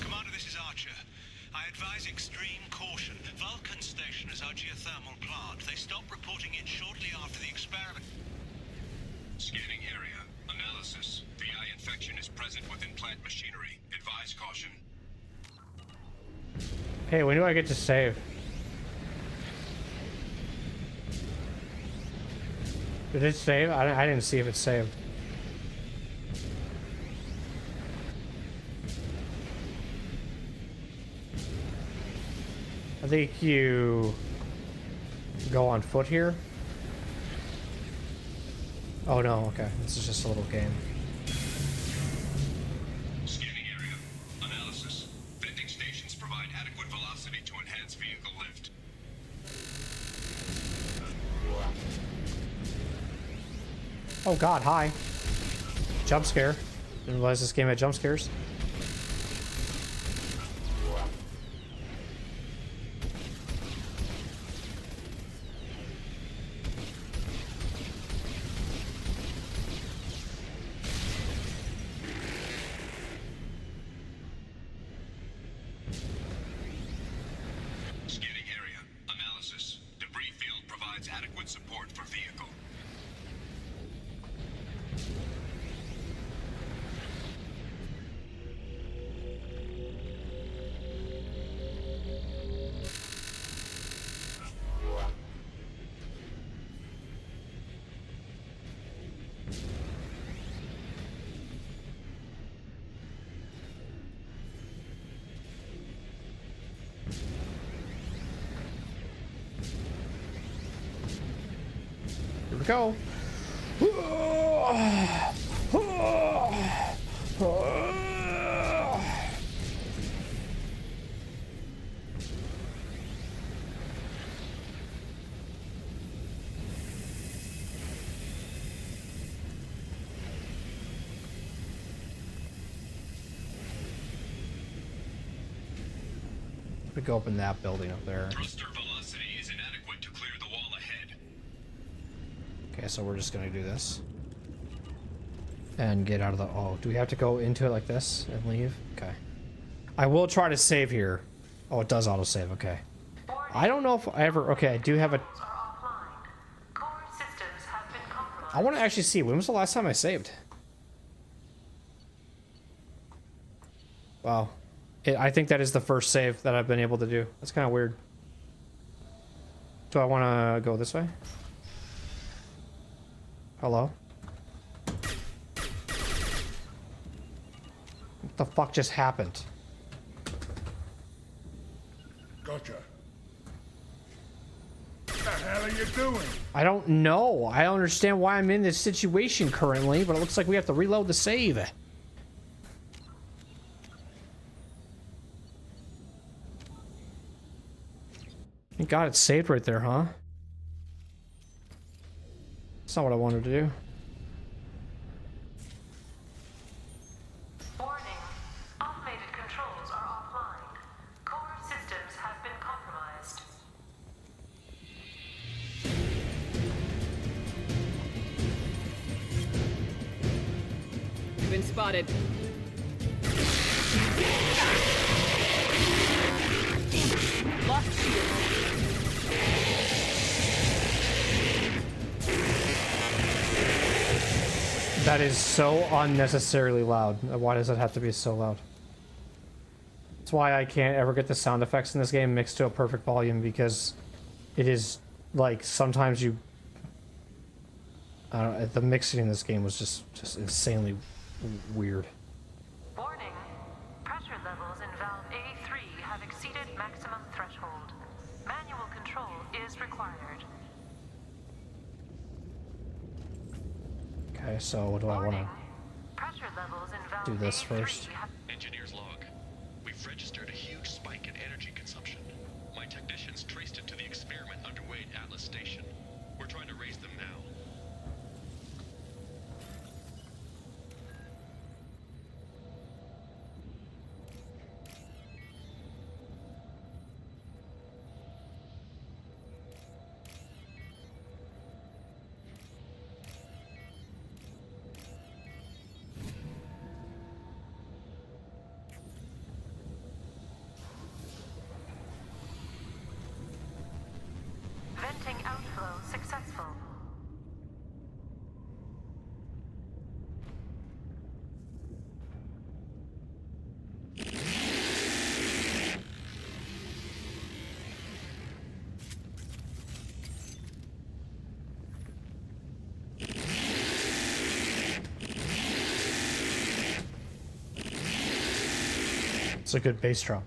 Commander, this is Archer. I advise extreme caution. Vulcan Station is our geothermal plant. They stopped reporting in shortly after the experiment. Scanning area. Analysis. VI infection is present within plant machinery. Advise caution. Hey, when do I get to save? Did it save? I didn't see if it saved. I think you go on foot here. Oh no, okay. This is just a little game. Scanning area. Analysis. Vending stations provide adequate velocity to enhance vehicle lift. Oh god, hi. Jump scare. Didn't realize this game had jump scares. Scanning area. Analysis. Debris field provides adequate support for vehicle. Here we go. We go up in that building up there. Thruster velocity is inadequate to clear the wall ahead. Okay, so we're just gonna do this. And get out of the... Oh, do we have to go into it like this and leave? Okay. I will try to save here. Oh, it does autosave, okay. I don't know if I ever... Okay, I do have a... I want to actually see, when was the last time I saved? Wow. I think that is the first save that I've been able to do. That's kind of weird. Do I want to go this way? Hello? What the fuck just happened? Gotcha. What the hell are you doing? I don't know. I don't understand why I'm in this situation currently, but it looks like we have to reload the save. Thank God it's saved right there, huh? That's not what I wanted to do. Warning. Automated controls are offline. Core systems have been compromised. You've been spotted. Lost shield. That is so unnecessarily loud. Why does it have to be so loud? That's why I can't ever get the sound effects in this game mixed to a perfect volume, because it is like sometimes you... I don't know, the mixing in this game was just insanely weird. Warning. Pressure levels in valve A3 have exceeded maximum threshold. Manual control is required. Okay, so what do I want to Pressure levels in valve do this A3 first? Engineer's log. We've registered a huge spike in energy consumption. My technicians traced it to the experiment underway at Atlas Station. We're trying to raise them now. Venting outflow successful. It's a good bass drum.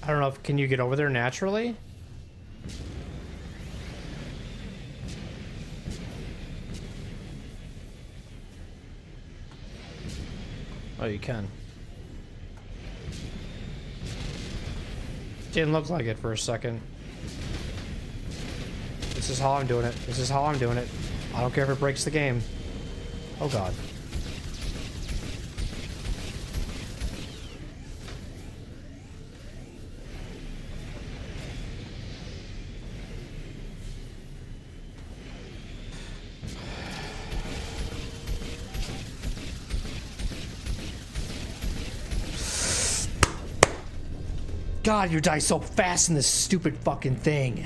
I don't know if can you get over there naturally? Oh, you can. Didn't look like it for a second. This is how I'm doing it. This is how I'm doing it. I don't care if it breaks the game. Oh god. God, you die so fast in this stupid fucking thing.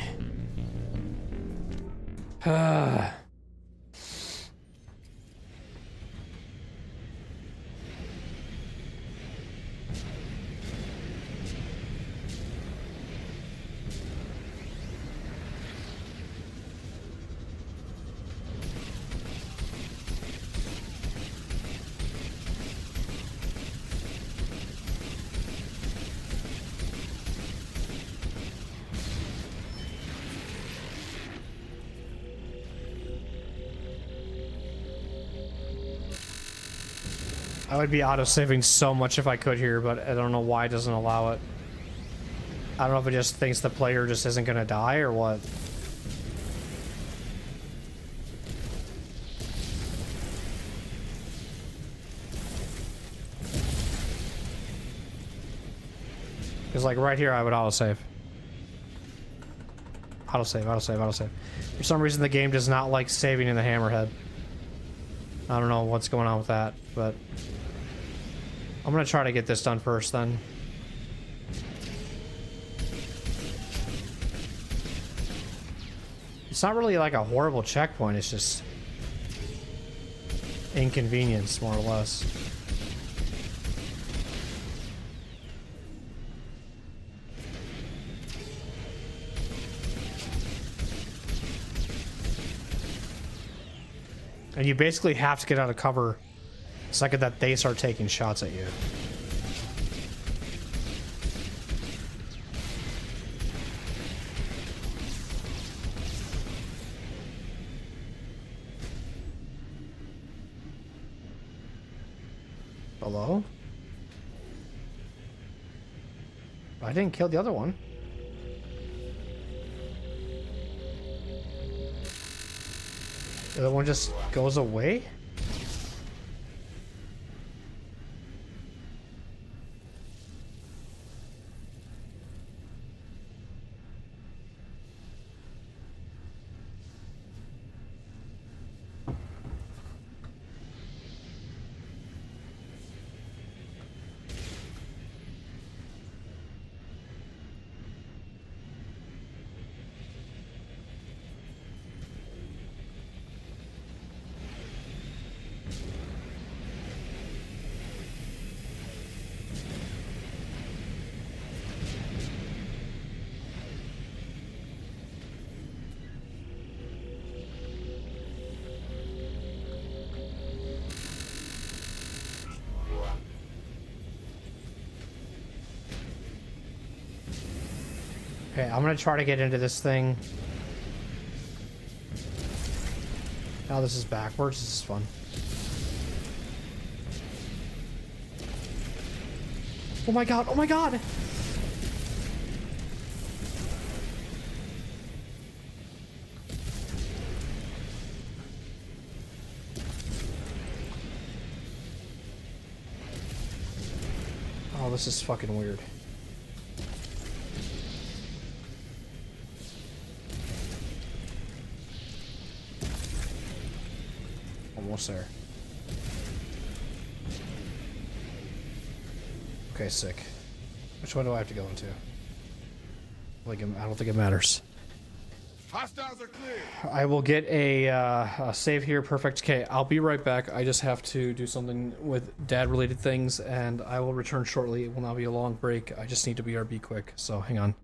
I would be auto-saving so much if I could here, but I don't know why it doesn't allow it. I don't know if it just thinks the player just isn't gonna die or what. Because like right here I would auto-save. Auto-save, auto-save, auto-save. For some reason the game does not like saving in the hammerhead. I don't know what's going on with that, but I'm gonna try to get this done first then. It's not really like a horrible checkpoint, it's just inconvenience, more or less. And you basically have to get out of cover the second that they start taking shots at you. Hello? I didn't kill the other one. The other one just goes away? Okay, I'm gonna try to get into this thing. Now this is backwards. This is fun. Oh my god! Oh my god! Oh, this is fucking weird. Almost there. Okay, sick. Which one do I have to go into? Like, I don't think it matters. Hostiles are clear. I will get a save here. Perfect. Okay, I'll be right back. I just have to do something with dad-related things, and I will return shortly. It will not be a long break. I just need to BRB quick, so hang on.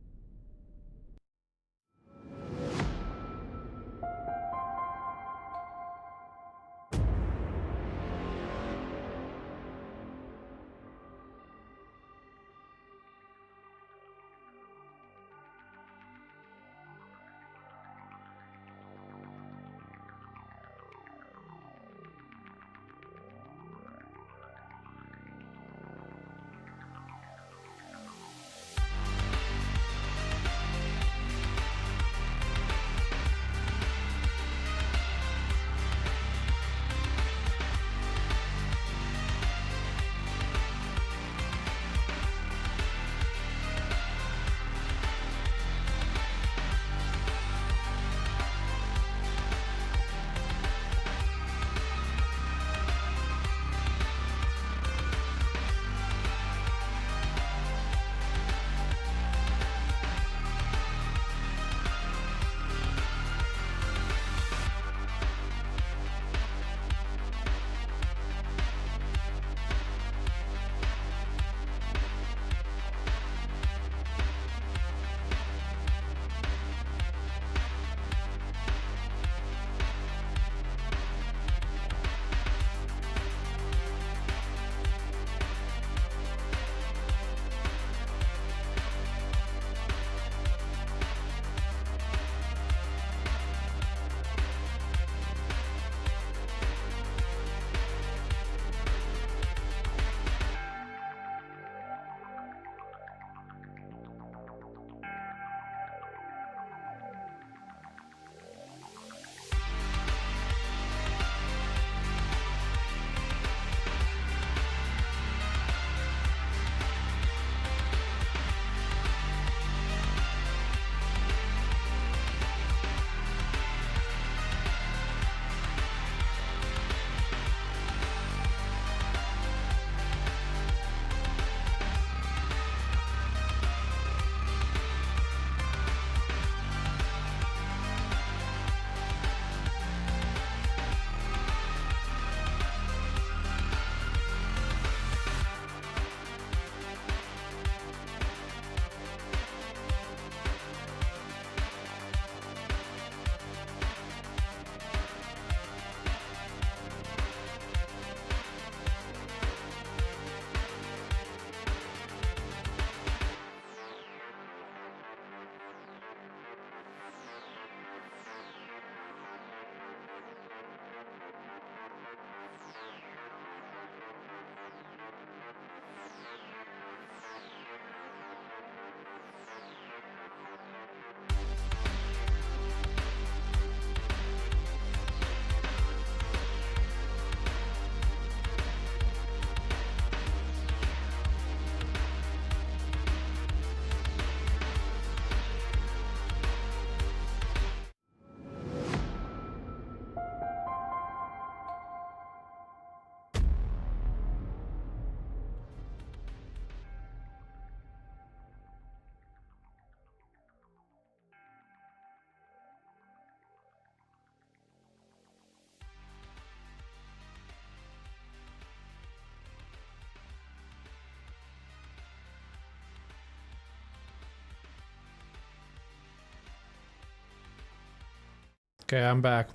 Okay, I'm back.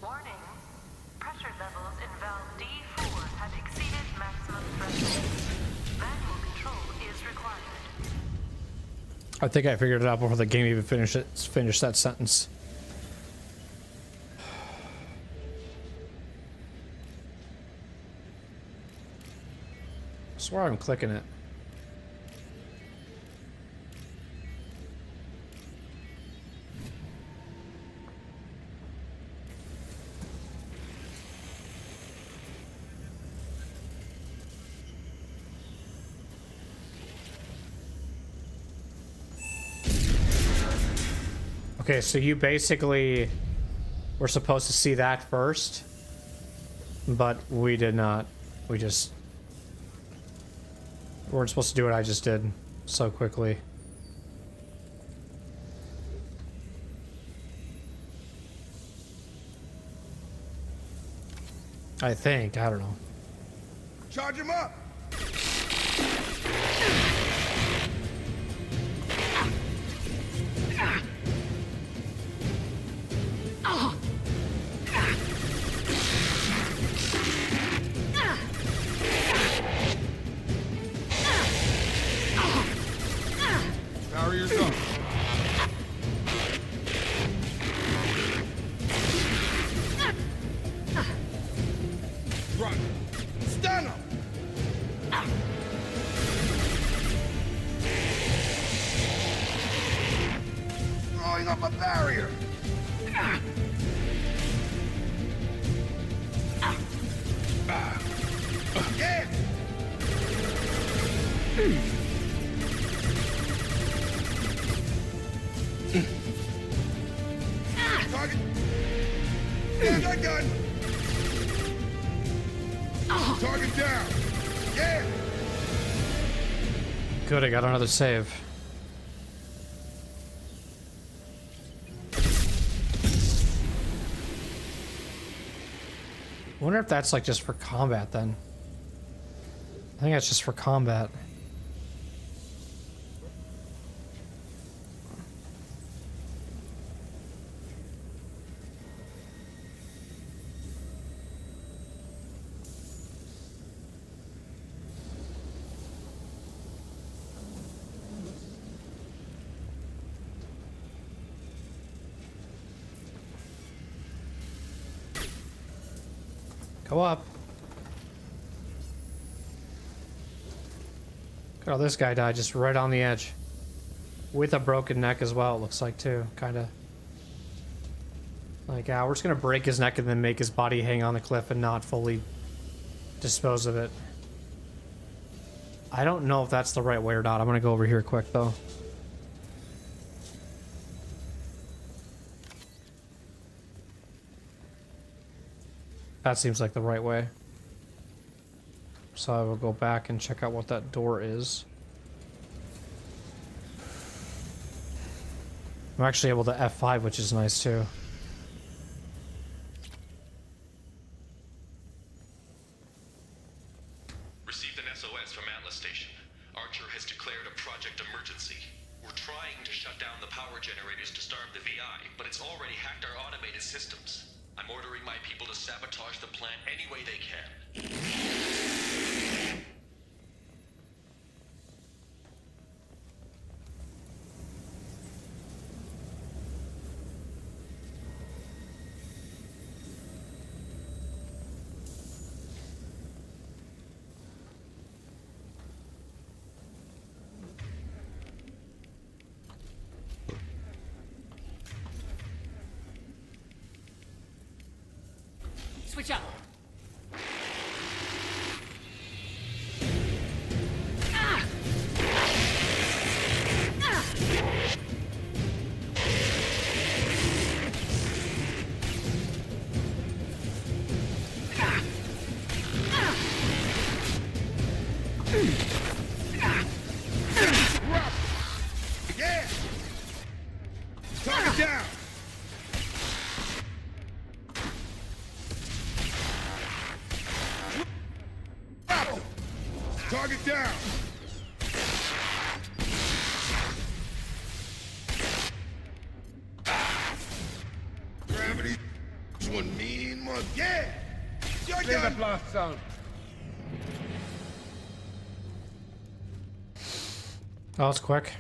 Warning. Pressure levels in valve D4 have exceeded maximum threshold. Manual control is required. I think I figured it out before the game even finished that sentence. I swear I'm clicking it. Okay, so you basically were supposed to see that first, but we did not. We weren't supposed to do what I just did so quickly. I think. I don't know. Charge him up! Barriers up. Run. Stun him. Throwing up a barrier. Yeah. Target. Yeah, that gun. Target down. Yeah. Good, I got another save. I wonder if that's like just for combat then. I think that's just for combat. Go up. Oh, this guy died just right on the edge. With a broken neck as well, it looks like, too. Kinda. Like, we're just gonna break his neck and then make his body hang on the cliff and not fully dispose of it. I don't know if that's the right way or not. I'm gonna go over here quick, though. That seems like the right way. So I will go back and check out what that door is. I'm actually able to F5, which is nice too. Received an SOS from Atlas Station. Archer has declared a project emergency. We're trying to shut down the power generators to starve the VI, but it's already hacked our automated systems. I'm ordering my people to sabotage the plant any way they can. Switch up. Yeah. Target down. Target down! Gravity. One mean month. Yeah! You're Clear done! the blast zone. Oh, it's quick.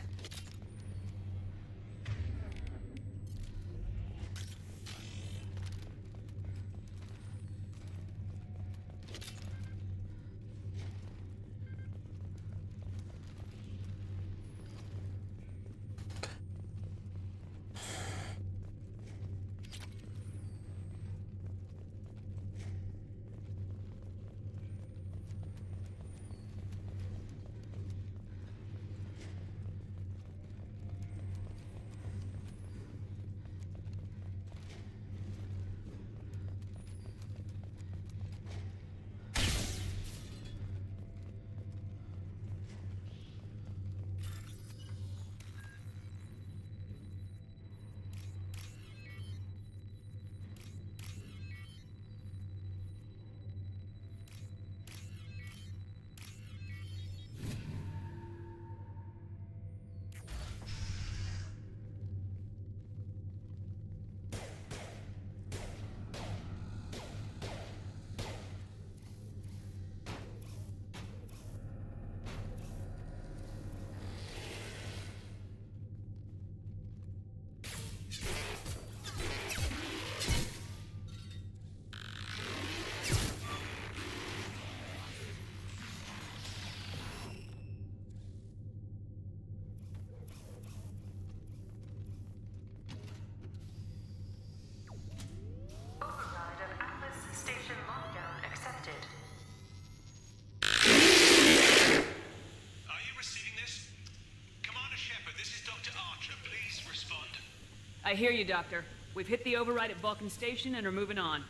Override of Atlas Station lockdown accepted. Are you receiving this? Commander Shepard, this is Dr. Archer. Please respond. I hear you, Doctor. We've hit the override at Vulcan Station and are moving on.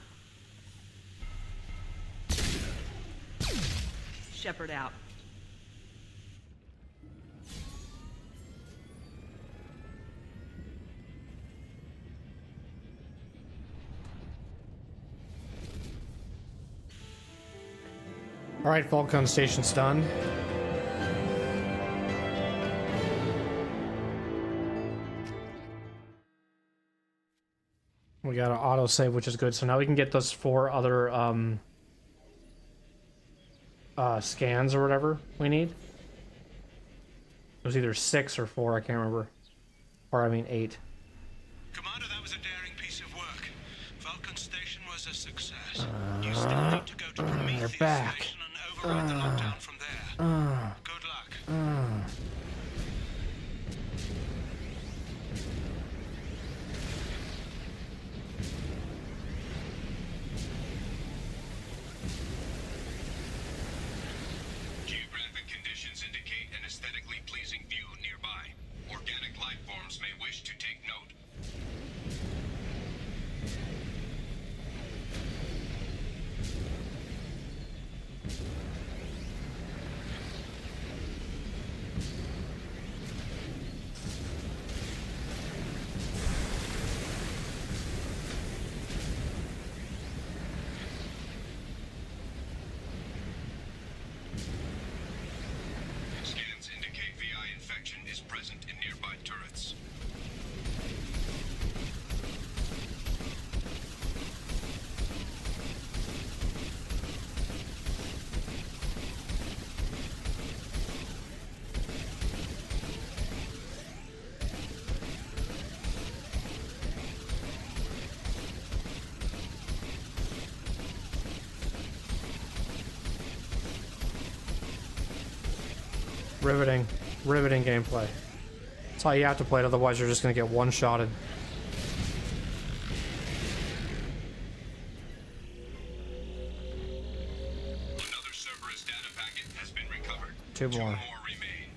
Shepard out. All right, Vulcan station's done. We got an autosave, which is good. So now we can get those 4 other scans or whatever we need. It was either 6 or 4, I can't remember. Or I mean 8. Commander, that was a daring piece of work. Vulcan Station was a success. You still need to go to Prometheus They're back. Station and override the lockdown from there. Good luck. Geographic conditions indicate an aesthetically pleasing view nearby. Organic life forms may wish to take note. Scans indicate VI infection is present in nearby turrets. Riveting. Riveting gameplay. That's how you have to play it, otherwise you're just gonna get one-shotted. Another Cerberus data packet has been recovered. 2 more. More remain.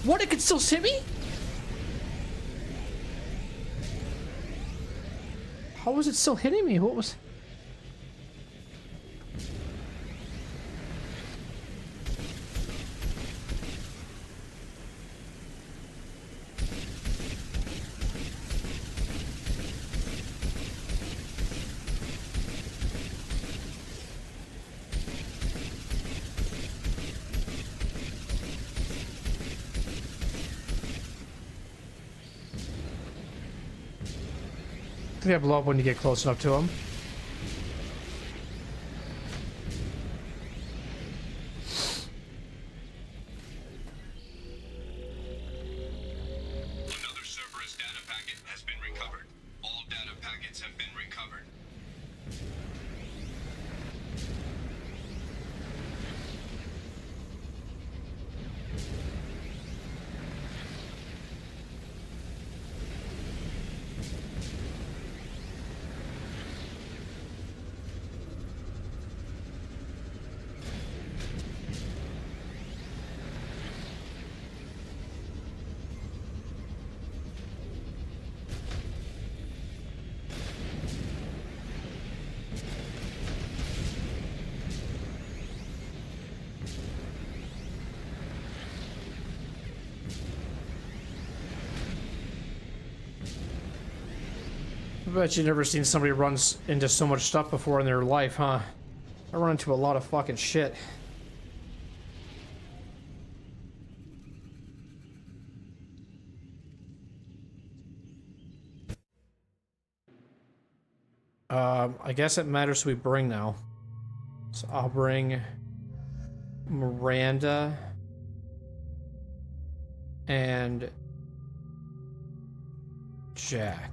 What? It could still hit me? How was it still hitting me? What was... I think I blow up when you get close enough to him. Another Cerberus data packet has been recovered. All data packets have been recovered. I bet you've never seen somebody run into so much stuff before in their life, huh? I run into a lot of fucking shit. I guess it matters who we bring now. So I'll bring Miranda and Jack.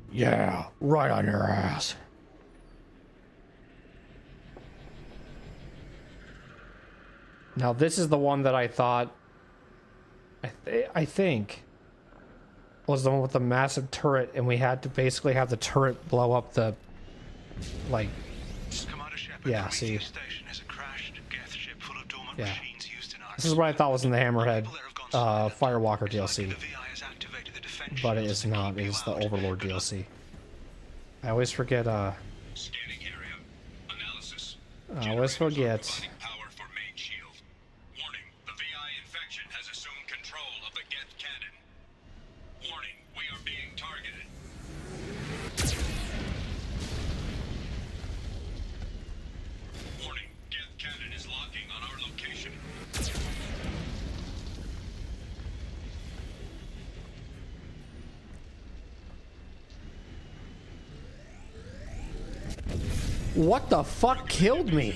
Yeah, right on your ass. Now this is the one that I thought, I think, was the one with the massive turret, and we had to basically have the turret blow up the, like, yeah, see. Yeah. This is what I thought was in the Hammerhead Firewalker DLC. But it is not. It is the Overlord DLC. I always forget, I always forget. What the fuck killed me?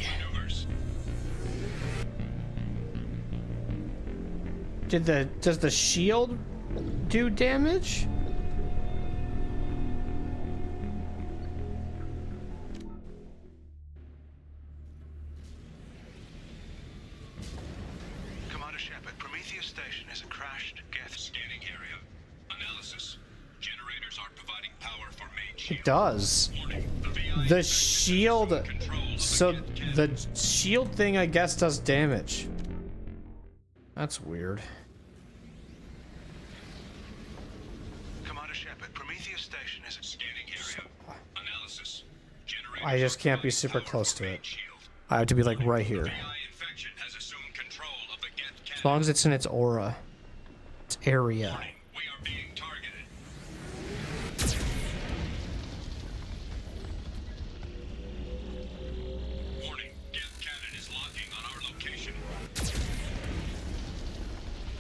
Does the shield do damage? Commander Shepard, Prometheus Station is a crashed Geth scanning area. Analysis. Generators are providing power for main shield. It does. The shield, so the shield thing, I guess, does damage. That's weird. Commander Shepard, Prometheus Station is a scanning area. Analysis. I just can't be super close to it. I have to be like right here. As long as it's in its aura, its area.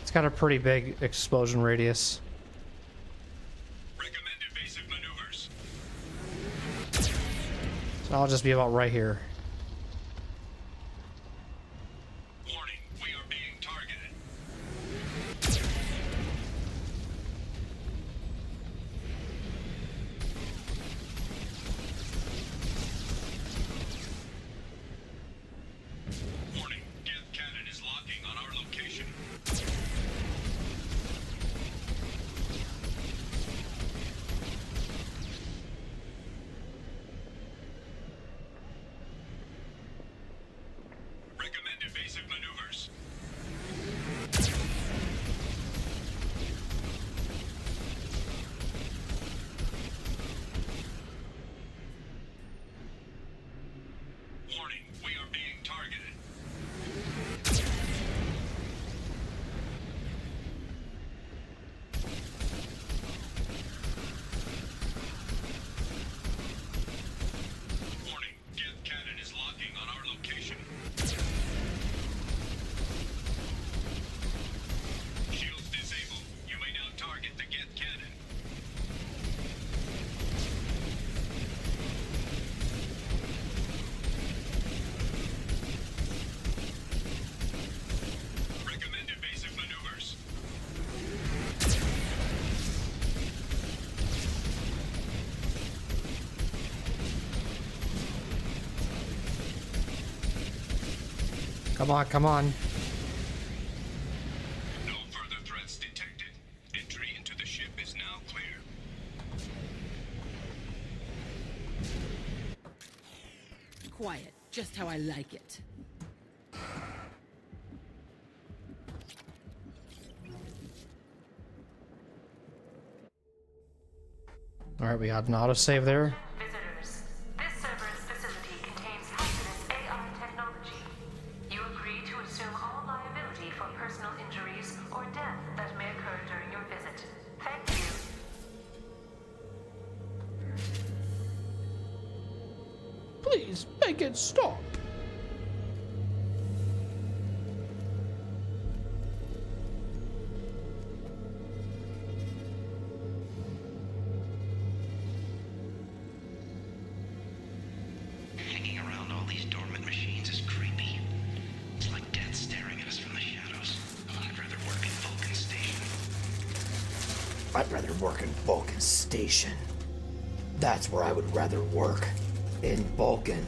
It's got a pretty big explosion radius. So I'll just be about right here. Come on, come on. No further threats detected. Entry into the ship is now clear. Quiet, just how I like it. Alright, we got an autosave there. Visitors, this server's facility contains hazardous AI technology. You agree to assume all liability for personal injuries or death that may occur during your visit. Thank you. Please make it stop. Hanging around all these dormant machines is creepy. It's like death staring at us from the shadows. I'd rather work in Vulcan Station. I'd rather work in Vulcan Station. That's where I would rather work. In Vulcan.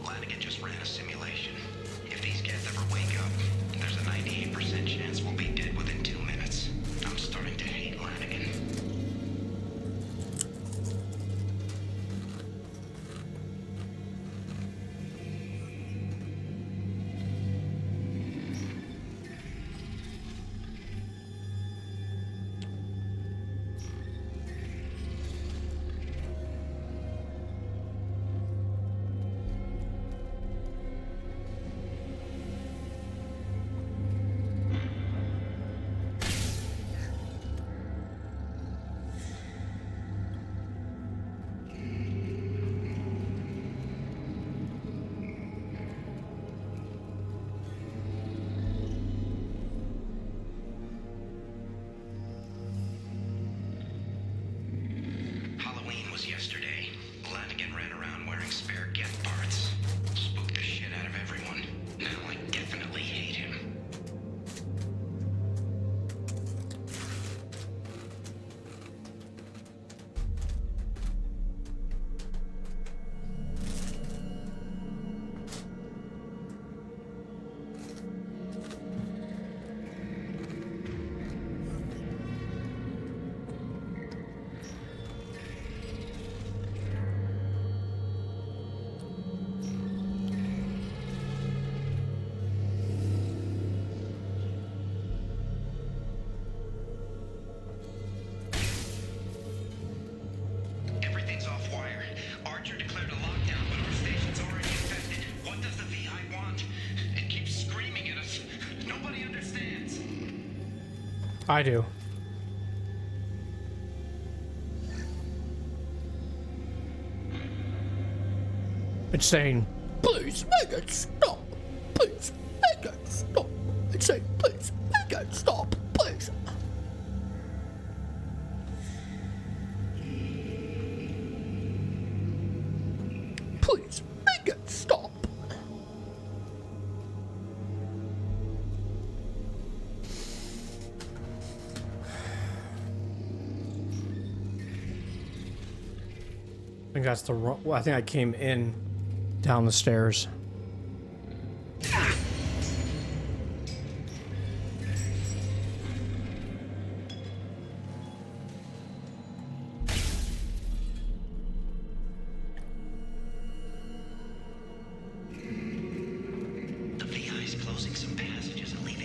Flanagan just ran a simulation. If these kids ever wake up, there's a 98% chance we'll be dead within 2 minutes. I'm starting to hate Flanagan. Halloween was yesterday. Flanagan ran around wearing spare Get parts. Spooked the shit out of everyone. Now I definitely hate him. Everything's off wire. Archer declared a lockdown, but our station's already infected. What does the VI want? It keeps screaming at us. Nobody understands. I do. It's saying, please make it stop. Please make it stop. It's saying, please make it stop. Please. Please make it stop. I think that's the wrong. Well, I think I came in down the stairs. The VI's closing some passages and leaving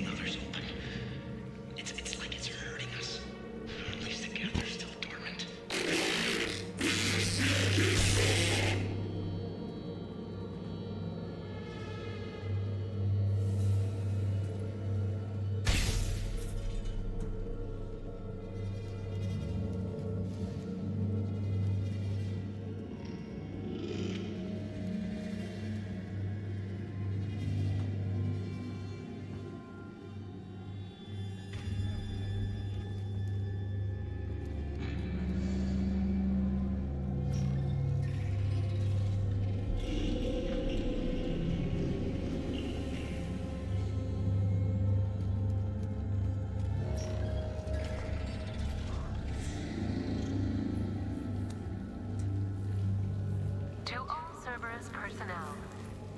Cerberus personnel.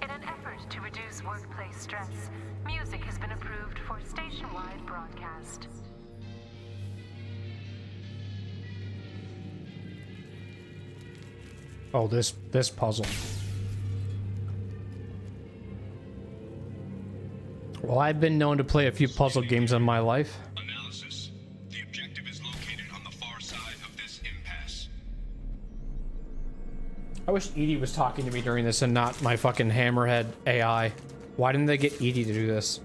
In an effort to reduce workplace stress, music has been approved for station-wide broadcast. Oh, this puzzle. Well, I've been known to play a few puzzle games in my life. Analysis. The objective is located on the far side of this impasse. I wish Edie was talking to me during this and not my fucking hammerhead AI. Why didn't they get Edie to do this?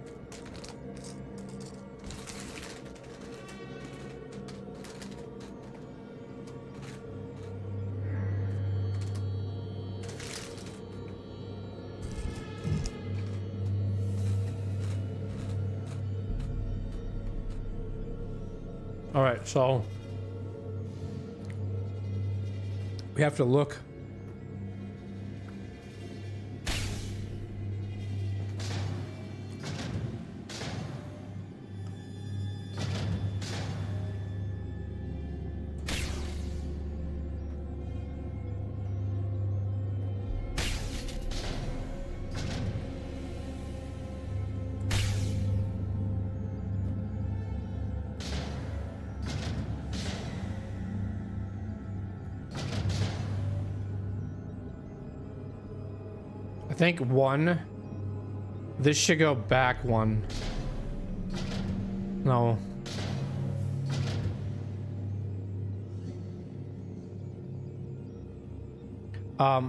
All right, so we have to look. I think one. This should go back one. No.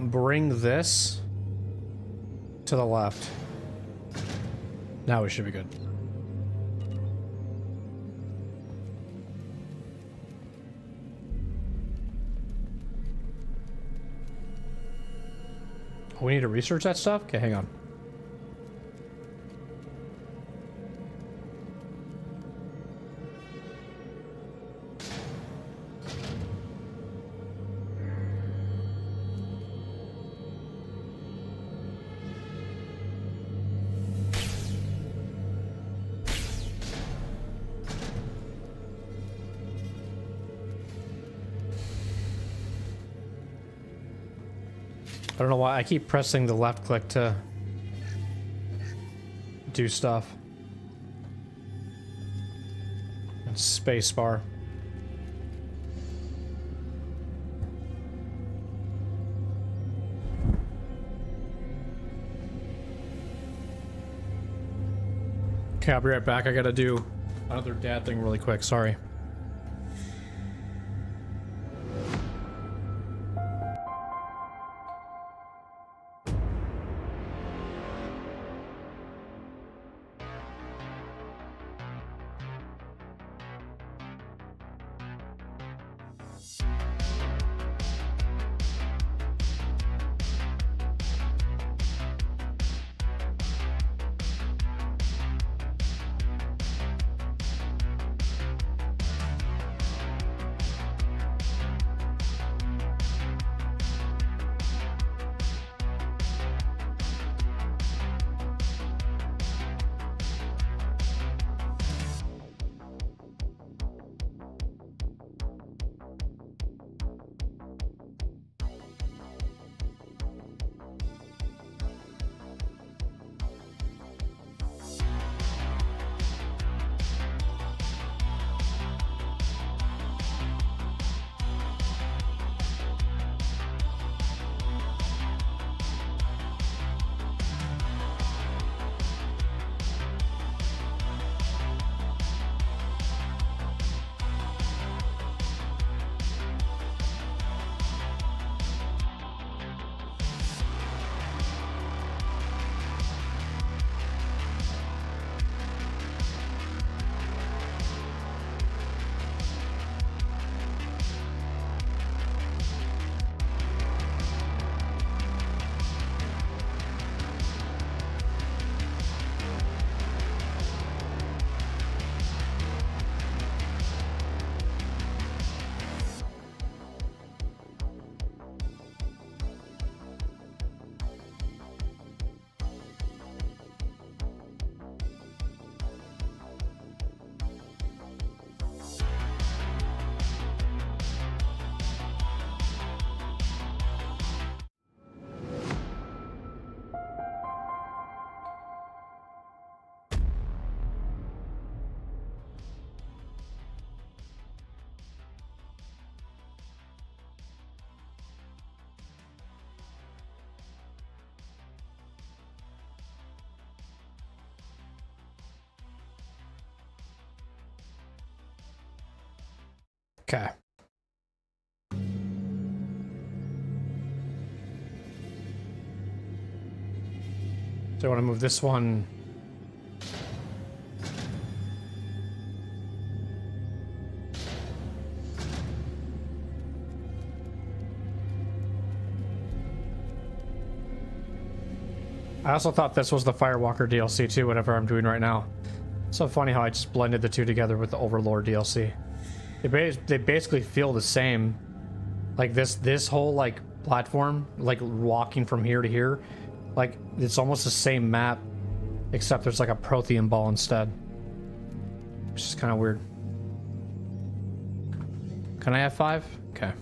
Bring this to the left. Now we should be good. Oh, we need to research that stuff? Okay, hang on. I don't know why I keep pressing the left click to do stuff. And space bar. Okay, I'll be right back. I gotta do another dad thing really quick. Sorry. Okay. So I want to move this one. I also thought this was the Firewalker DLC too, whatever I'm doing right now. So funny how I just blended the two together with the Overlord DLC. They basically feel the same. Like this whole like platform, like walking from here to here, like it's almost the same map, except there's like a Prothean ball instead. Which is kind of weird. Can I have 5? Okay.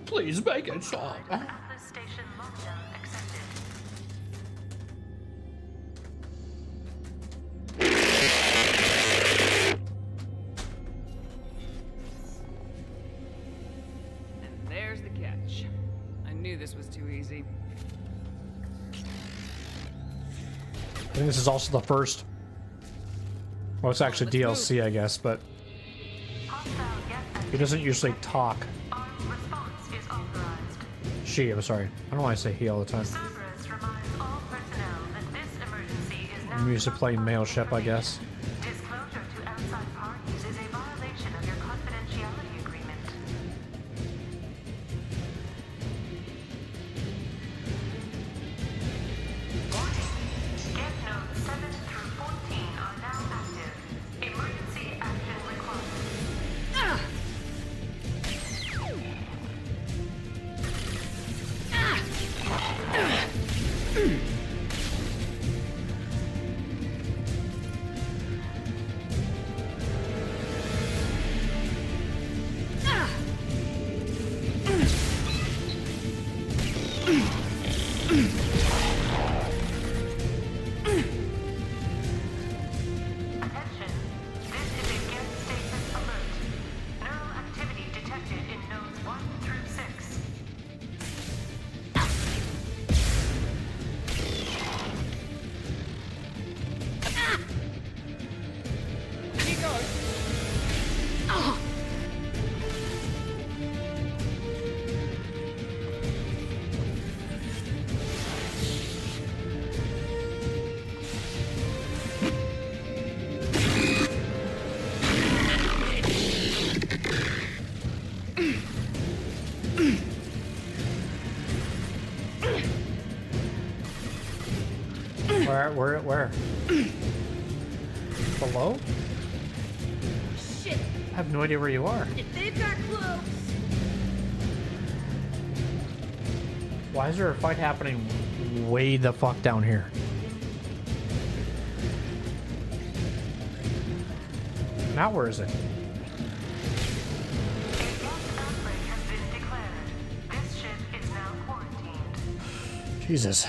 Please make it stop. Station lockdown accepted. And there's the catch. I knew this was too easy. I think this is also the first. Well, it's actually DLC, I guess, but he doesn't usually talk. She, I'm sorry. I don't want to say he all the time. I'm used to playing male ship, I guess. Disclosure to outside parties is a violation of your confidentiality agreement. Warning. Get notes 7 through 14 are now active. Emergency action required. Where? Below? Shit! I have no idea where you are. If they've got clothes. Why is there a fight happening way the fuck down here? Now where is it? Jesus.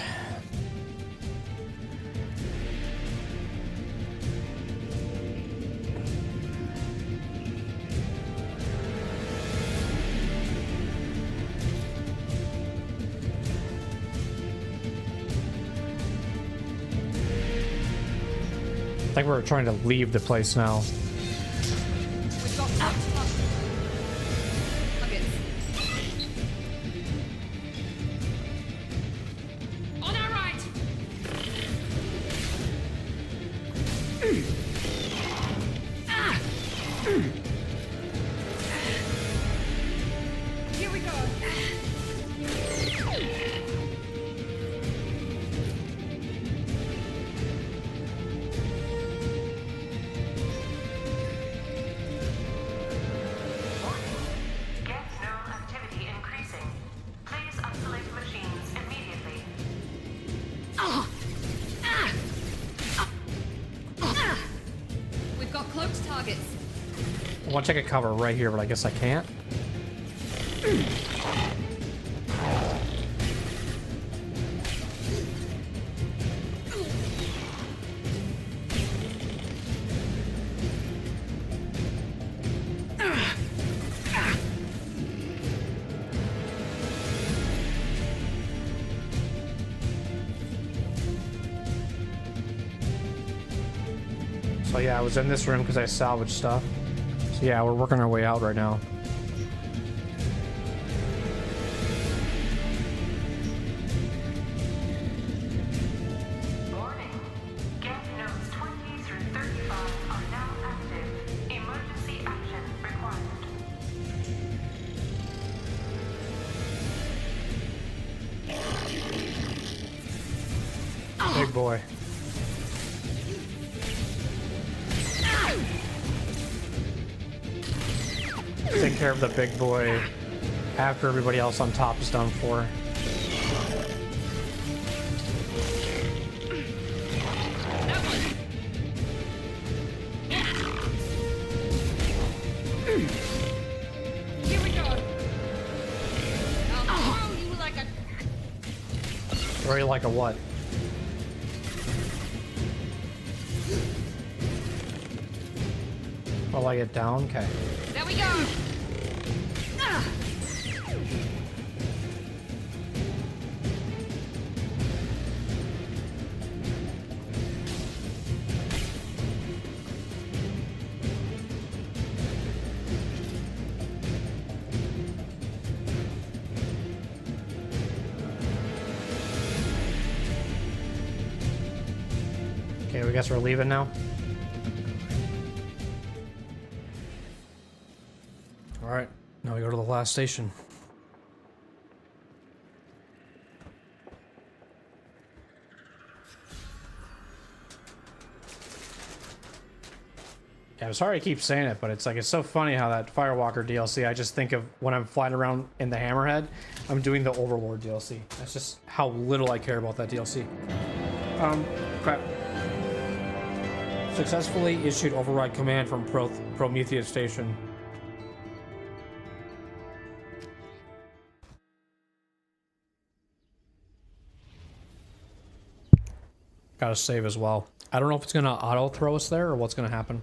I think we're trying to leave the place now. On our right. Here we go. want to take a cover right here, but I guess I can't. So yeah, I was in this room because I salvaged stuff. So yeah, we're working our way out right now. Warning. Gap nodes 20 through 35 are now active. Emergency action required. Big boy. Take care of the big boy after everybody else on top is done for. Here we go. I'll throw you like a... Throw you like a what? I'll lay it down? Okay. There we go. Okay, we guess we're leaving now. All right, now we go to the last station. Yeah, I'm sorry I keep saying it, but it's like, it's so funny how that Firewalker DLC, I just think of when I'm flying around in the Hammerhead, I'm doing the Overlord DLC. That's just how little I care about that DLC. Crap. Successfully issued override command from Prometheus Station. Gotta save as well. I don't know if it's gonna auto throw us there or what's gonna happen.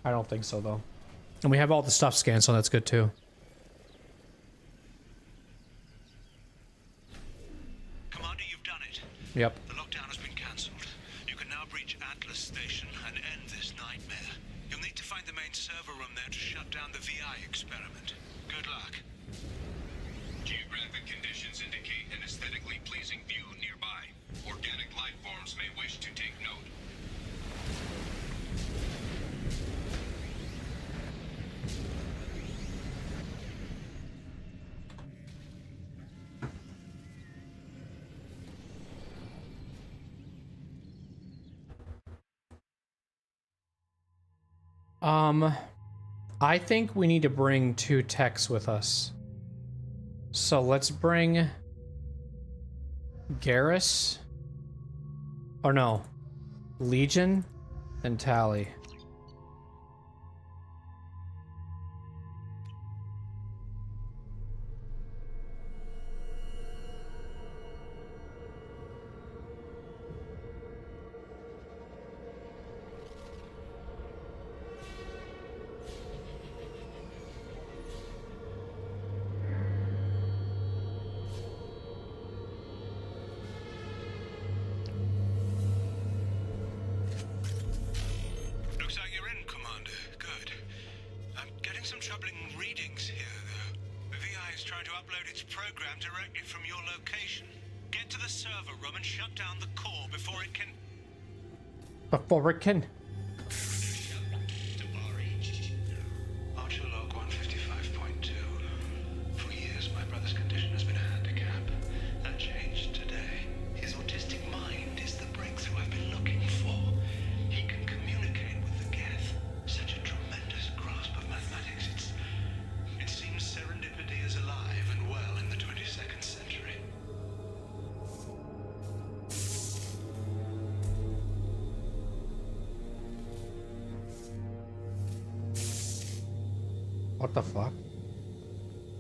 I don't think so though. And we have all the stuff scanned, so that's good too. Commander, you've done it. Yep. The lockdown has been cancelled. You can now breach Atlas Station and end this nightmare. You'll need to find the main server room there to shut down the VI experiment. Good luck. Geographic conditions indicate an aesthetically pleasing view nearby. Organic life forms may wish to take note. I think we need to bring 2 techs with us. So let's bring Garrus. Or no. Legion and Tally. Looks like you're in, Commander. Good. I'm getting some troubling readings here, though. The VI is trying to upload its program directly from your location. Get to the server room and shut down the core before it can... Before it can... Archer log 155.2. For years, my brother's condition has been a handicap. That changed today. His autistic mind is the breakthrough I've been looking for. He can communicate with the Geth. Such a tremendous grasp of mathematics. It seems serendipity is alive and well in the 22nd century. What the fuck?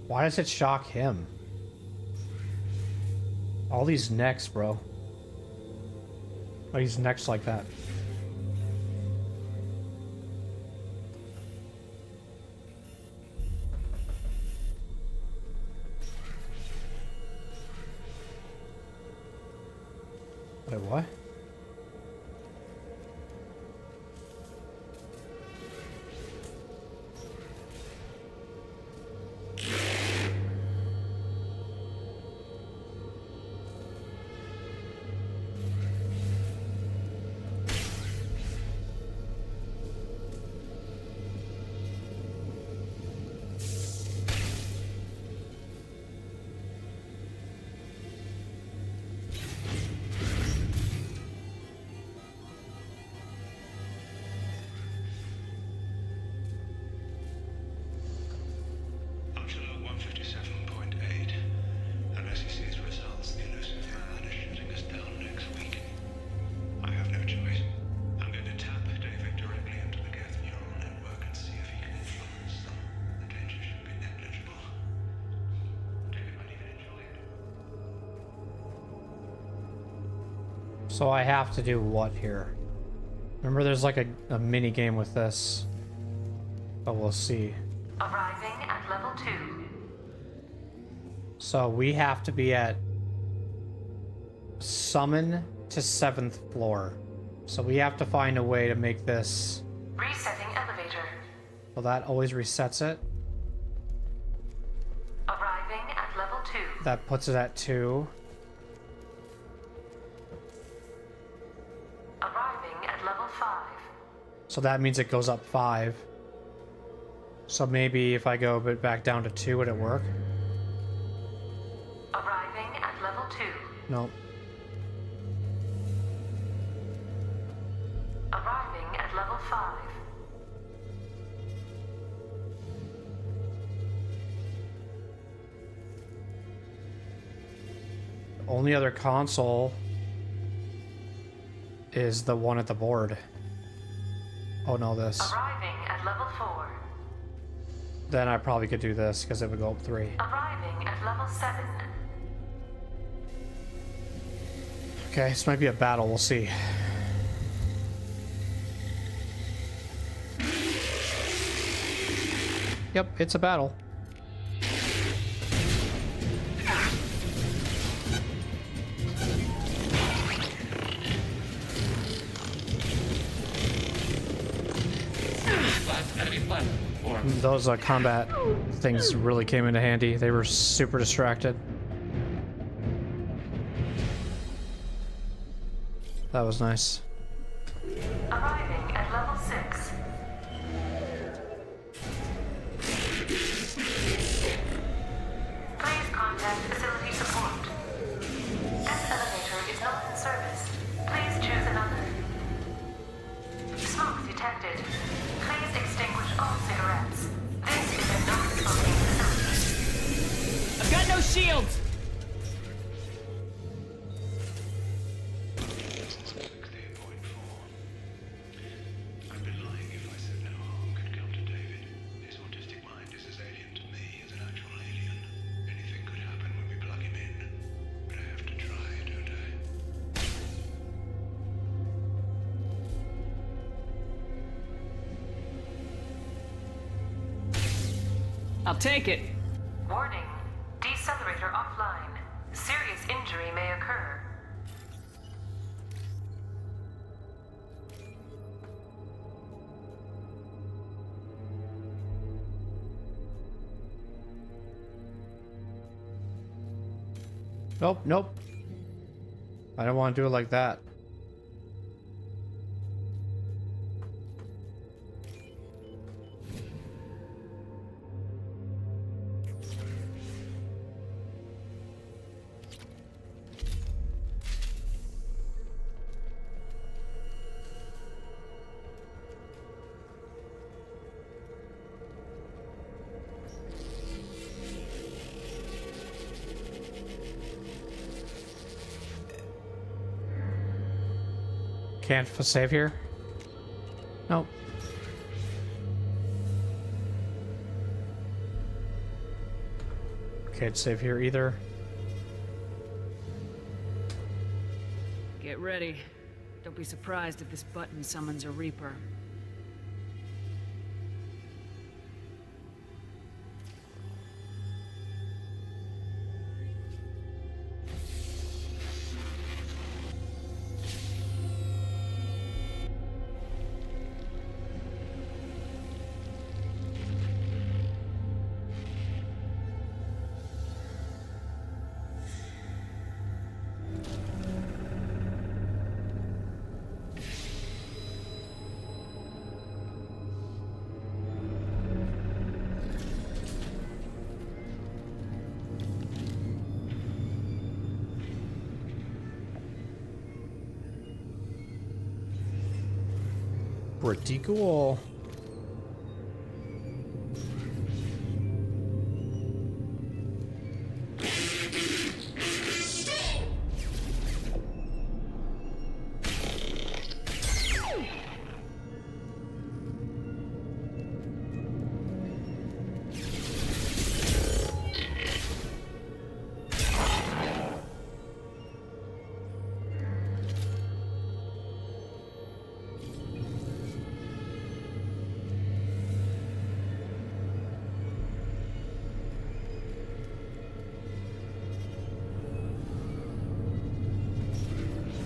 Why does it shock him? All these necks, bro. Why these necks like that? Wait, what? So I have to do what here? Remember there's like a mini game with this. But we'll see. Arriving at level 2. So we have to be at summon to 7th floor. So we have to find a way to make this. Resetting elevator. Well, that always resets it. Arriving at level 2. That puts it at 2. Arriving at level 5. So that means it goes up 5. So maybe if I go back down to 2, would it work? Arriving at level 2. Nope. Arriving at level 5. The only other console is the one at the board. Oh no, this. Arriving at level 4. Then I probably could do this because it would go up 3. Arriving at level 7. Okay, this might be a battle, we'll see. Yep, it's a battle. Those combat things really came into handy. They were super distracted. That was nice. Arriving at level 6. Please contact facility support. This elevator is not in service. Please choose another. Smoke detected. Please extinguish all cigarettes. This is a non-smoking facility. I've got no shields! I'll take it. Warning. Decelerator offline. Serious injury may occur. Nope, nope. I don't want to do it like that. Can't save here? Nope. Can't save here either. Get ready. Don't be surprised if this button summons a Reaper. Pretty cool.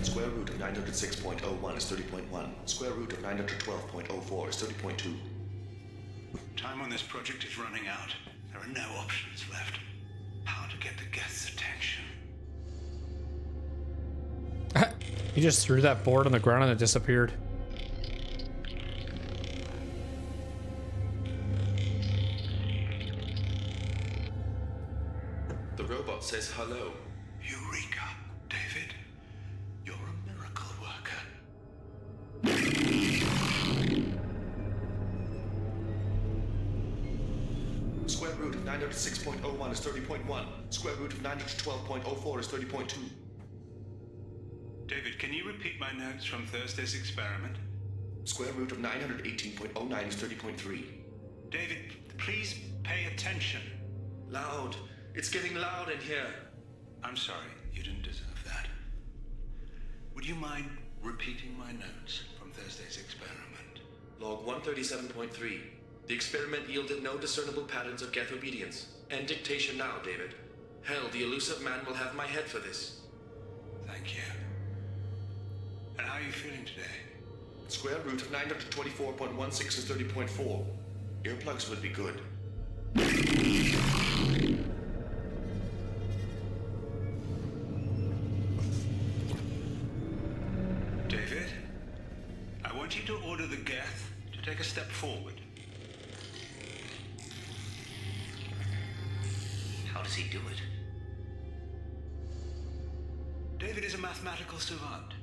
Square root of 906.01 is 30.1. Square root of 912.04 is 30.2. Time on this project is running out. There are no options left. How to get the guests' attention. He just threw that board on the ground and it disappeared. The robot says hello. Eureka, David. You're a miracle worker. Square root of 906.01 is 30.1. Square root of 912.04 is 30.2. David, can you repeat my notes from Thursday's experiment? Square root of 918.09 is 30.3. David, please pay attention. Loud. It's getting loud in here. I'm sorry, you didn't deserve that. Would you mind repeating my notes from Thursday's experiment? Log 137.3. The experiment yielded no discernible patterns of geth obedience. End dictation now, David. Hell, the elusive man will have my head for this. Thank you. And how are you feeling today? Square root of 924.16 is 30.4. Earplugs would be good. David, I want you to order the geth to take a step forward. How does he do it? David is a mathematical savant.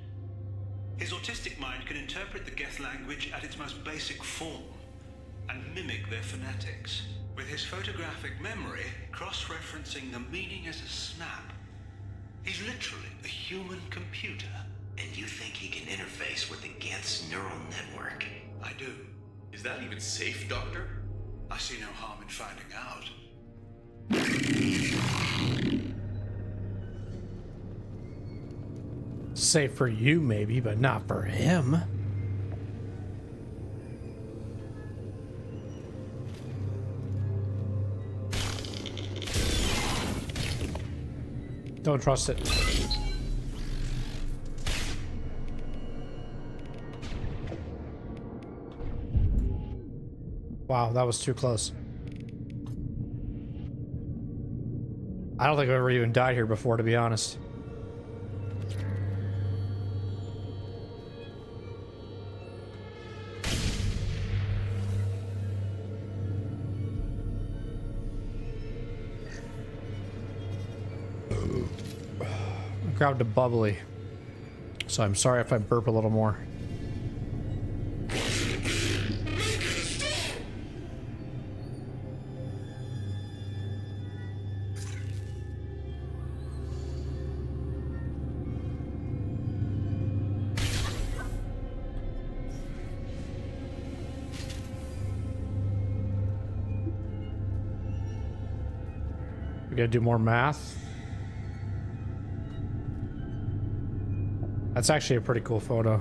His autistic mind can interpret the geth language at its most basic form and mimic their phonetics, with his photographic memory cross-referencing the meaning as a snap. He's literally a human computer. And you think he can interface with the geth's neural network? I do. Is that even safe, Doctor? I see no harm in finding out. Safe for you, maybe, but not for him. Don't trust it. Wow, that was too close. I don't think I've ever even died here before, to be honest. I grabbed a bubbly, so I'm sorry if I burp a little more. We gotta do more math. That's actually a pretty cool photo.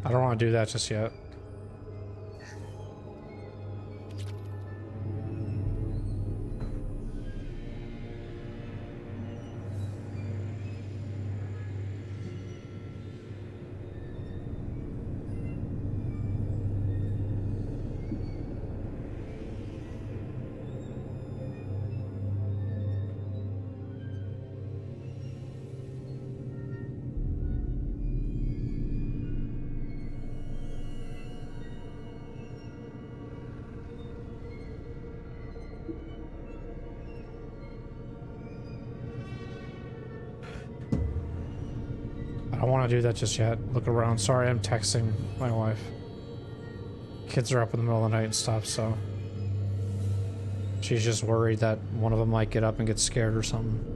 I don't want to do that just yet. I don't want to do that just yet. Look around. Sorry, I'm texting my wife. Kids are up in the middle of the night and stuff, so she's just worried that one of them might get up and get scared or something.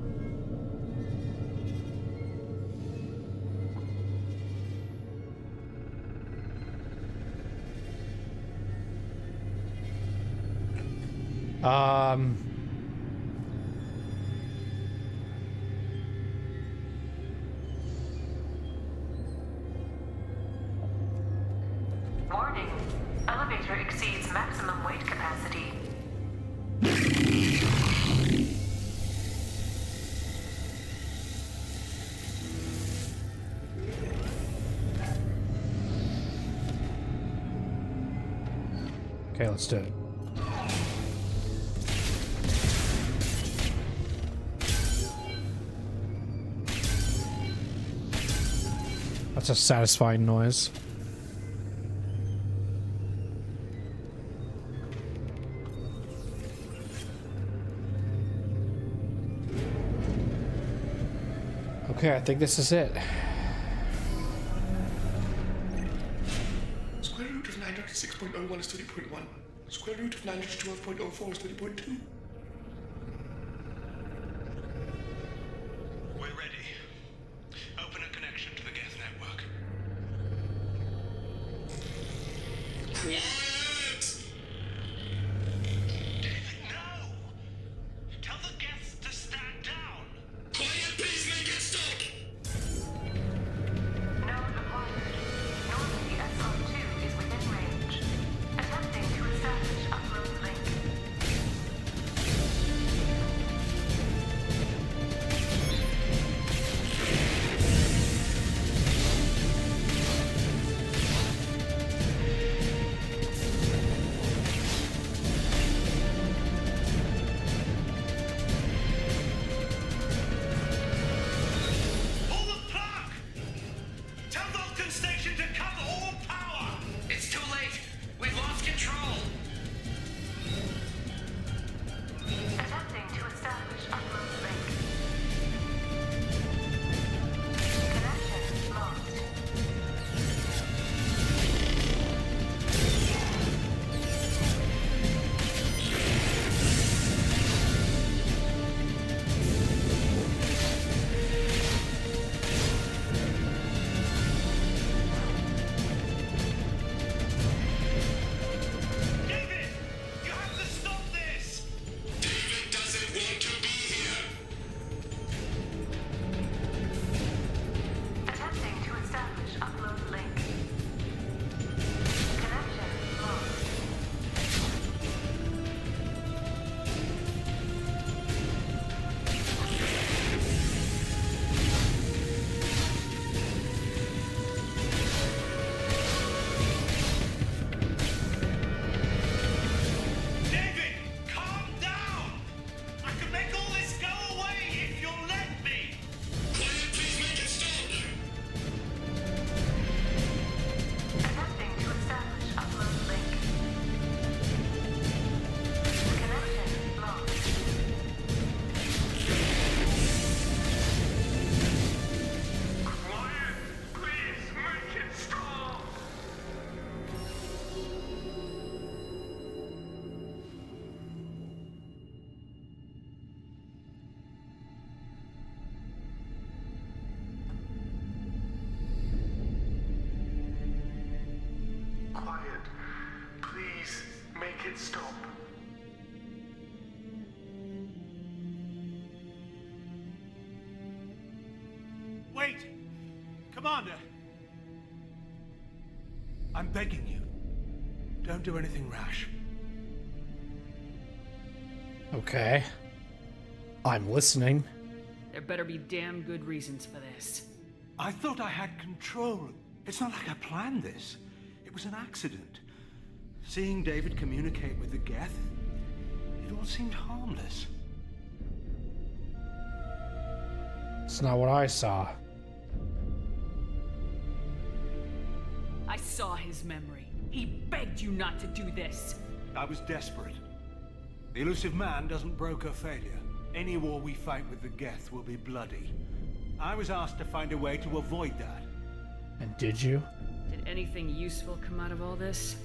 Warning. Elevator exceeds maximum weight capacity. Okay, let's do it. That's a satisfying noise. Okay, I think this is it. Square root of 906.01 is 30.1. Square root of 912.04 is 30.2. We're ready. Open a connection to the Geth network. David, no! Tell the Geths to stand down! Quiet, please, make it stop! Node acquired. Normally SR2 is within range. Attempting to establish upload link. Quiet. Please, make it stop. Wait! Commander! I'm begging you. Don't do anything rash. Okay. I'm listening. There better be damn good reasons for this. I thought I had control. It's not like I planned this. It was an accident. Seeing David communicate with the Geth, it all seemed harmless. It's not what I saw. I saw his memory. He begged you not to do this. I was desperate. The elusive man doesn't broker failure. Any war we fight with the Geth will be bloody. I was asked to find a way to avoid that. And did you? Did anything useful come out of all this?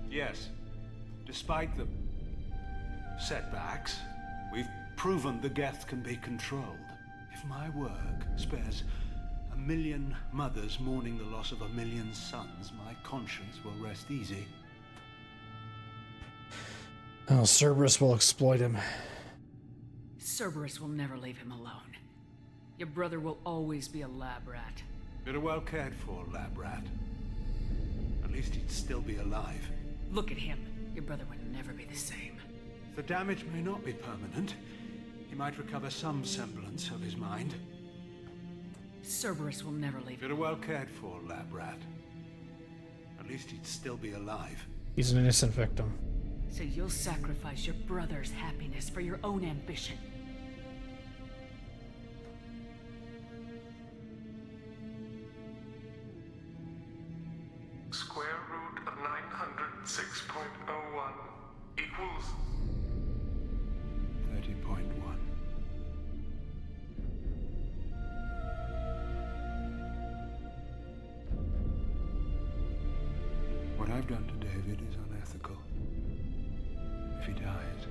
Yes. Despite the setbacks, we've proven the Geth can be controlled. If my work spares 1 million mothers mourning the loss of 1 million sons, my conscience will rest easy. Oh, Cerberus will exploit him. Cerberus will never leave him alone. Your brother will always be a lab rat. You're a well cared for lab rat. At least he'd still be alive. Look at him. Your brother would never be the same. The damage may not be permanent. He might recover some semblance of his mind. Cerberus will never leave him. You're a well cared for lab rat. At least he'd still be alive. He's an innocent victim. So you'll sacrifice your brother's happiness for your own ambition. Square root of 906.01 equals 30.1. What I've done to David is unethical. If he dies,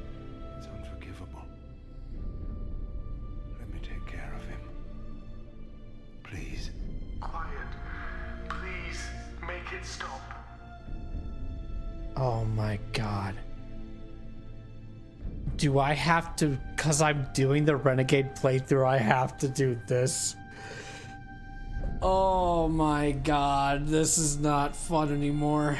it's unforgivable. Let me take care of him. Please. quiet. Please, make it stop. Oh my god. Do I have to, because I'm doing the Renegade playthrough, I have to do this? Oh my god, this is not fun anymore.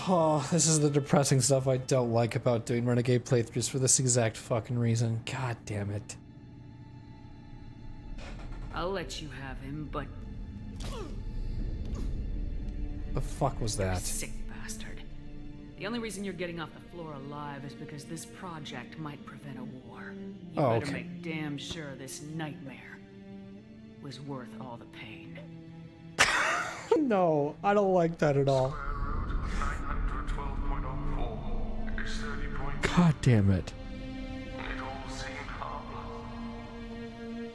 Oh, this is the depressing stuff I don't like about doing Renegade playthroughs for this exact fucking reason. God damn it. I'll let you have him, but... The fuck was You're a that? sick bastard. The only reason you're getting off the floor alive is because this project might prevent a war. You Oh, better okay. make damn sure this nightmare was worth all the pain. No, I don't like that at all. 912.04 is 30.2. God damn it. It all seemed harmless.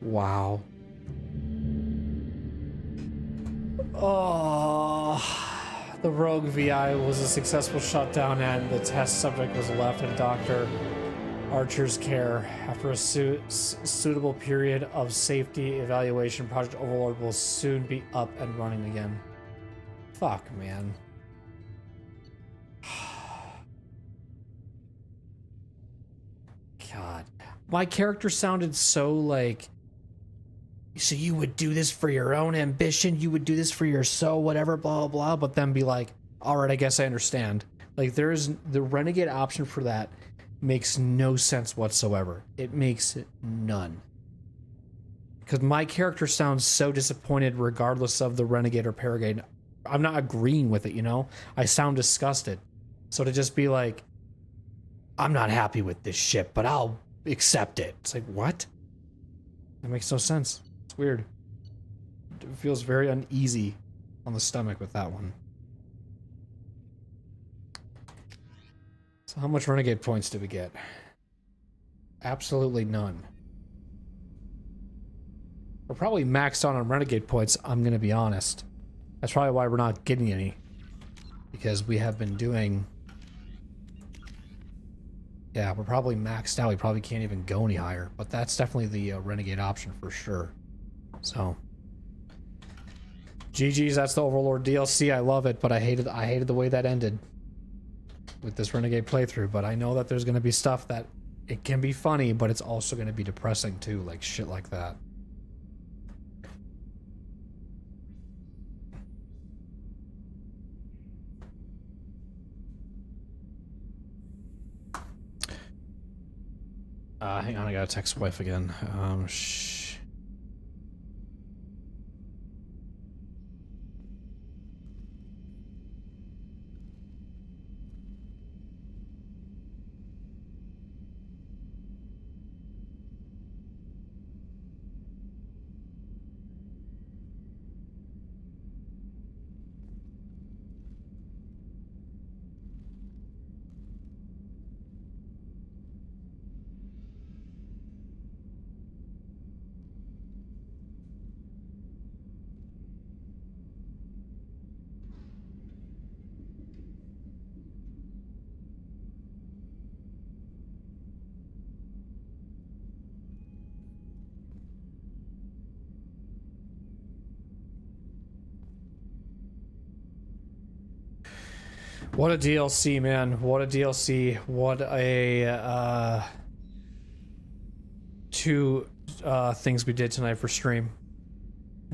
Wow. Oh, the rogue VI was a successful shutdown and the test subject was left in Dr. Archer's care. After a suitable period of safety evaluation, Project Overlord will soon be up and running again. Fuck, man. God. My character sounded so like... So you would do this for your own ambition, you would do this for your soul, whatever, blah, blah, blah, but then be like, all right, I guess I understand. Like, there's the Renegade option for that makes no sense whatsoever. It makes none. Because my character sounds so disappointed regardless of the Renegade or Paragade. I'm not agreeing with it, you know? I sound disgusted. So to just be like, I'm not happy with this shit, but I'll accept it. It's like, what? That makes no sense. It's weird. It feels very uneasy on the stomach with that one. So how much Renegade points do we get? Absolutely none. We're probably maxed out on Renegade points, I'm gonna be honest. That's probably why we're not getting any. Because we have been doing Yeah, we're probably maxed out. We probably can't even go any higher. But that's definitely the Renegade option for sure. So, GG's. That's the Overlord DLC. I love it, but I hated the way that ended with this Renegade playthrough. But I know that there's going to be stuff that it can be funny, but it's also going to be depressing too, like shit like that. Hang on, I gotta text wife again. What a DLC, man. What a DLC. What a, two things we did tonight for stream.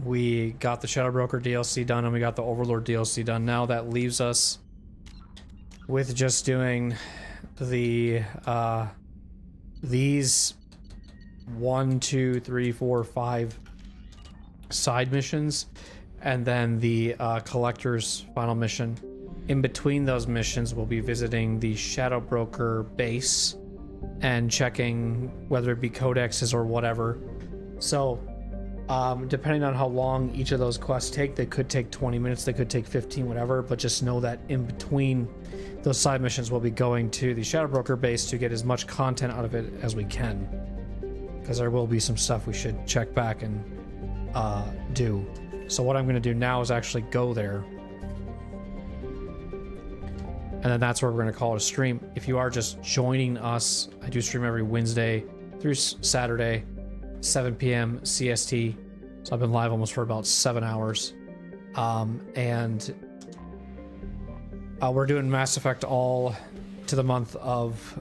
We got the Shadow Broker DLC done and we got the Overlord DLC done. Now that leaves us with just doing the, these 1, 2, 3, 4, 5 side missions and then the Collector's final mission. In between those missions, we'll be visiting the Shadow Broker base and checking whether it be codexes or whatever. So, depending on how long each of those quests take, they could take 20 minutes, they could take 15, whatever, but just know that in between those side missions, we'll be going to the Shadow Broker base to get as much content out of it as we can. Because there will be some stuff we should check back and do. So what I'm going to do now is actually go there. And then that's where we're going to call it a stream. If you are just joining us, I do stream every Wednesday through Saturday, 7 p.m. CST. So I've been live almost for about 7 hours. And we're doing Mass Effect all to the month of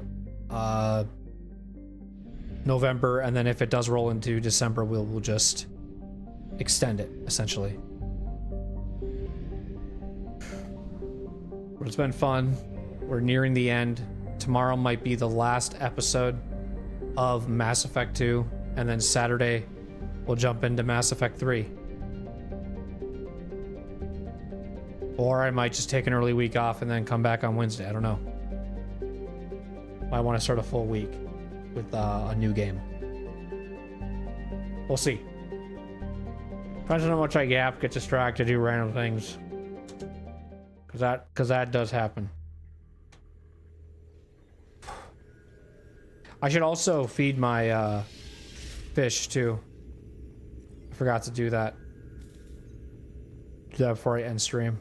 November. And then if it does roll into December, we'll just extend it, essentially. But it's been fun. We're nearing the end. Tomorrow might be the last episode of Mass Effect 2, and then Saturday we'll jump into Mass Effect 3. Or I might just take an early week off and then come back on Wednesday. I don't know. I want to start a full week with a new game. We'll see. Depends on how much I gap, get distracted, do random things. Cause that does happen. I should also feed my fish too. I forgot to do that. Do that before I end stream.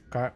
Okay.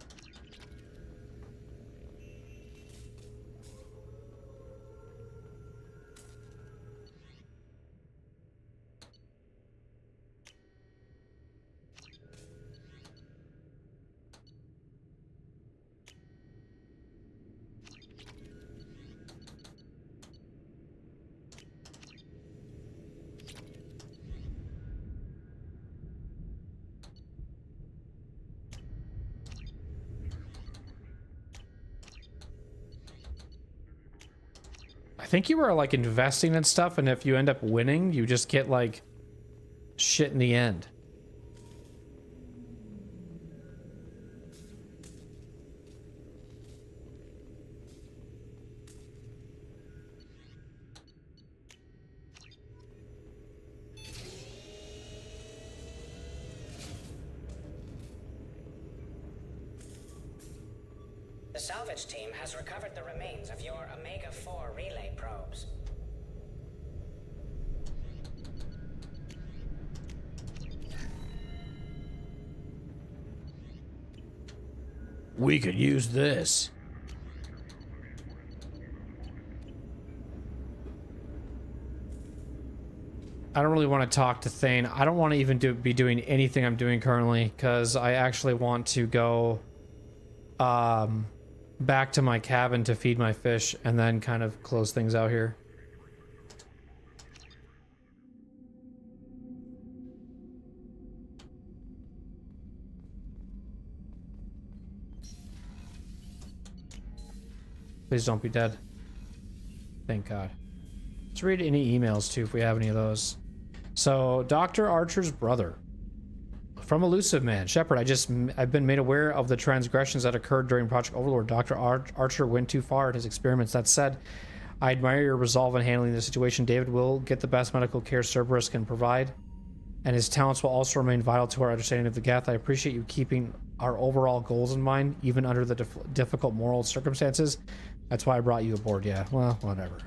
I think you were like investing in stuff, and if you end up winning, you just get like shit in the end. The salvage team has recovered the remains of your Omega-4 relay probes. We could use this. I don't really want to talk to Thane. I don't want to even be doing anything I'm doing currently, because I actually want to go back to my cabin to feed my fish and then kind of close things out here. Please don't be dead. Thank God. Let's read any emails too if we have any of those. So, Dr. Archer's brother. From Elusive Man. Shepard, I've been made aware of the transgressions that occurred during Project Overlord. Dr. Archer went too far in his experiments. That said, I admire your resolve in handling the situation. David will get the best medical care Cerberus can provide, and his talents will also remain vital to our understanding of the Geth. I appreciate you keeping our overall goals in mind, even under the difficult moral circumstances. That's why I brought you aboard. Yeah, well, whatever.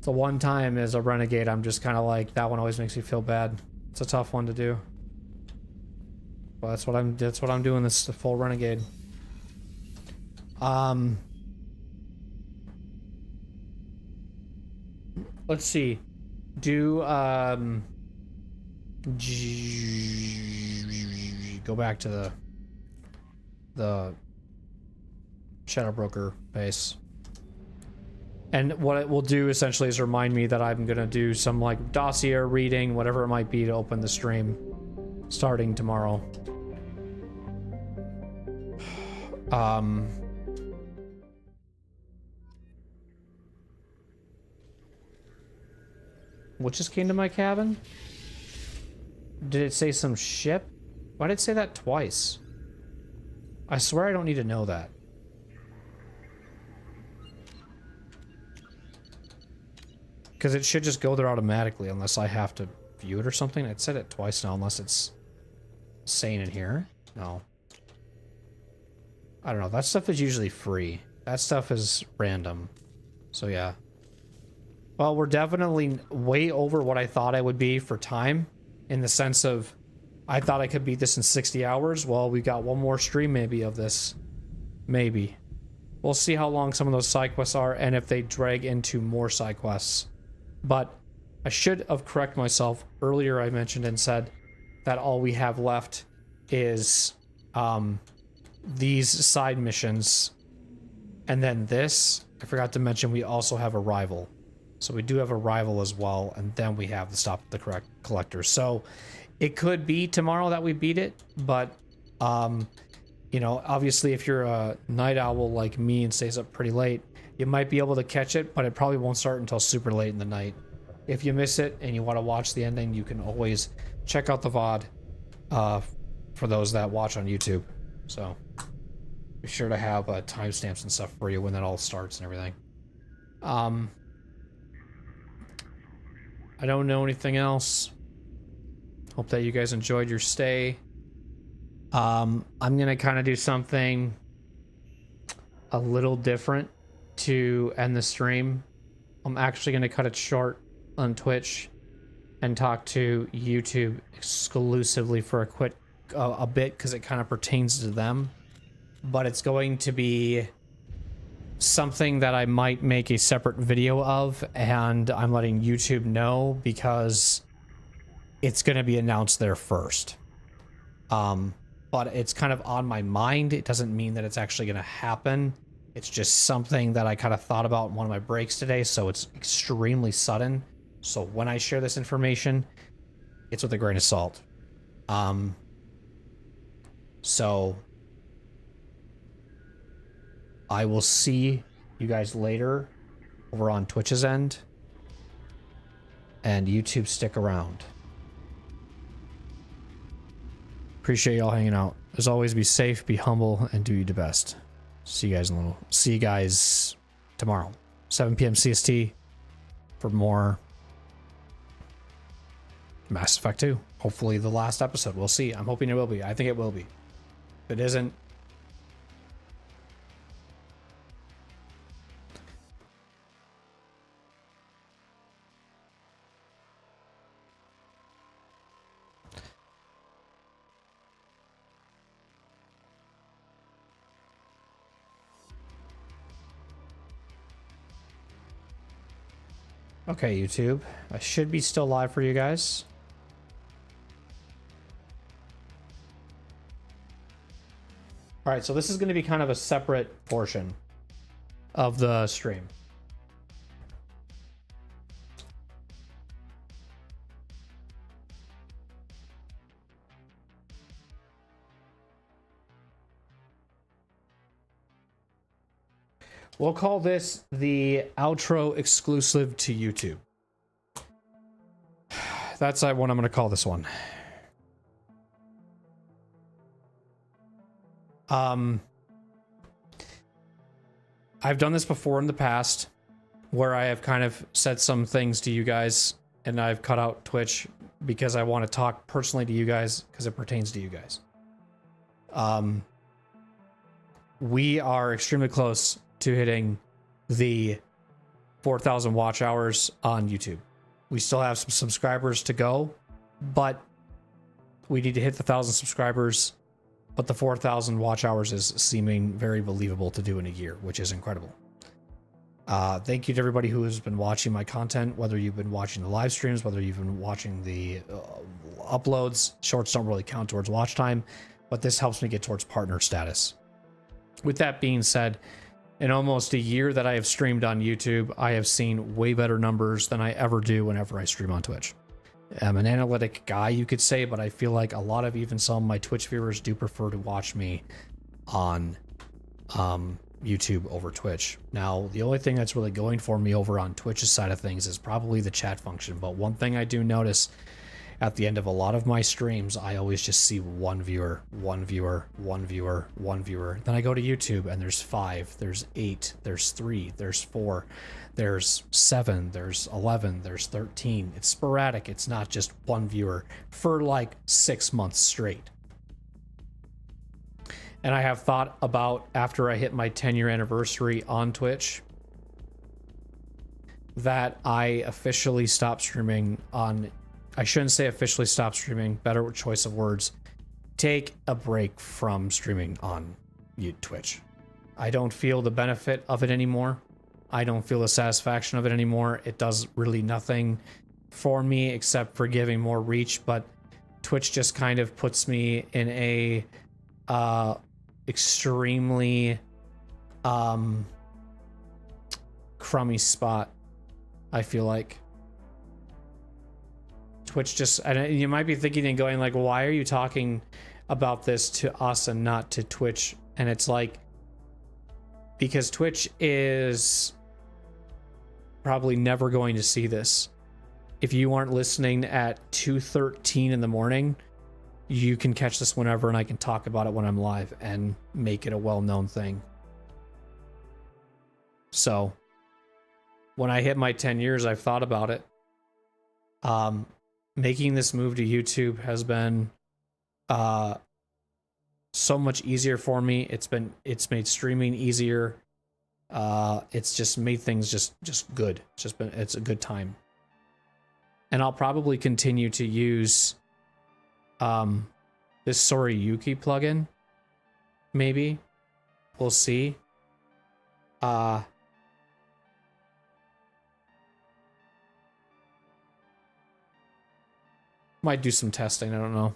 The one time as a renegade, I'm just kind of like, that one always makes me feel bad. It's a tough one to do. Well, that's what I'm doing, this full renegade. Let's see. Go back to the Shadow Broker base. And what it will do essentially is remind me that I'm gonna do some like dossier reading, whatever it might be, to open the stream starting tomorrow. What just came to my cabin? Did it say some ship? Why did it say that twice? I swear I don't need to know that. Because it should just go there automatically unless I have to view it or something. It said it twice now, unless it's saying in here. No. I don't know. That stuff is usually free. That stuff is random. So yeah. Well, we're definitely way over what I thought I would be for time. In the sense of, I thought I could beat this in 60 hours. Well, we got one more stream maybe of this. Maybe. We'll see how long some of those side quests are and if they drag into more side quests. But I should have corrected myself. Earlier I mentioned and said that all we have left is these side missions. And then this, I forgot to mention, we also have a rival. So we do have a rival as well, and then we have the Stop the Correct Collector. So it could be tomorrow that we beat it, but you know, obviously if you're a night owl like me and stays up pretty late, you might be able to catch it, but it probably won't start until super late in the night. If you miss it and you want to watch the ending, you can always check out the VOD for those that watch on YouTube. So be sure to have timestamps and stuff for you when that all starts and everything. I don't know anything else. Hope that you guys enjoyed your stay. I'm gonna kind of do something a little different to end the stream. I'm actually gonna cut it short on Twitch and talk to YouTube exclusively for a bit, because it kind of pertains to them. But it's going to be something that I might make a separate video of, and I'm letting YouTube know because it's going to be announced there first. But it's kind of on my mind. It doesn't mean that it's actually going to happen. It's just something that I kind of thought about in one of my breaks today, so it's extremely sudden. So when I share this information, it's with a grain of salt. So I will see you guys later over on Twitch's end, and YouTube, stick around. Appreciate y'all hanging out. As always, be safe, be humble, and do your best. See you guys tomorrow, 7 p.m. CST, for more Mass Effect 2. Hopefully the last episode. We'll see. I'm hoping it will be. I think it will be. If it isn't, Okay, YouTube. I should be still live for you guys. All right, so this is going to be kind of a separate portion of the stream. We'll call this the outro exclusive to YouTube. That's what I'm going to call this one. I've done this before in the past where I have kind of said some things to you guys and I've cut out Twitch because I want to talk personally to you guys because it pertains to you guys. We are extremely close to hitting the 4,000 watch hours on YouTube. We still have some subscribers to go, but we need to hit the 1,000 subscribers. But the 4,000 watch hours is seeming very believable to do in a year, which is incredible. Thank you to everybody who has been watching my content, whether you've been watching the live streams, whether you've been watching the uploads. Shorts don't really count towards watch time, but this helps me get towards partner status. With that being said, in almost a year that I have streamed on YouTube, I have seen way better numbers than I ever do whenever I stream on Twitch. I'm an analytic guy, you could say, but I feel like a lot of even some of my Twitch viewers do prefer to watch me on YouTube over Twitch. Now, the only thing that's really going for me over on Twitch's side of things is probably the chat function. But one thing I do notice at the end of a lot of my streams, I always just see one viewer, one viewer, one viewer, one viewer. Then I go to YouTube and there's 5, there's 8, there's 3, there's 4, there's 7, there's 11, there's 13. It's sporadic. It's not just one viewer for like 6 months straight. And I have thought about, after I hit my 10-year anniversary on Twitch, that I officially stopped streaming on... I shouldn't say officially stop streaming, better choice of words. Take a break from streaming on Twitch. I don't feel the benefit of it anymore. I don't feel the satisfaction of it anymore. It does really nothing for me except for giving more reach, but Twitch just kind of puts me in a extremely crummy spot, I feel like. Twitch just, and you might be thinking and going like, why are you talking about this to us and not to Twitch? And it's like, because Twitch is probably never going to see this. If you aren't listening at 2:13 in the morning, you can catch this whenever and I can talk about it when I'm live and make it a well-known thing. So when I hit my 10 years, I've thought about it. Making this move to YouTube has been so much easier for me. It's made streaming easier. It's just made things just good. It's a good time. And I'll probably continue to use this Soriyuki plugin. Maybe. We'll see. Might do some testing, I don't know.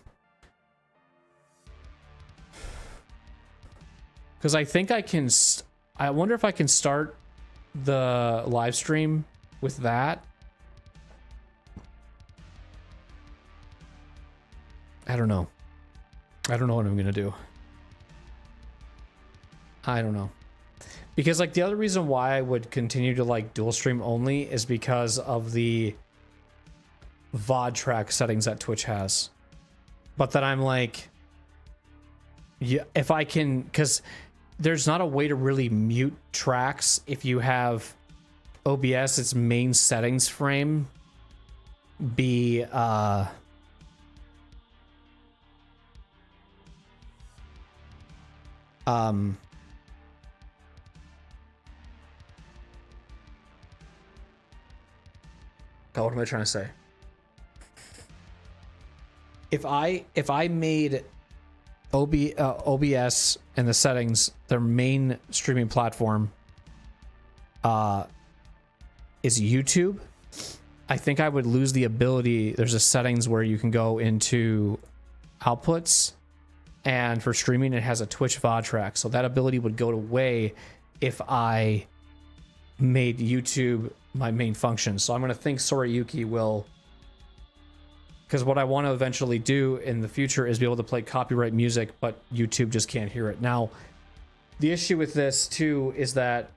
Because I think I can... I wonder if I can start the live stream with that. I don't know. I don't know what I'm going to do. I don't know. Because, like, the other reason why I would continue to, like, dual stream only is because of the VOD track settings that Twitch has. But then I'm like, yeah, if I can, because there's not a way to really mute tracks if you have OBS, its main settings frame be God, what am I trying to say? If I made OBS and the settings their main streaming platform is YouTube, I think I would lose the ability. There's a settings where you can go into outputs, and for streaming it has a Twitch VOD track, so that ability would go away if I made YouTube my main function. So I'm going to think Sorayuki will, because what I want to eventually do in the future is be able to play copyright music, but YouTube just can't hear it. Now, the issue with this too is that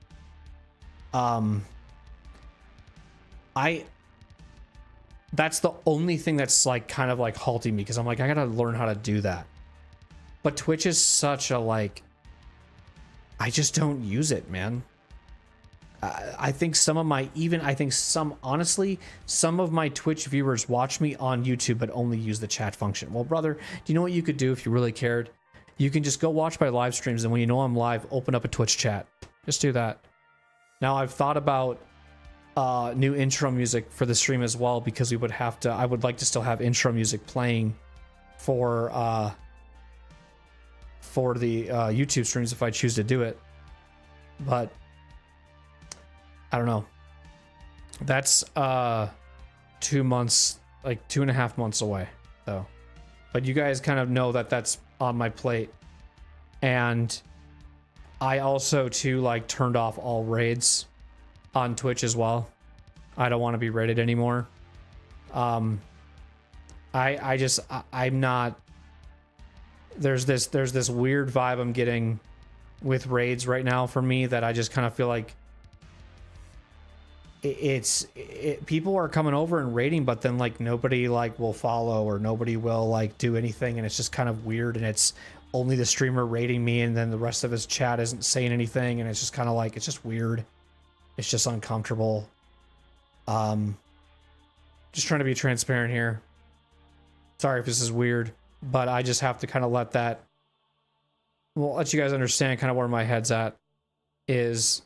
that's the only thing that's like kind of like halting me, because I'm like, I gotta learn how to do that. But Twitch is such a like, I just don't use it, man. I think some of my, honestly, some of my Twitch viewers watch me on YouTube but only use the chat function. Well, brother, do you know what you could do if you really cared? You can just go watch my live streams, and when you know I'm live, open up a Twitch chat. Just do that. Now, I've thought about new intro music for the stream as well, because we would have to, I would like to still have intro music playing for the YouTube streams if I choose to do it. But I don't know. That's 2 months, like 2.5 months away, though. But you guys kind of know that that's on my plate. And I also, too, like, turned off all raids on Twitch as well. I don't want to be raided anymore. I'm not... There's this weird vibe I'm getting with raids right now for me that I just kind of feel like people are coming over and raiding, but then like nobody like will follow or nobody will like do anything, and it's just kind of weird, and it's only the streamer raiding me, and then the rest of his chat isn't saying anything, and it's just kind of like, it's just weird. It's just uncomfortable. Just trying to be transparent here. Sorry if this is weird, but I just have to kind of let you guys understand kind of where my head's at. Is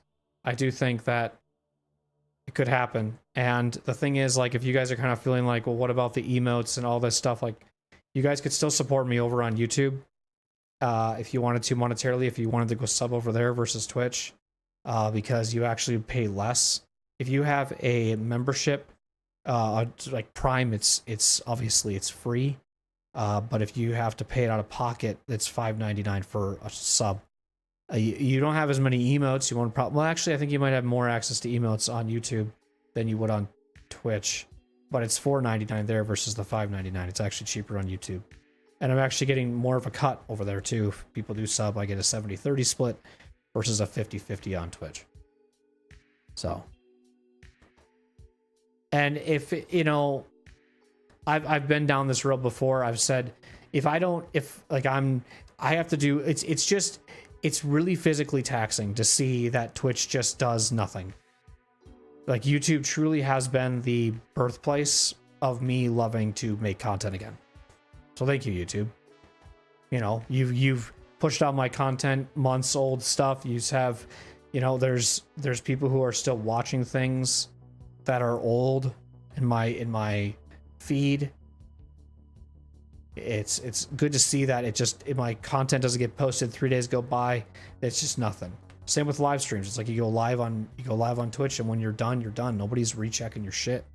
I do think that it could happen. And the thing is, like, if you guys are kind of feeling like, well, what about the emotes and all this stuff? Like, you guys could still support me over on YouTube. If you wanted to monetarily, if you wanted to go sub over there versus Twitch, because you actually pay less. If you have a membership, like Prime, it's obviously it's free. But if you have to pay it out of pocket, it's $5.99 for a sub. You don't have as many emotes. You won't well, actually, I think you might have more access to emotes on YouTube than you would on Twitch. But it's $4.99 there versus the $5.99. It's actually cheaper on YouTube. And I'm actually getting more of a cut over there, too. If people do sub, I get a 70-30 split versus a 50-50 on Twitch. So. And if, you know, I've been down this road before. I've said, I have to do, it's really physically taxing to see that Twitch just does nothing. Like, YouTube truly has been the birthplace of me loving to make content again. So thank you, YouTube. You know, you've pushed out my content, months old stuff. You have, you know, there's people who are still watching things that are old in my feed. It's good to see that my content doesn't get posted, 3 days go by, it's just nothing. Same with live streams. It's like you go live on Twitch, and when you're done, you're done. Nobody's rechecking your shit.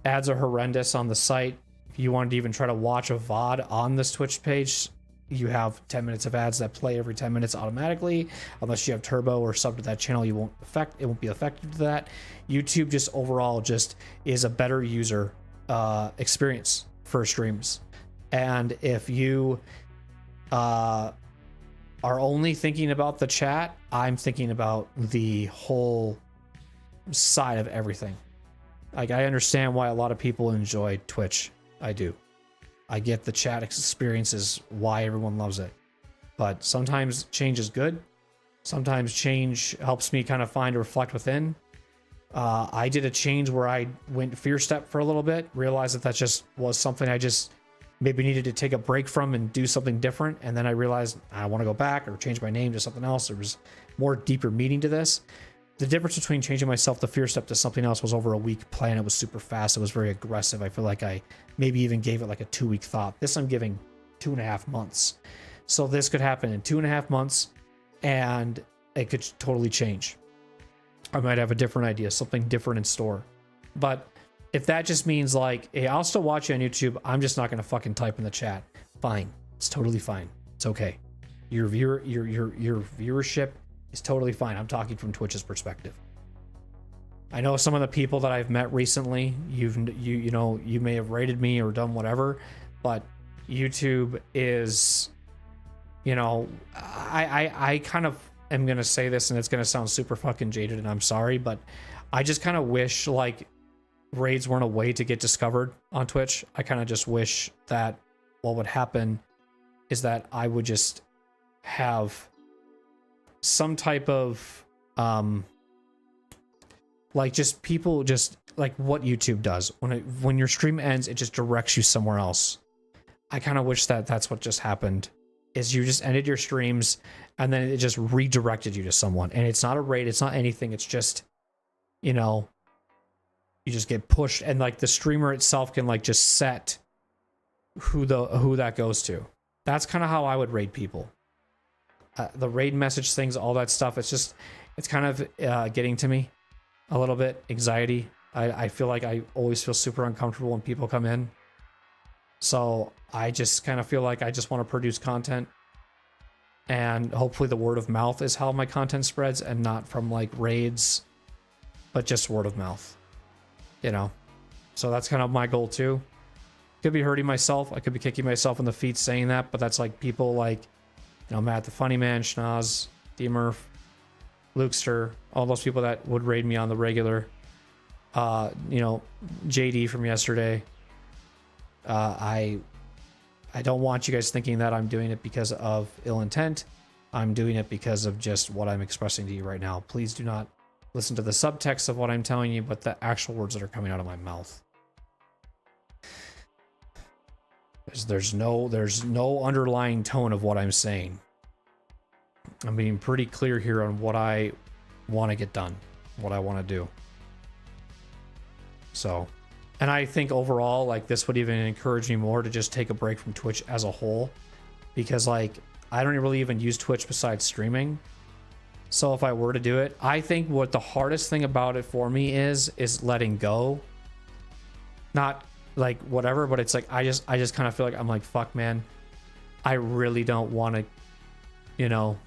Ads are horrendous on the site. If you wanted to even try to watch a VOD on this Twitch page, you have 10 minutes of ads that play every 10 minutes automatically. Unless you have turbo or sub to that channel, it won't be affected to that. YouTube just overall just is a better user experience for streams. And if you are only thinking about the chat, I'm thinking about the whole side of everything. Like, I understand why a lot of people enjoy Twitch. I do. I get the chat experience is why everyone loves it. But sometimes change is good. Sometimes change helps me kind of find or reflect within. I did a change where I went fear step for a little bit, realized that just was something I just maybe needed to take a break from and do something different. And then I realized I want to go back or change my name to something else. There was more deeper meaning to this. The difference between changing myself to fear step to something else was over a week plan. It was super fast. It was very aggressive. I feel like I maybe even gave it like a 2-week thought. This I'm giving 2.5 months. So this could happen in 2.5 months and it could totally change. I might have a different idea, something different in store. But if that just means like, hey, I'll still watch you on YouTube, I'm just not gonna fucking type in the chat. Fine. It's totally fine. It's okay. Your viewership is totally fine. I'm talking from Twitch's perspective. I know some of the people that I've met recently, you know, you may have rated me or done whatever, but YouTube is, you know, I kind of am gonna say this and it's gonna sound super fucking jaded and I'm sorry, but I just kind of wish like raids weren't a way to get discovered on Twitch. I kind of just wish that what would happen is that I would just have some type of like just people just like what YouTube does when your stream ends, it just directs you somewhere else. I kind of wish that that's what just happened, is you just ended your streams and then it just redirected you to someone. And it's not a raid, it's not anything, it's just, you know, you just get pushed and like the streamer itself can like just set who that goes to. That's kind of how I would raid people. The raid message things, all that stuff, it's kind of getting to me a little bit. Anxiety. I feel like I always feel super uncomfortable when people come in. So I just kind of feel like I just want to produce content. And hopefully the word of mouth is how my content spreads and not from like raids, but just word of mouth, you know? So that's kind of my goal too. Could be hurting myself. I could be kicking myself in the feet saying that, but that's like people like, you know, Matt the Funny Man, Schnoz, D-Murph, Lukester, all those people that would raid me on the regular. You know, JD from yesterday. I don't want you guys thinking that I'm doing it because of ill intent. I'm doing it because of just what I'm expressing to you right now. Please do not listen to the subtext of what I'm telling you, but the actual words that are coming out of my mouth. There's no underlying tone of what I'm saying. I'm being pretty clear here on what I want to get done, what I want to do. So, and I think overall, like, this would even encourage me more to just take a break from Twitch as a whole, because like I don't really even use Twitch besides streaming. So if I were to do it, I think what the hardest thing about it for me is letting go. Not like whatever, but it's like I just kind of feel like I'm like, fuck man, I really don't want to, you know,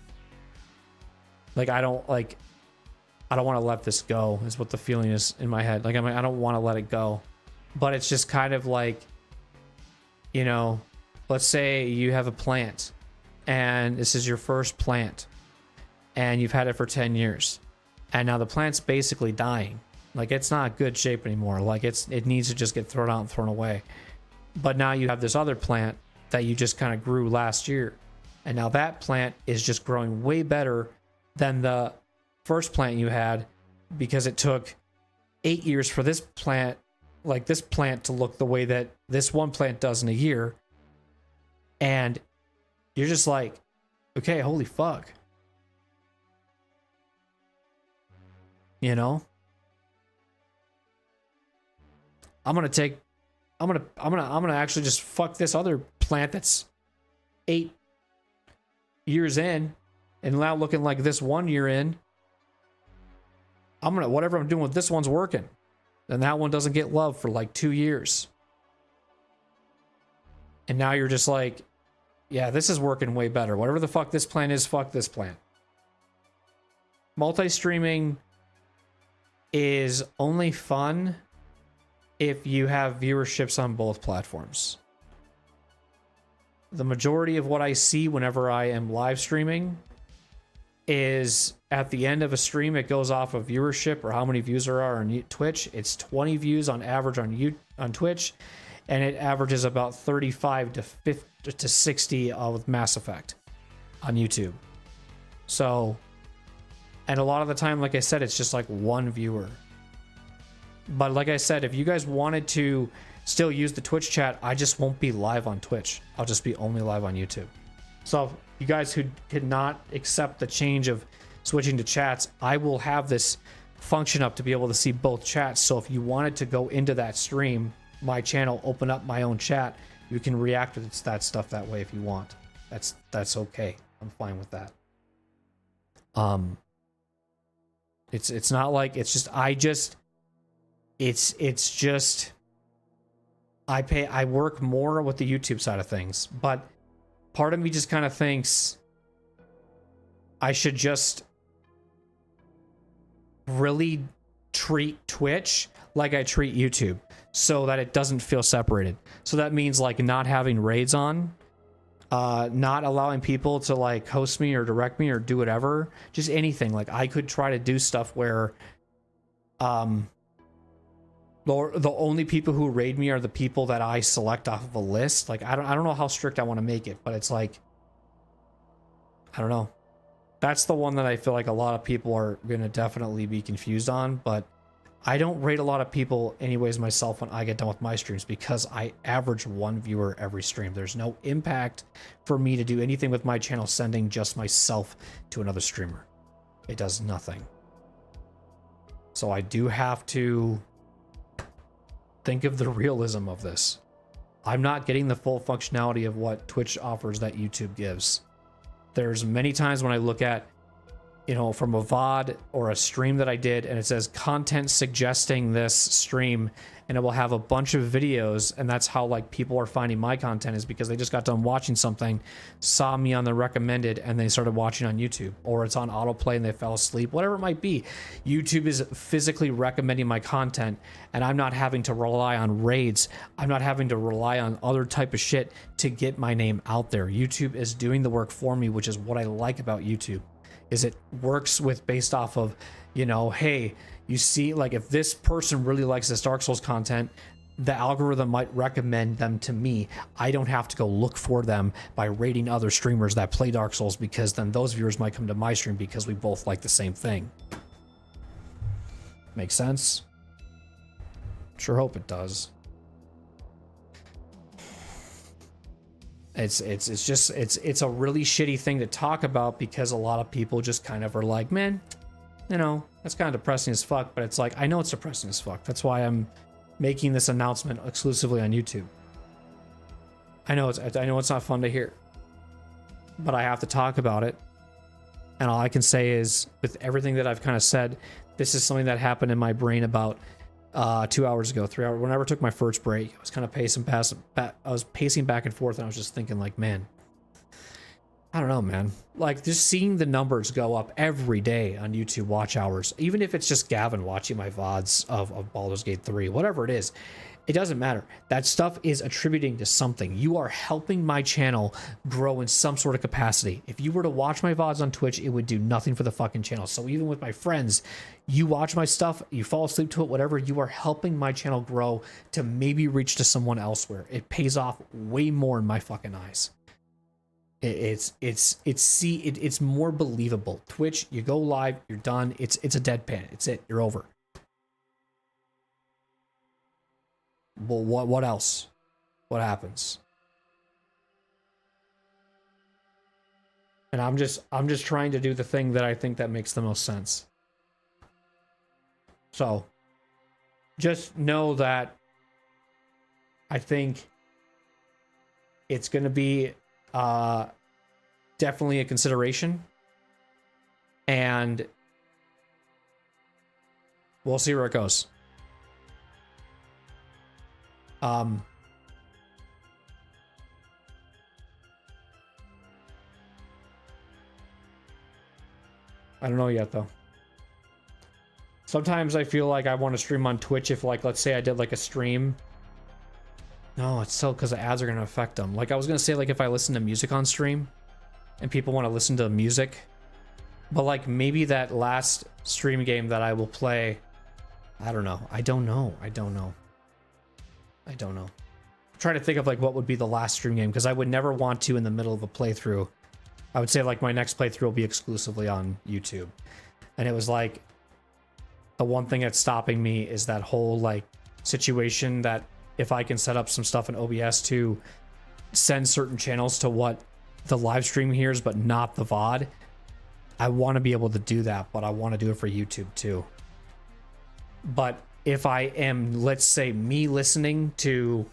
like I don't want to let this go is what the feeling is in my head. Like I don't want to let it go. But it's just kind of like, you know, let's say you have a plant and this is your first plant and you've had it for 10 years and now the plant's basically dying. Like it's not good shape anymore. Like it needs to just get thrown out and thrown away. But now you have this other plant that you just kind of grew last year. And now that plant is just growing way better than the first plant you had, because it took 8 years for this plant, like this plant, to look the way that this one plant does in a year. And you're just like, okay, holy fuck. You know? I'm gonna actually just fuck this other plant that's 8 years in and now looking like this 1 year in. Whatever I'm doing with this one's working. And that one doesn't get love for like 2 years. And now you're just like, yeah, this is working way better. Whatever the fuck this plant is, fuck this plant. Multi-streaming is only fun if you have viewerships on both platforms. The majority of what I see whenever I am live streaming is at the end of a stream, it goes off of viewership or how many views there are on Twitch. It's 20 views on average on Twitch, and it averages about 35 to 50 to 60 with Mass Effect on YouTube. So, and a lot of the time, like I said, it's just like one viewer. But like I said, if you guys wanted to still use the Twitch chat, I just won't be live on Twitch. I'll just be only live on YouTube. So you guys who did not accept the change of switching to chats, I will have this function up to be able to see both chats. So if you wanted to go into that stream, my channel, open up my own chat, you can react with that stuff that way if you want. That's okay. I'm fine with that. It's not like, it's just, it's just I work more with the YouTube side of things, but part of me just kind of thinks I should just really treat Twitch like I treat YouTube so that it doesn't feel separated. So that means like not having raids on, not allowing people to like host me or direct me or do whatever, just anything. Like I could try to do stuff where the only people who raid me are the people that I select off of a list. Like I don't know how strict I want to make it, but it's like, I don't know. That's the one that I feel like a lot of people are going to definitely be confused on, but I don't rate a lot of people anyways myself when I get done with my streams because I average 1 viewer every stream. There's no impact for me to do anything with my channel sending just myself to another streamer. It does nothing. So I do have to think of the realism of this. I'm not getting the full functionality of what Twitch offers that YouTube gives. There's many times when I look at, you know, from a VOD or a stream that I did and it says content suggesting this stream and it will have a bunch of videos, and that's how like people are finding my content is because they just got done watching something, saw me on the recommended, and they started watching on YouTube, or it's on autoplay and they fell asleep, whatever it might be. YouTube is physically recommending my content and I'm not having to rely on raids. I'm not having to rely on other type of shit to get my name out there. YouTube is doing the work for me, which is what I like about YouTube. Is it works with based off of, you know, hey, you see, like if this person really likes this Dark Souls content, the algorithm might recommend them to me. I don't have to go look for them by rating other streamers that play Dark Souls, because then those viewers might come to my stream because we both like the same thing. Makes sense? Sure hope it does. It's a really shitty thing to talk about because a lot of people just kind of are like, man, you know, that's kind of depressing as fuck. But it's like, I know it's depressing as fuck. That's why I'm making this announcement exclusively on YouTube. I know it's not fun to hear, but I have to talk about it. And all I can say is, with everything that I've kind of said, this is something that happened in my brain about 2 hours ago, 3 hours. Whenever I took my first break, I was kind of pacing back and forth, and I was just thinking, like, man, I don't know, man. Like, just seeing the numbers go up every day on YouTube watch hours, even if it's just Gavin watching my VODs of Baldur's Gate 3, whatever it is, it doesn't matter. That stuff is attributing to something. You are helping my channel grow in some sort of capacity. If you were to watch my VODs on Twitch, it would do nothing for the fucking channel. So even with my friends, you watch my stuff, you fall asleep to it, whatever, you are helping my channel grow to maybe reach to someone elsewhere. It pays off way more in my fucking eyes. It's more believable. Twitch, you go live, you're done. It's a deadpan. It's it. You're over. Well, what else? What happens? And I'm just trying to do the thing that I think that makes the most sense. So, just know that I think it's going to be definitely a consideration, and we'll see where it goes. I don't know yet, though. Sometimes I feel like I want to stream on Twitch if, like, let's say I did, like, a stream. No, it's still because the ads are going to affect them. Like, I was going to say, like, if I listen to music on stream and people want to listen to music. But, like, maybe that last stream game that I will play, I don't know. I don't know. I'm trying to think of, like, what would be the last stream game, because I would never want to in the middle of a playthrough. I would say, like, my next playthrough will be exclusively on YouTube. And it was, like, the one thing that's stopping me is that whole, like, situation that if I can set up some stuff in OBS to send certain channels to what the live stream hears, but not the VOD, I want to be able to do that, but I want to do it for YouTube too. But if I am, let's say, me listening to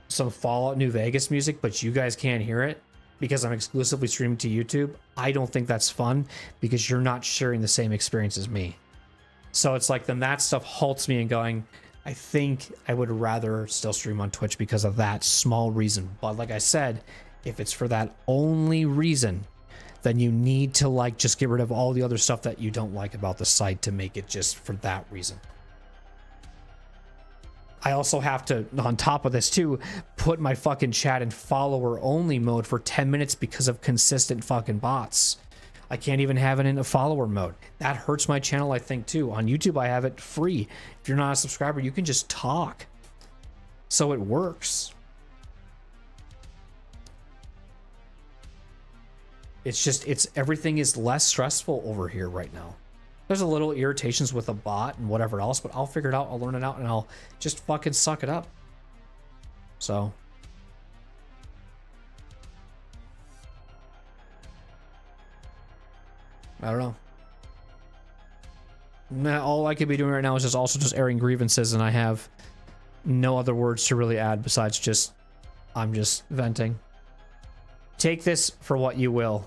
some Fallout New Vegas music, but you guys can't hear it because I'm exclusively streaming to YouTube, I don't think that's fun, because you're not sharing the same experience as me. So it's like, then that stuff halts me and going, I think I would rather still stream on Twitch because of that small reason. But like I said, if it's for that only reason, then you need to like just get rid of all the other stuff that you don't like about the site to make it just for that reason. I also have to, on top of this too, put my fucking chat in follower only mode for 10 minutes because of consistent fucking bots. I can't even have it in a follower mode. That hurts my channel, I think, too. On YouTube, I have it free. If you're not a subscriber, you can just talk. So it works. It's just, everything is less stressful over here right now. There's a little irritations with a bot and whatever else, but I'll figure it out, I'll learn it out, and I'll just fucking suck it up. So. I don't know. Nah, all I could be doing right now is just airing grievances, and I have no other words to really add besides just, I'm just venting. Take this for what you will.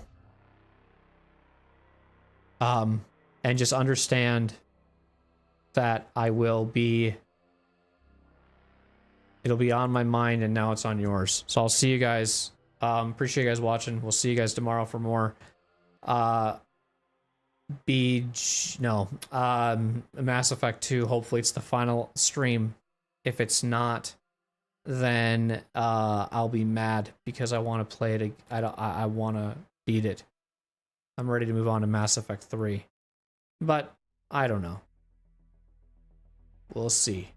And just understand that it'll be on my mind, and now it's on yours. So I'll see you guys. Appreciate you guys watching. We'll see you guys tomorrow for more. Mass Effect 2. Hopefully it's the final stream. If it's not, then I'll be mad because I want to play it. I want to beat it. I'm ready to move on to Mass Effect 3. But I don't know. We'll see.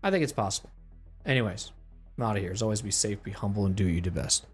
I think it's possible. Anyways, I'm out of here. As always, be safe, be humble, and do what you do best.